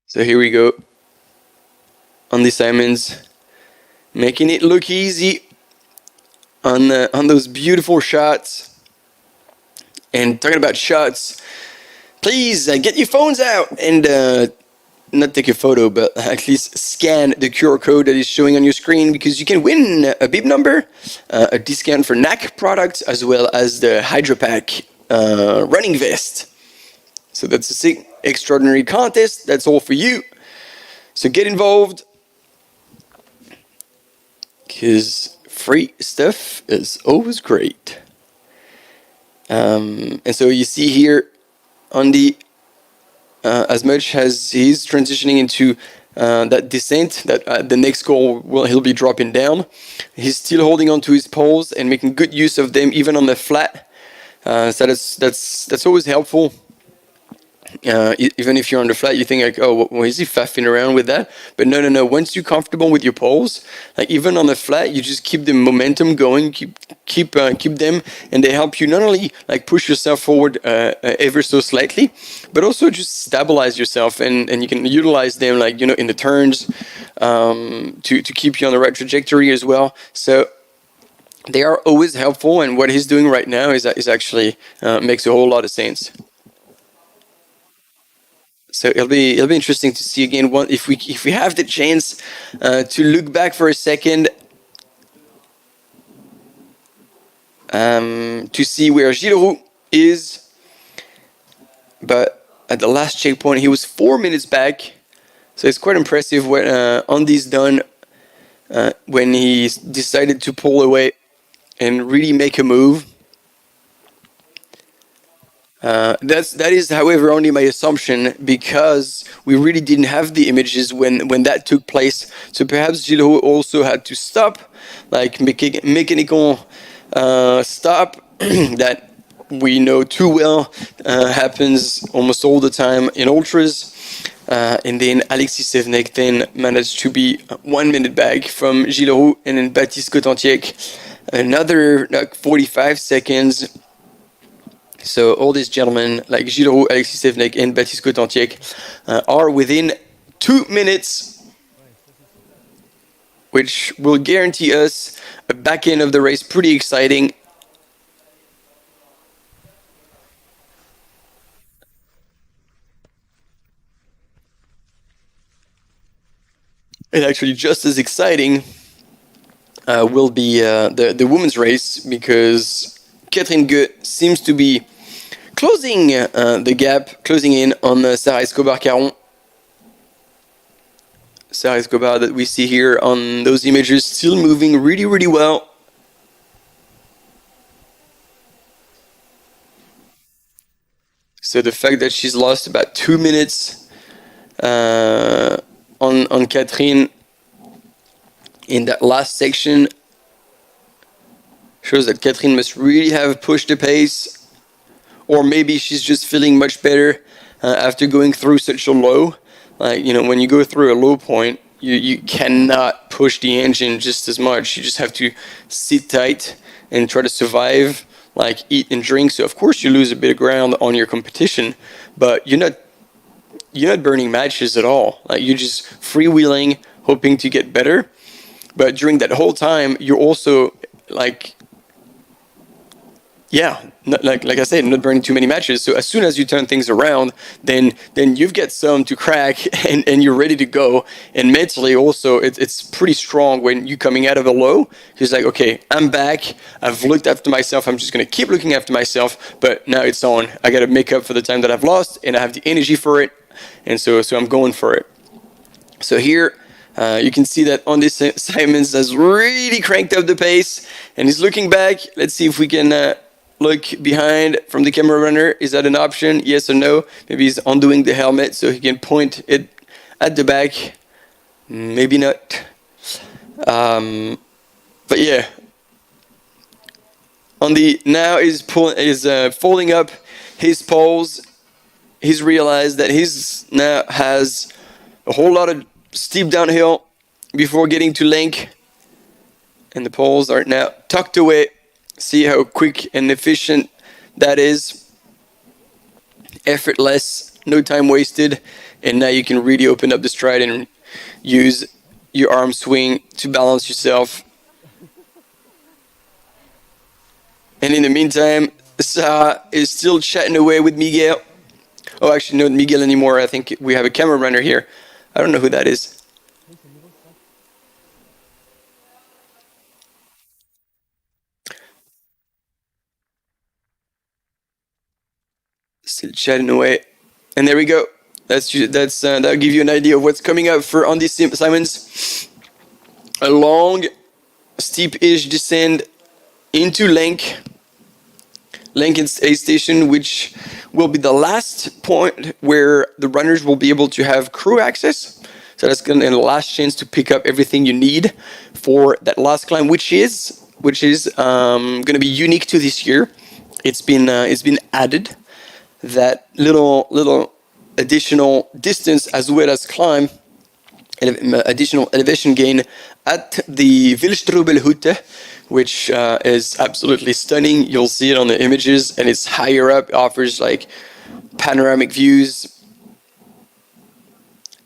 So here we go. Andy Simons making it look easy on those beautiful shots. And talking about shots, please get your phones out and not take a photo, but at least scan the QR code that is showing on your screen, because you can win a bib number, a discount for NAC products, as well as the Hydro Pack running vest. So that's a sick, extraordinary contest. That's all for you. So get involved, because free stuff is always great. And so you see here, Andy, as much as he's transitioning into that descent, that the next goal he'll be dropping down, he's still holding on to his poles and making good use of them even on the flat. So that's always helpful. Even if you're on the flat, you think like, oh, well, is he faffing around with that? But no. Once you're comfortable with your poles, like even on the flat, you just keep the momentum going, keep them, and they help you not only like push yourself forward ever so slightly, but also just stabilize yourself, and you can utilize them like in the turns to keep you on the right trajectory as well. So they are always helpful, and what he's doing right now is actually makes a whole lot of sense. So it'll be interesting to see again if we have the chance to look back for a second to see where Gilles Roux is. But at the last checkpoint, he was 4 minutes back. So it's quite impressive what Andy's done when he decided to pull away and really make a move. That is, however, only my assumption, because we really didn't have the images when that took place. So perhaps Gilles Roux also had to stop, like mechanical stop that we know too well happens almost all the time in ultras. And then Alexis Sevnek then managed to be 1 minute back from Gilles Roux, and then Baptiste Cotantiec another 45 seconds. So all these gentlemen, like Gilles Roux, Alexis Sevnek, and Baptiste Cotantiec, are within 2 minutes, which will guarantee us a back end of the race pretty exciting. And actually just as exciting will be the women's race, because Catherine Goet seems to be closing the gap, closing in on Sarah Escobar-Caron. Sarah Escobar that we see here on those images, still moving really, really well. So the fact that she's lost about 2 minutes on Catherine in that last section shows that Catherine must really have pushed the pace, or maybe she's just feeling much better after going through such a low. Like, you know, when you go through a low point, you cannot push the engine just as much. You just have to sit tight and try to survive, like eat and drink. So of course you lose a bit of ground on your competition, but you're not burning matches at all. Like, you're just freewheeling, hoping to get better. But during that whole time, you're also like, like I said, not burning too many matches. So as soon as you turn things around, then you've got some to crack, and you're ready to go. And mentally also, it's pretty strong when you're coming out of a low. It's like, okay, I'm back. I've looked after myself. I'm just going to keep looking after myself. But now it's on. I got to make up for the time that I've lost, and I have the energy for it. And so I'm going for it. So here, you can see that Andy Simons has really cranked up the pace, and he's looking back. Let's see if we can look behind from the camera runner. Is that an option? Yes or no? Maybe he's undoing the helmet so he can point it at the back. Maybe not. But yeah, Andy now is folding up his poles. He's realized that he's now has a whole lot of steep downhill before getting to Link, and the poles are now tucked away. See how quick and efficient that is. Effortless, no time wasted, and now you can really open up the stride and use your arm swing to balance yourself. And in the meantime, Sarah is still chatting away with Miguel. Oh, actually, not Miguel anymore. I think we have a camera runner here. I don't know who that is. Still chatting away. And there we go. That'll give you an idea of what's coming up for Andy Simons. A long, steep-ish descent into Link aid station, which will be the last point where the runners will be able to have crew access. So that's going to be the last chance to pick up everything you need for that last climb, which is going to be unique to this year. It's been added, that little additional distance as well as climb, additional elevation gain at the Wildstrubel Hütte, which is absolutely stunning. You'll see it on the images, and it's higher up. It offers like panoramic views,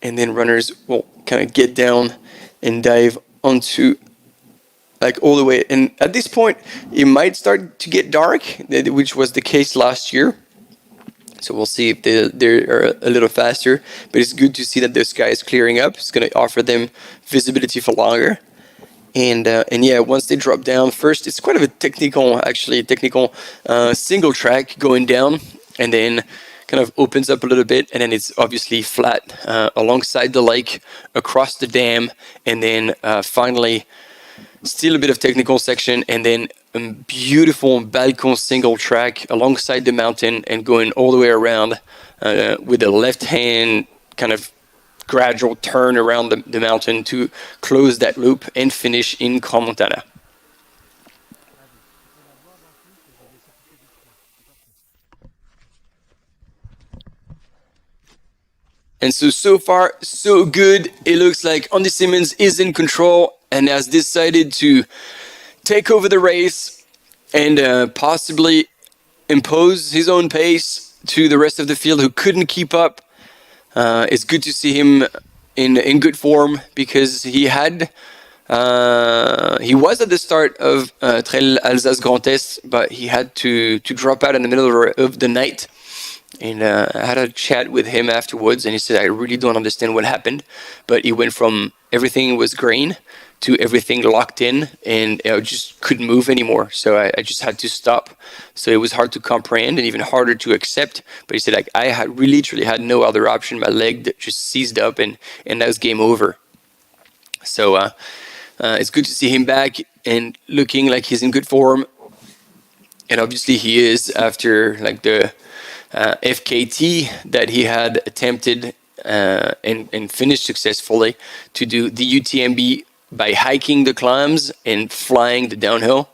and then runners will kind of get down and dive onto like all the way. And at this point, it might start to get dark, which was the case last year. So we'll see if they're a little faster, but it's good to see that the sky is clearing up. It's going to offer them visibility for longer. And yeah, once they drop down, first it's quite of a technical single track going down, and then kind of opens up a little bit, and then it's obviously flat alongside the lake, across the dam, and then finally still a bit of technical section, and then a beautiful balcon single track alongside the mountain and going all the way around with a left hand kind of gradual turn around the mountain to close that loop and finish in Crans-Montana. And so far, so good. It looks like Andy Simons is in control and has decided to take over the race and possibly impose his own pace to the rest of the field who couldn't keep up. It's good to see him in good form, because he was at the start of Trail Alsace Grand Est, but he had to drop out in the middle of the night. And I had a chat with him afterwards, and he said, I really don't understand what happened, but he went from everything was green to everything locked in, and I just couldn't move anymore. So I just had to stop. So it was hard to comprehend and even harder to accept. But he said, like, I had really literally had no other option. My leg just seized up, and that was game over. So it's good to see him back and looking like he's in good form. And obviously he is, after like the FKT that he had attempted and finished successfully, to do the UTMB by hiking the climbs and flying the downhill.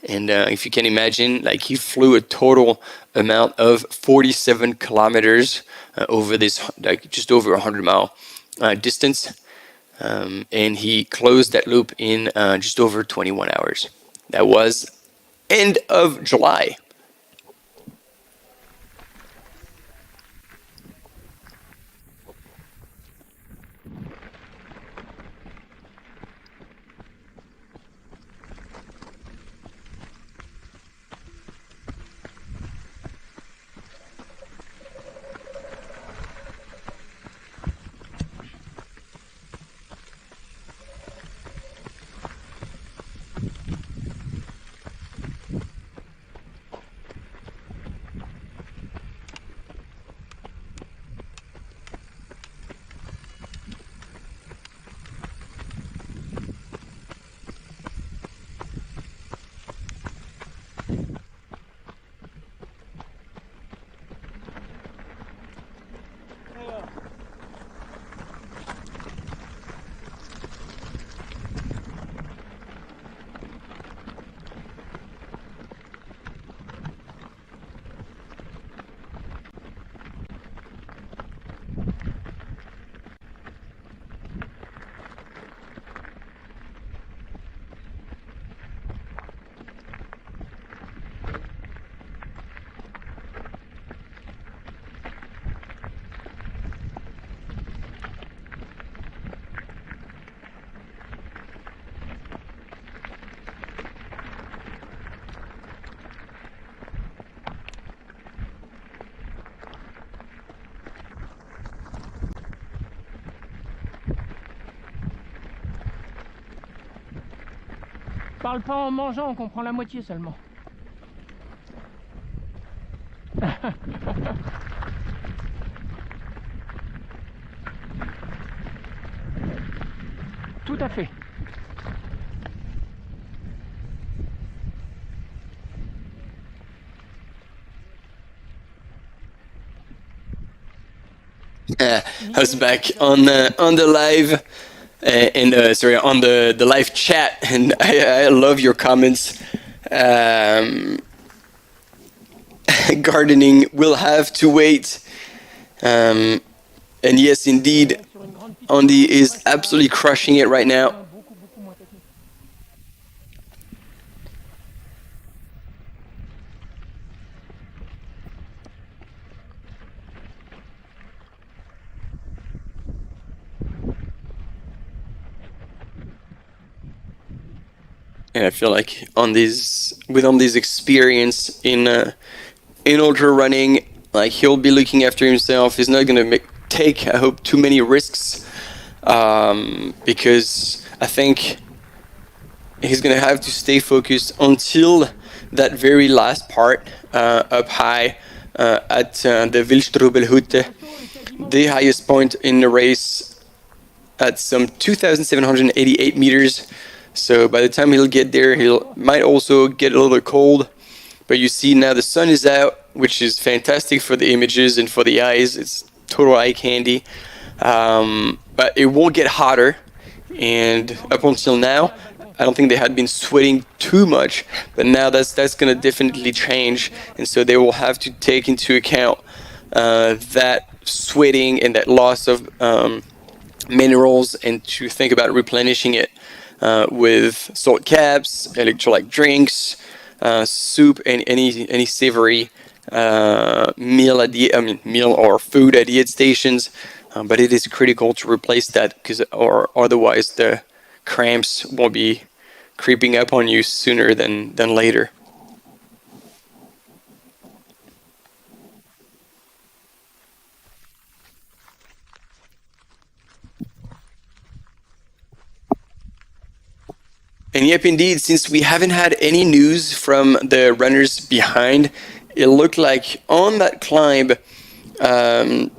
And if you can imagine, like, he flew a total amount of 47 kilometers over this, like, just over 100-mile distance. And he closed that loop in just over 21 hours. That was end of July. Parle pas en mangeant, on comprend la moitié seulement. Tout à fait. I was back on the live. Sorry, on the live chat, and I love your comments. Gardening will have to wait. And yes, indeed, Andy is absolutely crushing it right now. And I feel like with Andy's experience in ultra running, like, he'll be looking after himself. He's not gonna take, I hope, too many risks, because I think he's gonna have to stay focused until that very last part up high at the Wildstrubel Hütte, the highest point in the race, at some 2,788 meters. So by the time he'll get there, might also get a little cold. But you see now the sun is out, which is fantastic for the images and for the eyes. It's total eye candy. But it won't get hotter. And up until now, I don't think they had been sweating too much. But now that's going to definitely change. And so they will have to take into account that sweating and that loss of minerals, and to think about replenishing it with salt caps, electrolyte drinks, soup, and any savory meal or food at the aid stations. But it is critical to replace that, or otherwise the cramps will be creeping up on you sooner than later. And yep, indeed, since we haven't had any news from the runners behind, it looked like on that climb to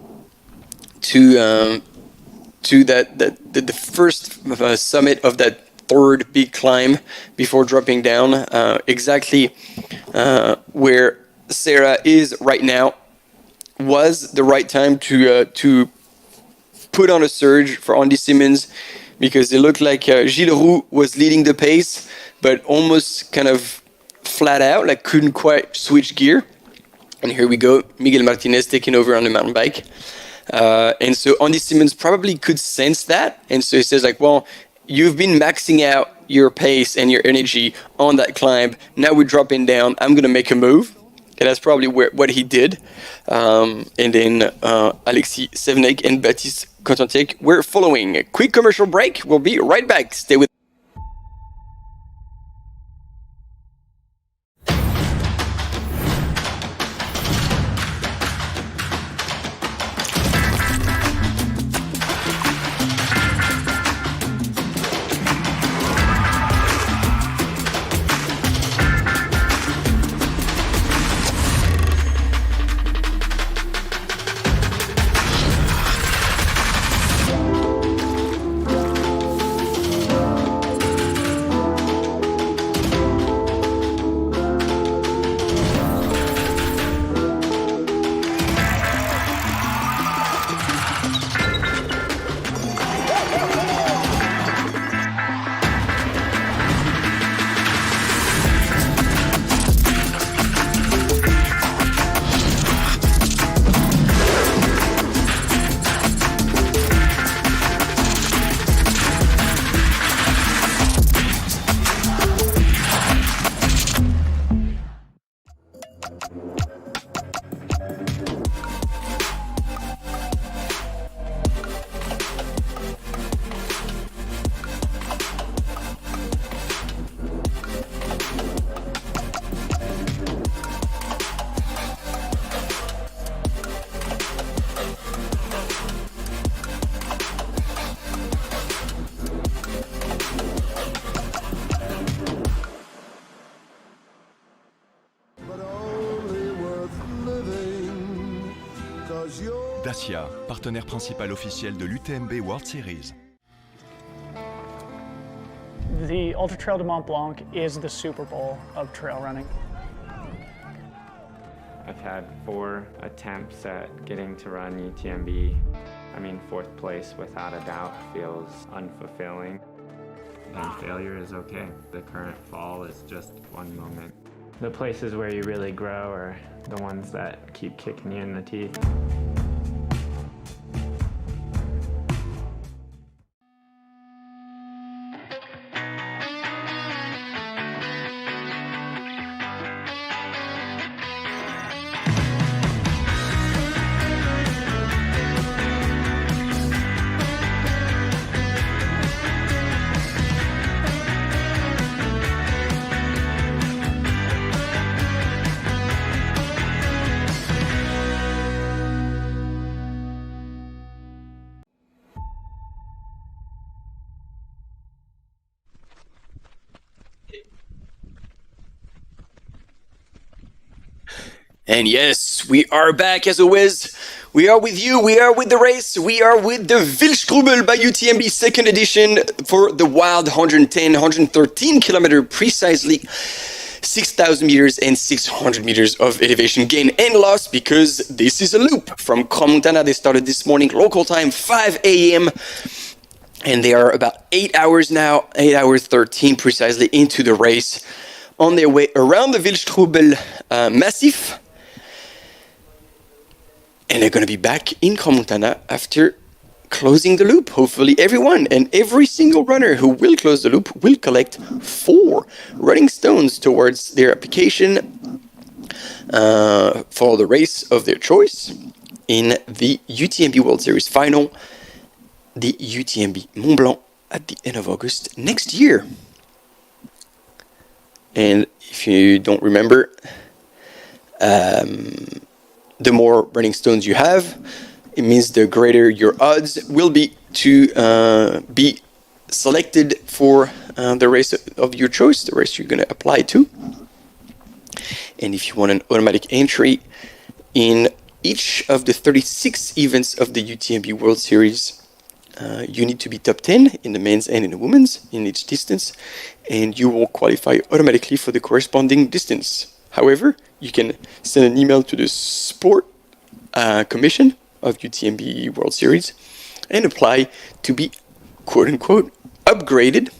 the first summit of that third big climb before dropping down, exactly where Sarah is right now, was the right time to put on a surge for Andy Simmons, because it looked like Gilles Roux was leading the pace, but almost kind of flat out, like couldn't quite switch gear. And here we go, Miguel Martinez taking over on the mountain bike. And so Andy Simmons probably could sense that. And so he says like, well, you've been maxing out your pace and your energy on that climb. Now we're dropping down. I'm going to make a move. And that's probably what he did. And then Alexis Sevenek and Baptiste Cotentek were following. A quick commercial break. We'll be right back. Stay with Dacia, partenaire principal officiel de l'UTMB World Series. The Ultra Trail du Mont-Blanc is the Super Bowl of trail running. I've had 4 attempts at getting to run UTMB. I mean, 4th place without a doubt feels unfulfilling. And failure is okay. The current fall is just one moment. The places where you really grow are the ones that keep kicking you in the teeth. And yes, we are back as always. We are with you, we are with the race, we are with the Wildstrubel by UTMB second edition for the wild 113 kilometer, precisely 6,000 meters and 600 meters of elevation gain and loss, because this is a loop from Crans-Montana. They started this morning, local time, 5 a.m. And they are about 8 hours now, 8 hours 13 precisely into the race, on their way around the Wildstrubel Massif. And they're going to be back in Crans-Montana after closing the loop. Hopefully everyone and every single runner who will close the loop will collect 4 running stones towards their application for the race of their choice in the UTMB World Series final, the UTMB Mont-Blanc, at the end of August next year. And if you don't remember, the more running stones you have, it means the greater your odds will be to be selected for the race of your choice, the race you're going to apply to. And if you want an automatic entry in each of the 36 events of the UTMB World Series, you need to be top 10 in the men's and in the women's in each distance, and you will qualify automatically for the corresponding distance. However, you can send an email to the Sport Commission of UTMB World Series and apply to be quote-unquote upgraded.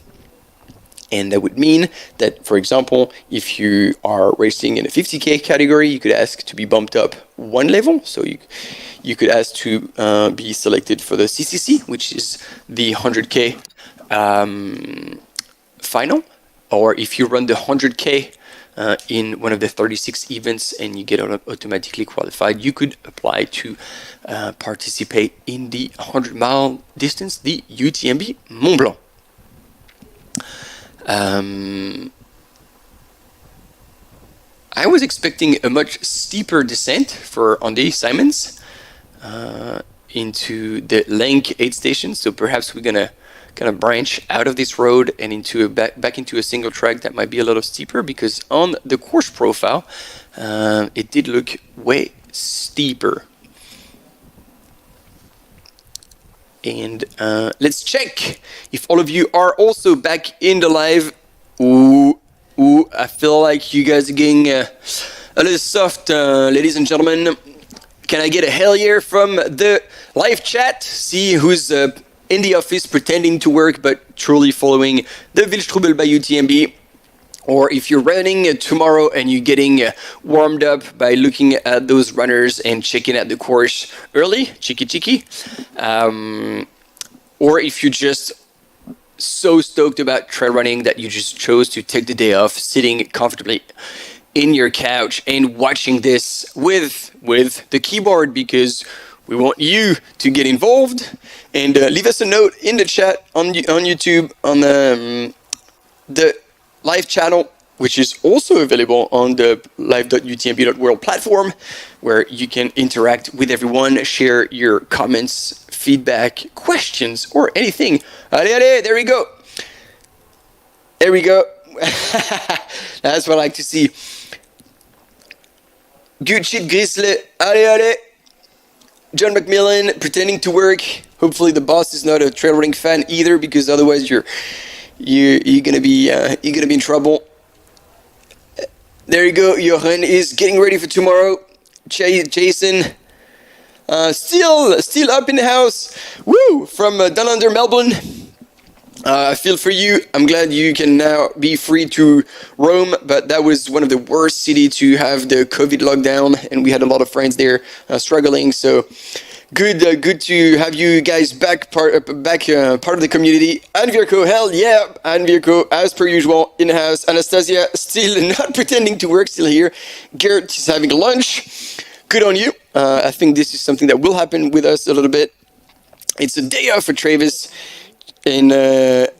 And that would mean that, for example, if you are racing in a 50k category, you could ask to be bumped up one level. So you could ask to be selected for the CCC, which is the 100k final. Or if you run the 100k in one of the 36 events and you get automatically qualified, you could apply to participate in the 100-mile distance, the UTMB Mont-Blanc. I was expecting a much steeper descent for Andy Simons into the Lenk aid station, so perhaps we're gonna kind of branch out of this road and into back into a single track that might be a little steeper, because on the course profile it did look way steeper. And let's check if all of you are also back in the live. Ooh, I feel like you guys are getting a little soft, ladies and gentlemen. Can I get a hell yeah from the live chat? See who's in the office pretending to work but truly following the Wildstrubel by UTMB. Or if you're running tomorrow and you're getting warmed up by looking at those runners and checking out the course early, cheeky. Or if you're just so stoked about trail running that you just chose to take the day off, sitting comfortably in your couch and watching this with the keyboard, because we want you to get involved. And leave us a note in the chat on YouTube, on the live channel, which is also available on the live.utmb.world platform, where you can interact with everyone, share your comments, feedback, questions, or anything. Allez, there we go. There we go. That's what I like to see. Good shit, Grizzly. Allez. John McMillan pretending to work. Hopefully the boss is not a trail running fan either, because otherwise you're gonna be in trouble. There you go. Johan is getting ready for tomorrow. Jason, still up in the house. Woo! From down under Melbourne. I feel for you. I'm glad you can now be free to roam, but that was one of the worst cities to have the COVID lockdown, and we had a lot of friends there struggling. So good to have you guys back part of the community. And Virko, hell yeah, and Virko, as per usual, in the house. Anastasia still not pretending to work, still here. Gert is having lunch. Good on you. I think this is something that will happen with us a little bit. It's a day off for Travis. And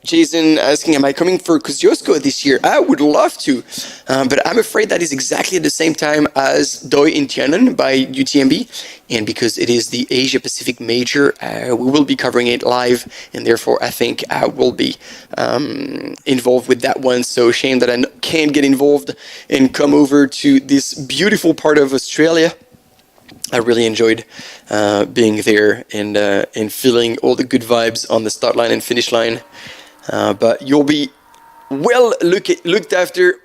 Jason asking, am I coming for Kosciuszko this year? I would love to, but I'm afraid that is exactly at the same time as Doi in Tiananmen by UTMB, and because it is the Asia Pacific Major, we will be covering it live, and therefore I think I will be involved with that one. So shame that I can't get involved and come over to this beautiful part of Australia. I really enjoyed being there and feeling all the good vibes on the start line and finish line. But you'll be well looked after.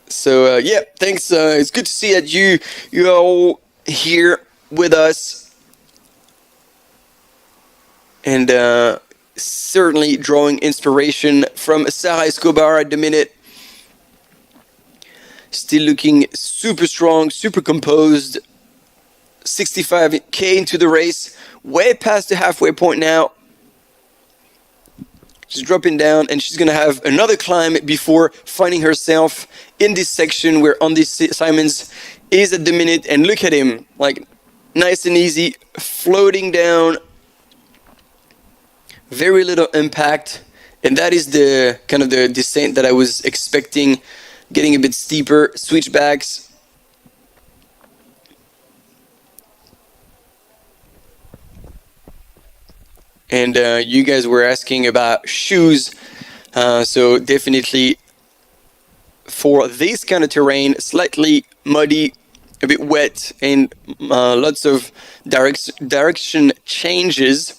So yeah, thanks. It's good to see that you are all here with us, and certainly drawing inspiration from Sarah Escobar at the minute. Still looking super strong, super composed. 65k into the race, way past the halfway point now. She's dropping down, and she's gonna have another climb before finding herself in this section where Andy Simons is at the minute. And look at him, like nice and easy, floating down. Very little impact, and that is the kind of the descent that I was expecting. Getting a bit steeper, switchbacks. And you guys were asking about shoes. So definitely for this kind of terrain, slightly muddy, a bit wet, and lots of direction changes.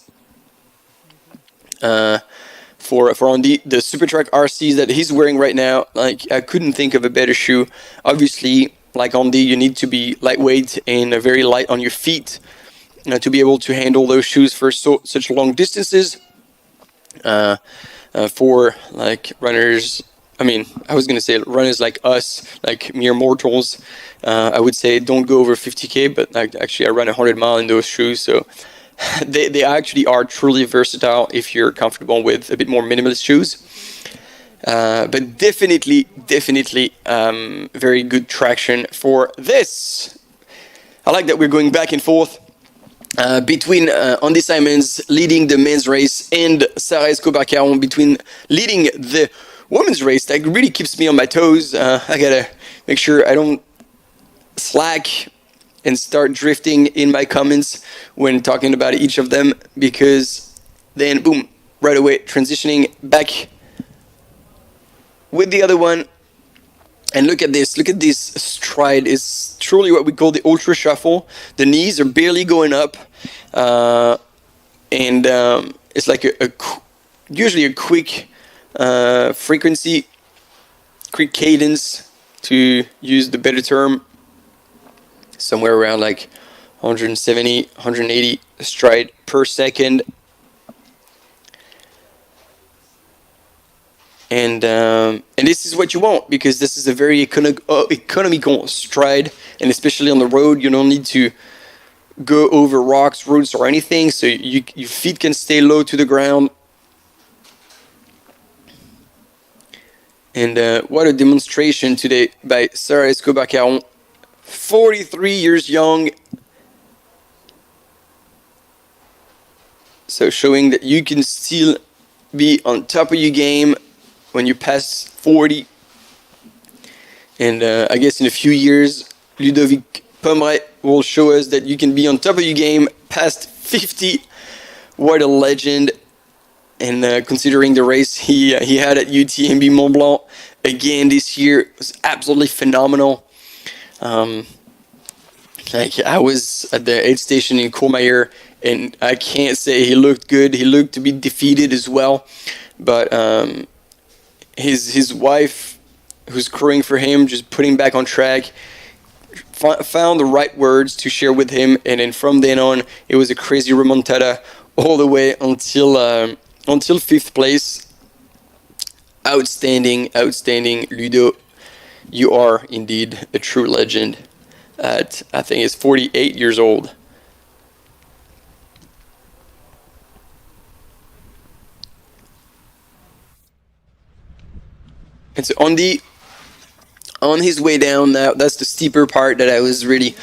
For Andy, the Supertrack RCs that he's wearing right now, like, I couldn't think of a better shoe. Obviously, like Andy, you need to be lightweight and very light on your feet to be able to handle those shoes for such long distances. For like runners, I mean, I was gonna say runners like us, like mere mortals, I would say don't go over 50k, but actually I run 100 miles in those shoes, so they actually are truly versatile if you're comfortable with a bit more minimalist shoes. But definitely very good traction for this. I like that we're going back and forth between Andy Simons leading the men's race and Sarah Escobar-Caron between leading the women's race. That really keeps me on my toes. I gotta make sure I don't slack and start drifting in my comments when talking about each of them, because then boom, right away transitioning back with the other one. And look at this stride. Is truly what we call the ultra shuffle. The knees are barely going up, and it's like usually a quick frequency, quick cadence, to use the better term, somewhere around like 170, 180 stride per second. And this is what you want, because this is a very economical stride, and especially on the road, you don't need to go over rocks, roots, or anything, so your feet can stay low to the ground. And what a demonstration today by Sarah Escobar-Caron, 43 years young. So showing that you can still be on top of your game when you pass 40. And I guess in a few years, Ludovic Pomeray will show us that you can be on top of your game past 50. What a legend. And considering the race he had at UTMB Mont-Blanc again this year, it was absolutely phenomenal. Like, I was at the aid station in Courmayeur, and I can't say he looked good. He looked to be defeated as well. But his wife, who's crewing for him, just put him back on track, found the right words to share with him, and then from then on, it was a crazy remontada all the way until fifth place. Outstanding, Ludo. You are indeed a true legend at, I think it's 48 years old. And so on his way down now, that's the steeper part that I was really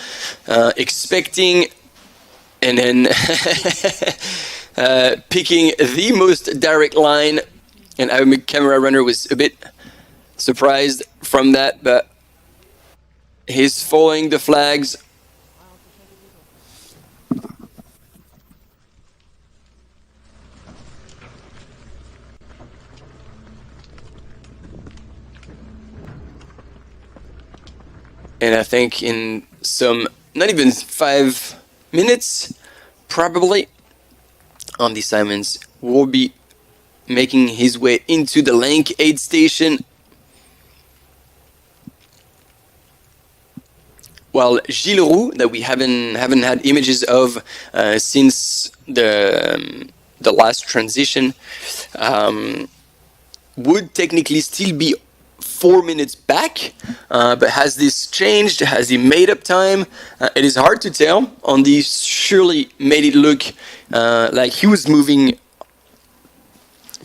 expecting. And then picking the most direct line. And I'm a camera runner, was a bit surprised from that, but he's following the flags. And I think in some, not even 5 minutes, probably, Andy Simons will be making his way into the Lank aid station, while Gilles Roux, that we haven't had images of since the last transition, would technically still be 4 minutes back, but has this changed? Has he made up time? It is hard to tell. Andy surely made it look like he was moving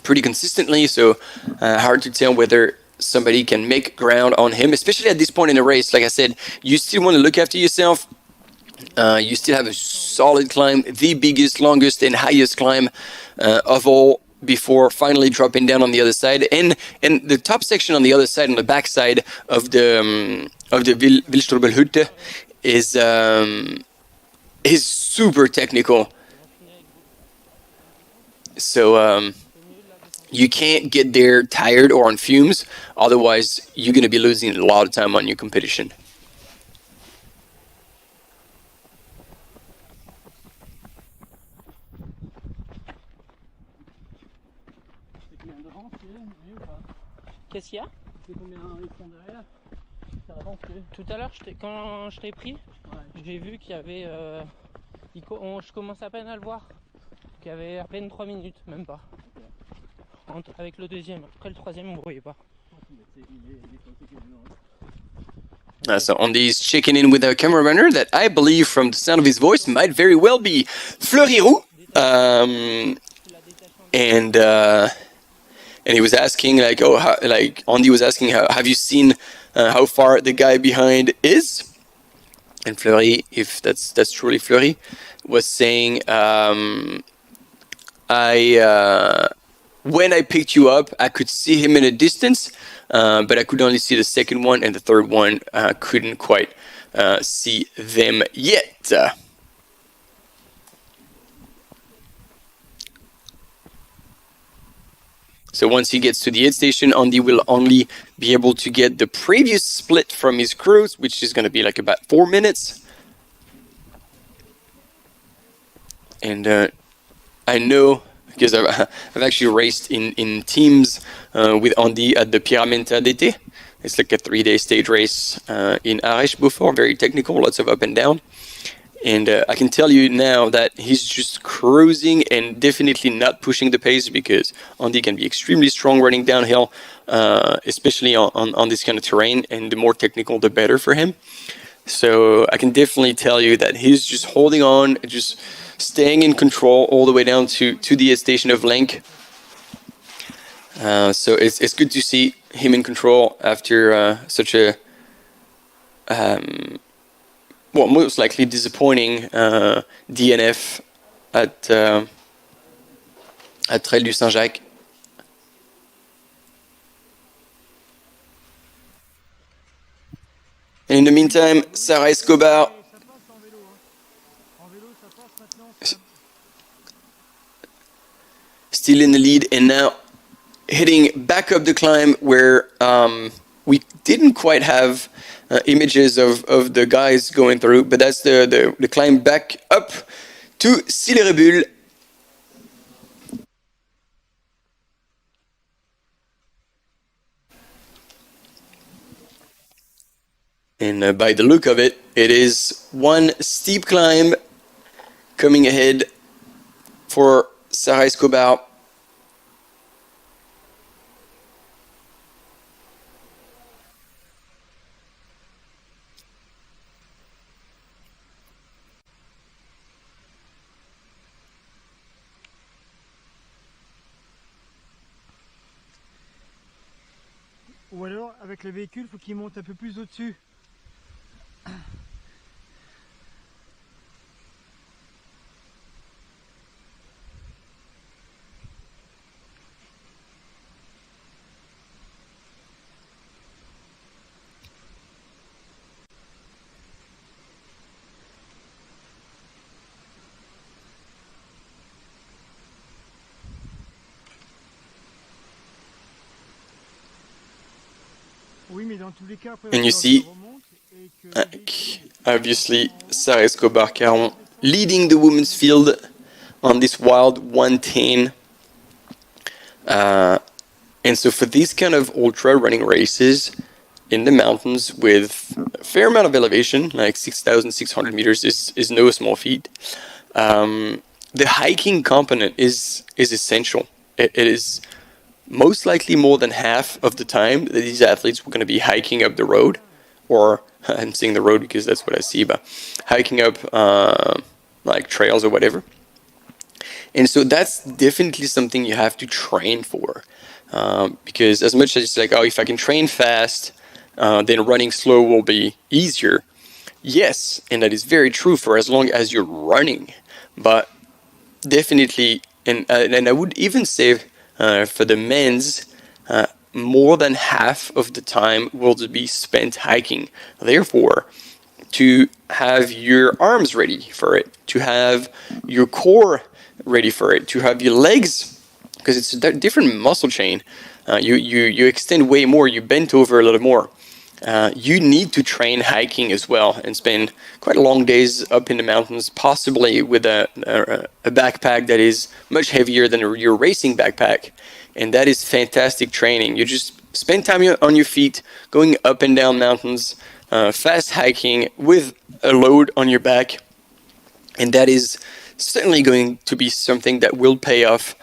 pretty consistently, so hard to tell whether somebody can make ground on him, especially at this point in the race. Like I said, you still want to look after yourself. You still have a solid climb, the biggest, longest, and highest climb of all, before finally dropping down on the other side. And the top section on the other side, on the back side of the Wildstrubel Hütte, is super technical. So you can't get there tired or on fumes, otherwise you're going to be losing a lot of time on your competition. Qu'est-ce qu'il y a? C'est combien ils font derrière? Ça avance plus. Tout à l'heure, quand je t'ai pris, j'ai vu qu'il y avait... je commence à peine à le voir. Il y avait à peine 3 minutes, même pas. Avec le deuxième. Après le troisième, on ne voyait pas. So Andy's checking in with our camera runner that I believe from the sound of his voice might very well be Fleury Roux. And he was asking like, Andy was asking, have you seen how far the guy behind is? And Fleury, if that's truly Fleury, was saying, when I picked you up, I could see him in a distance, but I could only see the second one, and the third one couldn't quite see them yet. So once he gets to the aid station, Andy will only be able to get the previous split from his cruise, which is going to be like about 4 minutes. And I know, because I've actually raced in teams with Andy at the Pyramenta d'été. It's like a 3-day stage race in Arish before, very technical, lots of up and down. And I can tell you now that he's just cruising and definitely not pushing the pace, because Andy can be extremely strong running downhill, especially on this kind of terrain, and the more technical, the better for him. So I can definitely tell you that he's just holding on, just staying in control all the way down to the station of Lenk. So it's good to see him in control after such a most likely disappointing DNF at Trail du Saint-Jacques. And in the meantime, Sarah Escobar still in the lead, and now heading back up the climb where we didn't quite have images of the guys going through, but that's the climb back up to Sillerebul. And by the look of it, it is one steep climb coming ahead for Sarah Escobar. Ou alors, avec le véhicule, il faut qu'il monte un peu plus au-dessus. And you see, obviously, Sarah Escobar Caron leading the women's field on this wild 110. And so for these kind of ultra running races in the mountains with a fair amount of elevation, like 6,600 meters is no small feat, the hiking component is essential. It is most likely more than half of the time that these athletes were going to be hiking up the road, or I'm saying the road because that's what I see, but hiking up like trails or whatever. And so that's definitely something you have to train for, because as much as it's like, oh, if I can train fast, then running slow will be easier. Yes, and that is very true for as long as you're running, but definitely, and I would even say for the men's, more than half of the time will be spent hiking. Therefore, to have your arms ready for it, to have your core ready for it. To have your legs, because it's a different muscle chain, you extend way more, you bend over a little more. You need to train hiking as well and spend quite long days up in the mountains, possibly with a backpack that is much heavier than your racing backpack. And that is fantastic training. You just spend time on your feet, going up and down mountains, fast hiking with a load on your back. And that is certainly going to be something that will pay off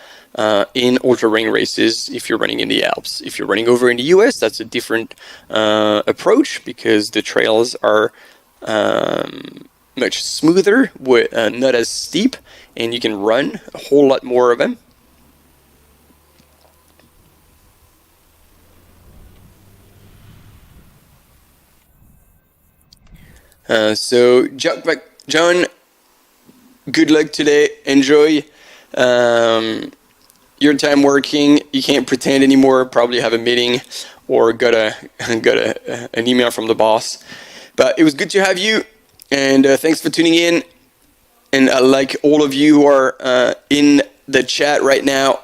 in ultra running races if you're running in the Alps. If you're running over in the US, that's a different approach, because the trails are much smoother, not as steep, and you can run a whole lot more of them. So John, good luck today. Enjoy your time working. You can't pretend anymore. Probably have a meeting or got an email from the boss. But it was good to have you, and thanks for tuning in. And like all of you who are in the chat right now,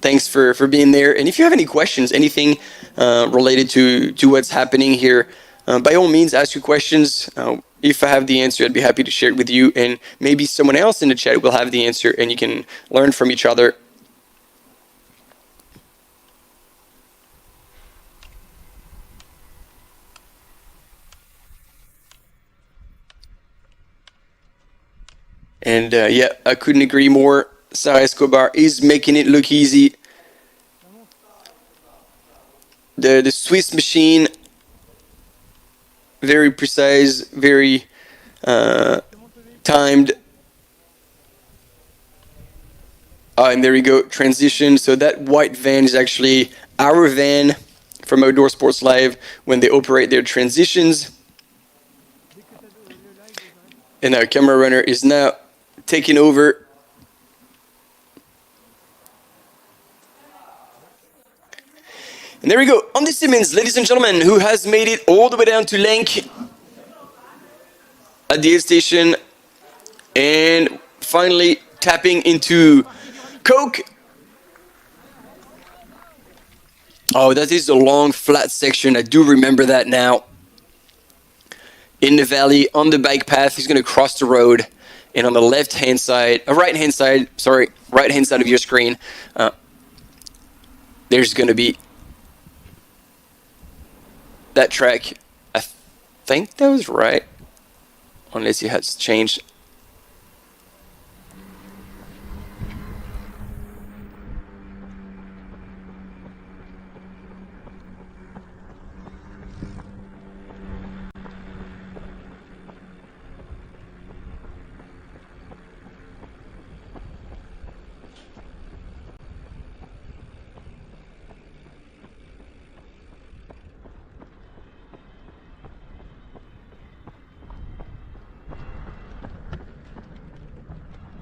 thanks for being there. And if you have any questions, anything related to what's happening here, by all means, ask your questions. If I have the answer, I'd be happy to share it with you, and maybe someone else in the chat will have the answer, and you can learn from each other. And yeah, I couldn't agree more. Sarah Escobar is making it look easy. The Swiss machine, very precise, very timed. And there you go, transition. So that white van is actually our van from Outdoor Sports Live when they operate their transitions. And our camera runner is now taking over. And there we go, Andy Simmons, ladies and gentlemen, who has made it all the way down to Lenk at the aid station, and finally tapping into Coke. Oh, that is a long flat section. I do remember that now. In the valley, on the bike path, he's going to cross the road. And on the right-hand side of your screen, there's going to be that track. I think that was right, unless it has changed.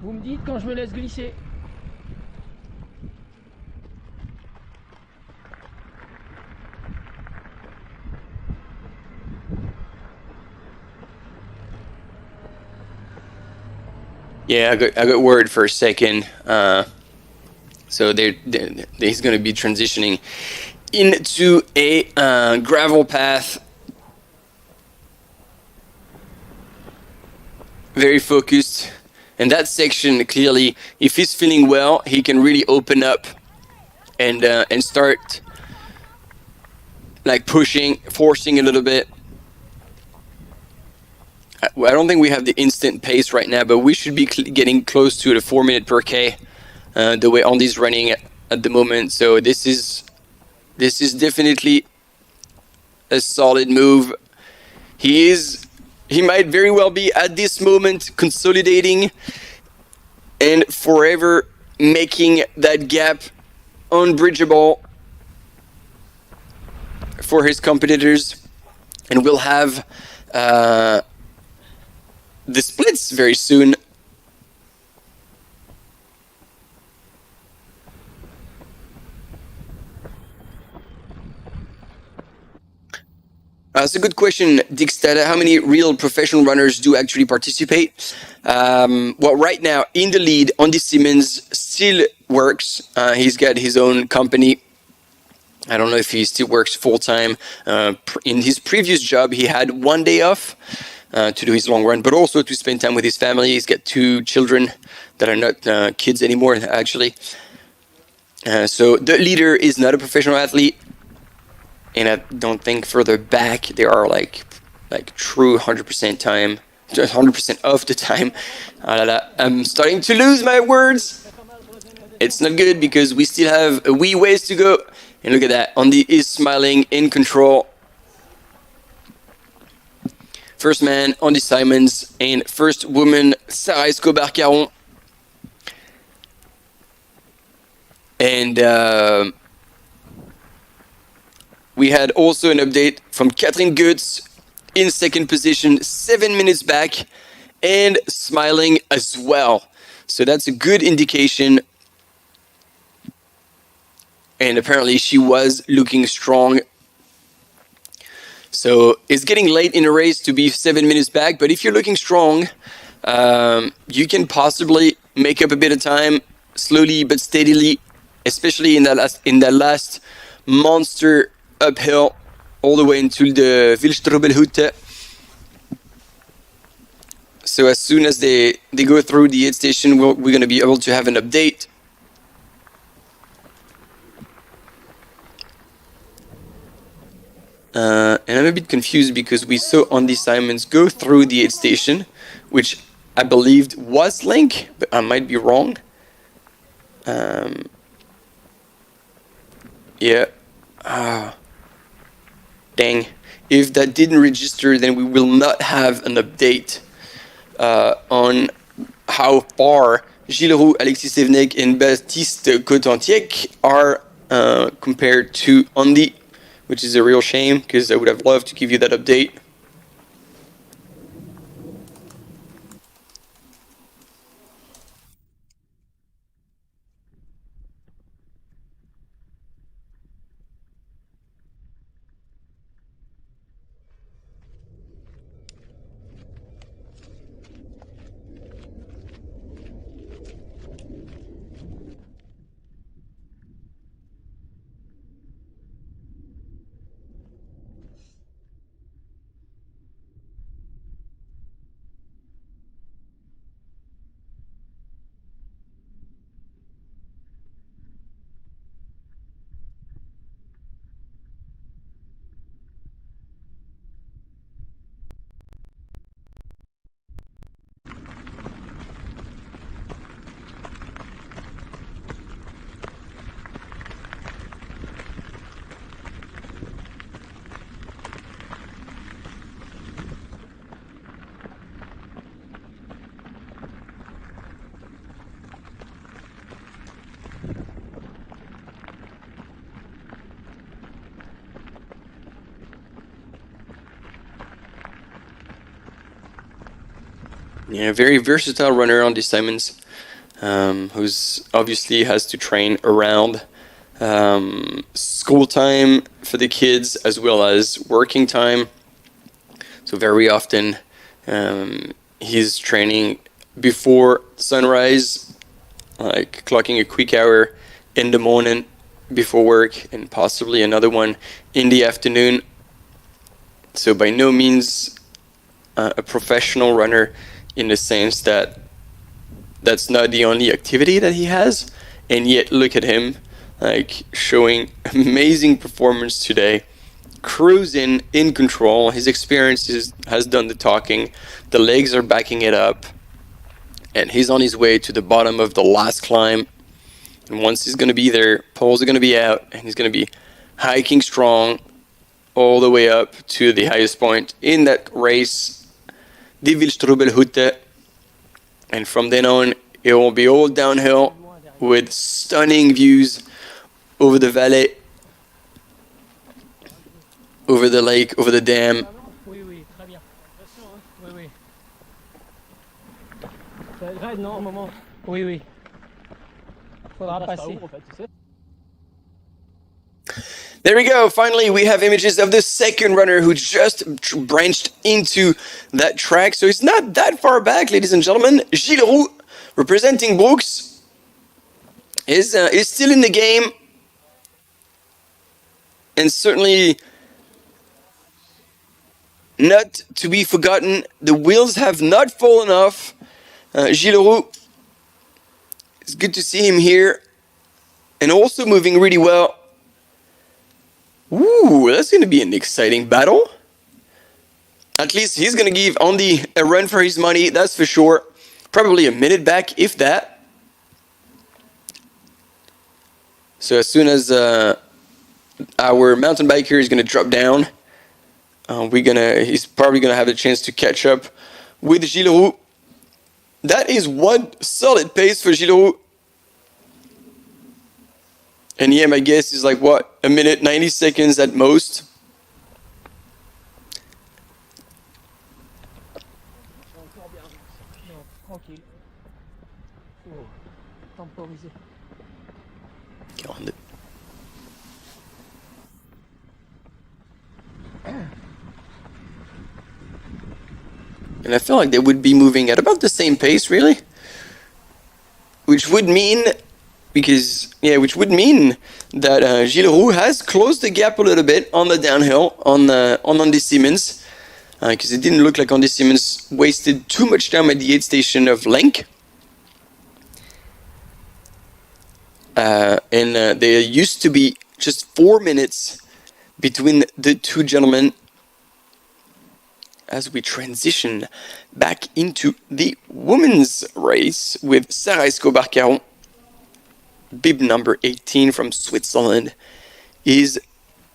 Vous me dites quand je me laisse glisser. Yeah, I got worried for a second. So he's going to be transitioning into a gravel path. Very focused. And that section, clearly, if he's feeling well, he can really open up and start like pushing, forcing a little bit. I don't think we have the instant pace right now, but we should be getting close to the 4 minute per K the way Andy's running at the moment. So this is definitely a solid move. He might very well be at this moment consolidating and forever making that gap unbridgeable for his competitors. And we'll have the splits very soon. That's a good question, Dixter. How many real professional runners do actually participate? Well, right now, in the lead, Andy Simmons still works. He's got his own company. I don't know if he still works full-time. In his previous job, he had 1 day off to do his long run, but also to spend time with his family. He's got 2 children that are not kids anymore, actually. So the leader is not a professional athlete. And I don't think further back they are like true 100% time, just 100% of the time. I'm starting to lose my words. It's not good because we still have a wee ways to go. And look at that, Andy is smiling, in control. First man, Andy Simons, and first woman, Sarah Escobar-Caron. And we had also an update from Catherine Goetz in second position, 7 minutes back, and smiling as well. So that's a good indication. And apparently she was looking strong. So it's getting late in the race to be 7 minutes back, but if you're looking strong, you can possibly make up a bit of time slowly but steadily, especially in that last monster uphill all the way into the Wildstrubel Hütte. So as soon as they go through the aid station, we're going to be able to have an update. And I'm a bit confused because we saw Andy Simons go through the aid station, which I believed was Link, but I might be wrong. Yeah. Dang. If that didn't register, then we will not have an update on how far Gilles Roux, Alexis Sevenek, and Baptiste Cotantiec are compared to Andy, which is a real shame because I would have loved to give you that update. Yeah, very versatile runner, Andy Simons, who's obviously has to train around school time for the kids as well as working time. So very often he's training before sunrise, like clocking a quick hour in the morning before work and possibly another one in the afternoon. So by no means a professional runner, in the sense that that's not the only activity that he has, and yet look at him, like showing amazing performance today, cruising, in control. His experience has done the talking, the legs are backing it up, and he's on his way to the bottom of the last climb. And once he's going to be there, poles are going to be out, and he's going to be hiking strong all the way up to the highest point in that race, the Wildstrubel Hütte, and from then on it will be all downhill with stunning views over the valley, over the lake, over the dam. Oui, oui, très bien. Oui, oui. Ça va être raide, non, au moment. Oui, oui. Faudra passer. There we go. Finally, we have images of the second runner who just branched into that track. So it's not that far back, ladies and gentlemen. Gilles Roux, representing Brooks, is still in the game. And certainly not to be forgotten. The wheels have not fallen off. Gilles Roux, it's good to see him here. And also moving really well. Ooh, that's going to be an exciting battle. At least he's going to give Andy a run for his money, that's for sure. Probably a minute back, if that. So as soon as our mountain biker is going to drop down, he's probably going to have a chance to catch up with Gilles Roux. That is one solid pace for Gilles Roux. And yeah, my guess is like what? A minute, 90 seconds at most. And I feel like they would be moving at about the same pace, really. Which would mean that Gilles Roux has closed the gap a little bit on the downhill on Andy Simmons, because it didn't look like Andy Simmons wasted too much time at the aid station of Lenk. And there used to be just 4 minutes between the two gentlemen as we transition back into the women's race with Sarah Escobar-Caron. Bib number 18 from Switzerland is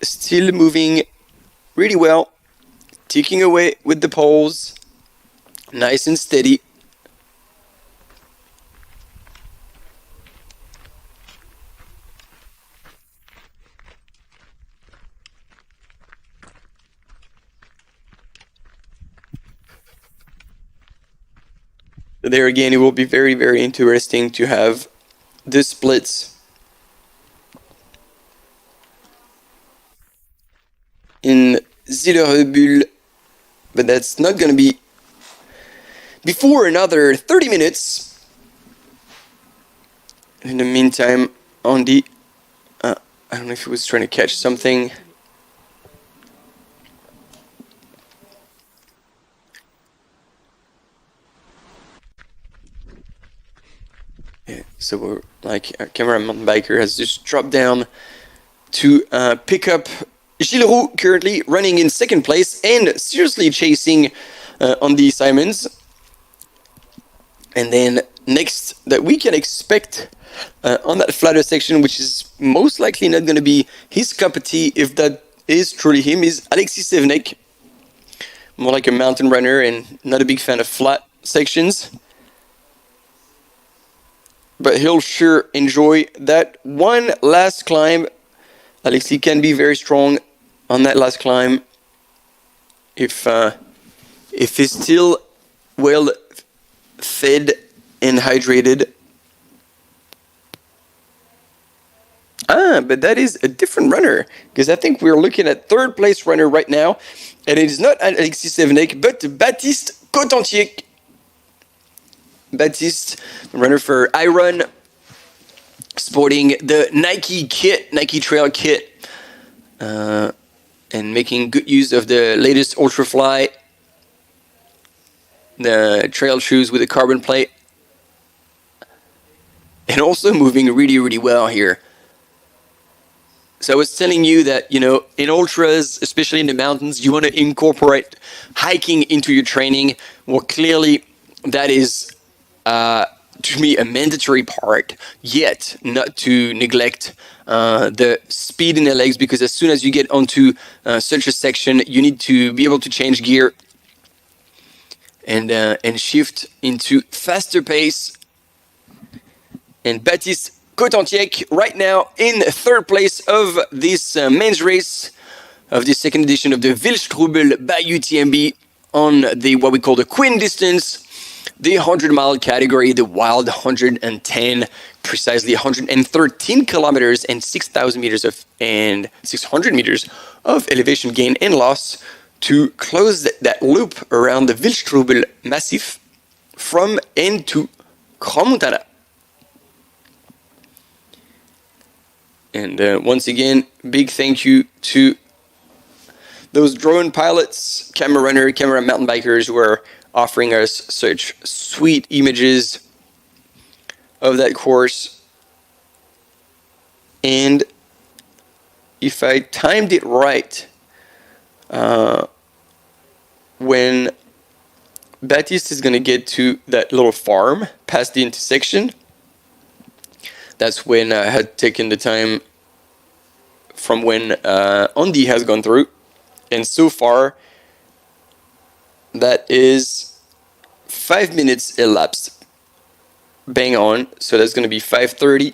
still moving really well, ticking away with the poles, nice and steady. There again, it will be very, very interesting to have the splits in Zillerebühl, but that's not going to be before another 30 minutes. In the meantime, Andy, I don't know if he was trying to catch something. Yeah, so we're like, our camera mountain biker has just dropped down to pick up Gilles Roux, currently running in second place and seriously chasing Andy Simons. And then next that we can expect on that flatter section, which is most likely not going to be his cup of tea, if that is truly him, is Alexis Sevenek. More like a mountain runner and not a big fan of flat sections. But he'll sure enjoy that one last climb. Alexis can be very strong on that last climb if he's still well fed and hydrated. But that is a different runner, because I think we're looking at third place runner right now, and it is not Alexis Sevenek but Baptiste Cotantier. Baptiste, runner for Iron, sporting the Nike kit, Nike Trail kit, and making good use of the latest Ultrafly, the trail shoes with a carbon plate, and also moving really, really well here. So I was telling you that, you know, in ultras, especially in the mountains, you want to incorporate hiking into your training. Well, clearly that is to me a mandatory part, yet not to neglect the speed in the legs, because as soon as you get onto such a section, you need to be able to change gear and shift into faster pace. And Baptiste Cotantier right now in third place of this men's race of the second edition of the Wildstrubel by UTMB on the what we call the Queen distance. the 100-mile category, the wild 110, precisely 113 kilometers and 6,000 meters and 600 meters of elevation gain and loss to close that loop around the Wildstrubel Massif from and to Crans-Montana. And once again, big thank you to those drone pilots, camera runner, camera mountain bikers who are offering us such sweet images of that course. And if I timed it right, when Baptiste is going to get to that little farm past the intersection, that's when I had taken the time from when Andy has gone through. And so far, that is 5 minutes elapsed. Bang on. So that's going to be 5:30.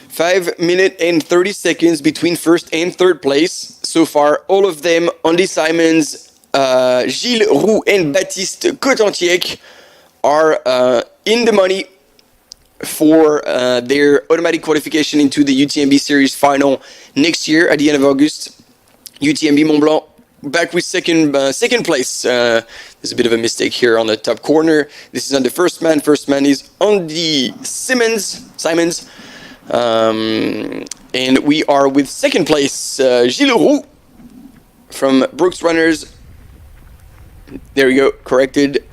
5 minutes and 30 seconds between first and third place. So far, all of them, Andy Simons, Gilles Roux, and Baptiste Cotantiec, are in the money for their automatic qualification into the UTMB Series final next year at the end of August. UTMB Mont-Blanc back with second place. There's a bit of a mistake here on the top corner. This is not the first man. First man is Andy Simons. And we are with second place, Gilles Roux from Brooks Runners. There we go, corrected.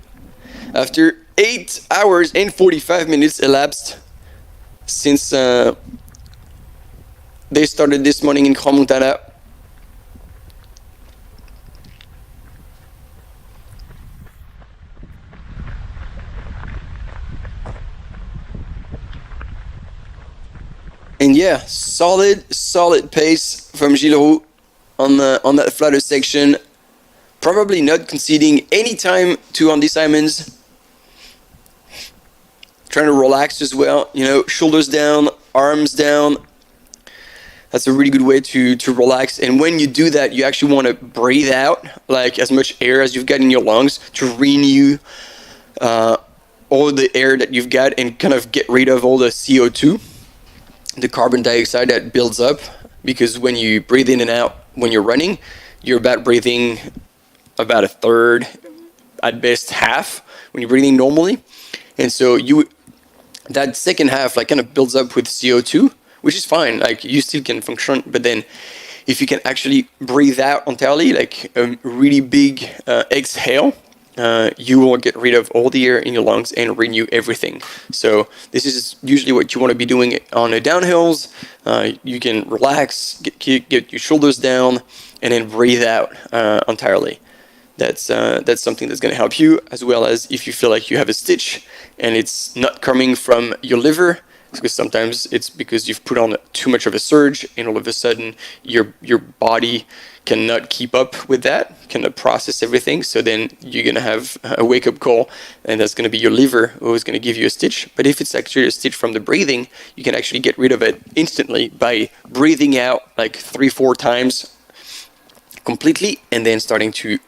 After 8 hours and 45 minutes elapsed since they started this morning in Crans-Montana. And yeah, solid pace from Gilles Roux on that flatter section. Probably not conceding any time to Andy Simons. Trying to relax as well, you know, shoulders down, arms down. That's a really good way to relax. And when you do that, you actually want to breathe out like as much air as you've got in your lungs to renew all the air that you've got and kind of get rid of all the CO2. The carbon dioxide that builds up, because when you breathe in and out when you're running, you're about breathing about a third, at best half, when you're breathing normally. And so that second half like kind of builds up with CO2, which is fine, like you still can function, but then if you can actually breathe out entirely, like a really big exhale, you will get rid of all the air in your lungs and renew everything. So this is usually what you want to be doing on the downhills. You can relax, get your shoulders down, and then breathe out entirely. That's something that's going to help you, as well as if you feel like you have a stitch and it's not coming from your liver, because sometimes it's because you've put on too much of a surge and all of a sudden your body cannot keep up with that, cannot process everything. So then you're going to have a wake-up call, and that's going to be your liver who is going to give you a stitch. But if it's actually a stitch from the breathing, you can actually get rid of it instantly by breathing out like 3-4 times completely, and then starting to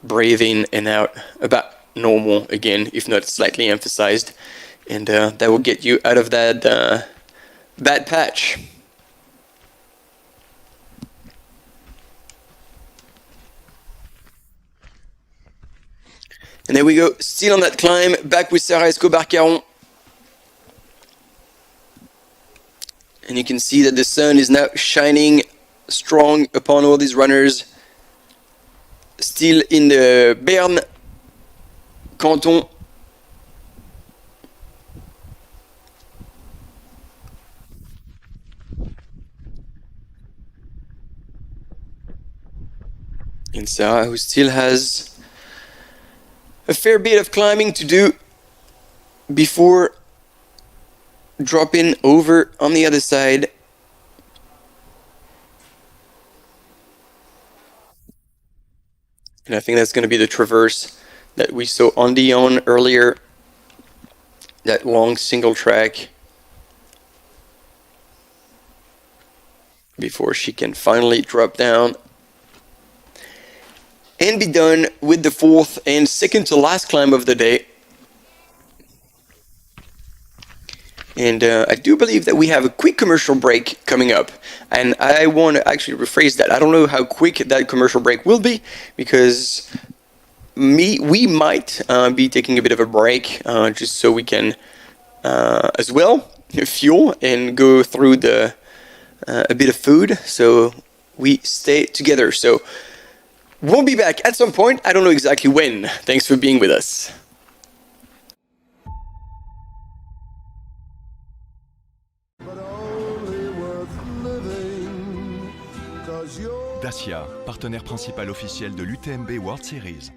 breathe in and out about normal again, if not slightly emphasized. And that will get you out of that bad patch. And there we go, still on that climb, back with Sarah Escobar-Caron. And you can see that the sun is now shining strong upon all these runners. Still in the Berne canton. And Sarah, who still has a fair bit of climbing to do before dropping over on the other side. And I think that's going to be the traverse that we saw Andy on earlier, that long single track, before she can finally drop down. and be done with the fourth and second to last climb of the day. And I do believe that we have a quick commercial break coming up. And I want to actually rephrase that. I don't know how quick that commercial break will be, because we might be taking a bit of a break just so we can as well fuel and go through a bit of food. So we stay together. So we'll be back at some point. I don't know exactly when. Thanks for being with us. Dacia, partenaire principal officiel de l'UTMB World Series.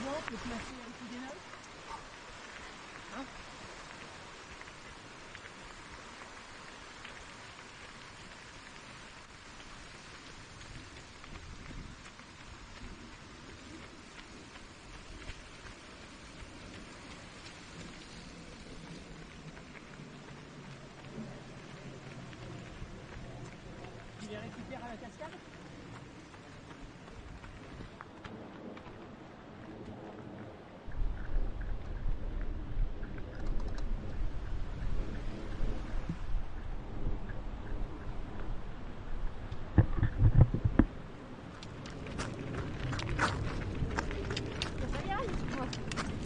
Toi, on peut te masser un petit dénal. Hein? Tu les récupères à la cascade?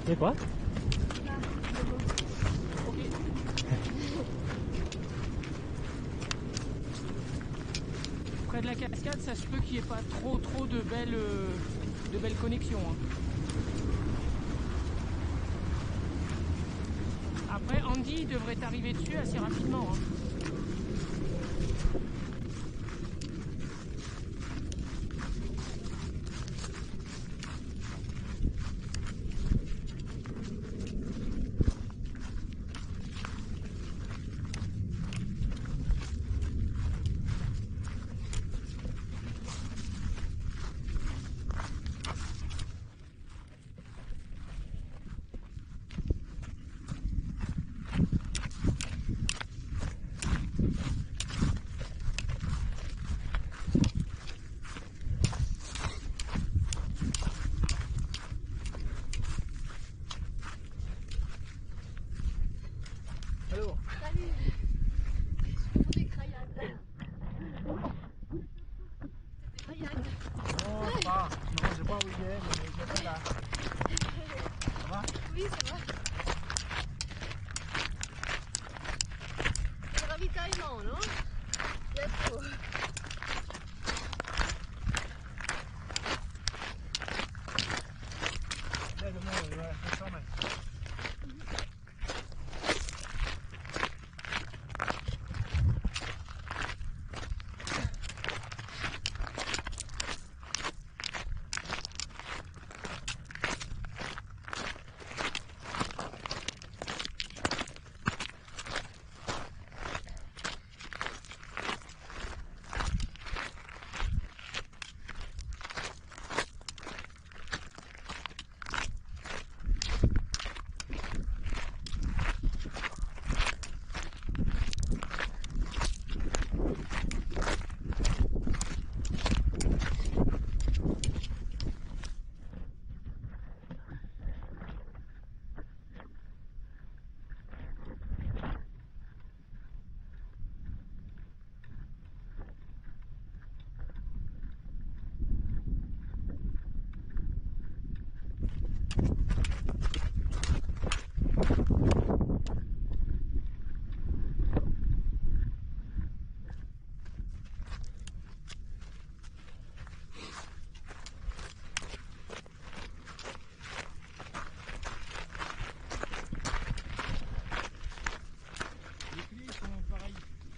C'est quoi? Près de la cascade, ça se peut qu'il n'y ait pas trop de belles connexions. Hein. Après, Andy devrait t'arriver dessus assez rapidement. Hein.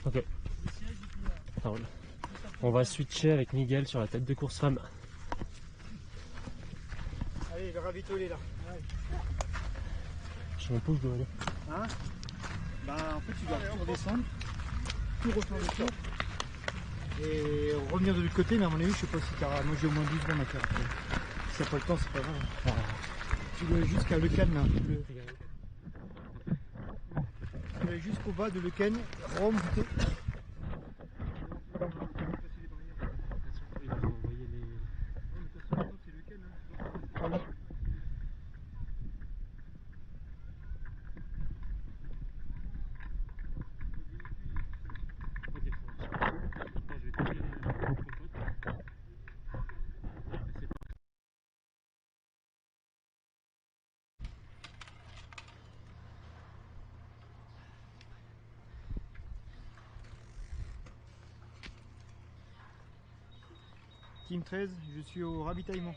Ok. Ça roule. On va switcher avec Miguel sur la tête de course femme. Allez, le ravito il est là. Ouais. Je sais même pas où je dois aller. Hein? Bah en fait tu dois tout redescendre, tout retourner autour et revenir de l'autre côté, mais à mon avis je sais pas si t'as. Moi j'ai au moins 12 secondes à faire après. Si t'as pas le temps c'est pas grave. Ah. Tu dois aller jusqu'à Leuken là. Tu dois aller jusqu'au bas de Leuken, remonter. Team 13, je suis au ravitaillement.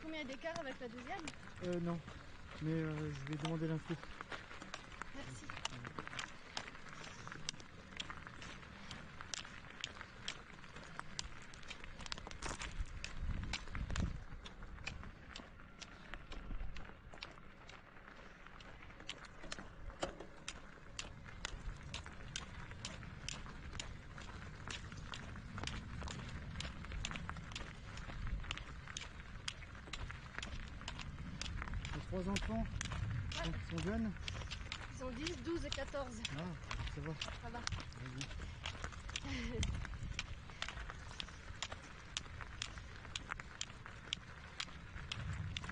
Combien d'écart avec la deuxième? Non, mais je vais demander l'info. Merci. 3 enfants. Ils sont jeunes. Ils sont 10, 12 et 14. Ah, ça va. Ça va. Vas-y.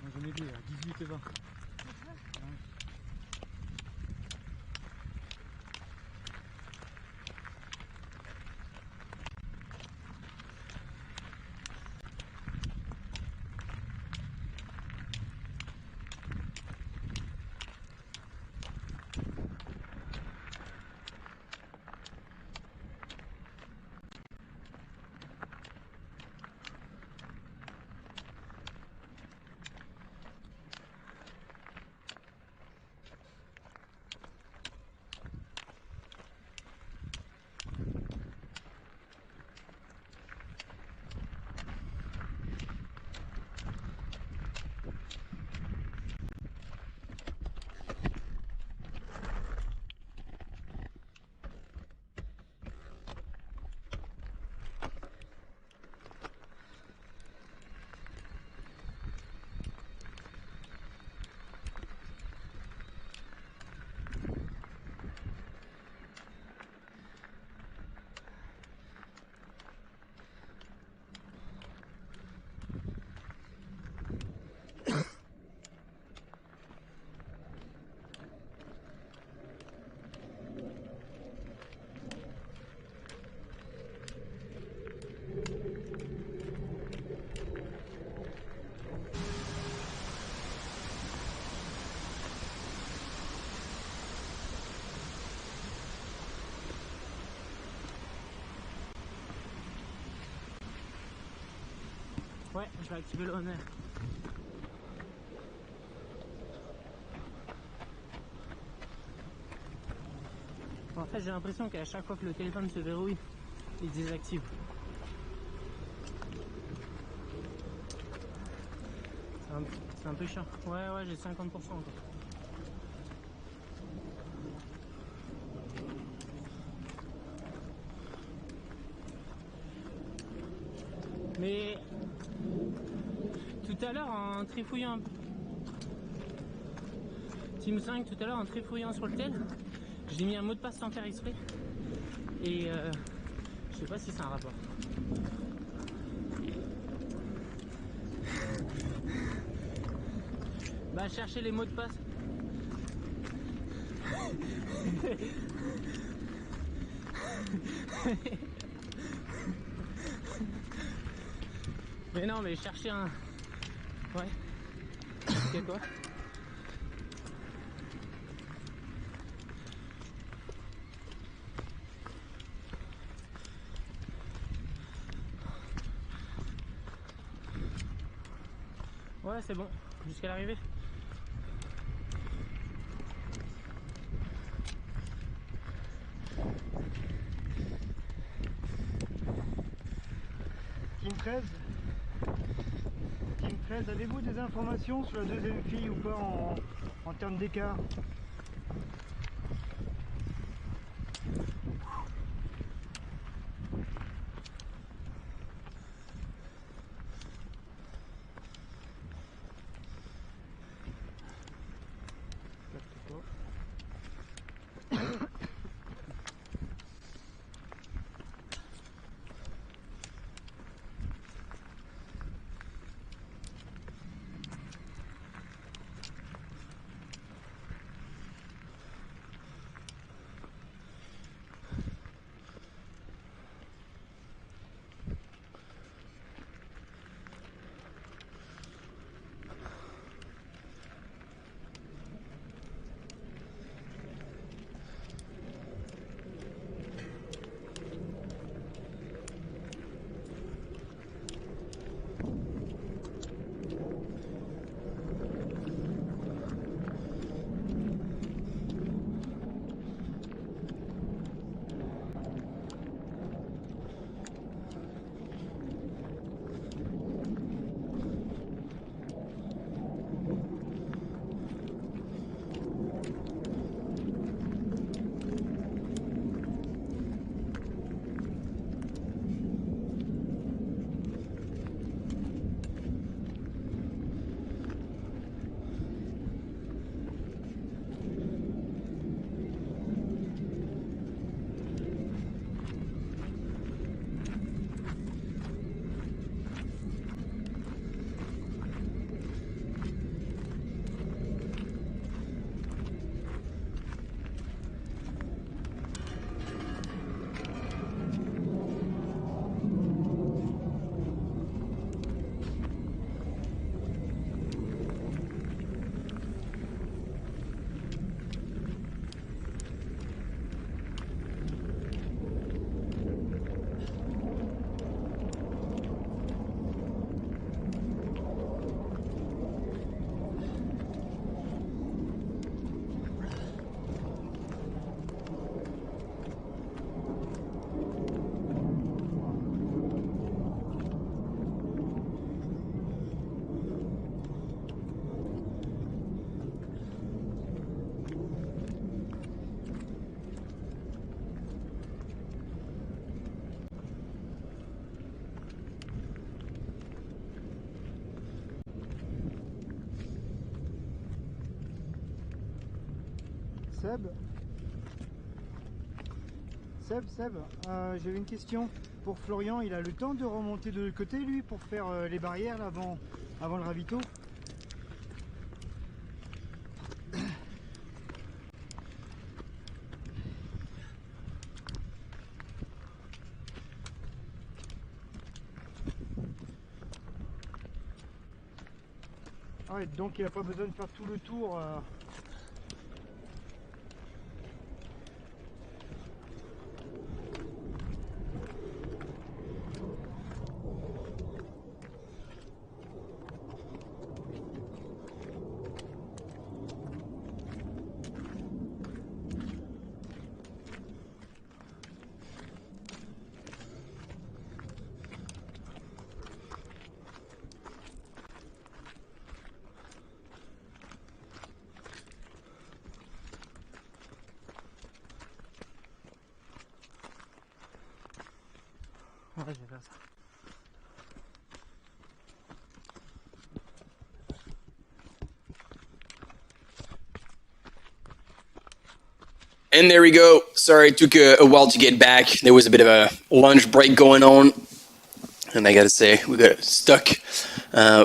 Moi j'en ai deux, 18 et 20. Ouais, je vais activer le runner. En fait, j'ai l'impression qu'à chaque fois que le téléphone se verrouille, il désactive. C'est un peu chiant. Ouais, j'ai 50% encore. Mais tout à l'heure en trifouillant, Team 5, tout à l'heure en trifouillant sur le tel, j'ai mis un mot de passe sans faire exprès. Et je sais pas si c'est un rapport. Bah chercher les mots de passe. Mais non, mais chercher un... Ouais. C'est quoi? Ouais, c'est bon. Jusqu'à l'arrivée. Team 13. Team 13, avez-vous des informations sur la deuxième fille ou pas en termes d'écart? Seb, j'avais une question pour Florian. Il a le temps de remonter de l'autre côté, lui, pour faire les barrières là, avant le ravito? Ouais, donc il n'a pas besoin de faire tout le tour. Ouais, je vais faire ça. And there we go. Sorry, it took a while to get back. There was a bit of a lunch break going on. And I gotta say, we got stuck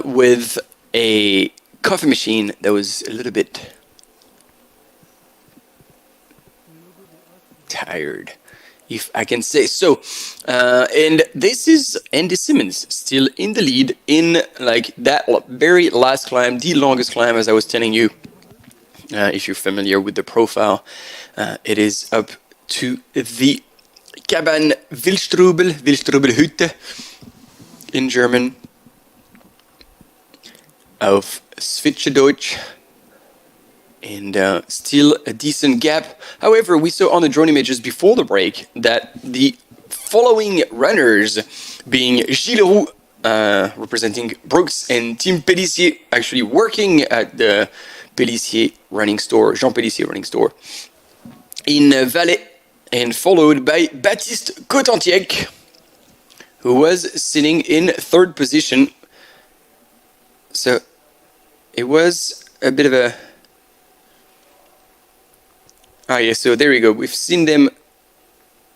with a coffee machine that was a little bit tired, if I can say so. And this is Andy Simmons still in the lead in like that very last climb, the longest climb, as I was telling you. If you're familiar with the profile, it is up to the Cabane Wildstrubel in German of Schweizerdeutsch, and still a decent gap. However, we saw on the drone images before the break that the following runners, being Gilles Leroux, representing Brooks, and Tim Pellissier, actually working at the Pellissier running store, Jean Pellissier running store in Valais, and followed by Baptiste Cotantiec, who was sitting in third position. So it was a bit of a... Ah, yeah, so there we go. We've seen them...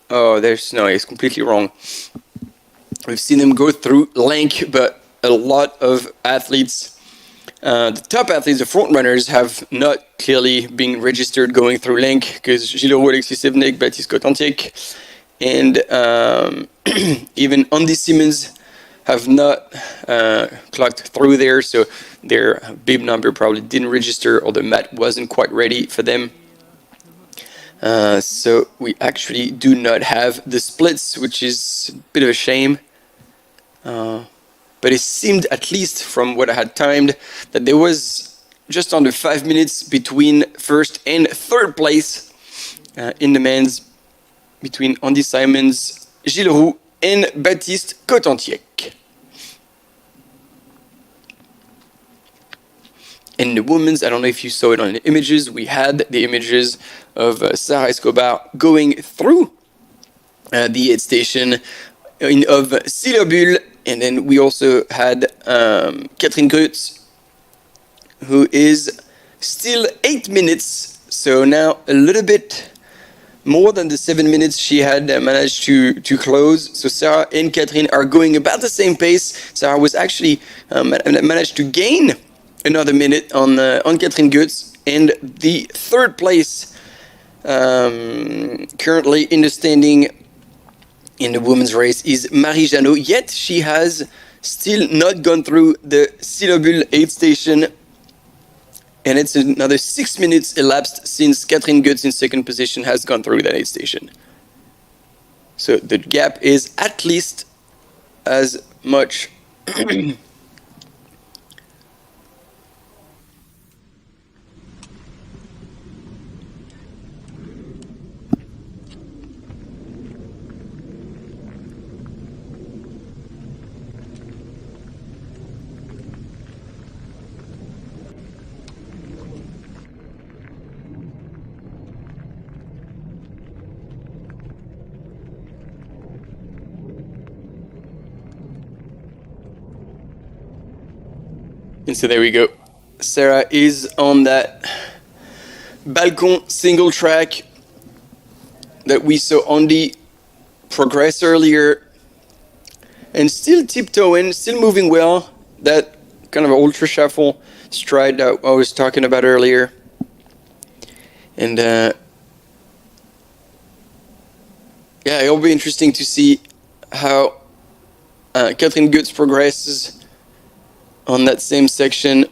Oh, there's... No, it's completely wrong. We've seen them go through Lenk, but a lot of athletes... the top athletes, the front runners, have not clearly been registered going through Lenk, because Gilles Leroux, Alexis Sevenek, Baptiste Cotantiec, and even Andy Simmons have not clocked through there, so their bib number probably didn't register, or the mat wasn't quite ready for them. So we actually do not have the splits, which is a bit of a shame. But it seemed, at least from what I had timed, that there was just under 5 minutes between first and third place in the men's, between Andy Simons, Gilles Leroux, and Baptiste Cotantiec. In the women's, I don't know if you saw it on the images, we had the images of Sarah Escobar going through the aid station of Silobul. And then we also had Catherine Kreutz, who is still 8 minutes, so now a little bit more than the 7 minutes she had managed to close. So Sarah and Catherine are going about the same pace. Sarah was actually managed to gain another minute on Catherine Kreutz, and the third place currently in the standing in the women's race is Marie Janot, yet she has still not gone through the Silobul aid station, and it's another 6 minutes elapsed since Catherine Kreutz in second position has gone through that aid station. So the gap is at least as much And so there we go. Sarah is on that balcon single track that we saw Andy progress earlier, and still tiptoeing, still moving well. That kind of ultra shuffle stride that I was talking about earlier. And yeah, it'll be interesting to see how Kathleen Goetz progresses on that same section.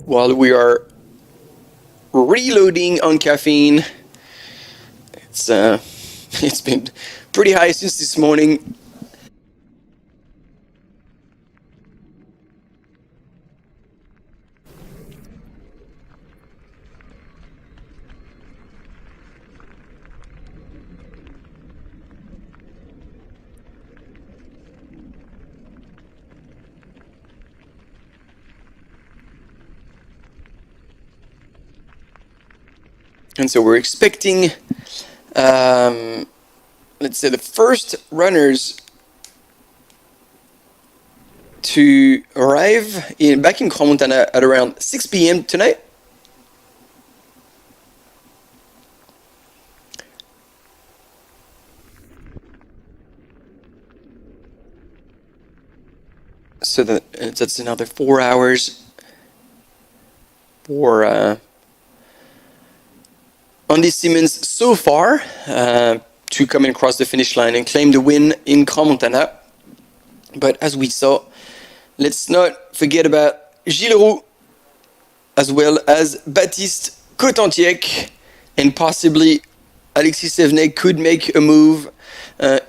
While we are reloading on caffeine, it's been pretty high since this morning. And so we're expecting, let's say, the first runners to arrive back in Crans-Montana at around 6 p.m. tonight. So that's another 4 hours for Andy Simmons so far to come across the finish line and claim the win in Crans-Montana. But as we saw, let's not forget about Gilles Roux, as well as Baptiste Cotantiec, and possibly Alexis Sevenet could make a move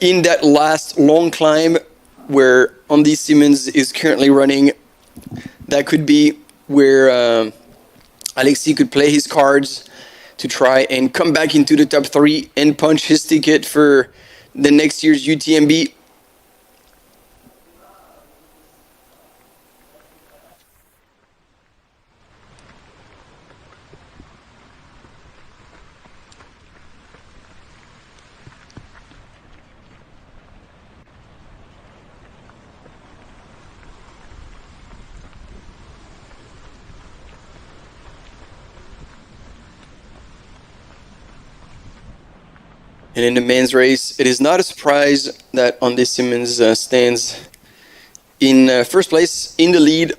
in that last long climb where Andy Simmons is currently running. That could be where Alexis could play his cards to try and come back into the top 3 and punch his ticket for the next year's UTMB. And in the men's race, it is not a surprise that Andy Simmons stands in first place in the lead,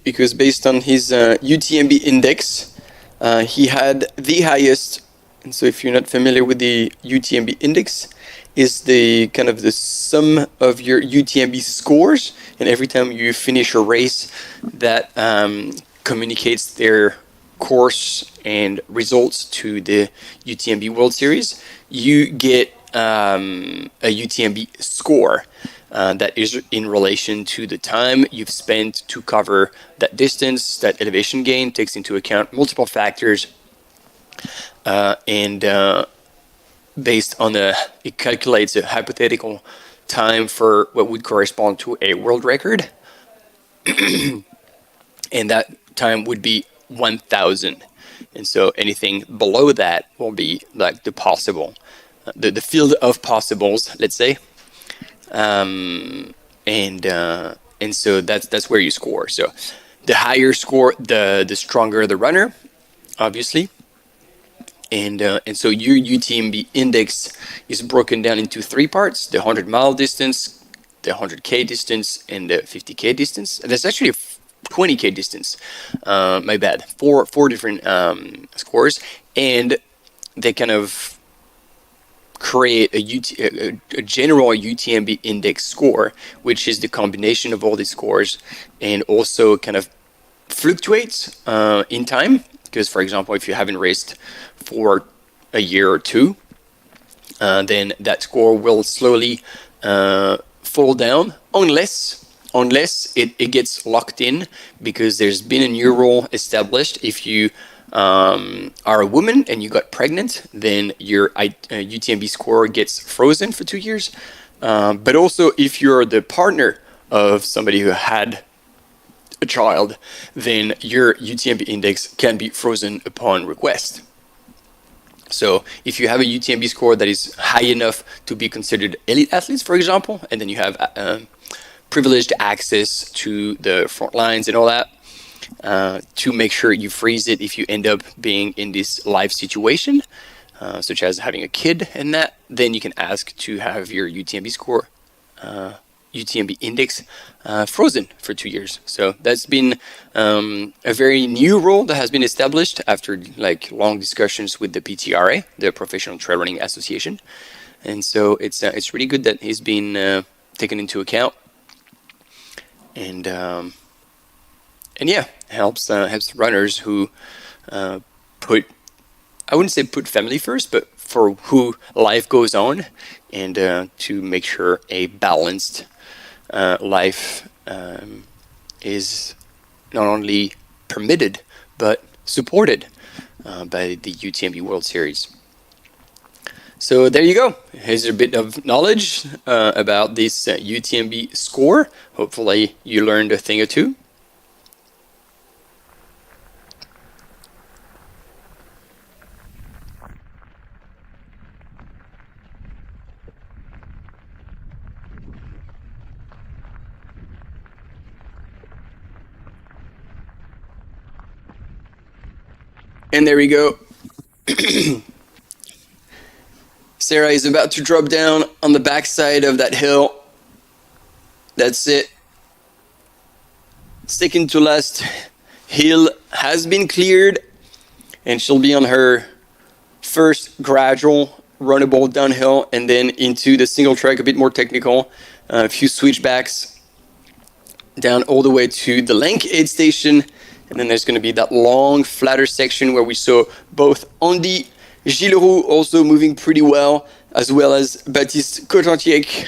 because based on his UTMB index, he had the highest. And so if you're not familiar with the UTMB index, is the kind of the sum of your UTMB scores, and every time you finish a race, that communicates their course and results to the UTMB World Series. You get a UTMB score that is in relation to the time you've spent to cover that distance. That elevation gain takes into account multiple factors, and based on it calculates a hypothetical time for what would correspond to a world record, and that time would be 1,000. And so anything below that will be like the possible, the field of possibles, let's say. And so that's where you score. So the higher score, the stronger the runner, obviously. And so your UTMB index is broken down into 3 parts: the 100-mile distance, the 100K distance, and the 50K distance. And there's actually a 20K distance. My bad. Four different scores, and they kind of create a general UTMB index score, which is the combination of all these scores, and also kind of fluctuates in time. Because, for example, if you haven't raced for a year or 2, then that score will slowly fall down, unless it gets locked in, because there's been a new rule established. If you are a woman and you got pregnant, then your UTMB score gets frozen for 2 years. But also, if you're the partner of somebody who had a child, then your UTMB index can be frozen upon request. So if you have a UTMB score that is high enough to be considered elite athletes, for example, and then you have privileged access to the front lines and all that, to make sure you freeze it if you end up being in this live situation, such as having a kid and that, then you can ask to have your UTMB score, UTMB index, frozen for 2 years. So that's been a very new rule that has been established after like long discussions with the PTRA, the Professional Trail Running Association. And so it's really good that it's been taken into account. And yeah, helps runners who put, I wouldn't say put family first, but for who life goes on, and to make sure a balanced life is not only permitted but supported by the UTMB World Series. So there you go. Here's a bit of knowledge about this UTMB score. Hopefully you learned a thing or two. And there we go. Sarah is about to drop down on the backside of that hill. That's it. Second to last hill has been cleared, and she'll be on her first gradual runnable downhill, and then into the single track, a bit more technical, a few switchbacks down all the way to the Lenk aid station. And then there's going to be that long, flatter section where we saw both Andy Gilleroux also moving pretty well as Baptiste Cotantiec,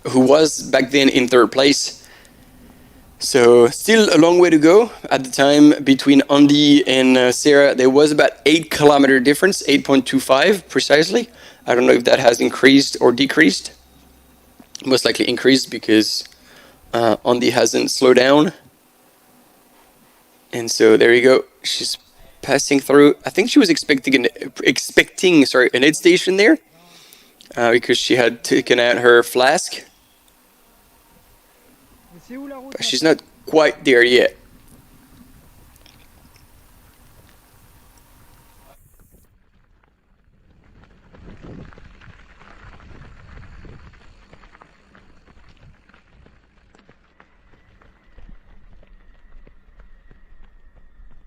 who was back then in third place. So still a long way to go. At the time between Andy and Sarah, there was about 8 kilometer difference, 8.25 precisely. I don't know if that has increased or decreased. Most likely increased because Andy hasn't slowed down. And so there you go. She's passing through. I think she was expecting an aid station there, because she had taken out her flask. But she's not quite there yet.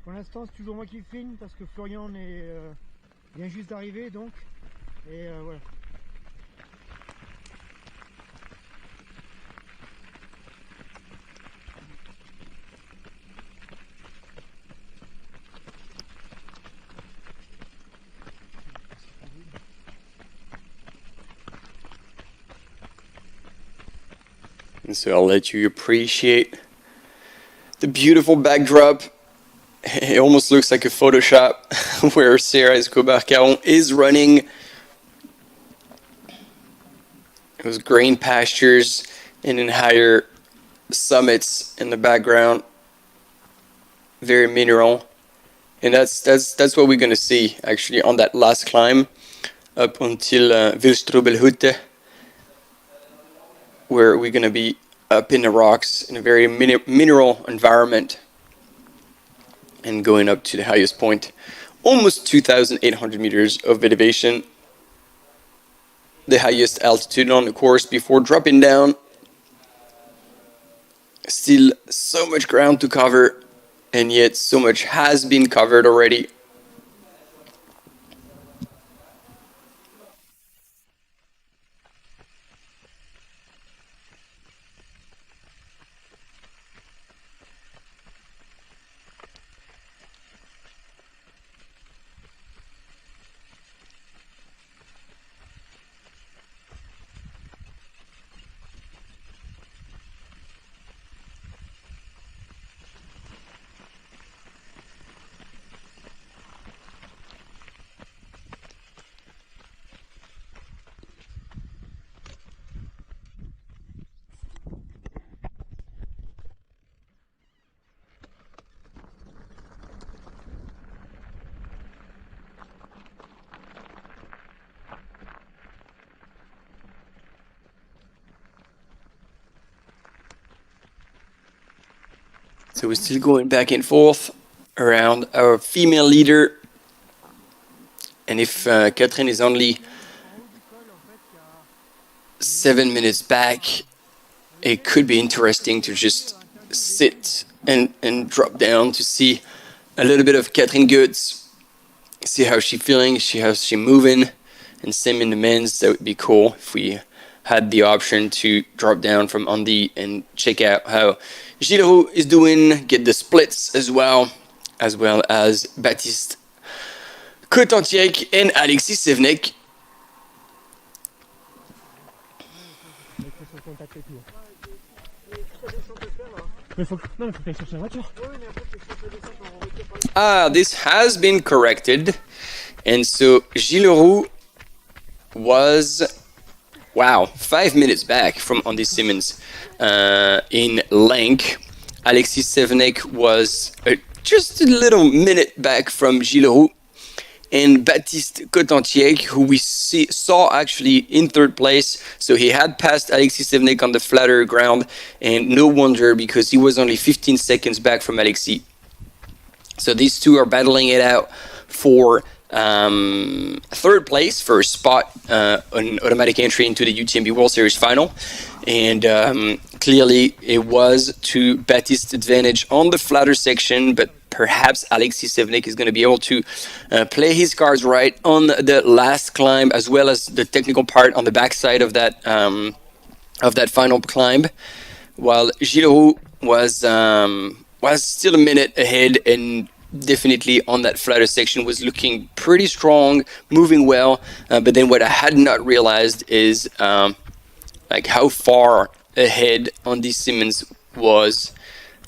Pour l'instant, c'est toujours moi qui filme parce que Florian vient juste d'arriver, donc. Et voilà. And so I'll let you appreciate the beautiful backdrop. It almost looks like a Photoshop where Sarah Escobar-Caron is running. Those green pastures and then higher summits in the background. Very mineral. And that's what we're going to see actually on that last climb up until Wildstrubel Hütte, where we're going to be up in the rocks in a very mineral environment. And going up to the highest point, almost 2,800 meters of elevation, the highest altitude on the course before dropping down. Still so much ground to cover, and yet so much has been covered already. So we're still going back and forth around our female leader. And if Catherine is only 7 minutes back, it could be interesting to just sit and drop down to see a little bit of Catherine Goetz, see how she's feeling, how she's moving, and same in the men's. That would be cool if we had the option to drop down from Andy and check out how Gilles Leroux is doing, get the splits as well as Baptiste Cotantiec and Alexis Sevenek. This has been corrected, and so Gilles Leroux was 5 minutes back from Andy Simmons in length. Alexis Sevenek was just a little minute back from Gilles Leroux, and Baptiste Cotantiec, who we saw actually in third place, so he had passed Alexis Sevenek on the flatter ground, and no wonder because he was only 15 seconds back from Alexis. So these two are battling it out for third place for a spot on automatic entry into the UTMB World Series final, and clearly it was to Baptiste's advantage on the flatter section, but perhaps Alexis Sevenek is going to be able to play his cards right on the last climb, as well as the technical part on the backside of that final climb, while Gilles Leroux was still a minute ahead and definitely on that flatter section was looking pretty strong, moving well. But then what I had not realized is like how far ahead Andy Simmons was,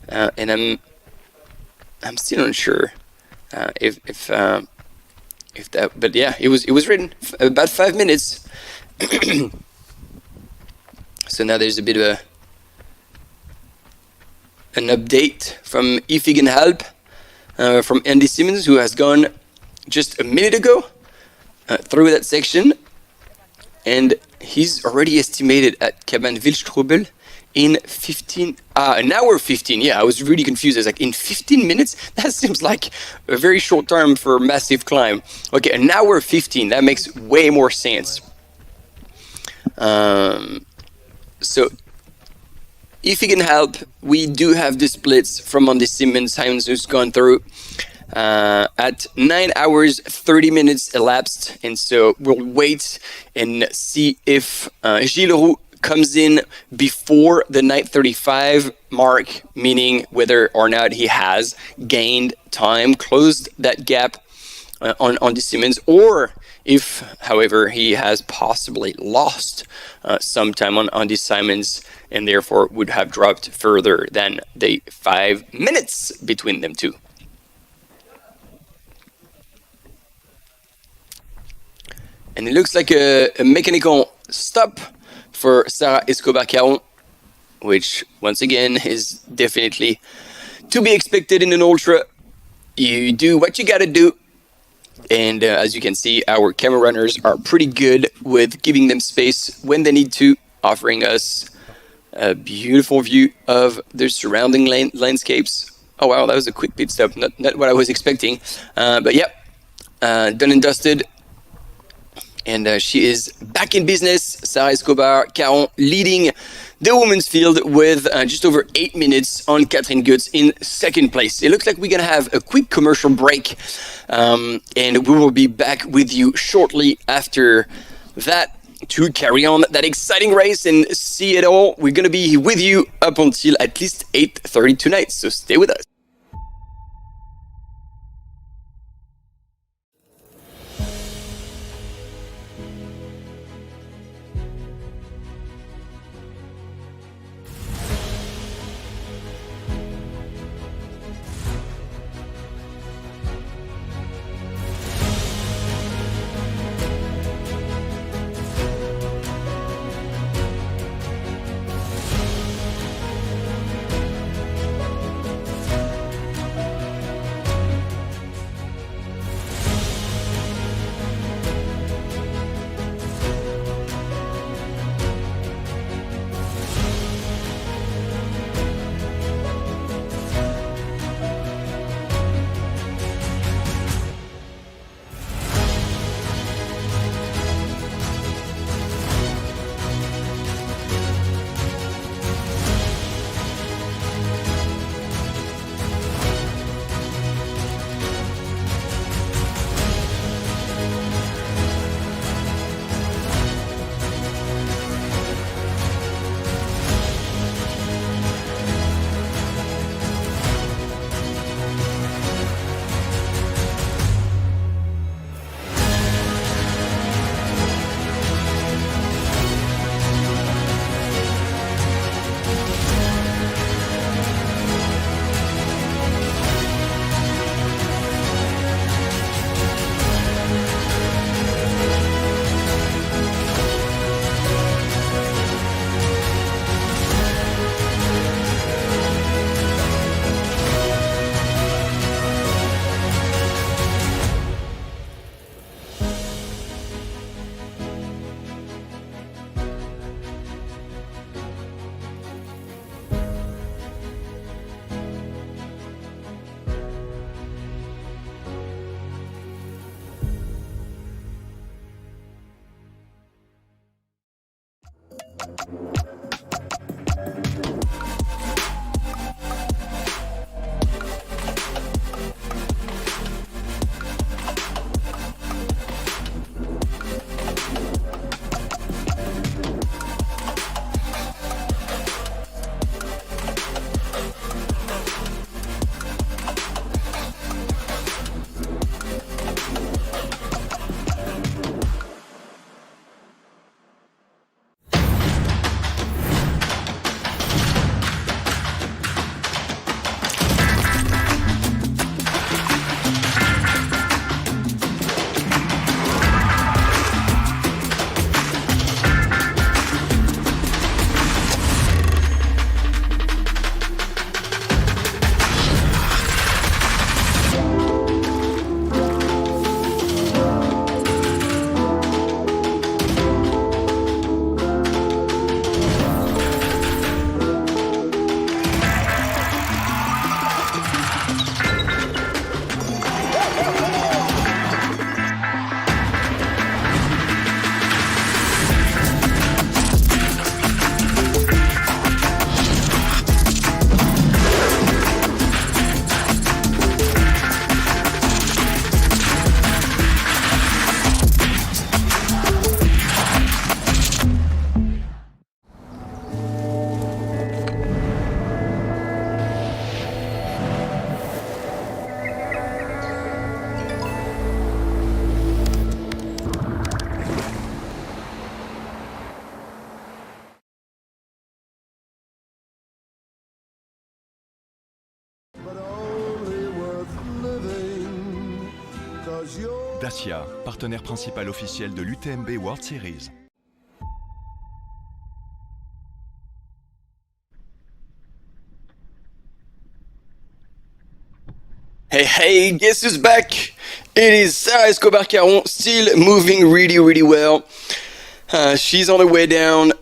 and I'm still unsure if that, but yeah, it was written about 5 minutes. So now there's a bit of an update from Ifigenhalp from Andy Simmons, who has gone just a minute ago through that section, and he's already estimated at Cabane Wildstrubel in an hour 15. Yeah, I was really confused. I was like, in 15 minutes? That seems like a very short time for a massive climb. Okay, an hour 15, that makes way more sense. So if he can help, we do have the splits from Andy Simmons, who's gone through at 9 hours 30 minutes elapsed, and so we'll wait and see if Gilles Leroux comes in before the 9:35 mark, meaning whether or not he has gained time, closed that gap on Andy Simmons, or if, however, he has possibly lost some time on Andy Simmons and therefore would have dropped further than the 5 minutes between them two. And it looks like a mechanical stop for Sarah Escobar-Caron, which once again is definitely to be expected in an ultra. You do what you gotta do, and as you can see, our camera runners are pretty good with giving them space when they need to, offering us a beautiful view of the surrounding landscapes. Oh wow, that was a quick pit stop, not what I was expecting, but yep, done and dusted. And she is back in business. Sarah Escobar-Caron leading the women's field with just over 8 minutes on Catherine Goetz in second place. It looks like we're going to have a quick commercial break, and we will be back with you shortly after that to carry on that exciting race and see it all. We're going to be with you up until at least 8:30 tonight, so stay with us. Dacia, partenaire principal officiel de l'UTMB World Series. Hey, guess who's back? It is Sarah Escobar-Caron, still moving really well. She's on the way down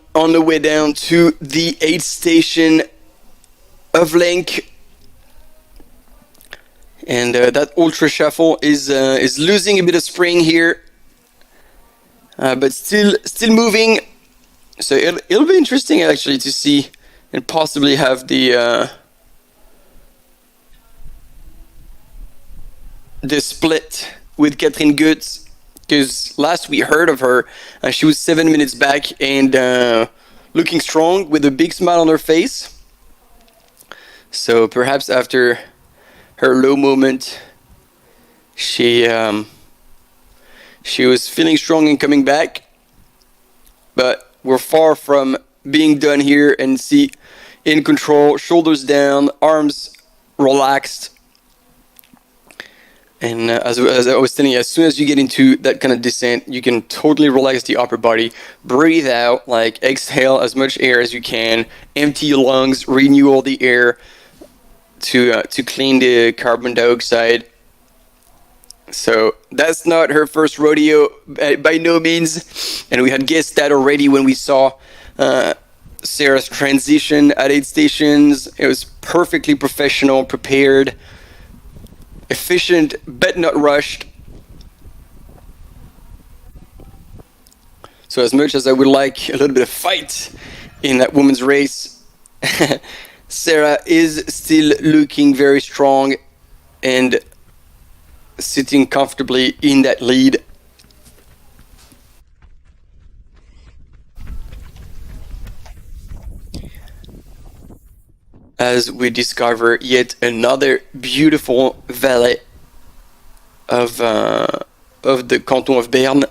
to the aid station of Link. And that ultra shuffle is losing a bit of spring here, but still moving. So it'll be interesting actually to see and possibly have the split with Catherine Goetz, because last we heard of her, she was 7 minutes back and looking strong with a big smile on her face. So perhaps after her low moment, she was feeling strong and coming back, but we're far from being done here. And see, in control, shoulders down, arms relaxed. And as I was telling you, as soon as you get into that kind of descent, you can totally relax the upper body, breathe out, like exhale as much air as you can, empty your lungs, renew all the air to clean the carbon dioxide. So that's not her first rodeo by no means, and we had guessed that already when we saw Sarah's transition at aid stations. It was perfectly professional, prepared, efficient, but not rushed. So as much as I would like a little bit of fight in that women's race, Sarah is still looking very strong and sitting comfortably in that lead. As we discover yet another beautiful valley of the canton of Berne.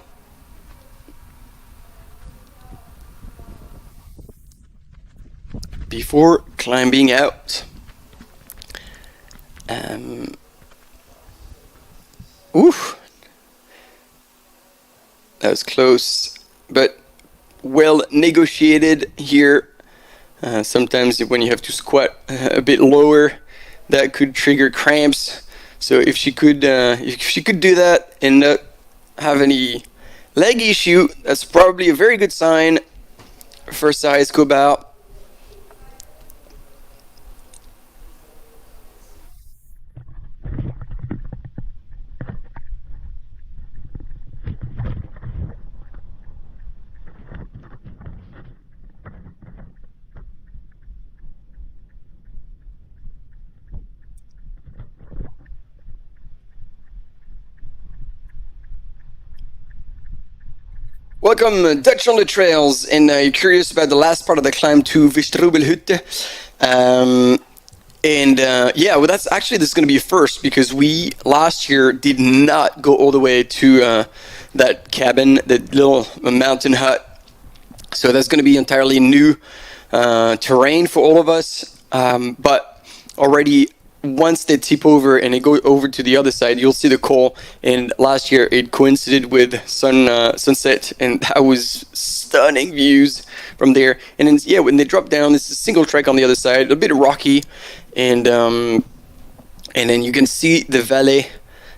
Before climbing out. Oof. That was close, but well negotiated here. Sometimes when you have to squat a bit lower, that could trigger cramps. So if she could do that and not have any leg issue, that's probably a very good sign for Sarah Escobar. Welcome, Dutch on the trails, and you're curious about the last part of the climb to Wildstrubel Hütte. Yeah, well, this is going to be a first, because we last year did not go all the way to that cabin, that little mountain hut. So that's going to be entirely new terrain for all of us. But already, once they tip over and they go over to the other side, you'll see the col. And last year it coincided with sunset, and that was stunning views from there. And then when they drop down, it's a single track on the other side, a bit rocky, and then you can see the valley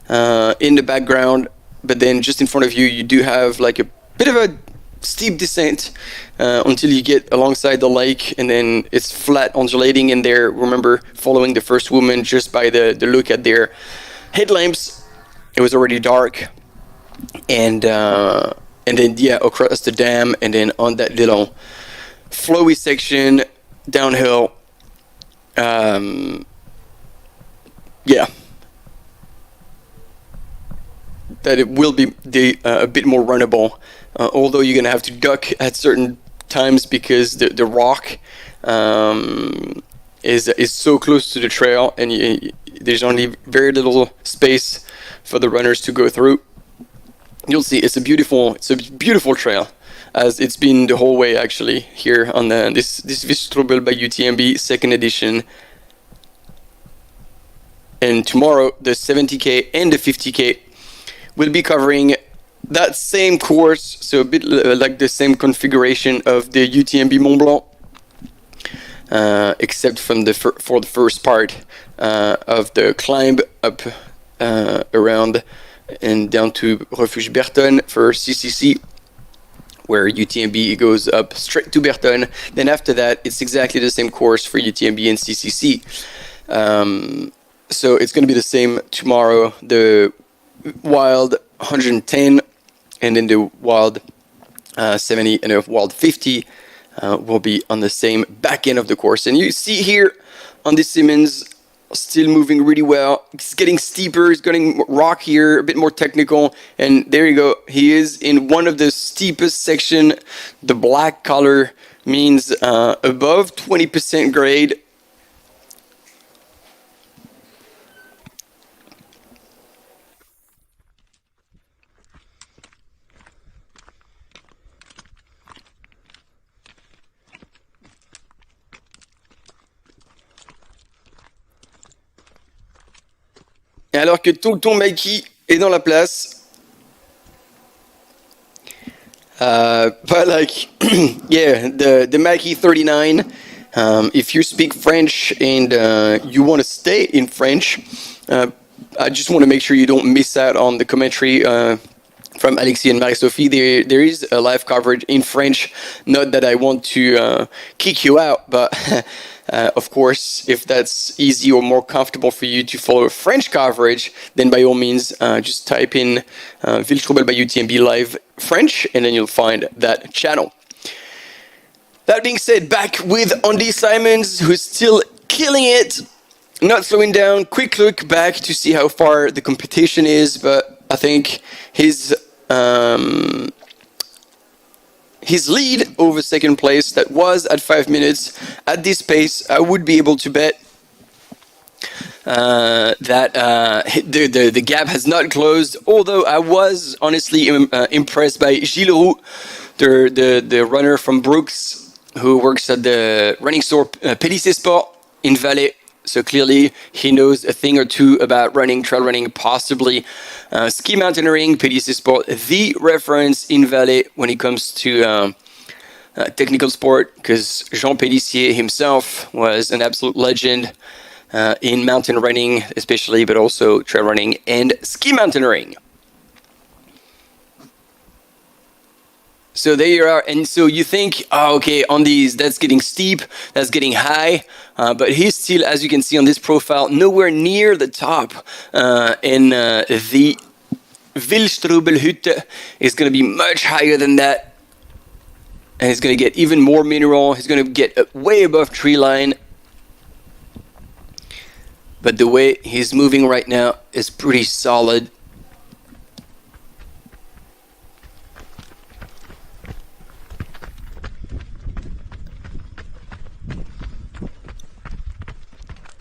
in the background. But then just in front of you, you do have like a bit of a steep descent until you get alongside the lake, and then it's flat, undulating in there. Remember, following the first woman just by the look at their headlamps, it was already dark, and then across the dam, and then on that little flowy section downhill. That it will be a bit more runnable. Although you're going to have to duck at certain times because the rock is so close to the trail, and there's only very little space for the runners to go through. You'll see it's a beautiful trail, as it's been the whole way actually here on this Wildstrubel by UTMB second edition. And tomorrow the 70k and the 50k we'll be covering that same course, so a bit like the same configuration of the UTMB Mont-Blanc, except from for the first part of the climb up around and down to Refuge Berton for CCC, where UTMB goes up straight to Berton. Then after that, it's exactly the same course for UTMB and CCC. So it's going to be the same tomorrow. The Wild 110 and then the Wild 70 and the Wild 50 will be on the same back end of the course. And you see here on this Simmons, still moving really well. It's getting steeper, it's getting rockier, a bit more technical, and there you go. He is in one of the steepest section. The black color means above 20% grade. Et alors que Tonton Mikey est dans la place. But like, yeah, the Mikey 39, if you speak French and you want to stay in French, I just want to make sure you don't miss out on the commentary from Alexis and Marie-Sophie. There is a live coverage in French. Not that I want to kick you out, but of course, if that's easy or more comfortable for you to follow French coverage, then by all means, just type in Wildstrubel by UTMB Live French, and then you'll find that channel. That being said, back with Andy Simons, who's still killing it, not slowing down. Quick look back to see how far the competition is, but I think his lead over second place, that was at 5 minutes. At this pace, I would be able to bet that the gap has not closed, although I was honestly impressed by Gilles Roux, the runner from Brooks, who works at the running store Pélissier Sport in Valais. So clearly he knows a thing or two about running, trail running, possibly ski mountaineering. Pélissier Sport, the reference in Valais when it comes to technical sport, because Jean Pélissier himself was an absolute legend in mountain running especially, but also trail running and ski mountaineering. So there you are, and so you think, oh, okay, on these, that's getting steep, that's getting high, but he's still, as you can see on this profile, nowhere near the top, and the Wildstrubel Hütte is going to be much higher than that, and he's going to get even more mineral. He's going to get way above tree line, but the way he's moving right now is pretty solid.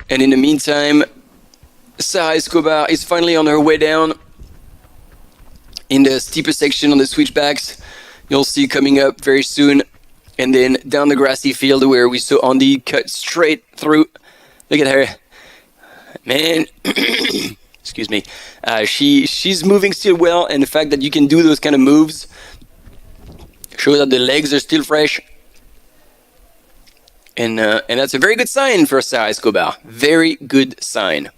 And in the meantime, Sarah Escobar is finally on her way down in the steeper section on the switchbacks. You'll see coming up very soon. And then down the grassy field where we saw Andy cut straight through. Look at her. Man, excuse me. She's moving still well. And the fact that you can do those kind of moves shows that the legs are still fresh. And that's a very good sign for Sarah Escobar. Very good sign.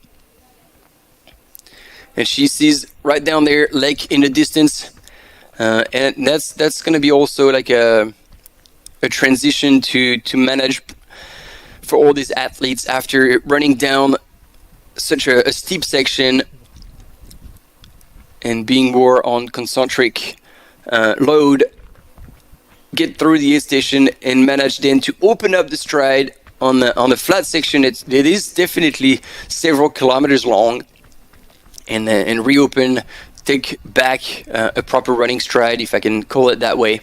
And she sees right down there, lake in the distance. And that's going to be also like a transition to manage for all these athletes after running down such a steep section and being more on concentric load. Get through the aid station and manage then to open up the stride on the flat section. It is definitely several kilometers long, and reopen, take back a proper running stride, if I can call it that way.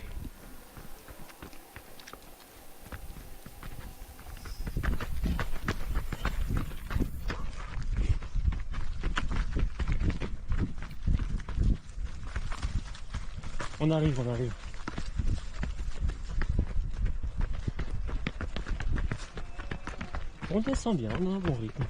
On arrive. On descend bien, on a un bon rythme.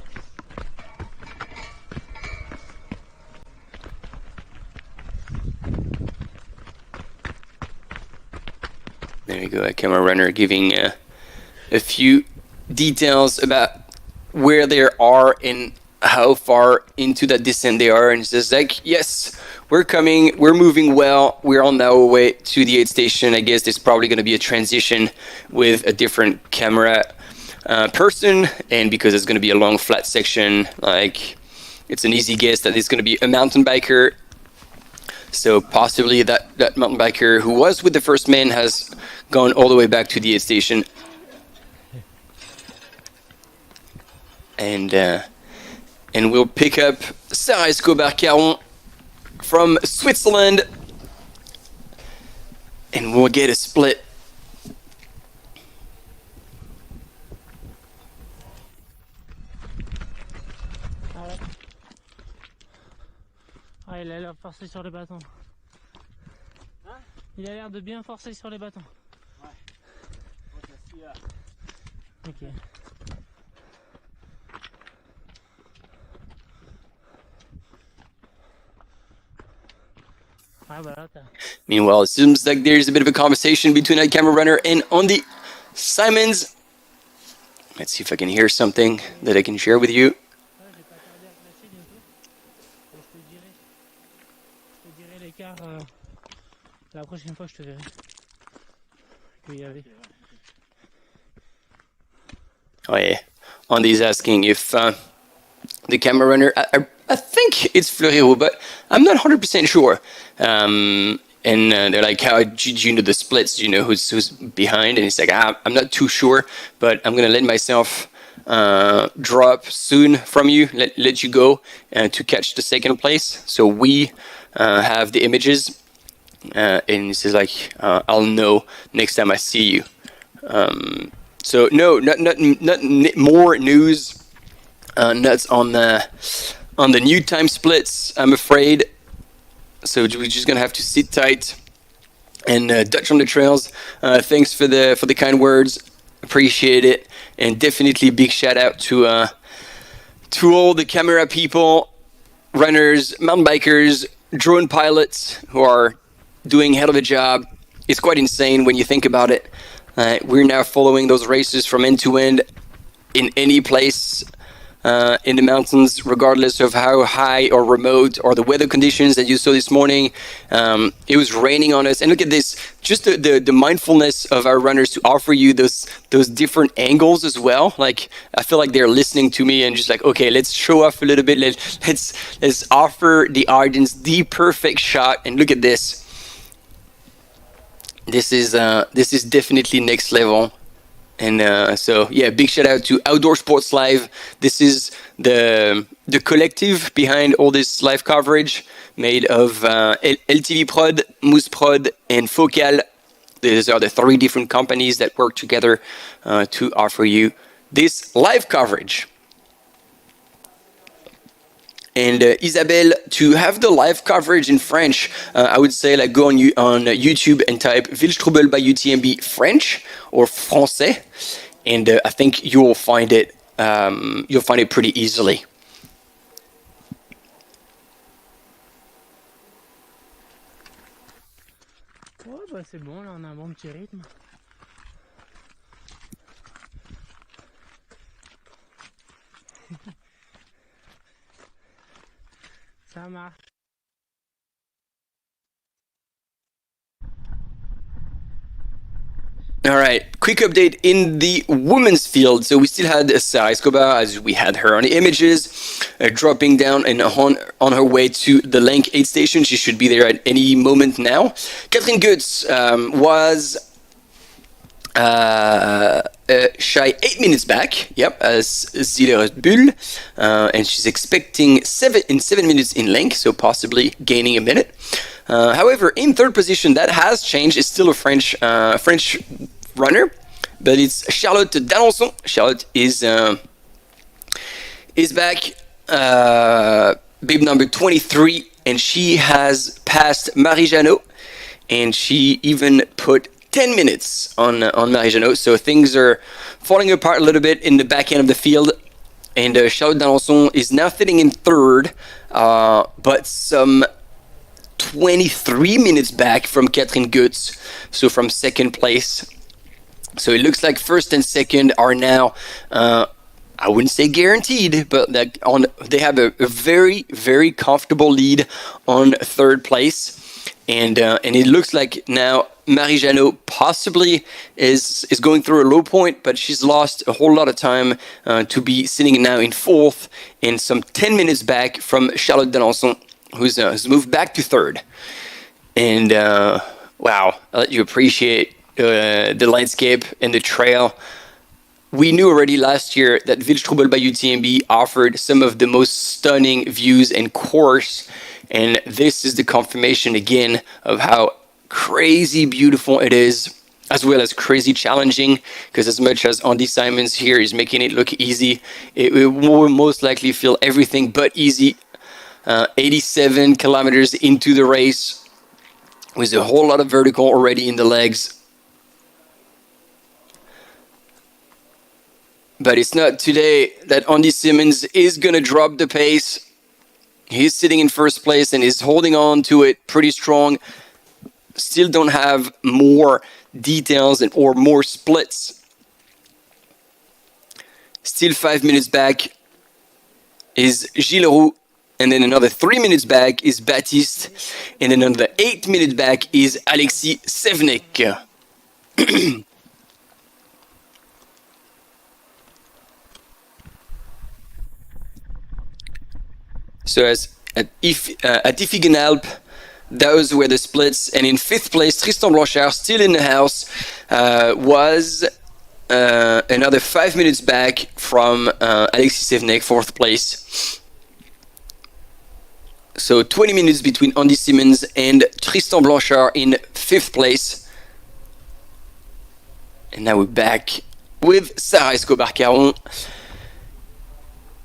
There you go, a camera runner giving a few details about where they are and how far into that descent they are, and he says like, yes, we're coming, we're moving well, we're on our way to the aid station. I guess there's probably going to be a transition with a different camera person, and because it's going to be a long flat section, like it's an easy guess that it's going to be a mountain biker. So possibly that mountain biker who was with the first man has gone all the way back to the aid station. And we'll pick up Sarah Escobar-Caron from Switzerland, and we'll get a split. Ah, il a l'air de forcer sur les bâtons. Il a l'air de bien forcer sur les bâtons. Ok. Meanwhile, it seems like there's a bit of a conversation between that camera runner and Andy Simons. Let's see if I can hear something that I can share with you. La prochaine fois, je te verrai. Oh yeah, Andy's asking if the camera runner, I think it's Fleurero, but I'm not 100% sure. And they're like, how did you know the splits? Do you know who's behind? And he's like, I'm not too sure, but I'm going to let myself drop soon from you, let you go to catch the second place. So we have the images. And he says like, I'll know next time I see you. So no, not more news. Nuts on the new time splits, I'm afraid. So we're just gonna have to sit tight and Dutch on the trails. Thanks for the kind words, appreciate it, and definitely big shout out to all the camera people, runners, mountain bikers, drone pilots who are doing a hell of a job. It's quite insane when you think about it. We're now following those races from end to end in any place in the mountains, regardless of how high or remote or the weather conditions that you saw this morning. It was raining on us, and look at this, just the mindfulness of our runners to offer you those different angles as well. Like, I feel like they're listening to me and just like, okay, let's show off a little bit, let's offer the audience the perfect shot. And look at this. This is definitely next level. And so yeah, big shout out to Outdoor Sports Live. This is the collective behind all this live coverage, made of LTV Prod, Moose Prod, and Focal. These are the 3 different companies that work together to offer you this live coverage. And Isabelle, to have the live coverage in French, I would say like go on YouTube and type Wildstrubel by UTMB French or Français, and I think you'll find it pretty easily. Ouais, bah c'est bon, là on a un bon petit rythme. Ça marche. All right, quick update in the women's field. So we still had Sarah Escobar, as we had her on the images, dropping down and on her way to the Lenk aid station. She should be there at any moment now. Catherine Goetz was shy 8 minutes back, yep, as Zile Bull, and she's expecting 7 minutes in Lenk, so possibly gaining a minute. However, in third position, that has changed. It's still a French runner, but it's Charlotte d'Alençon. Charlotte is back, babe number 23, and she has passed Marie Janot, and she even put 10 minutes on Marie Janot. So things are falling apart a little bit in the back end of the field, and Charlotte d'Alençon is now sitting in third, but some 23 minutes back from Catherine Goetz, so from second place. So it looks like first and second are now, I wouldn't say guaranteed, but they have a very, very comfortable lead on third place. And it looks like now Marie Janot possibly is going through a low point, but she's lost a whole lot of time to be sitting now in fourth and some 10 minutes back from Charlotte d'Alençon, who's moved back to third. And wow, I'll let you appreciate the landscape and the trail. We knew already last year that Wildstrubel by UTMB offered some of the most stunning views and course, and this is the confirmation again of how crazy beautiful it is, as well as crazy challenging, because as much as Andy Simons here is making it look easy, it will most likely feel everything but easy. 87 kilometers into the race with a whole lot of vertical already in the legs. But it's not today that Andy Simons is going to drop the pace. He's sitting in first place and is holding on to it pretty strong. Still don't have more details or more splits. Still 5 minutes back is Gilles Roux. And then another 3 minutes back is Baptiste. And then another 8 minutes back is Alexis Sevnik. So as at Iffingen-Alp, those were the splits. And in fifth place, Tristan Blanchard, still in the house, was another 5 minutes back from Alexis Sevnek, fourth place. So 20 minutes between Andy Simons and Tristan Blanchard in fifth place. And now we're back with Sarah Escobar-Caron.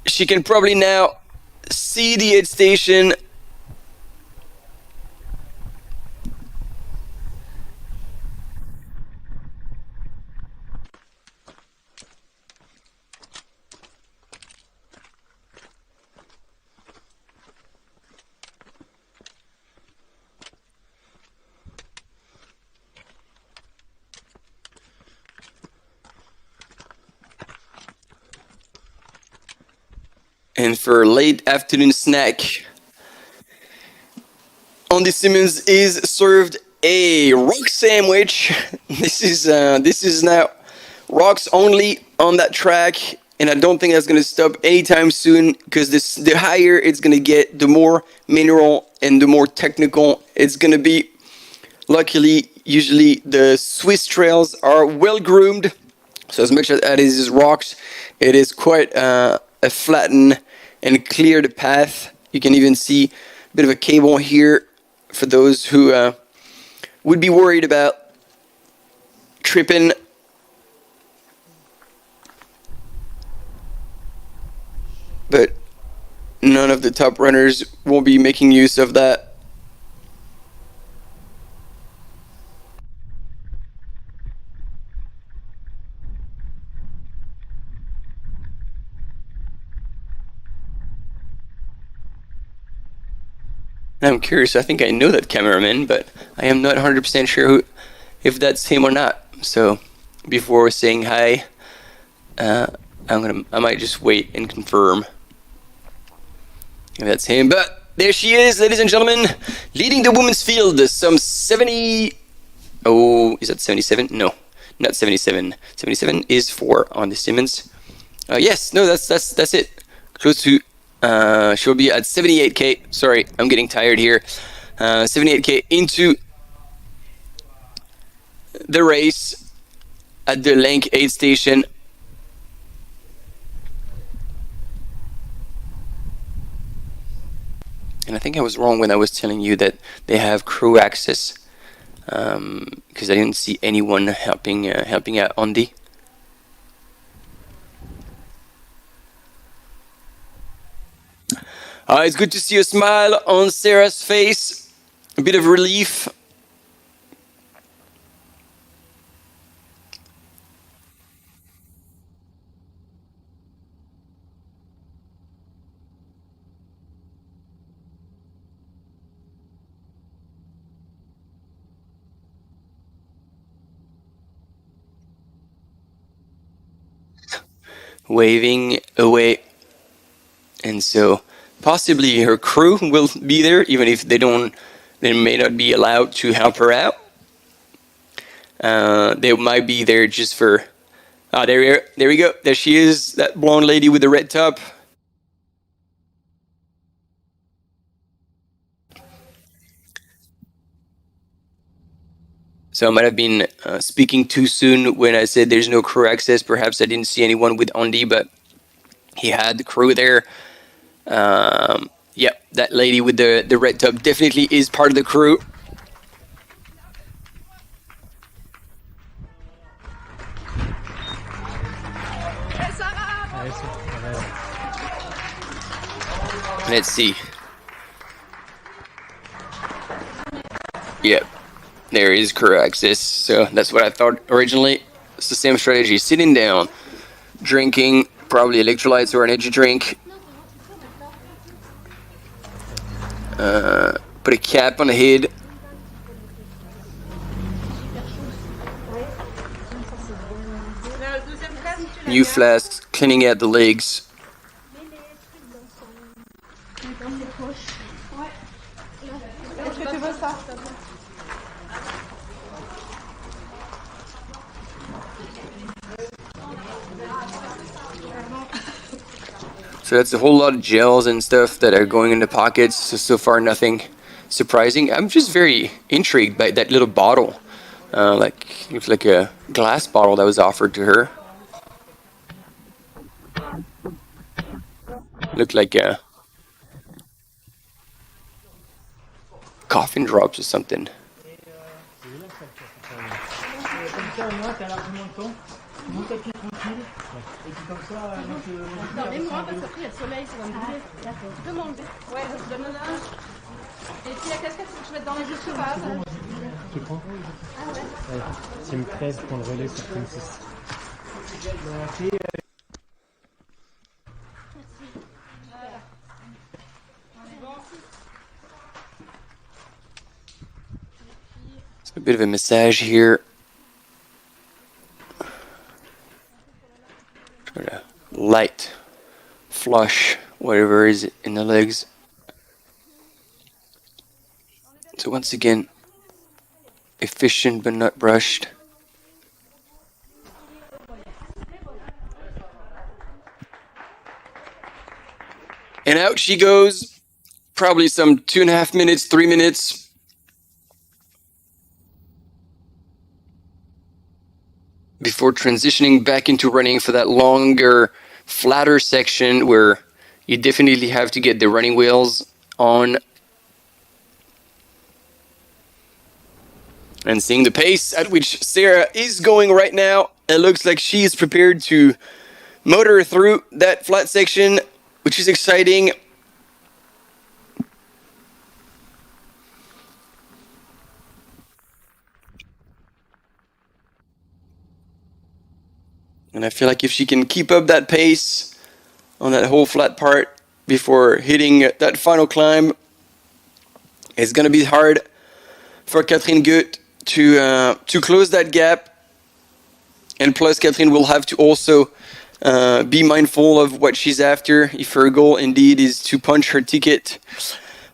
She can probably now see the aid station. And for late afternoon snack, Andy Simons is served a rock sandwich. This is now rocks only on that track, and I don't think that's going to stop anytime soon, because the higher it's going to get, the more mineral and the more technical it's going to be. Luckily, usually the Swiss trails are well groomed, so as much as that is rocks, it is quite a flattened and clear the path. You can even see a bit of a cable here for those who would be worried about tripping. But none of the top runners will be making use of that. I'm curious, I think I know that cameraman, but I am not 100% sure if that's him or not. So before saying hi, I might just wait and confirm if that's him. But there she is, ladies and gentlemen, leading the women's field. Some 70. Oh, is that 77? No, not 77. 77 is for Andy Simons. Yes, no, that's it. Close to. She'll be at 78k. Sorry, I'm getting tired here. 78k into the race at the Lenk aid station. And I think I was wrong when I was telling you that they have crew access, because I didn't see anyone helping out Andy. It's good to see a smile on Sarah's face, a bit of relief. waving away. And so possibly her crew will be there, even if they may not be allowed to help her out. They might be there just for... there we go. There she is, that blonde lady with the red top. So I might have been speaking too soon when I said there's no crew access. Perhaps I didn't see anyone with Andy, but he had the crew there. Yeah, that lady with the red top definitely is part of the crew. Let's see. Yep, there is crew access. So that's what I thought originally. It's the same strategy. Sitting down, drinking, probably electrolytes or an energy drink. Put a cap on the head. New flasks, cleaning out the legs. So that's a whole lot of gels and stuff that are going in the pockets. So far nothing surprising. I'm just very intrigued by that little bottle. Looks like a glass bottle that was offered to her. Looked like a coffin drops or something. Tu me presses pour le relais sur Team 6. A bit of a massage here. Try to light, flush whatever is in the legs. So once again, efficient but not rushed. And out she goes. Probably some 2.5 minutes, 3 minutes. Before transitioning back into running for that longer, flatter section where you definitely have to get the running wheels on. And seeing the pace at which Sarah is going right now, it looks like she is prepared to motor through that flat section, which is exciting. And I feel like if she can keep up that pace on that whole flat part before hitting that final climb, it's going to be hard for Catherine Gut to close that gap. And plus, Catherine will have to also be mindful of what she's after. If her goal indeed is to punch her ticket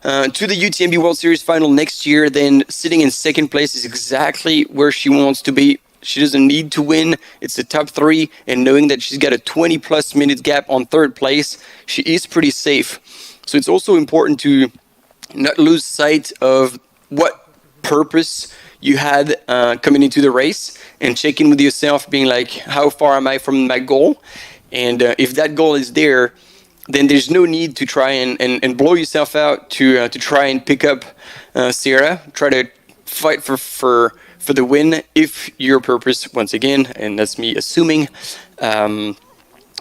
to the UTMB World Series final next year, then sitting in second place is exactly where she wants to be. She doesn't need to win. It's the top 3, and knowing that she's got a 20+ minute gap on third place, she is pretty safe. So it's also important to not lose sight of what purpose you had coming into the race, and check in with yourself, being like, how far am I from my goal? And if that goal is there, then there's no need to try and blow yourself out to try and pick up Sarah. Try to fight for the win if your purpose, once again, and that's me assuming,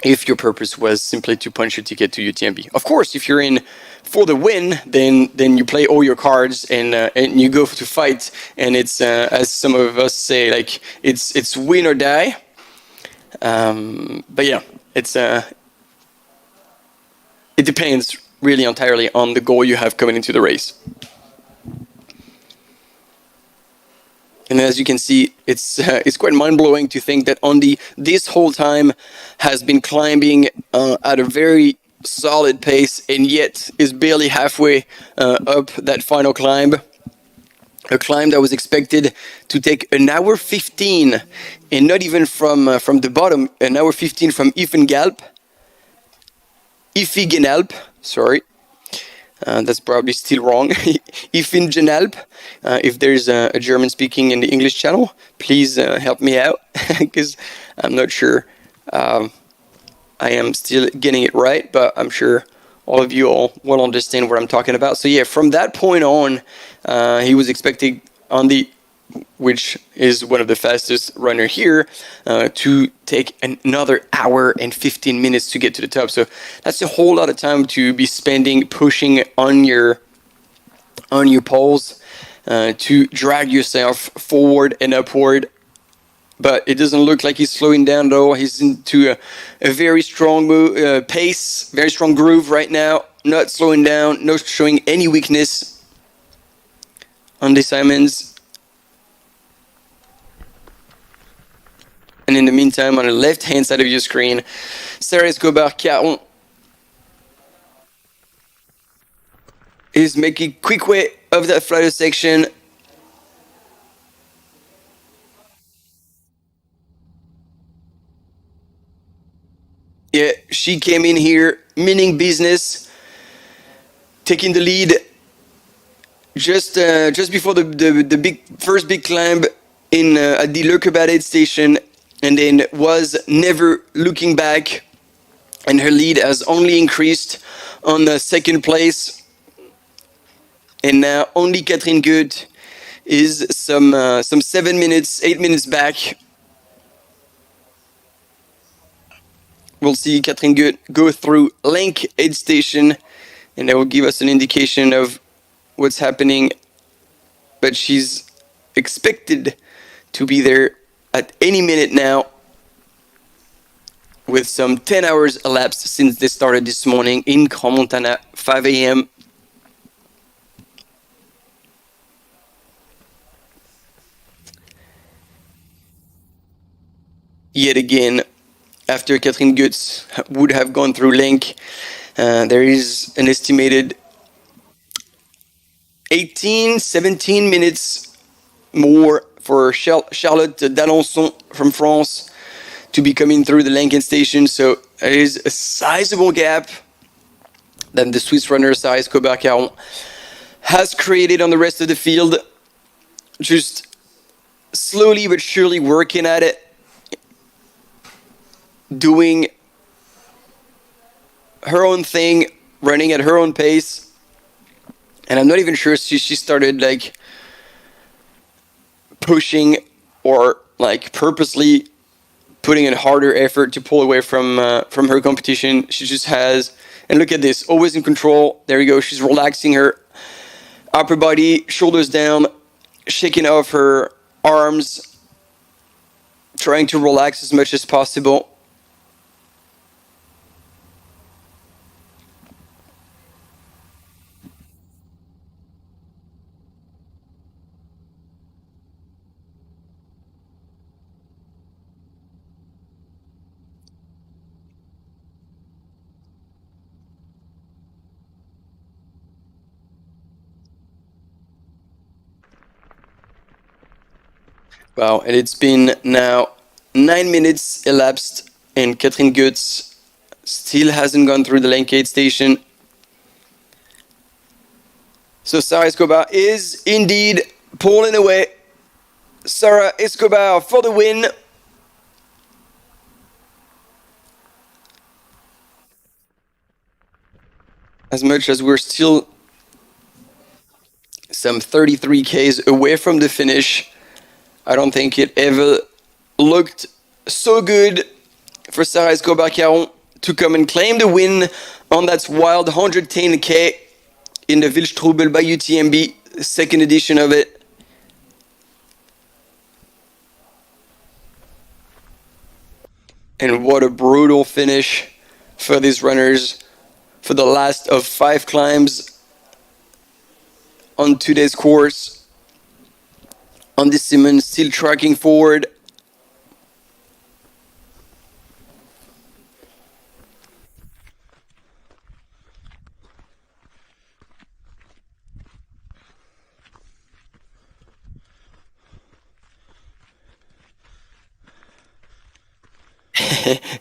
if your purpose was simply to punch your ticket to UTMB. Of course, if you're in for the win, then you play all your cards and you go to fight, and it's as some of us say, like it's win or die. But yeah, it depends really entirely on the goal you have coming into the race. And as you can see, it's quite mind-blowing to think that Andy this whole time has been climbing at a very solid pace, and yet is barely halfway up that final climb. A climb that was expected to take an hour 15, and not even from the bottom, an hour 15 from Iffigenalp, sorry. That's probably still wrong. Iffigenalp. If there's a German speaking in the English channel, please help me out, because I'm not sure I am still getting it right, but I'm sure all of you all will understand what I'm talking about. So yeah, from that point on, he was expecting Andy, which is one of the fastest runner here, to take another hour and 15 minutes to get to the top. So that's a whole lot of time to be spending pushing on your poles to drag yourself forward and upward. But it doesn't look like he's slowing down at all. He's into a very strong pace, very strong groove right now. Not slowing down, not showing any weakness. Andy Simons. And in the meantime, on the left-hand side of your screen, Sarah Escobar-Caron is making quick way of that flatter section. Yeah, she came in here, meaning business, taking the lead just before the first big climb in at the Leukerbad aid station, and then was never looking back, and her lead has only increased on the second place, and now only Catherine Goeth is some 8 minutes back. We'll see Catherine Goeth go through Lenk aid station, and that will give us an indication of what's happening. But she's expected to be there at any minute now, with some 10 hours elapsed since they started this morning in Crans-Montana, 5 a.m. Yet again, after Catherine Goeth would have gone through Lenk, there is an estimated 17 minutes more for Charlotte d'Alençon from France to be coming through the Lenk station. So there is a sizable gap that the Swiss runner Sarah Escobar-Caron has created on the rest of the field, just slowly but surely working at it, doing her own thing, running at her own pace. And I'm not even sure she started like pushing or like purposely putting in harder effort to pull away from her competition. She just has, and look at this, always in control. There you go. She's relaxing her upper body, shoulders down, shaking off her arms, trying to relax as much as possible. Wow, and it's been now 9 minutes elapsed, and Catherine Goeth still hasn't gone through the Lenk aid station. So Sarah Escobar is indeed pulling away. Sarah Escobar for the win. As much as we're still some 33 Ks away from the finish, I don't think it ever looked so good for Sarah Escobar-Caron to come and claim the win on that wild 110K in the Wildstrubel by UTMB, second edition of it. And what a brutal finish for these runners for the last of 5 climbs on today's course. on this cement, still tracking forward.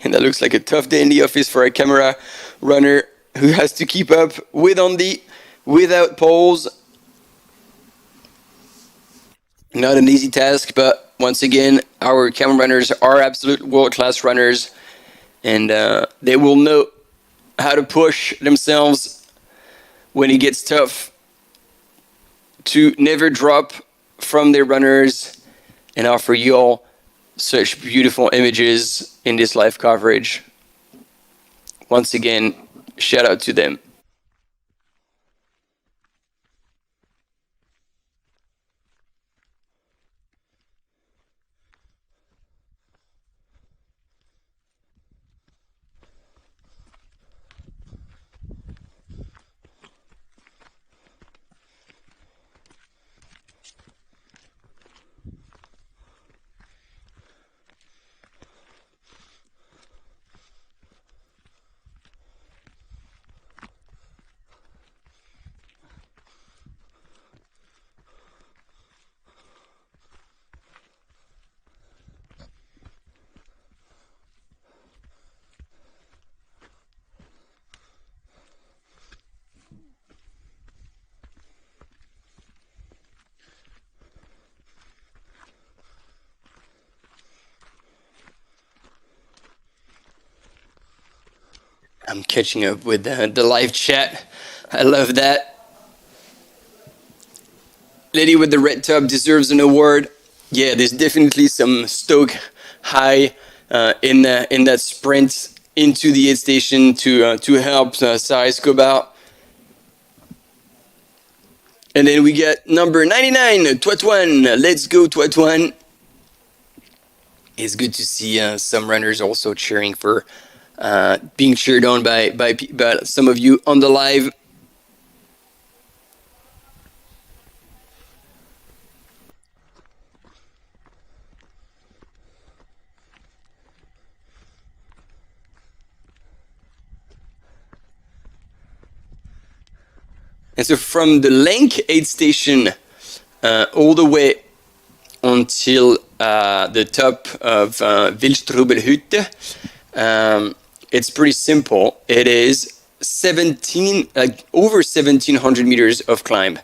And that looks like a tough day in the office for a camera runner who has to keep up with on the without poles. Not an easy task, but once again, our camera runners are absolute world-class runners, and they will know how to push themselves when it gets tough, to never drop from their runners and offer you all such beautiful images in this live coverage. Once again, shout out to them. I'm catching up with the live chat. I love that. Lady with the red top deserves an award. Yeah, there's definitely some stoke high in that sprint into the aid station to help Saris Cobalt. And then we get number 99, Toitouan. Let's go, Toitouan. It's good to see some runners also cheering for, being cheered on by some of you on the live. And so from the Lenk aid station all the way until the top of Wildstrubel Hütte, it's pretty simple. It is over 1,700 meters of climb.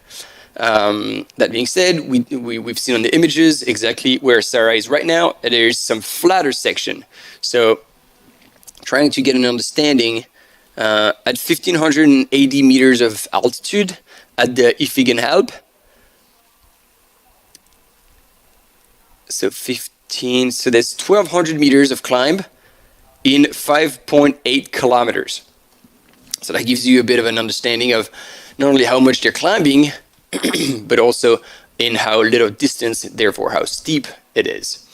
That being said, we've seen on the images exactly where Sarah is right now. There's some flatter section. So trying to get an understanding at 1,580 meters of altitude at the Iffigenhalb. So 15, so there's 1,200 meters of climb in 5.8 kilometers. So that gives you a bit of an understanding of not only how much they're climbing, but also in how little distance, therefore how steep it is.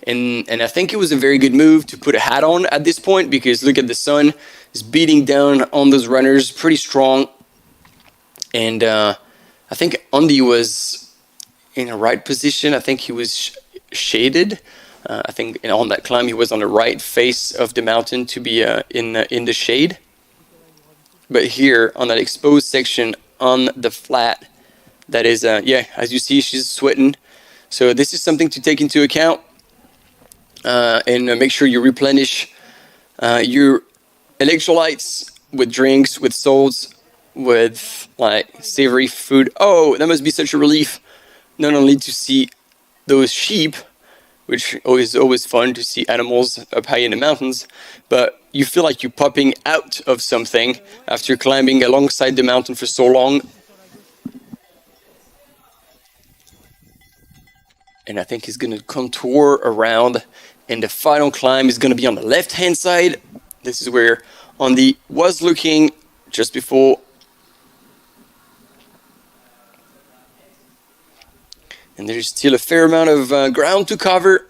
And I think it was a very good move to put a hat on at this point, because look at the sun is beating down on those runners pretty strong. And I think Andy was in a right position. I think he was shaded. I think on that climb he was on the right face of the mountain to be in the shade. But here on that exposed section on the flat, that is, yeah, as you see, she's sweating. So this is something to take into account, and make sure you replenish your electrolytes with drinks, with salts, with like savory food. Oh, that must be such a relief, not only to see those sheep, which is always fun to see animals up high in the mountains, but you feel like you're popping out of something after climbing alongside the mountain for so long. And I think he's going to contour around, and the final climb is going to be on the left-hand side. This is where Andy was looking just before. And there's still a fair amount of ground to cover.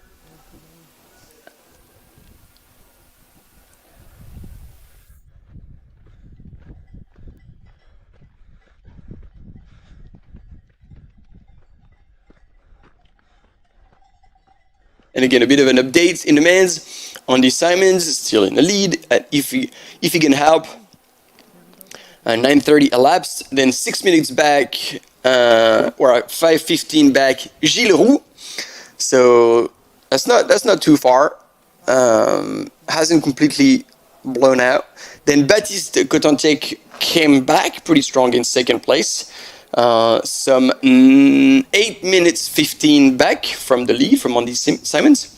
And again, a bit of an update in the men's. Andy Simons still in the lead. If he can help. 9:30 elapsed. Then 6 minutes back, or 5:15 back, Gilles Roux. So that's not too far. Hasn't completely blown out. Then Baptiste Cotentic came back pretty strong in second place. Some 8 minutes 15 back from the lead from Andy Simons.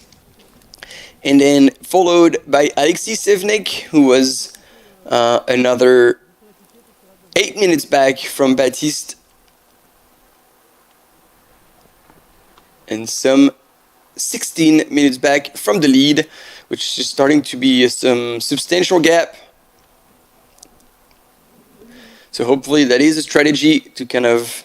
And then followed by Alexis Sevnek, who was another 8 minutes back from Baptiste. And some 16 minutes back from the lead, which is starting to be some substantial gap. So hopefully that is a strategy to kind of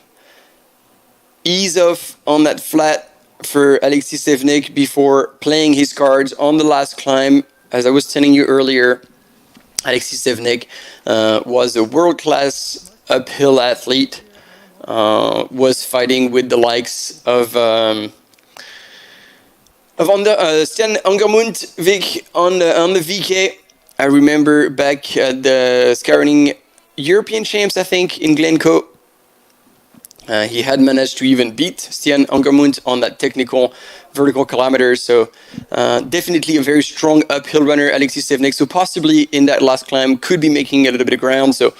ease off on that flat for Alexis Sevnek before playing his cards on the last climb. As I was telling you earlier, Alexis Sevnek was a world-class uphill athlete, was fighting with the likes of Stian Angermund on the VK. I remember back at the skyrunning European Champs, I think, in Glencoe. He had managed to even beat Stian Angermund on that technical vertical kilometer. So definitely a very strong uphill runner, Alexis Sevnek. So possibly in that last climb could be making a little bit of ground. So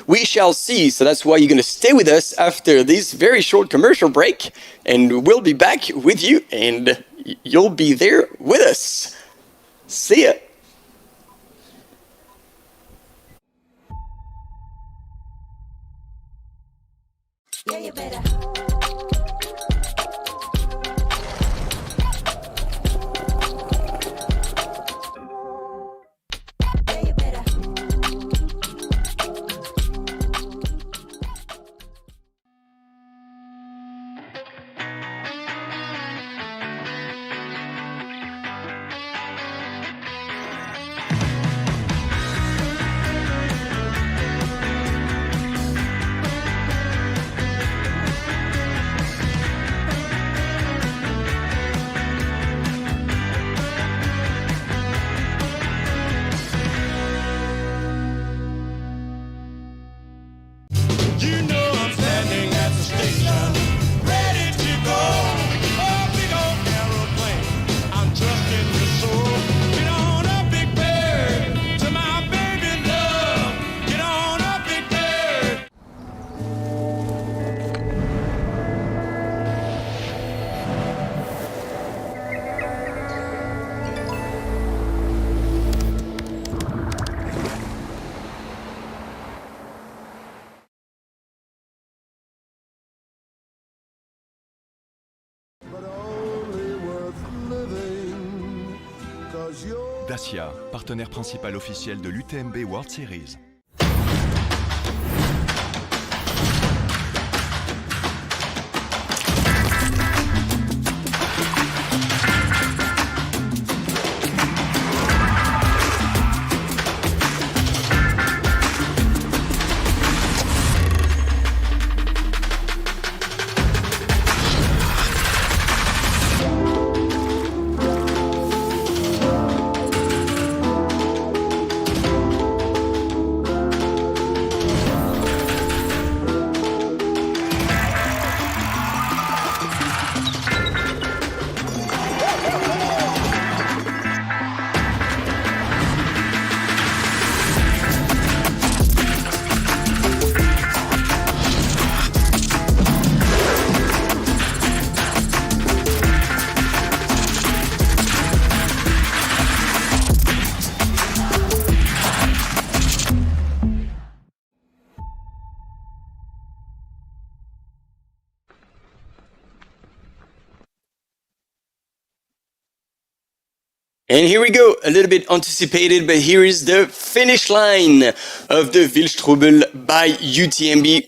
we shall see. So that's why you're going to stay with us after this very short commercial break. And we'll be back with you and you'll be there with us. See ya. Yeah, you better. Dacia, partenaire principal officiel de l'UTMB World Series. And here we go, a little bit anticipated, but here is the finish line of the Wildstrubel by UTMB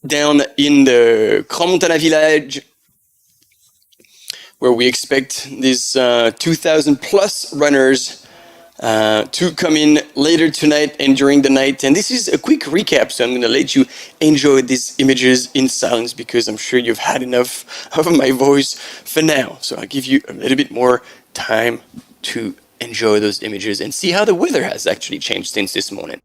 down in the Crans-Montana village, where we expect these 2,000 plus runners to come in later tonight and during the night. And this is a quick recap, so I'm going to let you enjoy these images in silence because I'm sure you've had enough of my voice for now. So I'll give you a little bit more time to enjoy those images and see how the weather has actually changed since this morning.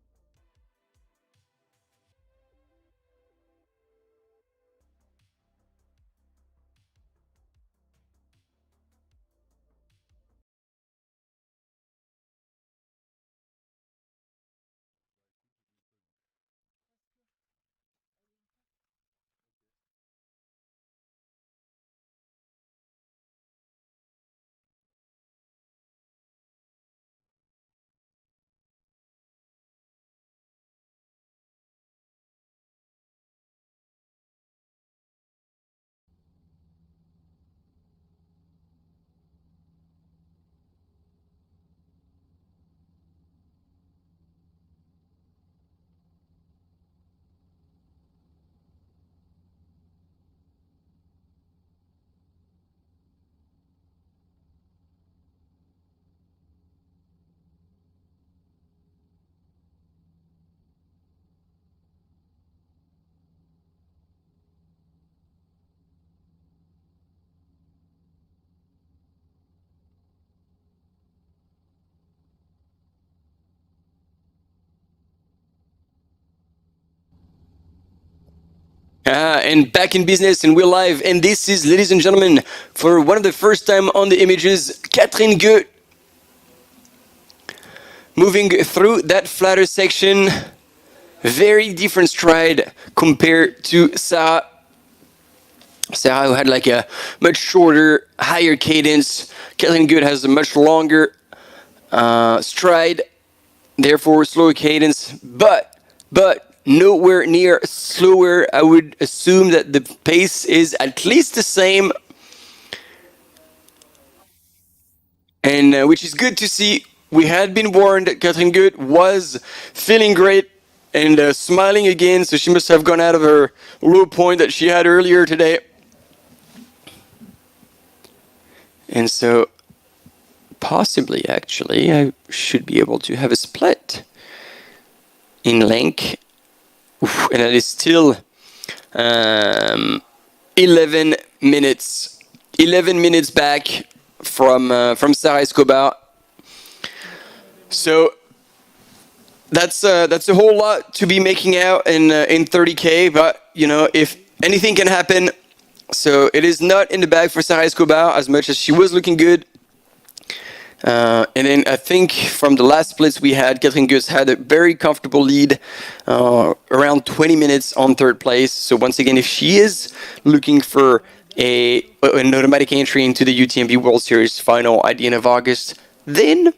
And back in business, and we're live. And this is, ladies and gentlemen, for one of the first time on the images, Catherine Goet moving through that flatter section. Very different stride compared to Sarah. Sarah, who had like a much shorter, higher cadence. Catherine Goet has a much longer stride, therefore slower cadence, but nowhere near slower. I would assume that the pace is at least the same, and which is good to see. We had been warned that Catherine Goet was feeling great and smiling again, so she must have gone out of her low point that she had earlier today. And so possibly, actually, I should be able to have a split in length. And that is still 11 minutes. 11 minutes back from Sarah Escobar. So that's a whole lot to be making out in 30K. But you know, if anything can happen, so it is not in the bag for Sarah Escobar as much as she was looking good. And then I think from the last splits we had, Catherine Goet had a very comfortable lead, around 20 minutes on third place. So once again, if she is looking for an automatic entry into the UTMB World Series final at the end of August, then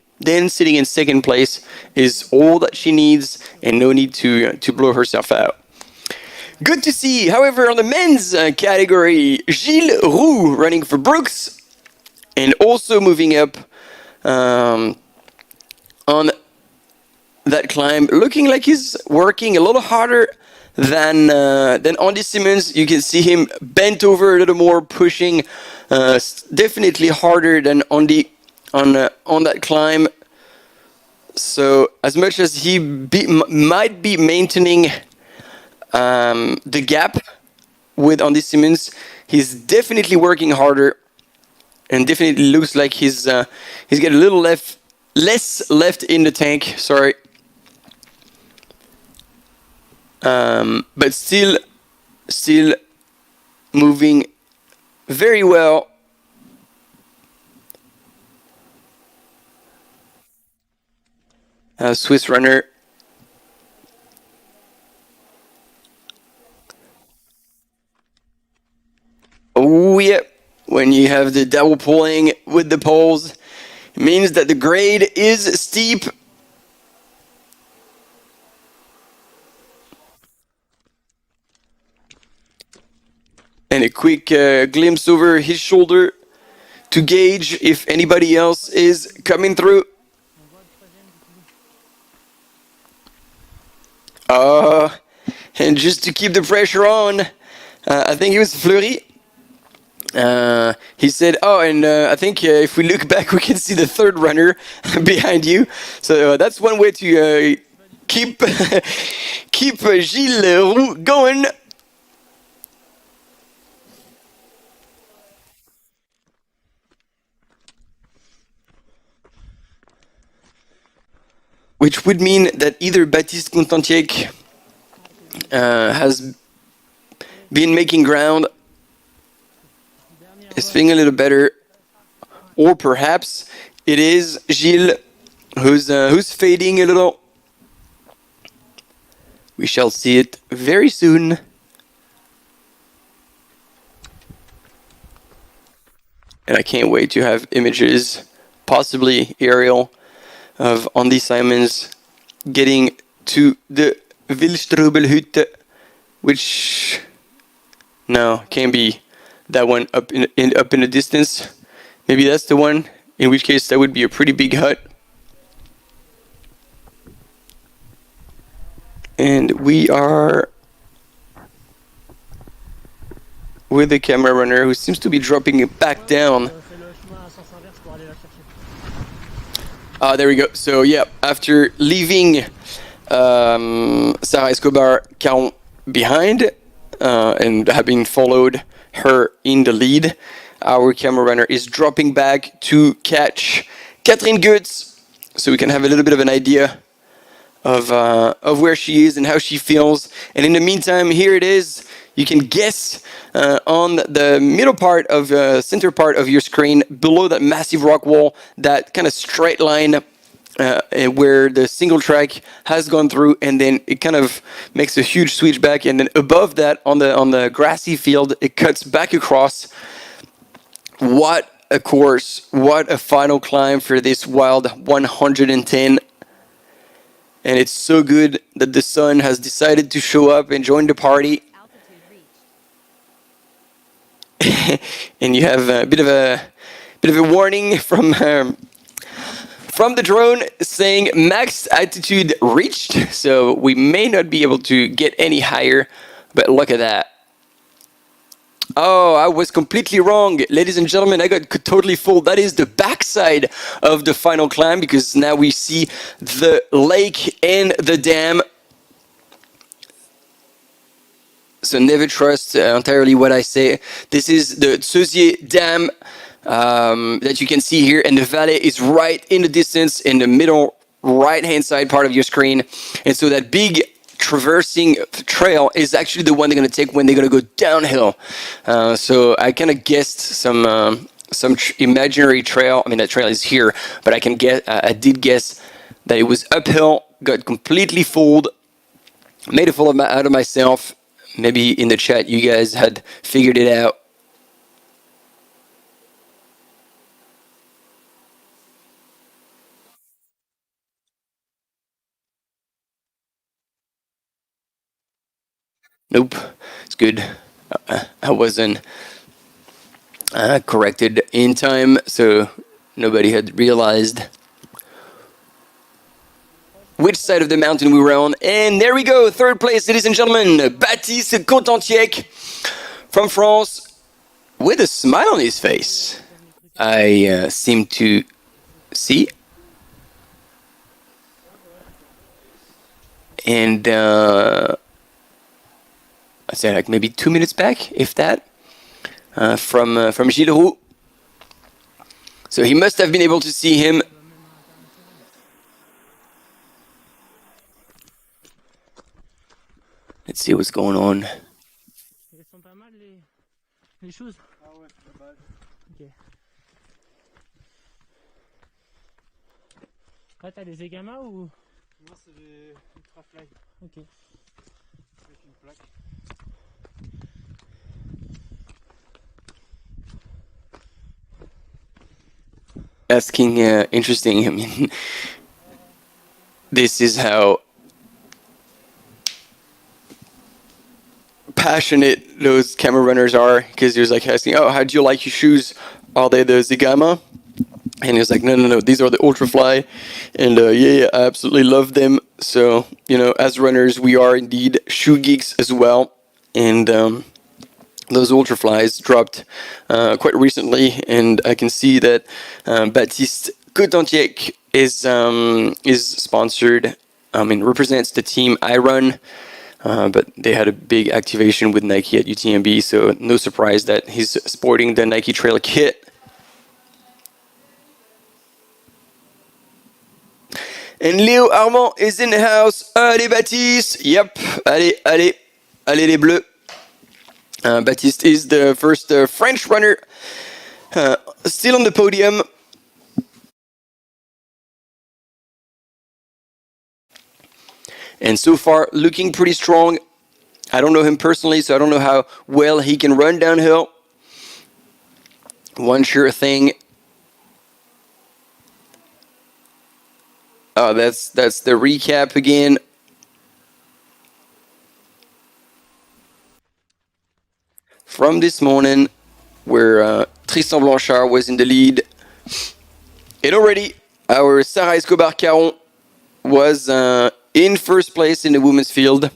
sitting in second place is all that she needs, and no need to blow herself out. Good to see. However, on the men's category, Gilles Roux running for Brooks, and also moving up on that climb, looking like he's working a little harder than Andy Simmons. You can see him bent over a little more, pushing definitely harder than Andy on that climb. So as much as he might be maintaining the gap with Andy Simmons, he's definitely working harder. And definitely looks like he's got a little less left in the tank. Sorry, but still moving very well. Swiss runner. Oh yeah. When you have the double pulling with the poles, it means that the grade is steep. And a quick glimpse over his shoulder to gauge if anybody else is coming through. And just to keep the pressure on, I think it was Fleury. He said, "Oh, and I think if we look back, we can see the third runner behind you. So that's one way to keep keep Gilles Roux going." Which would mean that either Baptiste Contentiec has been making ground, is feeling a little better, or perhaps it is Gilles who's fading a little. We shall see it very soon. And I can't wait to have images, possibly aerial, of Andy Simons getting to the Wildstrubel Hütte, which no, can't be that one up in the distance. Maybe that's the one, in which case that would be a pretty big hut. And we are with the camera runner who seems to be dropping it back down. There we go. So yeah, after leaving Sarah Escobar Caron behind and having followed her in the lead, our camera runner is dropping back to catch Catherine Goetz, so we can have a little bit of an idea of where she is and how she feels. And in the meantime, here it is. You can guess on the middle part of center part of your screen, below that massive rock wall, that kind of straight line where the single track has gone through, and then it kind of makes a huge switch back, and then above that on the grassy field, it cuts back across. What a course! What a final climb for this wild 110. And it's so good that the sun has decided to show up and join the party. And you have a bit of a warning from the drone saying max altitude reached. So we may not be able to get any higher, but look at that. Oh, I was completely wrong. Ladies and gentlemen, I got totally fooled. That is the backside of the final climb, because now we see the lake and the dam. So never trust entirely what I say. This is the Tsosier Dam that you can see here, and the valley is right in the distance in the middle right-hand side part of your screen. And so that big traversing trail is actually the one they're going to take when they're going to go downhill. So I kind of guessed some imaginary trail. I mean, that trail is here, but I did guess that it was uphill, got completely fooled, made a fool out of myself. Maybe in the chat you guys had figured it out. Nope, it's good. I wasn't corrected in time, so nobody had realized which side of the mountain we were on. And there we go, third place, ladies and gentlemen, Baptiste Contentiec from France, with a smile on his face. I seem to see. And I'd say like maybe 2 minutes back, if that, from Gilles Roux. So he must have been able to see him. Let's see what's going on. Elles sont pas mal les choses. Ah ouais, c'est pas mal. Ok. Là t'as des égamas ou? Non, c'est des ultra fly. Ok. Avec une plaque. Asking, interesting. I mean, this is how passionate those camera runners are, because he was like asking, oh, how do you like your shoes? Are they the Zigama? And he was like, no, these are the Ultrafly. And yeah, I absolutely love them. So, you know, as runners, we are indeed shoe geeks as well. And those ultraflies dropped quite recently, and I can see that Baptiste Cotentic is sponsored. Represents the team I run, but they had a big activation with Nike at UTMB, so no surprise that he's sporting the Nike Trail kit. And Léo Armand is in the house. Allez Baptiste, yep, allez les bleus. Baptiste is the first French runner still on the podium. And so far, looking pretty strong. I don't know him personally, so I don't know how well he can run downhill. One sure thing. Oh, that's the recap again. From this morning, where Tristan Blanchard was in the lead. And already, our Sarah Escobar-Caron was in first place in the women's field,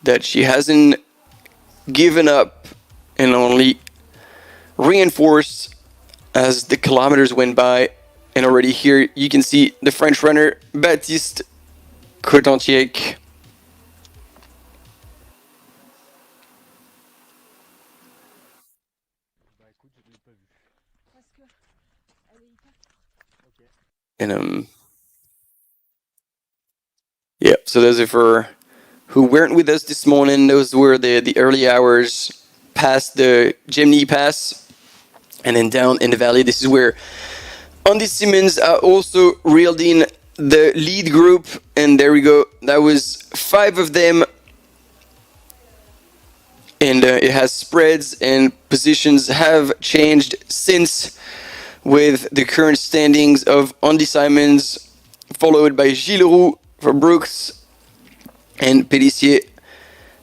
that she hasn't given up and only reinforced as the kilometers went by. And already here you can see the French runner Baptiste Cotentic. And yeah, so those are for who weren't with us this morning. Those were the early hours past the Gemmi pass, and then down in the valley. This is where Andy Simmons also reeled in the lead group, and there we go. That was 5 of them, and it has spreads and positions have changed since, with the current standings of Andy Simons, followed by Gilles Leroux for Brooks and Pélissier,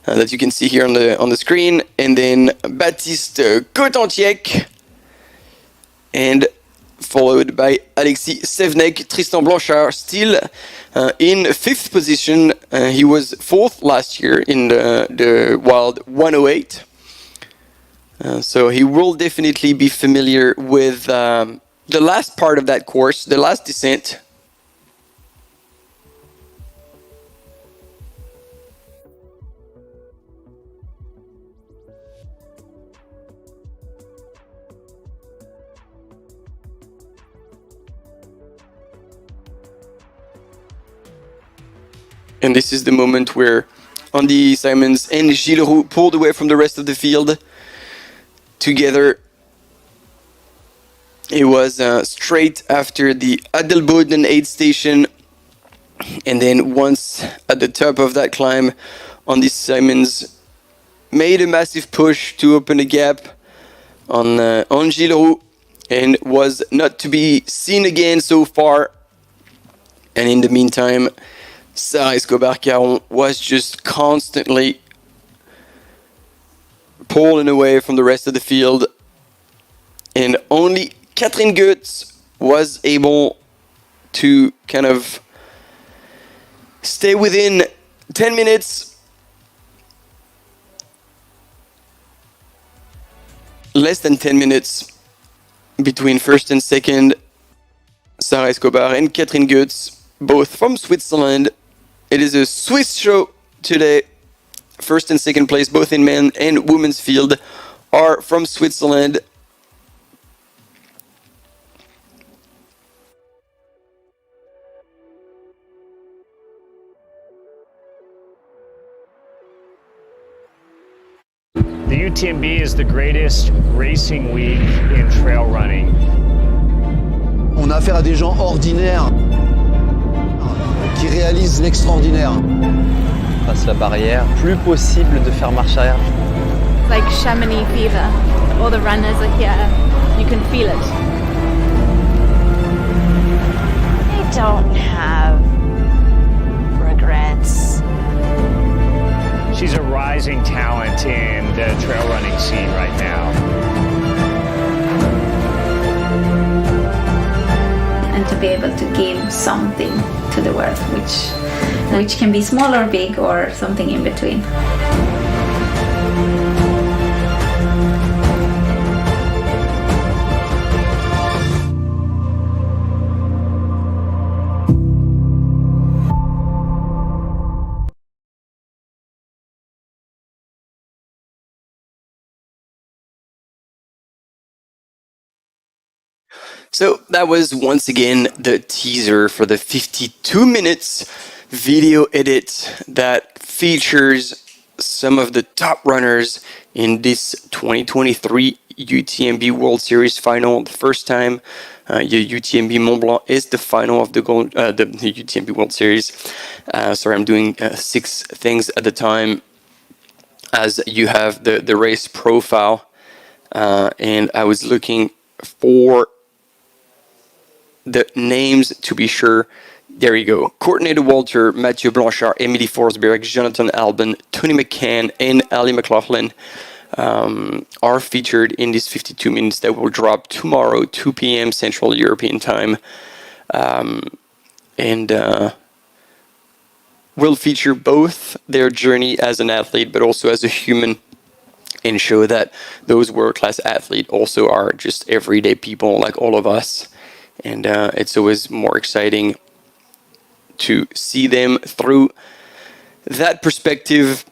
that you can see here on the screen, and then Baptiste Cotentic, and followed by Alexis Sevnek. Tristan Blanchard still in 5th position. He was 4th last year in the Wild 108. So he will definitely be familiar with the last part of that course, the last descent. And this is the moment where Andy Simons and Gilles Leroux pulled away from the rest of the field together. It was straight after the Adelboden aid station, and then once at the top of that climb, Andy Simons made a massive push to open a gap on Gilles Leroux, and was not to be seen again so far. And in the meantime, Sarah Escobar-Caron was just constantly pulling away from the rest of the field, and only Catherine Goetz was able to kind of stay within 10 minutes, less than 10 minutes between first and second. Sarah Escobar and Catherine Goetz, both from Switzerland. It is a Swiss show today. First and second place, both in men and women's field, are from Switzerland. The UTMB is the greatest racing week in trail running. On a affaire à des gens ordinaires qui réalisent l'extraordinaire. Passe la barrière, plus possible de faire marche arrière. Like Chamonix fever. All the runners are here. You can feel it. I don't have regrets. She's a rising talent in the trail running scene right now. And to be able to give something to the world, which can be small or big or something in between. So that was once again the teaser for the 52 minutes video edit that features some of the top runners in this 2023 UTMB World Series final. The first time UTMB Mont-Blanc is the final of the UTMB World Series. Sorry, I'm doing 6 things at a time as you have the race profile. And I was looking for the names to be sure. There you go. Courtney de Walter, Mathieu Blanchard, Emily Forsberg, Jonathan Albon, Tony McCann, and Ali McLaughlin are featured in these 52 minutes that will drop tomorrow, 2 p.m. Central European Time. And will feature both their journey as an athlete, but also as a human, and show that those world-class athletes also are just everyday people like all of us. And it's always more exciting to see them through that perspective.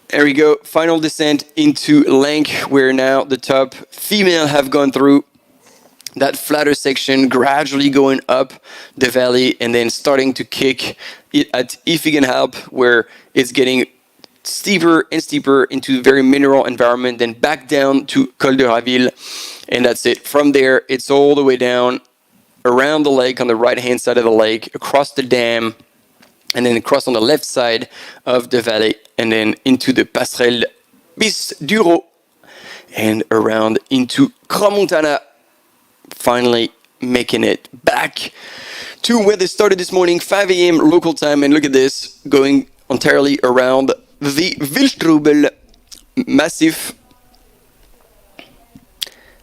There we go. Final descent into Lenk, where now the top female have gone through that flatter section, gradually going up the valley and then starting to kick it at Iffigenhalp, where it's getting steeper and steeper into very mineral environment, then back down to Col de Raville, and that's it. From there, it's all the way down around the lake on the right-hand side of the lake, across the dam, and then across on the left side of the valley, and then into the Passerelle bis du Rau, and around into Crans-Montana, finally making it back to where they started this morning, 5 a.m. local time. And look at this, going entirely around the Wildstrubel Massif.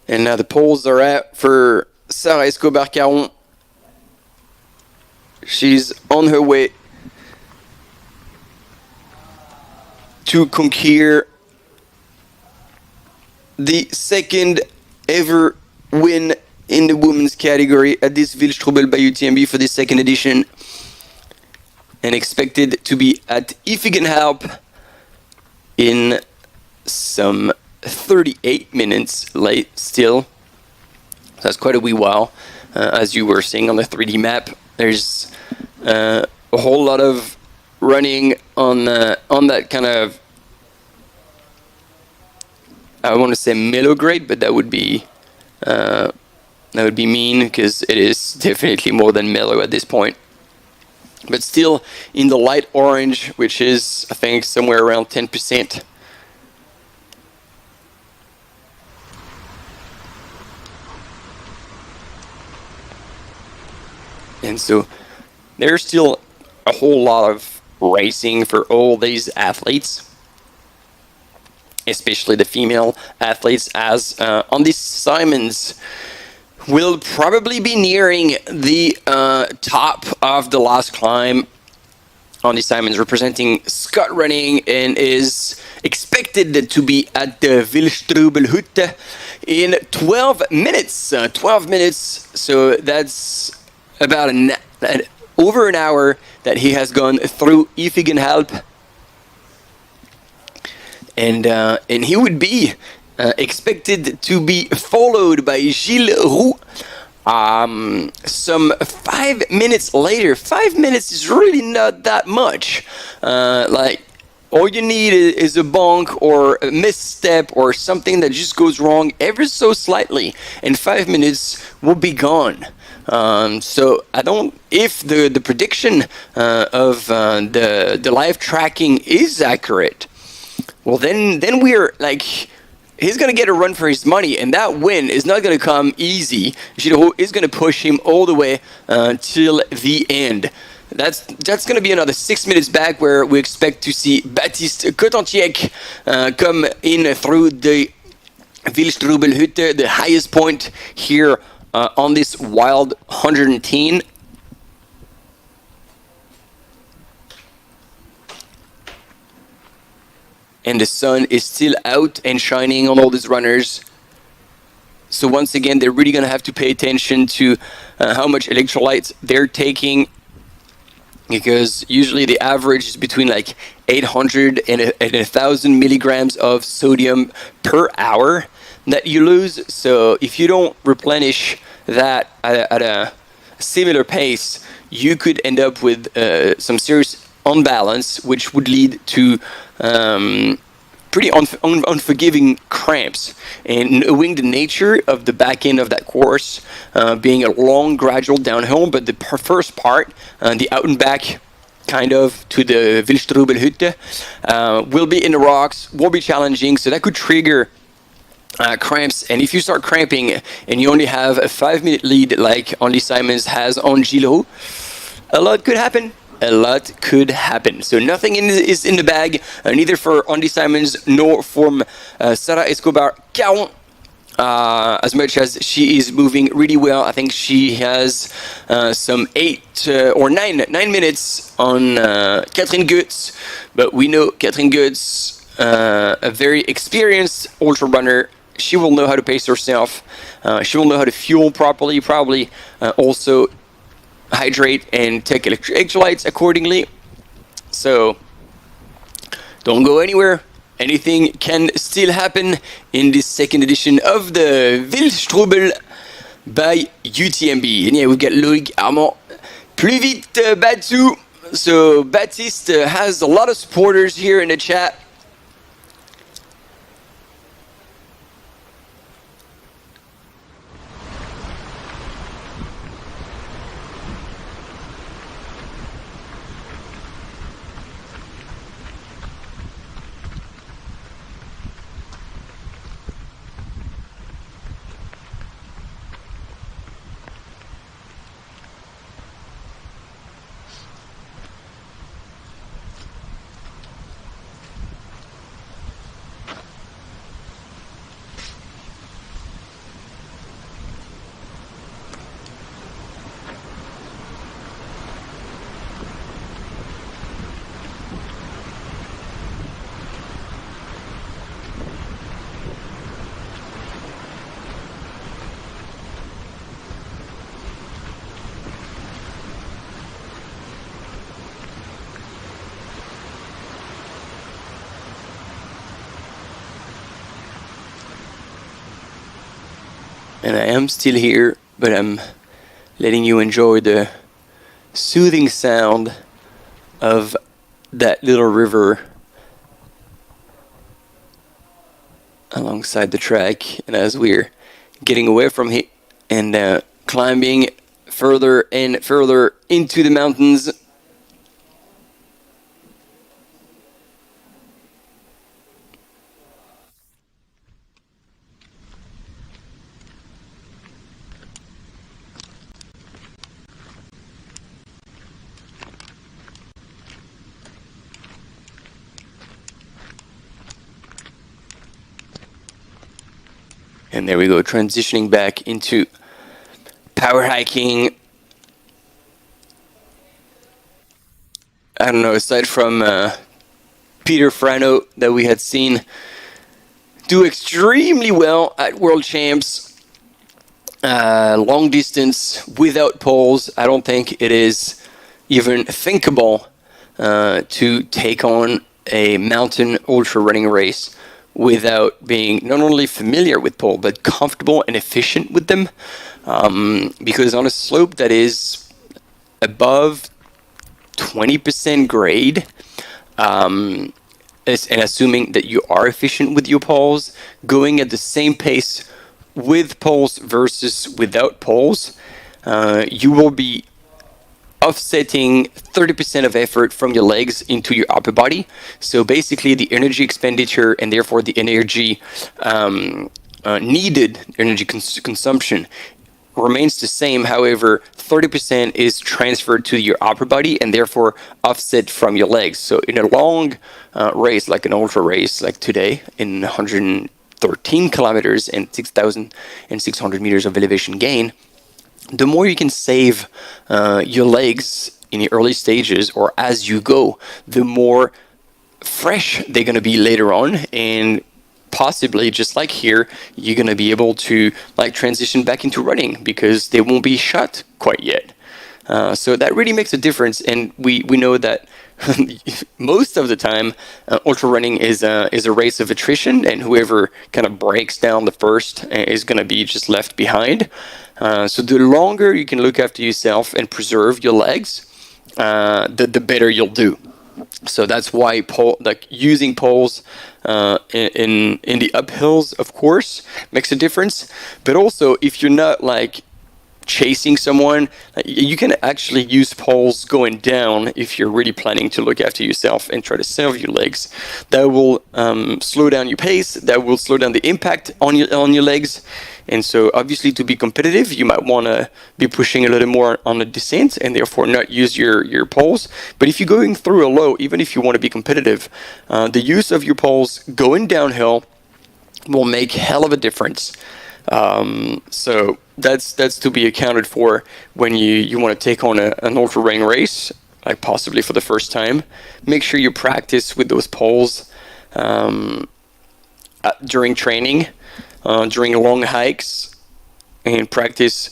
And now the polls are out for Sarah Escobar-Caron. She's on her way to conquer the second ever win in the women's category at this Wildstrubel by UTMB for the second edition, and expected to be at Iffigenhalp in some 38 minutes late still. That's quite a wee while. As you were seeing on the 3D map, there's a whole lot of running on that kind of, I want to say mellow grade, but that would be mean, because it is definitely more than mellow at this point. But still in the light orange, which is, I think, somewhere around 10%. And so there's still a whole lot of racing for all these athletes, especially the female athletes, as on these Simons will probably be nearing the top of the last climb on the Simons, representing Scott Running, and is expected to be at the Wildstrubel Hütte in 12 minutes. 12 minutes, so that's about over an hour that he has gone through Iffigenhalp. And he would be expected to be followed by Gilles Roux some 5 minutes later. 5 minutes is really not that much. Like, all you need is a bonk or a misstep or something that just goes wrong ever so slightly, and 5 minutes will be gone. So I don't, if the prediction of the live tracking is accurate, well then we're like, he's going to get a run for his money, and that win is not going to come easy. Gilles is going to push him all the way till the end. That's going to be another 6 minutes back, where we expect to see Baptiste Cotantiec come in through the Wildstrubel Hütte, the highest point here on this wild 110. And the sun is still out and shining on all these runners. So once again, they're really going to have to pay attention to how much electrolytes they're taking, because usually the average is between like 800 and 1,000 milligrams of sodium per hour that you lose. So if you don't replenish that at a similar pace, you could end up with some serious unbalance, which would lead to pretty unforgiving cramps. And knowing the nature of the back end of that course, being a long, gradual downhill, but the first part, the out and back, kind of to the Wildstrubel Hütte, will be in the rocks, will be challenging, so that could trigger cramps. And if you start cramping and you only have a 5-minute lead like Andy Simons has on Giro, a lot could happen. So nothing is in the bag, neither for Andy Simons nor from Sarah Escobar-Caron. As much as she is moving really well, I think she has some 8 or 9 minutes on Catherine Goetz. But we know Catherine Goetz, a very experienced ultra runner. She will know how to pace herself. She will know how to fuel properly, probably also hydrate and take electrolytes accordingly. So don't go anywhere. Anything can still happen in this second edition of the Wildstrubel by UTMB. And yeah, we've got Loïc Armand plus vite battu. So Baptiste has a lot of supporters here in the chat. And I am still here, but I'm letting you enjoy the soothing sound of that little river alongside the track. And as we're getting away from it and climbing further and further into the mountains, and there we go, transitioning back into power hiking. I don't know, aside from Peter Frano that we had seen do extremely well at World Champs, long distance without poles, I don't think it is even thinkable to take on a mountain ultra running race without being not only familiar with pole but comfortable and efficient with them, because on a slope that is above 20% grade, and assuming that you are efficient with your poles, going at the same pace with poles versus without poles, you will be offsetting 30% of effort from your legs into your upper body. So basically the energy expenditure and therefore the energy needed energy consumption remains the same. However, 30% is transferred to your upper body and therefore offset from your legs. So in a long race, like an ultra race like today, in 113 kilometers and 6,600 meters of elevation gain, the more you can save your legs in the early stages or as you go, the more fresh they're going to be later on, and possibly just like here, you're going to be able to like transition back into running because they won't be shot quite yet. So that really makes a difference, and we know that most of the time ultra running is a race of attrition, and whoever kind of breaks down the first is going to be just left behind. So the longer you can look after yourself and preserve your legs, the better you'll do. So that's why using poles in the uphills, of course, makes a difference. But also, if you're not like chasing someone, you can actually use poles going down if you're really planning to look after yourself and try to save your legs. That will slow down your pace. That will slow down the impact on your legs. And so obviously, to be competitive, you might want to be pushing a little more on the descent and therefore not use your poles. But if you're going through a low, even if you want to be competitive, the use of your poles going downhill will make hell of a difference. So that's to be accounted for when you want to take on an ultra running race, like possibly for the first time. Make sure you practice with those poles during training, during long hikes, and practice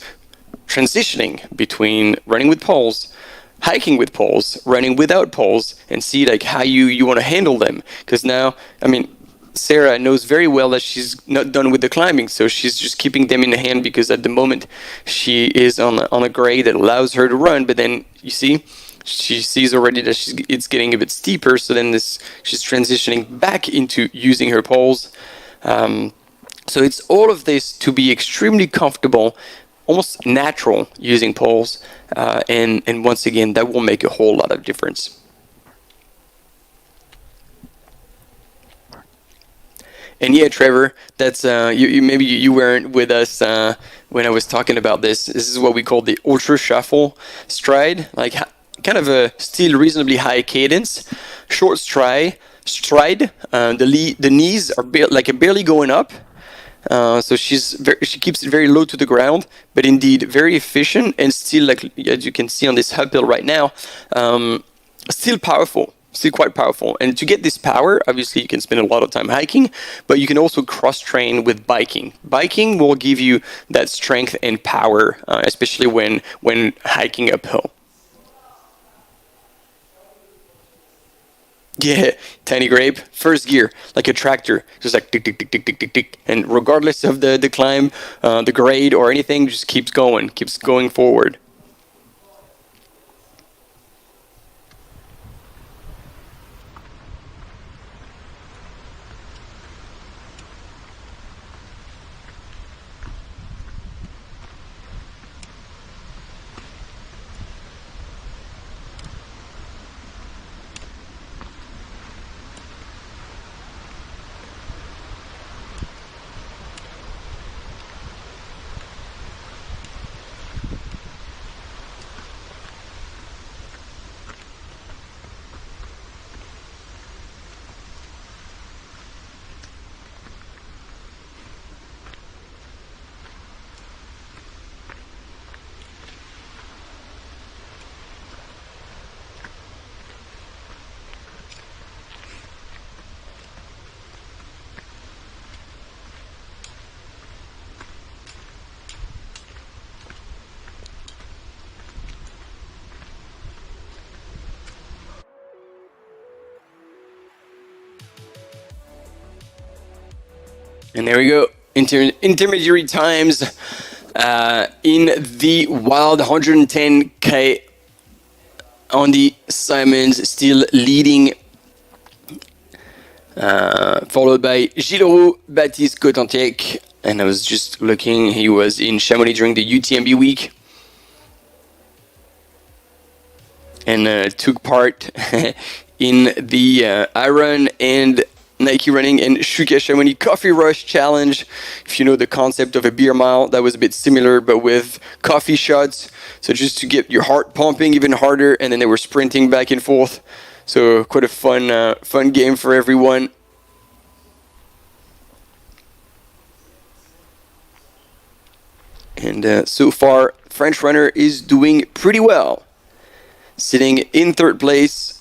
transitioning between running with poles, hiking with poles, running without poles, and see like how you want to handle them. Because now, I mean, Sarah knows very well that she's not done with the climbing, so she's just keeping them in the hand because at the moment she is on a grade that allows her to run. But then you see, she sees already that it's getting a bit steeper, so then she's transitioning back into using her poles. So it's all of this to be extremely comfortable, almost natural using poles, and once again that will make a whole lot of difference. And yeah, Trevor, that's maybe you weren't with us when I was talking about this. This is what we call the ultra shuffle stride, like kind of a still reasonably high cadence, short stride. The knees are barely going up, so she keeps it very low to the ground, but indeed very efficient and still, like as you can see on this uphill right now, still powerful. Still quite powerful. And to get this power, obviously you can spend a lot of time hiking, but you can also cross-train with biking. Biking will give you that strength and power, especially when hiking uphill. Yeah, tiny grape, first gear, like a tractor, just like tick, tick, tick, tick, tick, tick, tick. And regardless of the climb, the grade or anything, just keeps going forward. And there we go, intermediary times in the wild 110K on the Simons, still leading, followed by Gilles Roux, Baptiste Cotantiec, and I was just looking, he was in Chamonix during the UTMB week and took part in the Iron and Nike Running and Shuka Chamonix Coffee Rush Challenge. If you know the concept of a beer mile, that was a bit similar, but with coffee shots. So just to get your heart pumping even harder, and then they were sprinting back and forth. So quite a fun game for everyone. And so far, French runner is doing pretty well, sitting in third place.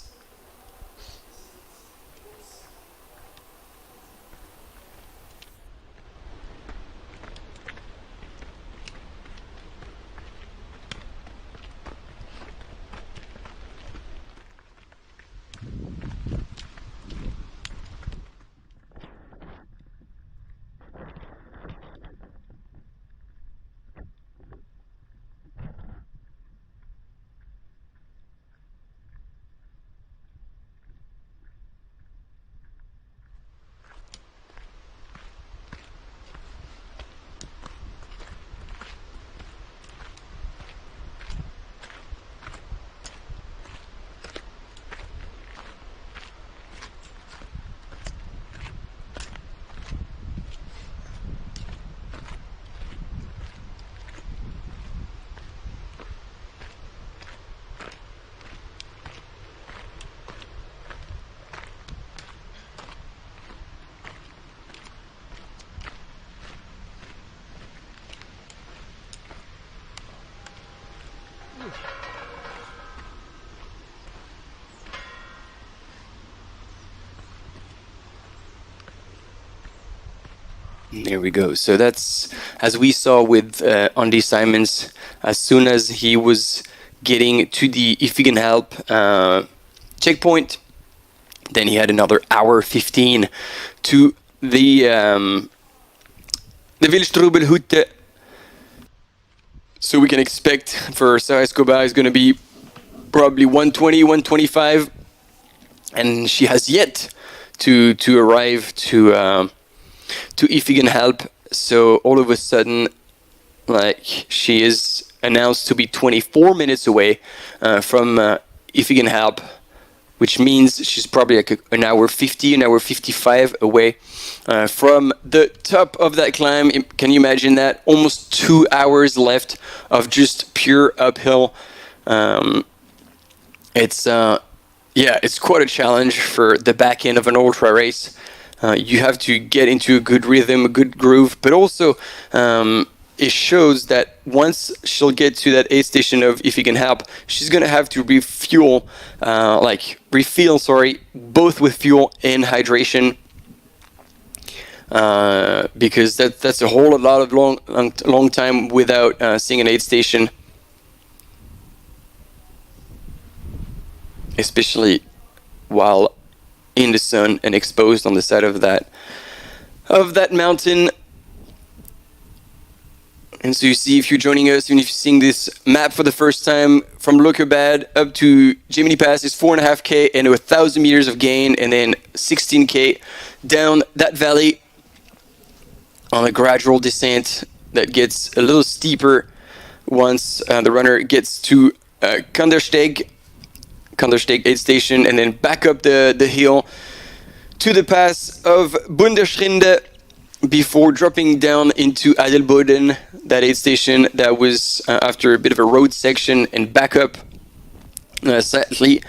There we go. So that's, as we saw with Andy Simons, as soon as he was getting to the Iffigenhalp checkpoint, then he had another hour 15 to the Wildstrubel Hütte. So we can expect for Sarah Escobar is going to be probably 120, 125, and she has yet to arrive to Iffigenhalp. So all of a sudden, like, she is announced to be 24 minutes away from Iffigenhalp, which means she's probably like an hour 50, an hour 55 away from the top of that climb. Can you imagine that? Almost 2 hours left of just pure uphill. It's quite a challenge for the back end of an ultra race. You have to get into a good rhythm, a good groove, but also it shows that once she'll get to that aid station of Iffigenhalp, she's going to have to refuel, both with fuel and hydration, because that's a whole lot of long time without seeing an aid station, especially while in the sun and exposed on the side of that mountain. And so you see, if you're joining us, even if you're seeing this map for the first time, from Lokebad up to Gemmi Pass is 4.5K and 1,000 meters of gain, and then 16K down that valley on a gradual descent that gets a little steeper once the runner gets to Kandersteg aid station, and then back up the hill to the pass of Bundeschrinde before dropping down into Adelboden, that aid station that was after a bit of a road section, and back up slightly.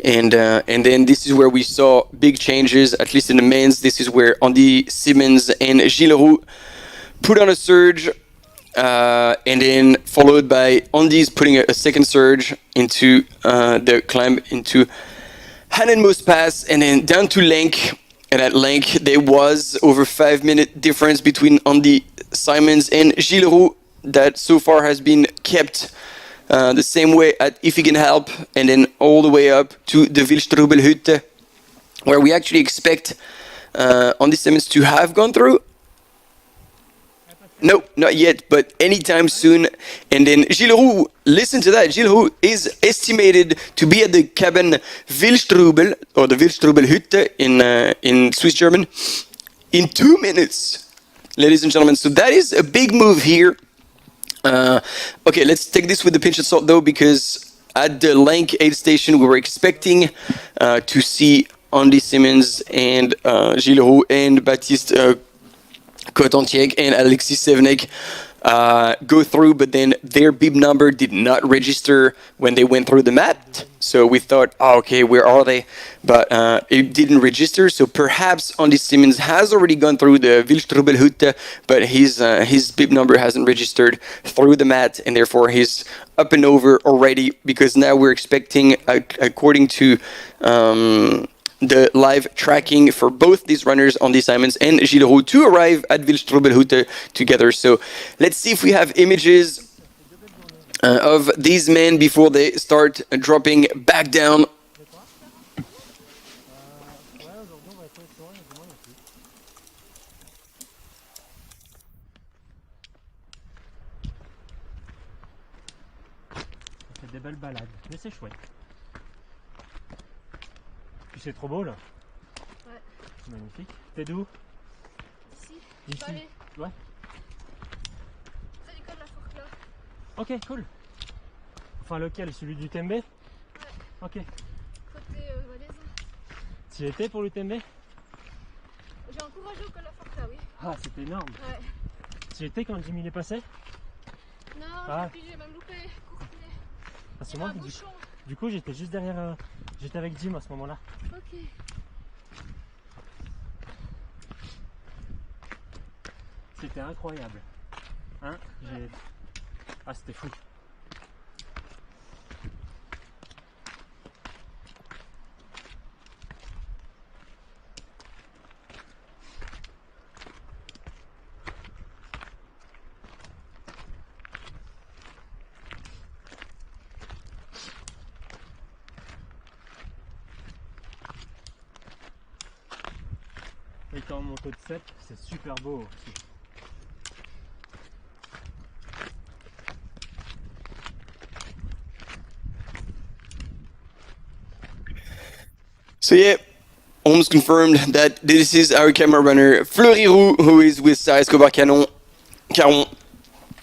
And then this is where we saw big changes, at least in the men's. This is where Andy Simons and Gilles Roux put on a surge, and then followed by Andy's putting a second surge into the climb into Hannenmoos Pass, and then down to Lenk. And at Lenk, there was over 5-minute difference between Andy Simons and Gilles Roux that so far has been kept the same way at Iffigenhalp, and then all the way up to the Wildstrubel Hütte, where we actually expect Andy Simons to have gone through. No, not yet, but anytime soon. And then Gilles Roux, listen to that, Gilles Roux is estimated to be at the cabin Wildstrubel, or the Wildstrubel Hütte in Swiss German, in 2 minutes, ladies and gentlemen. So that is a big move here. Okay, let's take this with a pinch of salt though, because at the Lenk aid station we were expecting to see Andy Simons and Gilles Roux and Baptiste Cotontiec and Alexis Sevenek go through, but then their bib number did not register when they went through the mat. So we thought, okay, where are they? But it didn't register. So perhaps Andy Simons has already gone through the Wildstrubel Hütte, but his bib number hasn't registered through the mat, and therefore he's up and over already. Because now we're expecting, according to the live tracking for both these runners, Andy Simons and Gilles Roux, to arrive at Wildstrubel Hütte together. So let's see if we have images of these men before they start dropping back down. On fait des belles balades, mais c'est chouette. Puis c'est trop beau là. Ouais. C'est magnifique. T'es d'où? Ici. Ouais. C'est l'école de la Forclaz. Ok, cool. Enfin lequel? Celui du UTMB? Ouais. Ok. Côté Valaisan. Tu y étais pour l'UTMB? J'ai encouragé au col de la Forclaz, oui. Ah, c'était énorme. Ouais. Tu y étais quand Jimmy est passé? Non, j'ai même loupé. Ah, c'est moi. Du coup, j'étais juste derrière. J'étais avec Jim à ce moment-là. Ok. C'était incroyable. Hein? Ah, c'était fou. étant en moto de 7, c'est super beau aussi. So yeah, almost confirmed that this is our camera runner Fleury Roux, who is with Sarah Escobar-Caron,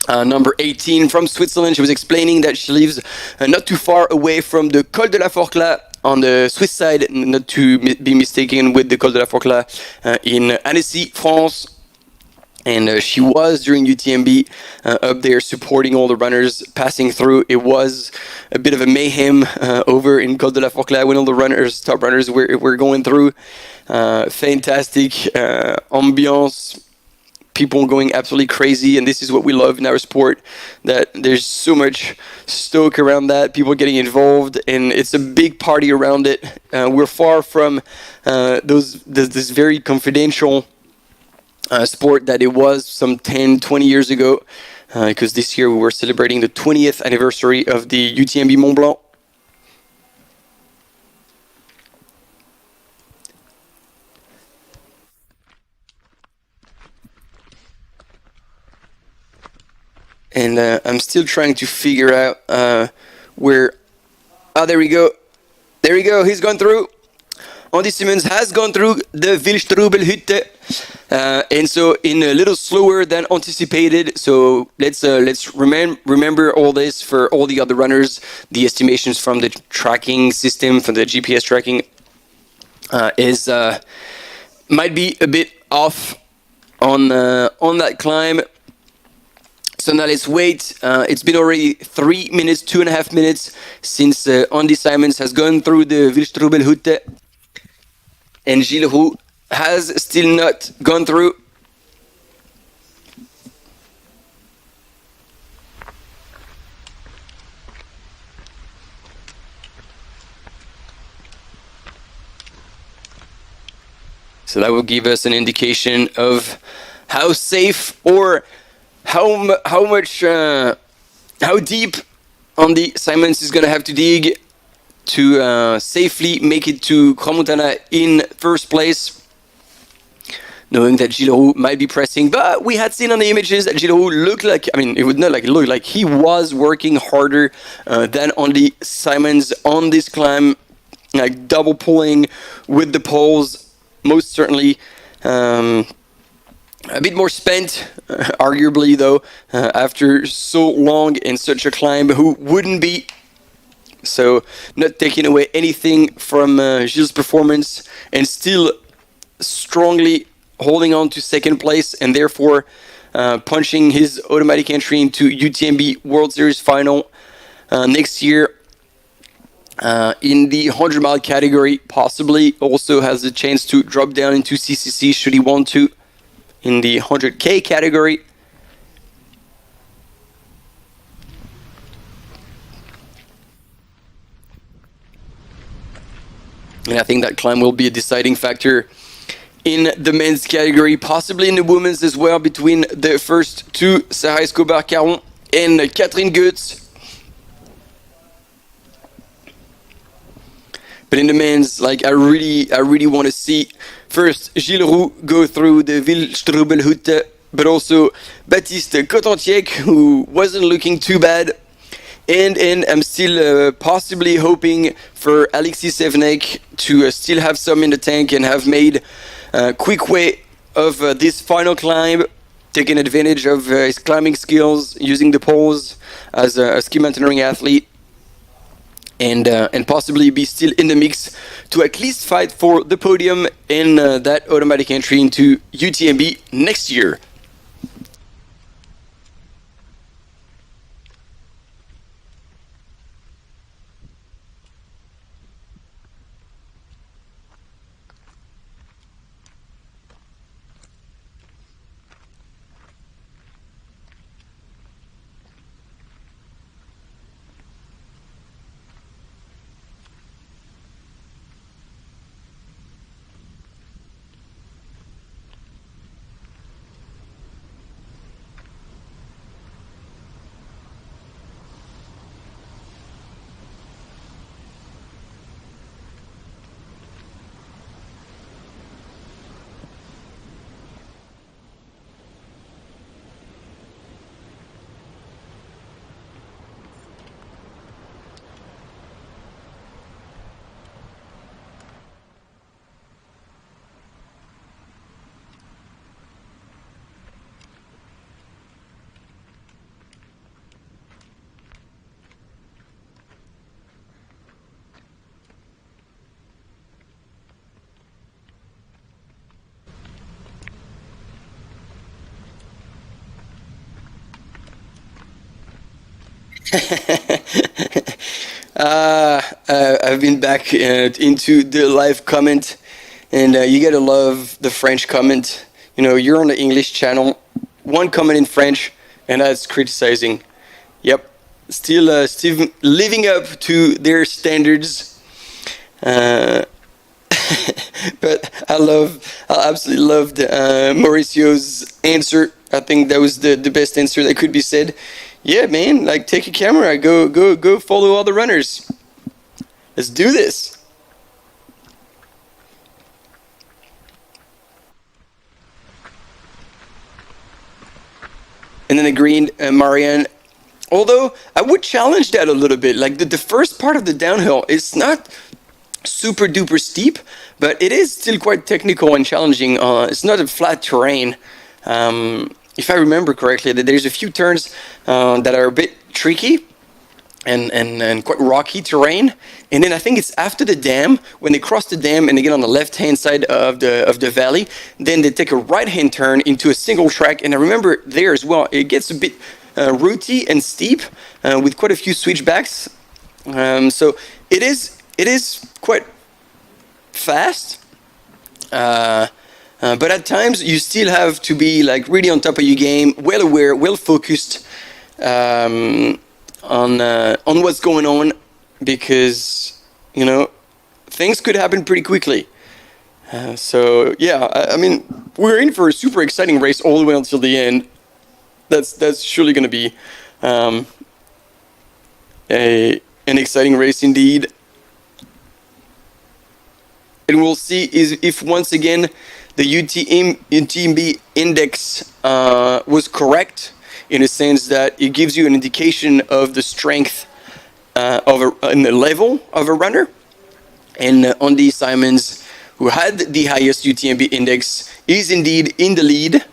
number 18 from Switzerland. She was explaining that she lives not too far away from the Col de la Forclaz on the Swiss side, not to be mistaken with the Col de la Forclaz in Annecy, France. And she was during UTMB up there supporting all the runners passing through. It was a bit of a mayhem over in Col de la Forclaz when all the runners, top runners, were going through. Fantastic ambiance, people going absolutely crazy, and this is what we love in our sport, that there's so much stoke around that, people getting involved, and it's a big party around it. We're far from this very confidential sport that it was some 10-20 years ago, because this year we were celebrating the 20th anniversary of the UTMB Mont-Blanc. And I'm still trying to figure out where... Oh, there we go. There we go, he's gone through. Andy Simmons has gone through the Wildstrubel Hütte, and so in a little slower than anticipated. So let's remember all this for all the other runners. The estimations from the tracking system, from the GPS tracking, is might be a bit off on that climb. So now let's wait. It's been already 3 minutes, 2.5 minutes since Andy Simons has gone through the Wildstrubel Hütte. And Gilles Roux has still not gone through. So that will give us an indication of how safe or how deep Andy Simons is going to have to dig to safely make it to Crans-Montana in first place, knowing that Gilles Roux might be pressing. But we had seen on the images that Gilles Roux looked like, I mean, it would not like look like he was working harder than Andy Simons on this climb, like double pulling with the poles, most certainly. A bit more spent, arguably, though, after so long and such a climb. Who wouldn't be? So, not taking away anything from Gilles' performance, and still strongly holding on to second place, and therefore punching his automatic entry into UTMB World Series final next year in the 100-mile category. Possibly also has a chance to drop down into CCC should he want to in the 100K category. And I think that climb will be a deciding factor in the men's category, possibly in the women's as well, between the first two, Sarah Escobar-Caron and Catherine Goetz. But in the men's, like, I really want to see first Gilles Roux go through the Wildstrubel Hütte, but also Baptiste Cotantiec, who wasn't looking too bad. And I'm still possibly hoping for Alexis Sevenek to still have some in the tank and have made a quick way of this final climb, taking advantage of his climbing skills, using the poles as a ski mountaineering athlete, and possibly be still in the mix to at least fight for the podium in that automatic entry into UTMB next year. I've been back into the live comment, and you gotta love the French comment. You know, you're on the English channel, one comment in French, and that's criticizing. Yep, still living up to their standards. But I absolutely loved Mauricio's answer. I think that was the best answer that could be said. Yeah, man, like take a camera, go follow all the runners. Let's do this. And then agreed, Marianne. Although I would challenge that a little bit. Like the first part of the downhill, it's not super duper steep, but it is still quite technical and challenging. It's not a flat terrain. If I remember correctly, that there's a few turns that are a bit tricky and quite rocky terrain. And then I think it's after the dam, when they cross the dam and they get on the left-hand side of the valley, then they take a right-hand turn into a single track. And I remember there as well, it gets a bit rooty and steep with quite a few switchbacks. So it is quite fast. But at times you still have to be like really on top of your game, well aware, well focused on what's going on, because you know things could happen pretty quickly. So yeah, I mean we're in for a super exciting race all the way until the end. That's surely going to be an exciting race indeed. And we'll see if once again the UTMB index was correct, in a sense that it gives you an indication of the strength and the level of a runner. And Andy Simons, who had the highest UTMB index, is indeed in the lead.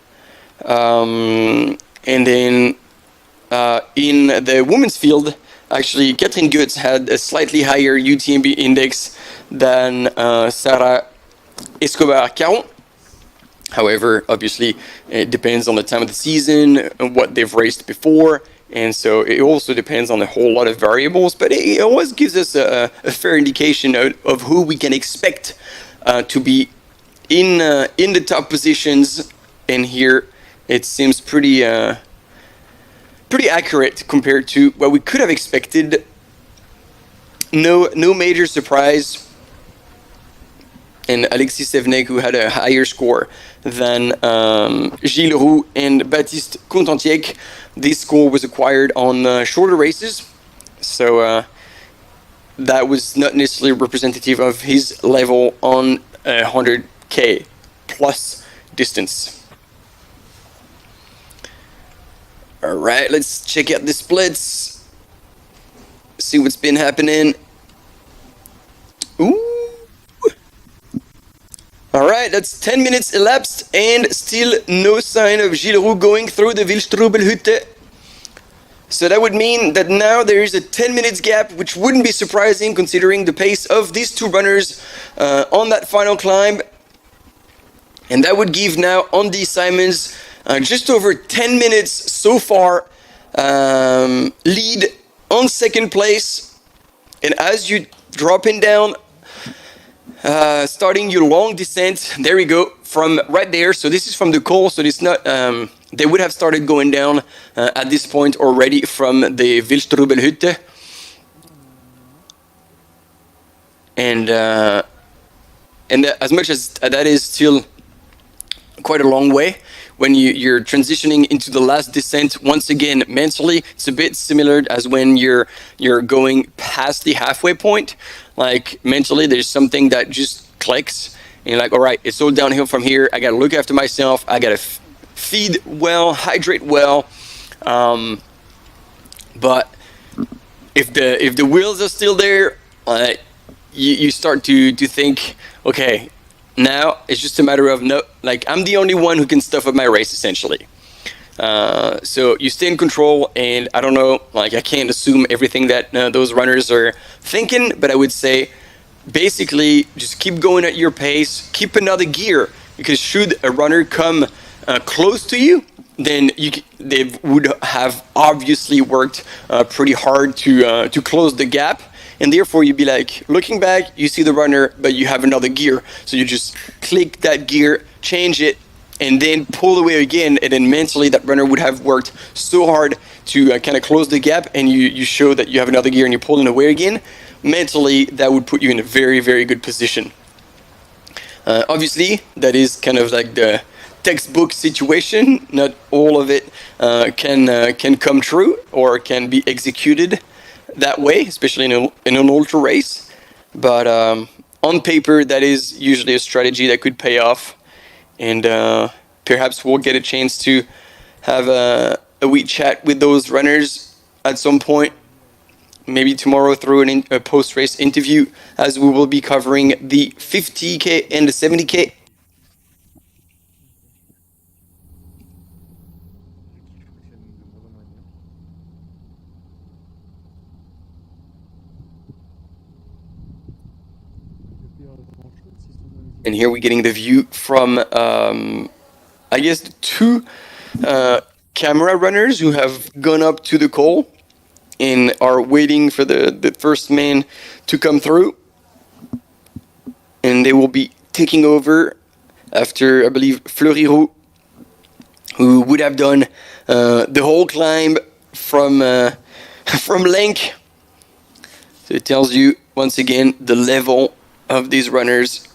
And then in the women's field, actually, Catherine Goetz had a slightly higher UTMB index than Sarah Escobar-Caron. However, obviously, it depends on the time of the season and what they've raced before. And so it also depends on a whole lot of variables. But it always gives us a fair indication of who we can expect to be in the top positions. And here, it seems pretty accurate compared to what we could have expected. No major surprise. And Alexis Sevenek, who had a higher score than Gilles Roux and Baptiste Contentiec. This score was acquired on shorter races, so that was not necessarily representative of his level on 100k plus distance. All right, let's check out the splits, see what's been happening. Ooh. All right, that's 10 minutes elapsed and still no sign of Gilles Roux going through the Wildstrubel Hütte. So that would mean that now there is a 10 minutes gap, which wouldn't be surprising considering the pace of these two runners on that final climb. And that would give now Andy Simons just over 10 minutes so far lead on second place. And as you dropping down, starting your long descent, there we go, from right there. So this is from the col, so it's not, they would have started going down at this point already from the Wildstrubel Hütte. And as much as that is still quite a long way, when you're transitioning into the last descent, once again, mentally, it's a bit similar as when you're going past the halfway point. Like, mentally, there's something that just clicks. And you're like, all right, it's all downhill from here. I got to look after myself. I got to feed well, hydrate well. But if the wheels are still there, you start to think, okay, now it's just a matter of I'm the only one who can stuff up my race, essentially. So you stay in control, and I don't know, I can't assume everything that those runners are thinking, but I would say basically just keep going at your pace, keep another gear, because should a runner come close to you, then they would have obviously worked pretty hard to close the gap. And therefore, you'd be like, looking back, you see the runner, but you have another gear. So you just click that gear, change it, and then pull away again. And then mentally, that runner would have worked so hard to kind of close the gap. And you show that you have another gear and you're pulling away again. Mentally, that would put you in a very, very good position. Obviously, that is kind of like the textbook situation. Not all of it can come true or can be executed that way, especially in an ultra race. But on paper, that is usually a strategy that could pay off. And perhaps we'll get a chance to have a wee chat with those runners at some point. Maybe tomorrow through a post-race interview, as we will be covering the 50K and the 70K. And here we're getting the view from, I guess, the two camera runners who have gone up to the col and are waiting for the first man to come through. And they will be taking over after, I believe, Fleury Roux, who would have done the whole climb from Lenk. So it tells you, once again, the level of these runners.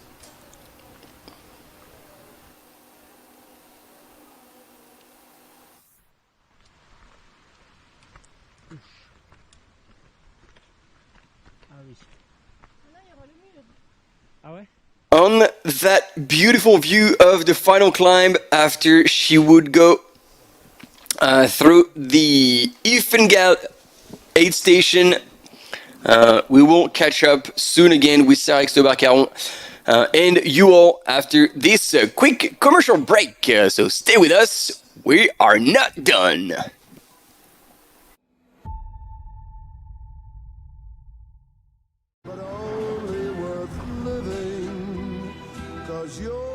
On that beautiful view of the final climb after she would go through the Ifengal aid station. We will catch up soon again with Sarah Barcaron and you all after this quick commercial break. So stay with us. We are not done.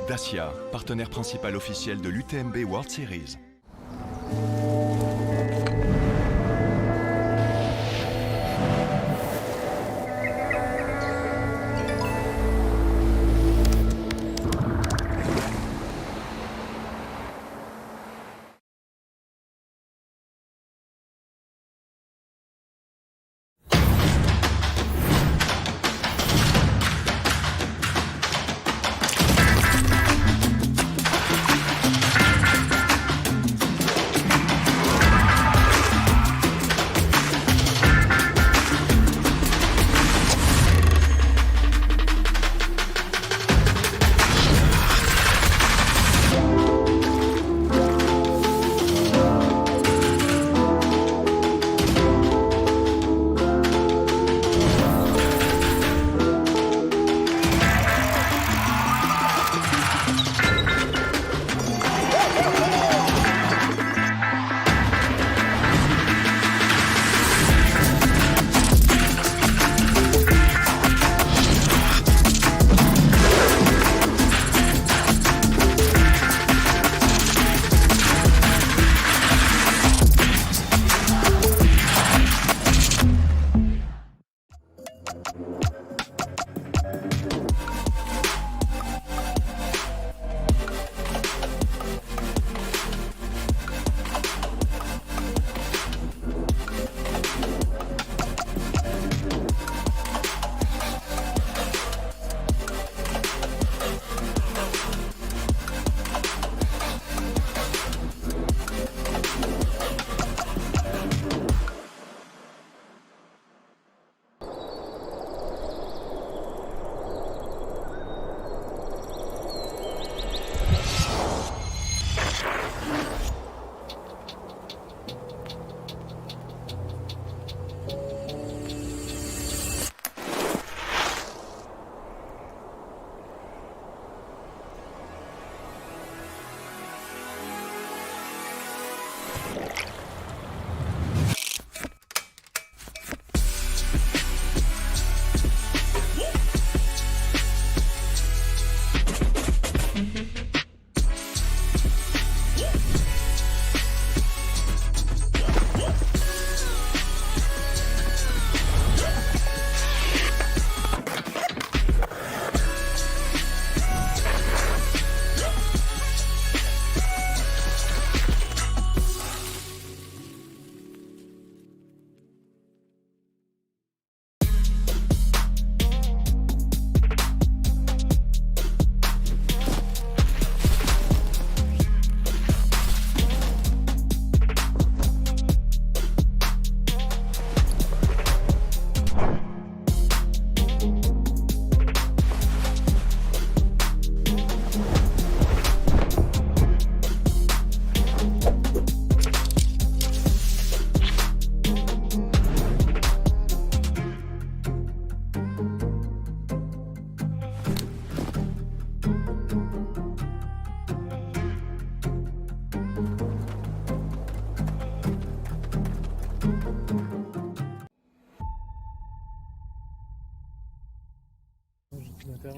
Dacia, partenaire principal officiel de l'UTMB World Series.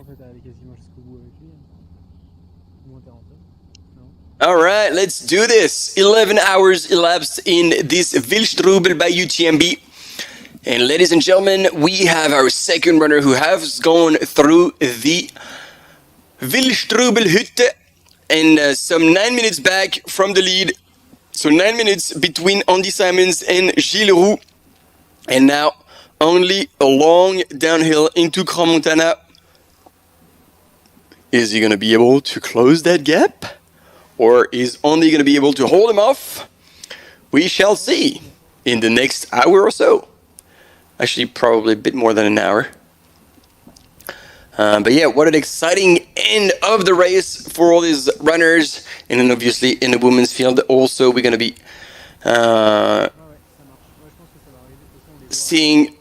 fait à aller quasiment jusqu'au bout avec lui. Moins 40. All right, let's do this. 11 hours elapsed in this Wildstrubel by UTMB. And ladies and gentlemen, we have our second runner who has gone through the Wildstrubel Hütte and some 9 minutes back from the lead. So 9 minutes between Andy Simons and Gilles Roux. And now only a long downhill into Crans-Montana. Is he going to be able to close that gap? Or is Andy going to be able to hold him off? We shall see in the next hour or so. Actually, probably a bit more than an hour. But yeah, what an exciting end of the race for all these runners. And then obviously in the women's field also we're going to be seeing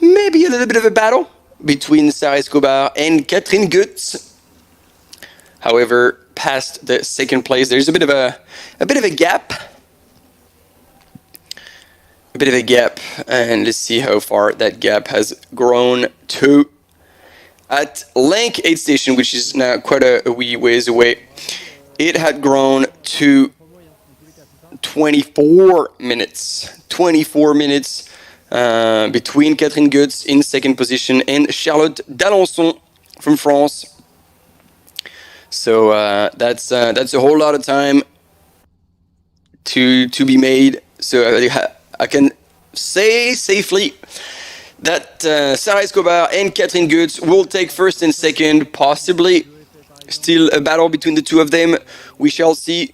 maybe a little bit of a battle between Sarah Escobar and Catherine Goetz. However, past the second place, there's a bit of a gap. A bit of a gap, and let's see how far that gap has grown to. At Lank aid station, which is now quite a wee ways away, it had grown to 24 minutes. 24 minutes between Catherine Goetz in second position and Charlotte d'Alençon from France. So that's a whole lot of time to be made. So I can say safely that Sarah Escobar and Catherine Goetz will take first and second, possibly still a battle between the two of them. We shall see,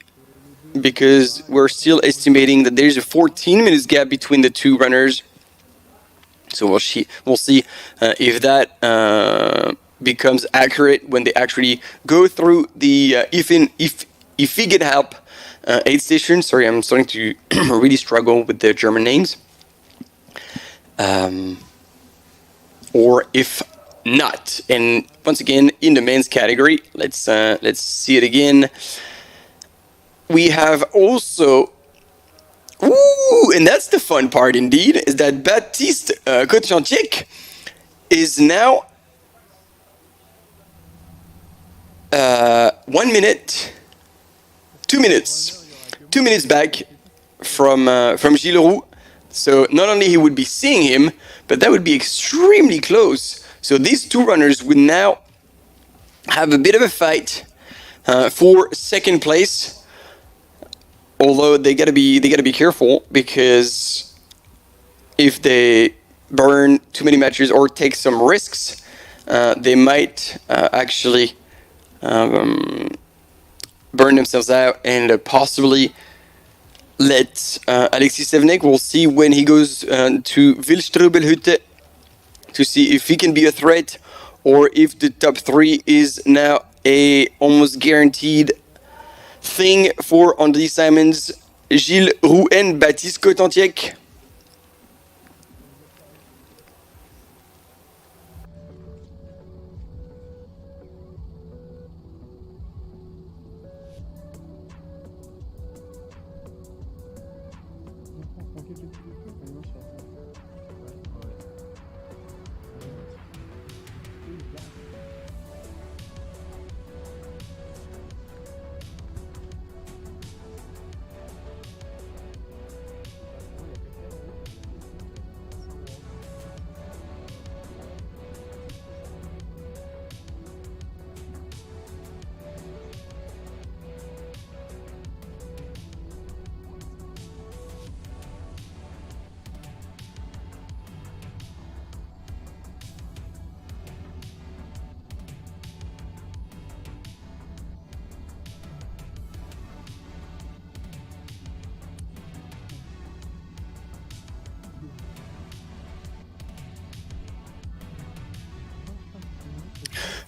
because we're still estimating that there's a 14 minutes gap between the two runners. So we'll see if that becomes accurate when they actually go through the if he get help aid station. Sorry, I'm starting to really struggle with the German names. Or if not. And once again, in the men's category, let's see it again. We have also, and that's the fun part indeed, is that Baptiste Kotchantiek is now 1 minute, 2 minutes, 2 minutes back from Gilles Roux. So not only he would be seeing him, but that would be extremely close. So these two runners would now have a bit of a fight for second place. Although they gotta be careful, because if they burn too many matches or take some risks, they might actually burn themselves out and possibly let Alexis Sevenek. We'll see when he goes to Wildstrubel Hütte to see if he can be a threat, or if the top three is now a almost guaranteed thing for Andy Simons, Gilles Roux and Baptiste Kotchantiek.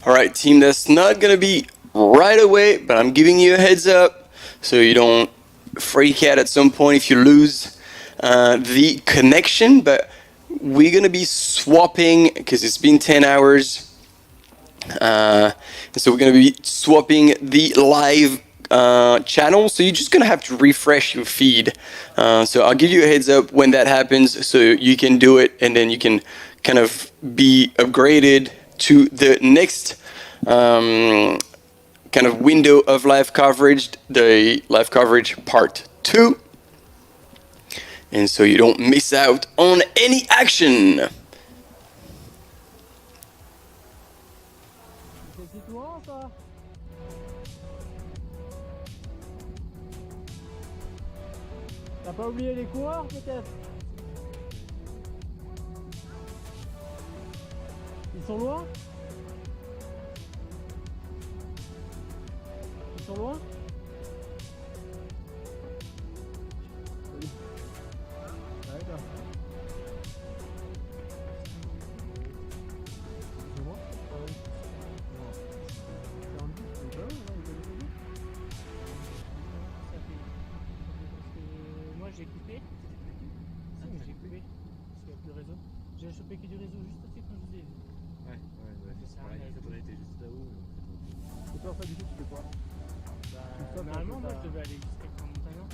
Alright team, that's not gonna be right away, but I'm giving you a heads up so you don't freak out at some point if you lose the connection. But we're gonna be swapping, because it's been 10 hours, so we're gonna be swapping the live channel, so you're just gonna have to refresh your feed. So I'll give you a heads up when that happens, so you can do it, and then you can kind of be upgraded to the next kind of window of live coverage, the live coverage part 2. And so you don't miss out on any action. T'as pas oublié les coureurs peut-être? Ils sont loin? Ils sont loin? Moi j'ai coupé. J'ai coupé. Parce qu'il n'y a plus de réseau. J'ai chopé que du réseau juste assez quand je vous ai vu. Ouais, c'est pareil. On a été juste là-haut. Et toi, du coup, tu fais quoi? Normalement, moi je devais aller jusqu'à Grand-Montagnard.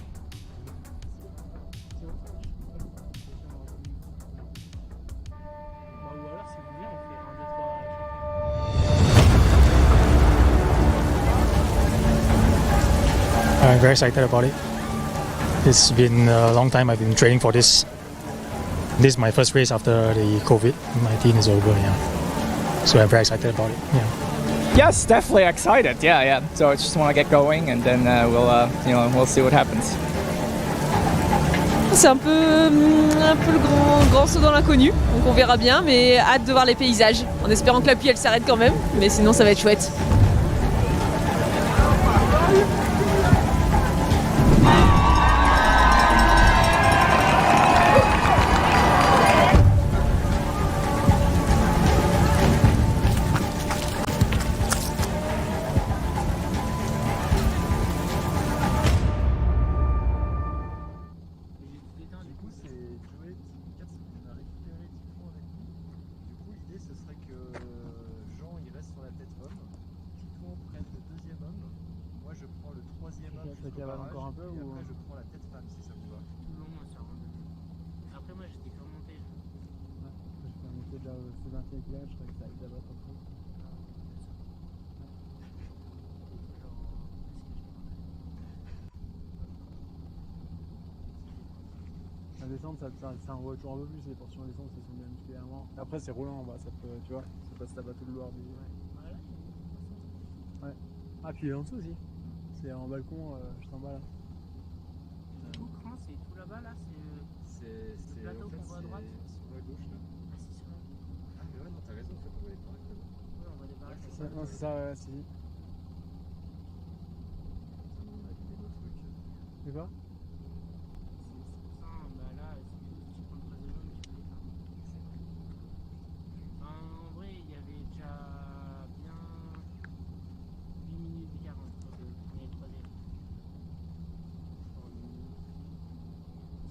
Ou alors, si vous voulez, on fait 1, 2, 3. I'm very excited about it. It's been a long time I've been training for this. This is my first race after the COVID-19 is over, yeah. So I'm very excited about it, yeah. Yes, definitely excited. Yeah. So I just want to get going, and then we'll see what happens. C'est un peu le grand saut dans l'inconnu, donc on verra bien, mais hâte de voir les paysages, en espérant que la pluie elle s'arrête quand même, mais sinon ça va être chouette. Tu avales encore un peu ou... Après je prends la tête femme si ça vous va. Tout le long, moi, sur après, moi, j'étais qu'en montée. Ouais, je fais un montée déjà au 21 km, je crois que ça aide d'abord pas trop. La descente, ça envoie toujours un peu plus, les portions de descente, ça sont bien musculairement. Après, c'est roulant en bas, ça peut, tu vois, ça passe ta bateau de Loire. Ouais. Ah, puis en dessous aussi. C'est en balcon, juste en bas là. Tout cran, c'est tout là-bas là, c'est le plateau qu'on voit à droite. Sur la gauche là. Ah si, sur la gauche. Ah mais ouais, non, t'as raison, en fait, on va aller par là. Ouais, on va aller par là. C'est ça, non, c'est ça, ouais, si. On a vidé nos trucs. C'est quoi? C'est pour ça, bah là, si tu prends le troisième homme, tu peux les faire. Enfin, en vrai, il y avait déjà bien 8 minutes d'écart entre le premier et le troisième.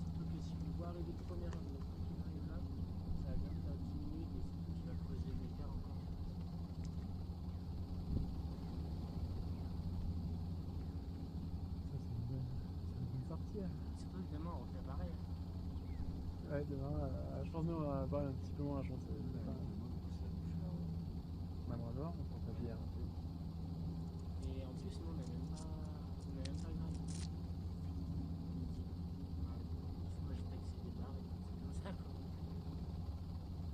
Surtout que si tu vois arriver le premier homme, le truc qui arrive là, ça va bien faire 10 minutes et surtout tu vas creuser l'écart encore. Sortir. Surtout que demain on refait pareil. Ouais, demain, je pense que nous on va pas un petit peu moins, je pense. Même on va voir, on prend pas bière un peu. Et en plus, nous on n'a même pas grave. Moi j'ai taxé des bars et tout comme ça quoi.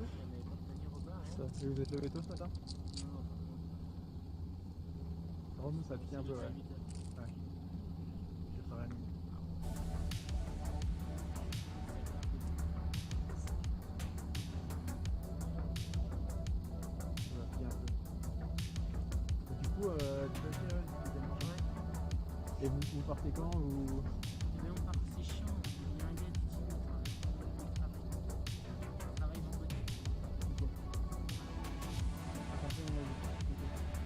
J'avais pas de tenir au bar. Vous êtes levé tôt ce matin? Non, par contre, nous ça pique un peu, ouais. Ouais. Je travaille. Et vous partez quand ou... Eh bien on part, c'est chiant, il y a un gars qui dit on travaille vendredi. Ok.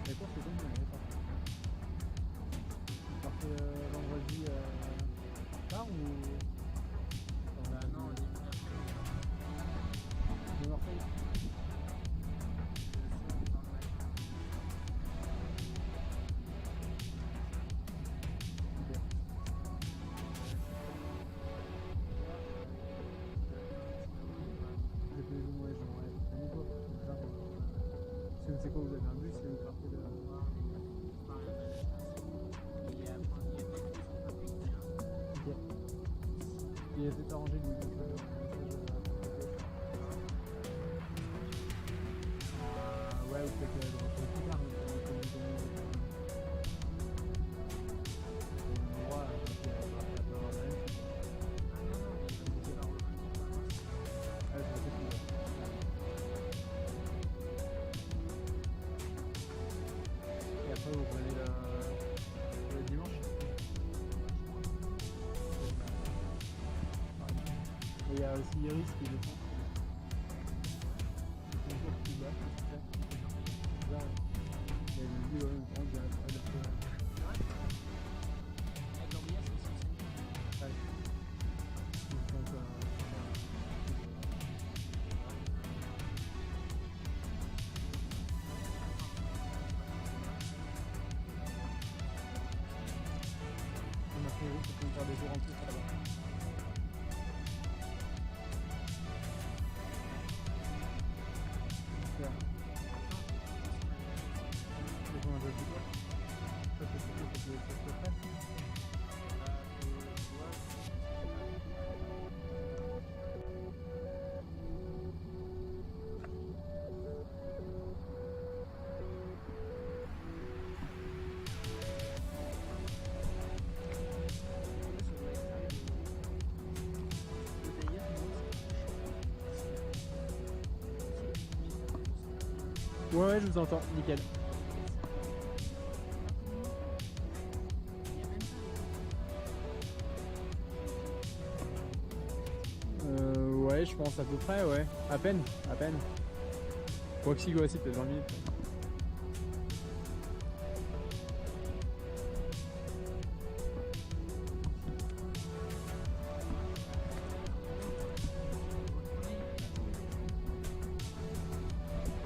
D'accord, c'est bon, on est parti. Vous partez vendredi tard ou... Bah non, on est venu après. De Marseille. c'est quoi, vous avez un bus et vous partez de... Ok. Il a peut-être arrangé lui. Ouais, ou peut-être de rentrer plus tard. Et après vous prenez le dimanche. Et il y a aussi Iris qui est le fond. C'est un peu plus bas, c'est ça. Là, il y a une vue, ouais, on dirait pas de feu. Ouais. Donc, on a prévu qu'on peut faire des jours en plus là-bas. Super. C'est bon, un peu plus tard. Ça, c'est prêt. Ouais, je vous entends, nickel. Ouais, je pense à peu près, ouais. À peine. Proxy, ouais, c'est peut-être 20 minutes.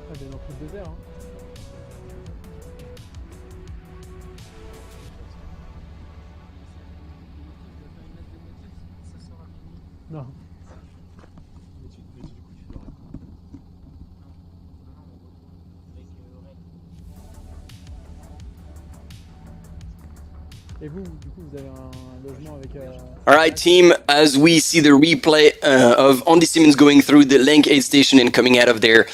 Ah, j'ai dans tout le désert, hein. Non. Et vous, du coup, vous avez un logement avec... All right, team, as we see the replay of Andy Simmons going through the Link aid station and coming out of there,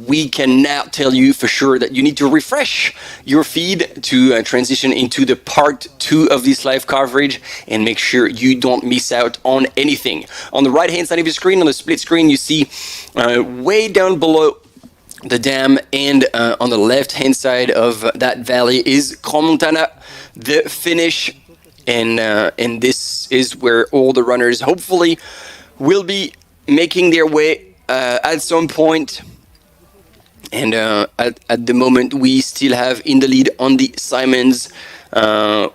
we can now tell you for sure that you need to refresh your feed to transition into the part 2 of this live coverage and make sure you don't miss out on anything. On the right-hand side of your screen, on the split screen, you see way down below the dam, and on the left-hand side of that valley is Crans-Montana, the finish. And this is where all the runners hopefully will be making their way at some point. And at the moment we still have in the lead on the Simons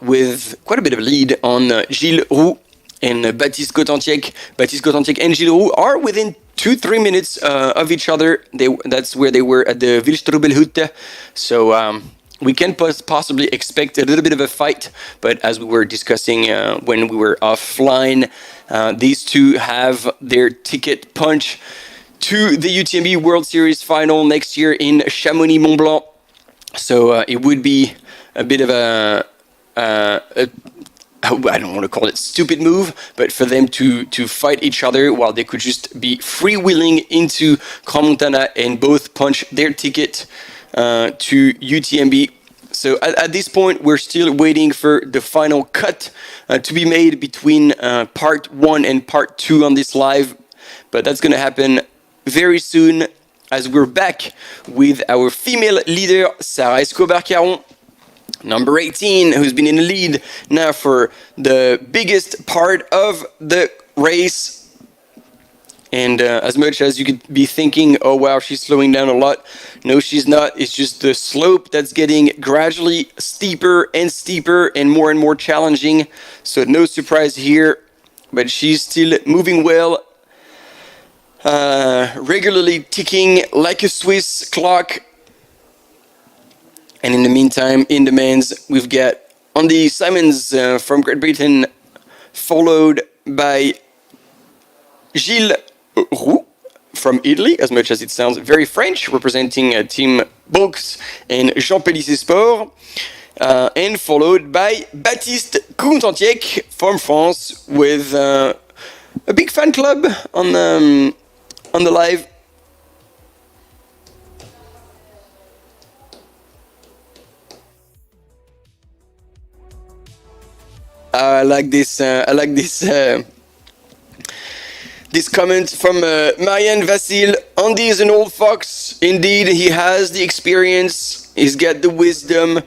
with quite a bit of a lead on Gilles Roux and Baptiste Cotantiec. Baptiste Cotantiec and Gilles Roux are within 2-3 minutes of each other. That's where they were at the Wildstrubel Hütte. So we can possibly expect a little bit of a fight, but as we were discussing when we were offline, these two have their ticket punch to the UTMB World Series final next year in Chamonix Mont-Blanc. So it would be a bit of I don't want to call it stupid move, but for them to fight each other while they could just be freewheeling into Crans-Montana and both punch their ticket to UTMB. So at this point, we're still waiting for the final cut to be made between part 1 and part 2 on this live, but that's going to happen very soon as we're back with our female leader, Sarah Escobar-Caron, number 18, who's been in the lead now for the biggest part of the race. And as much as you could be thinking, oh wow, she's slowing down a lot. No, she's not. It's just the slope that's getting gradually steeper and more challenging. So no surprise here, but she's still moving well. Regularly ticking like a Swiss clock. And in the meantime, in the men's, we've got Andy Simons from Great Britain, followed by Gilles Roux from Italy, as much as it sounds very French, representing Team Box and Jean Pellissier Sport. And followed by Baptiste Contentiec from France with a big fan club on the live. I like this. This comment from Marianne Vassil. Andy is an old fox. Indeed, he has the experience. He's got the wisdom.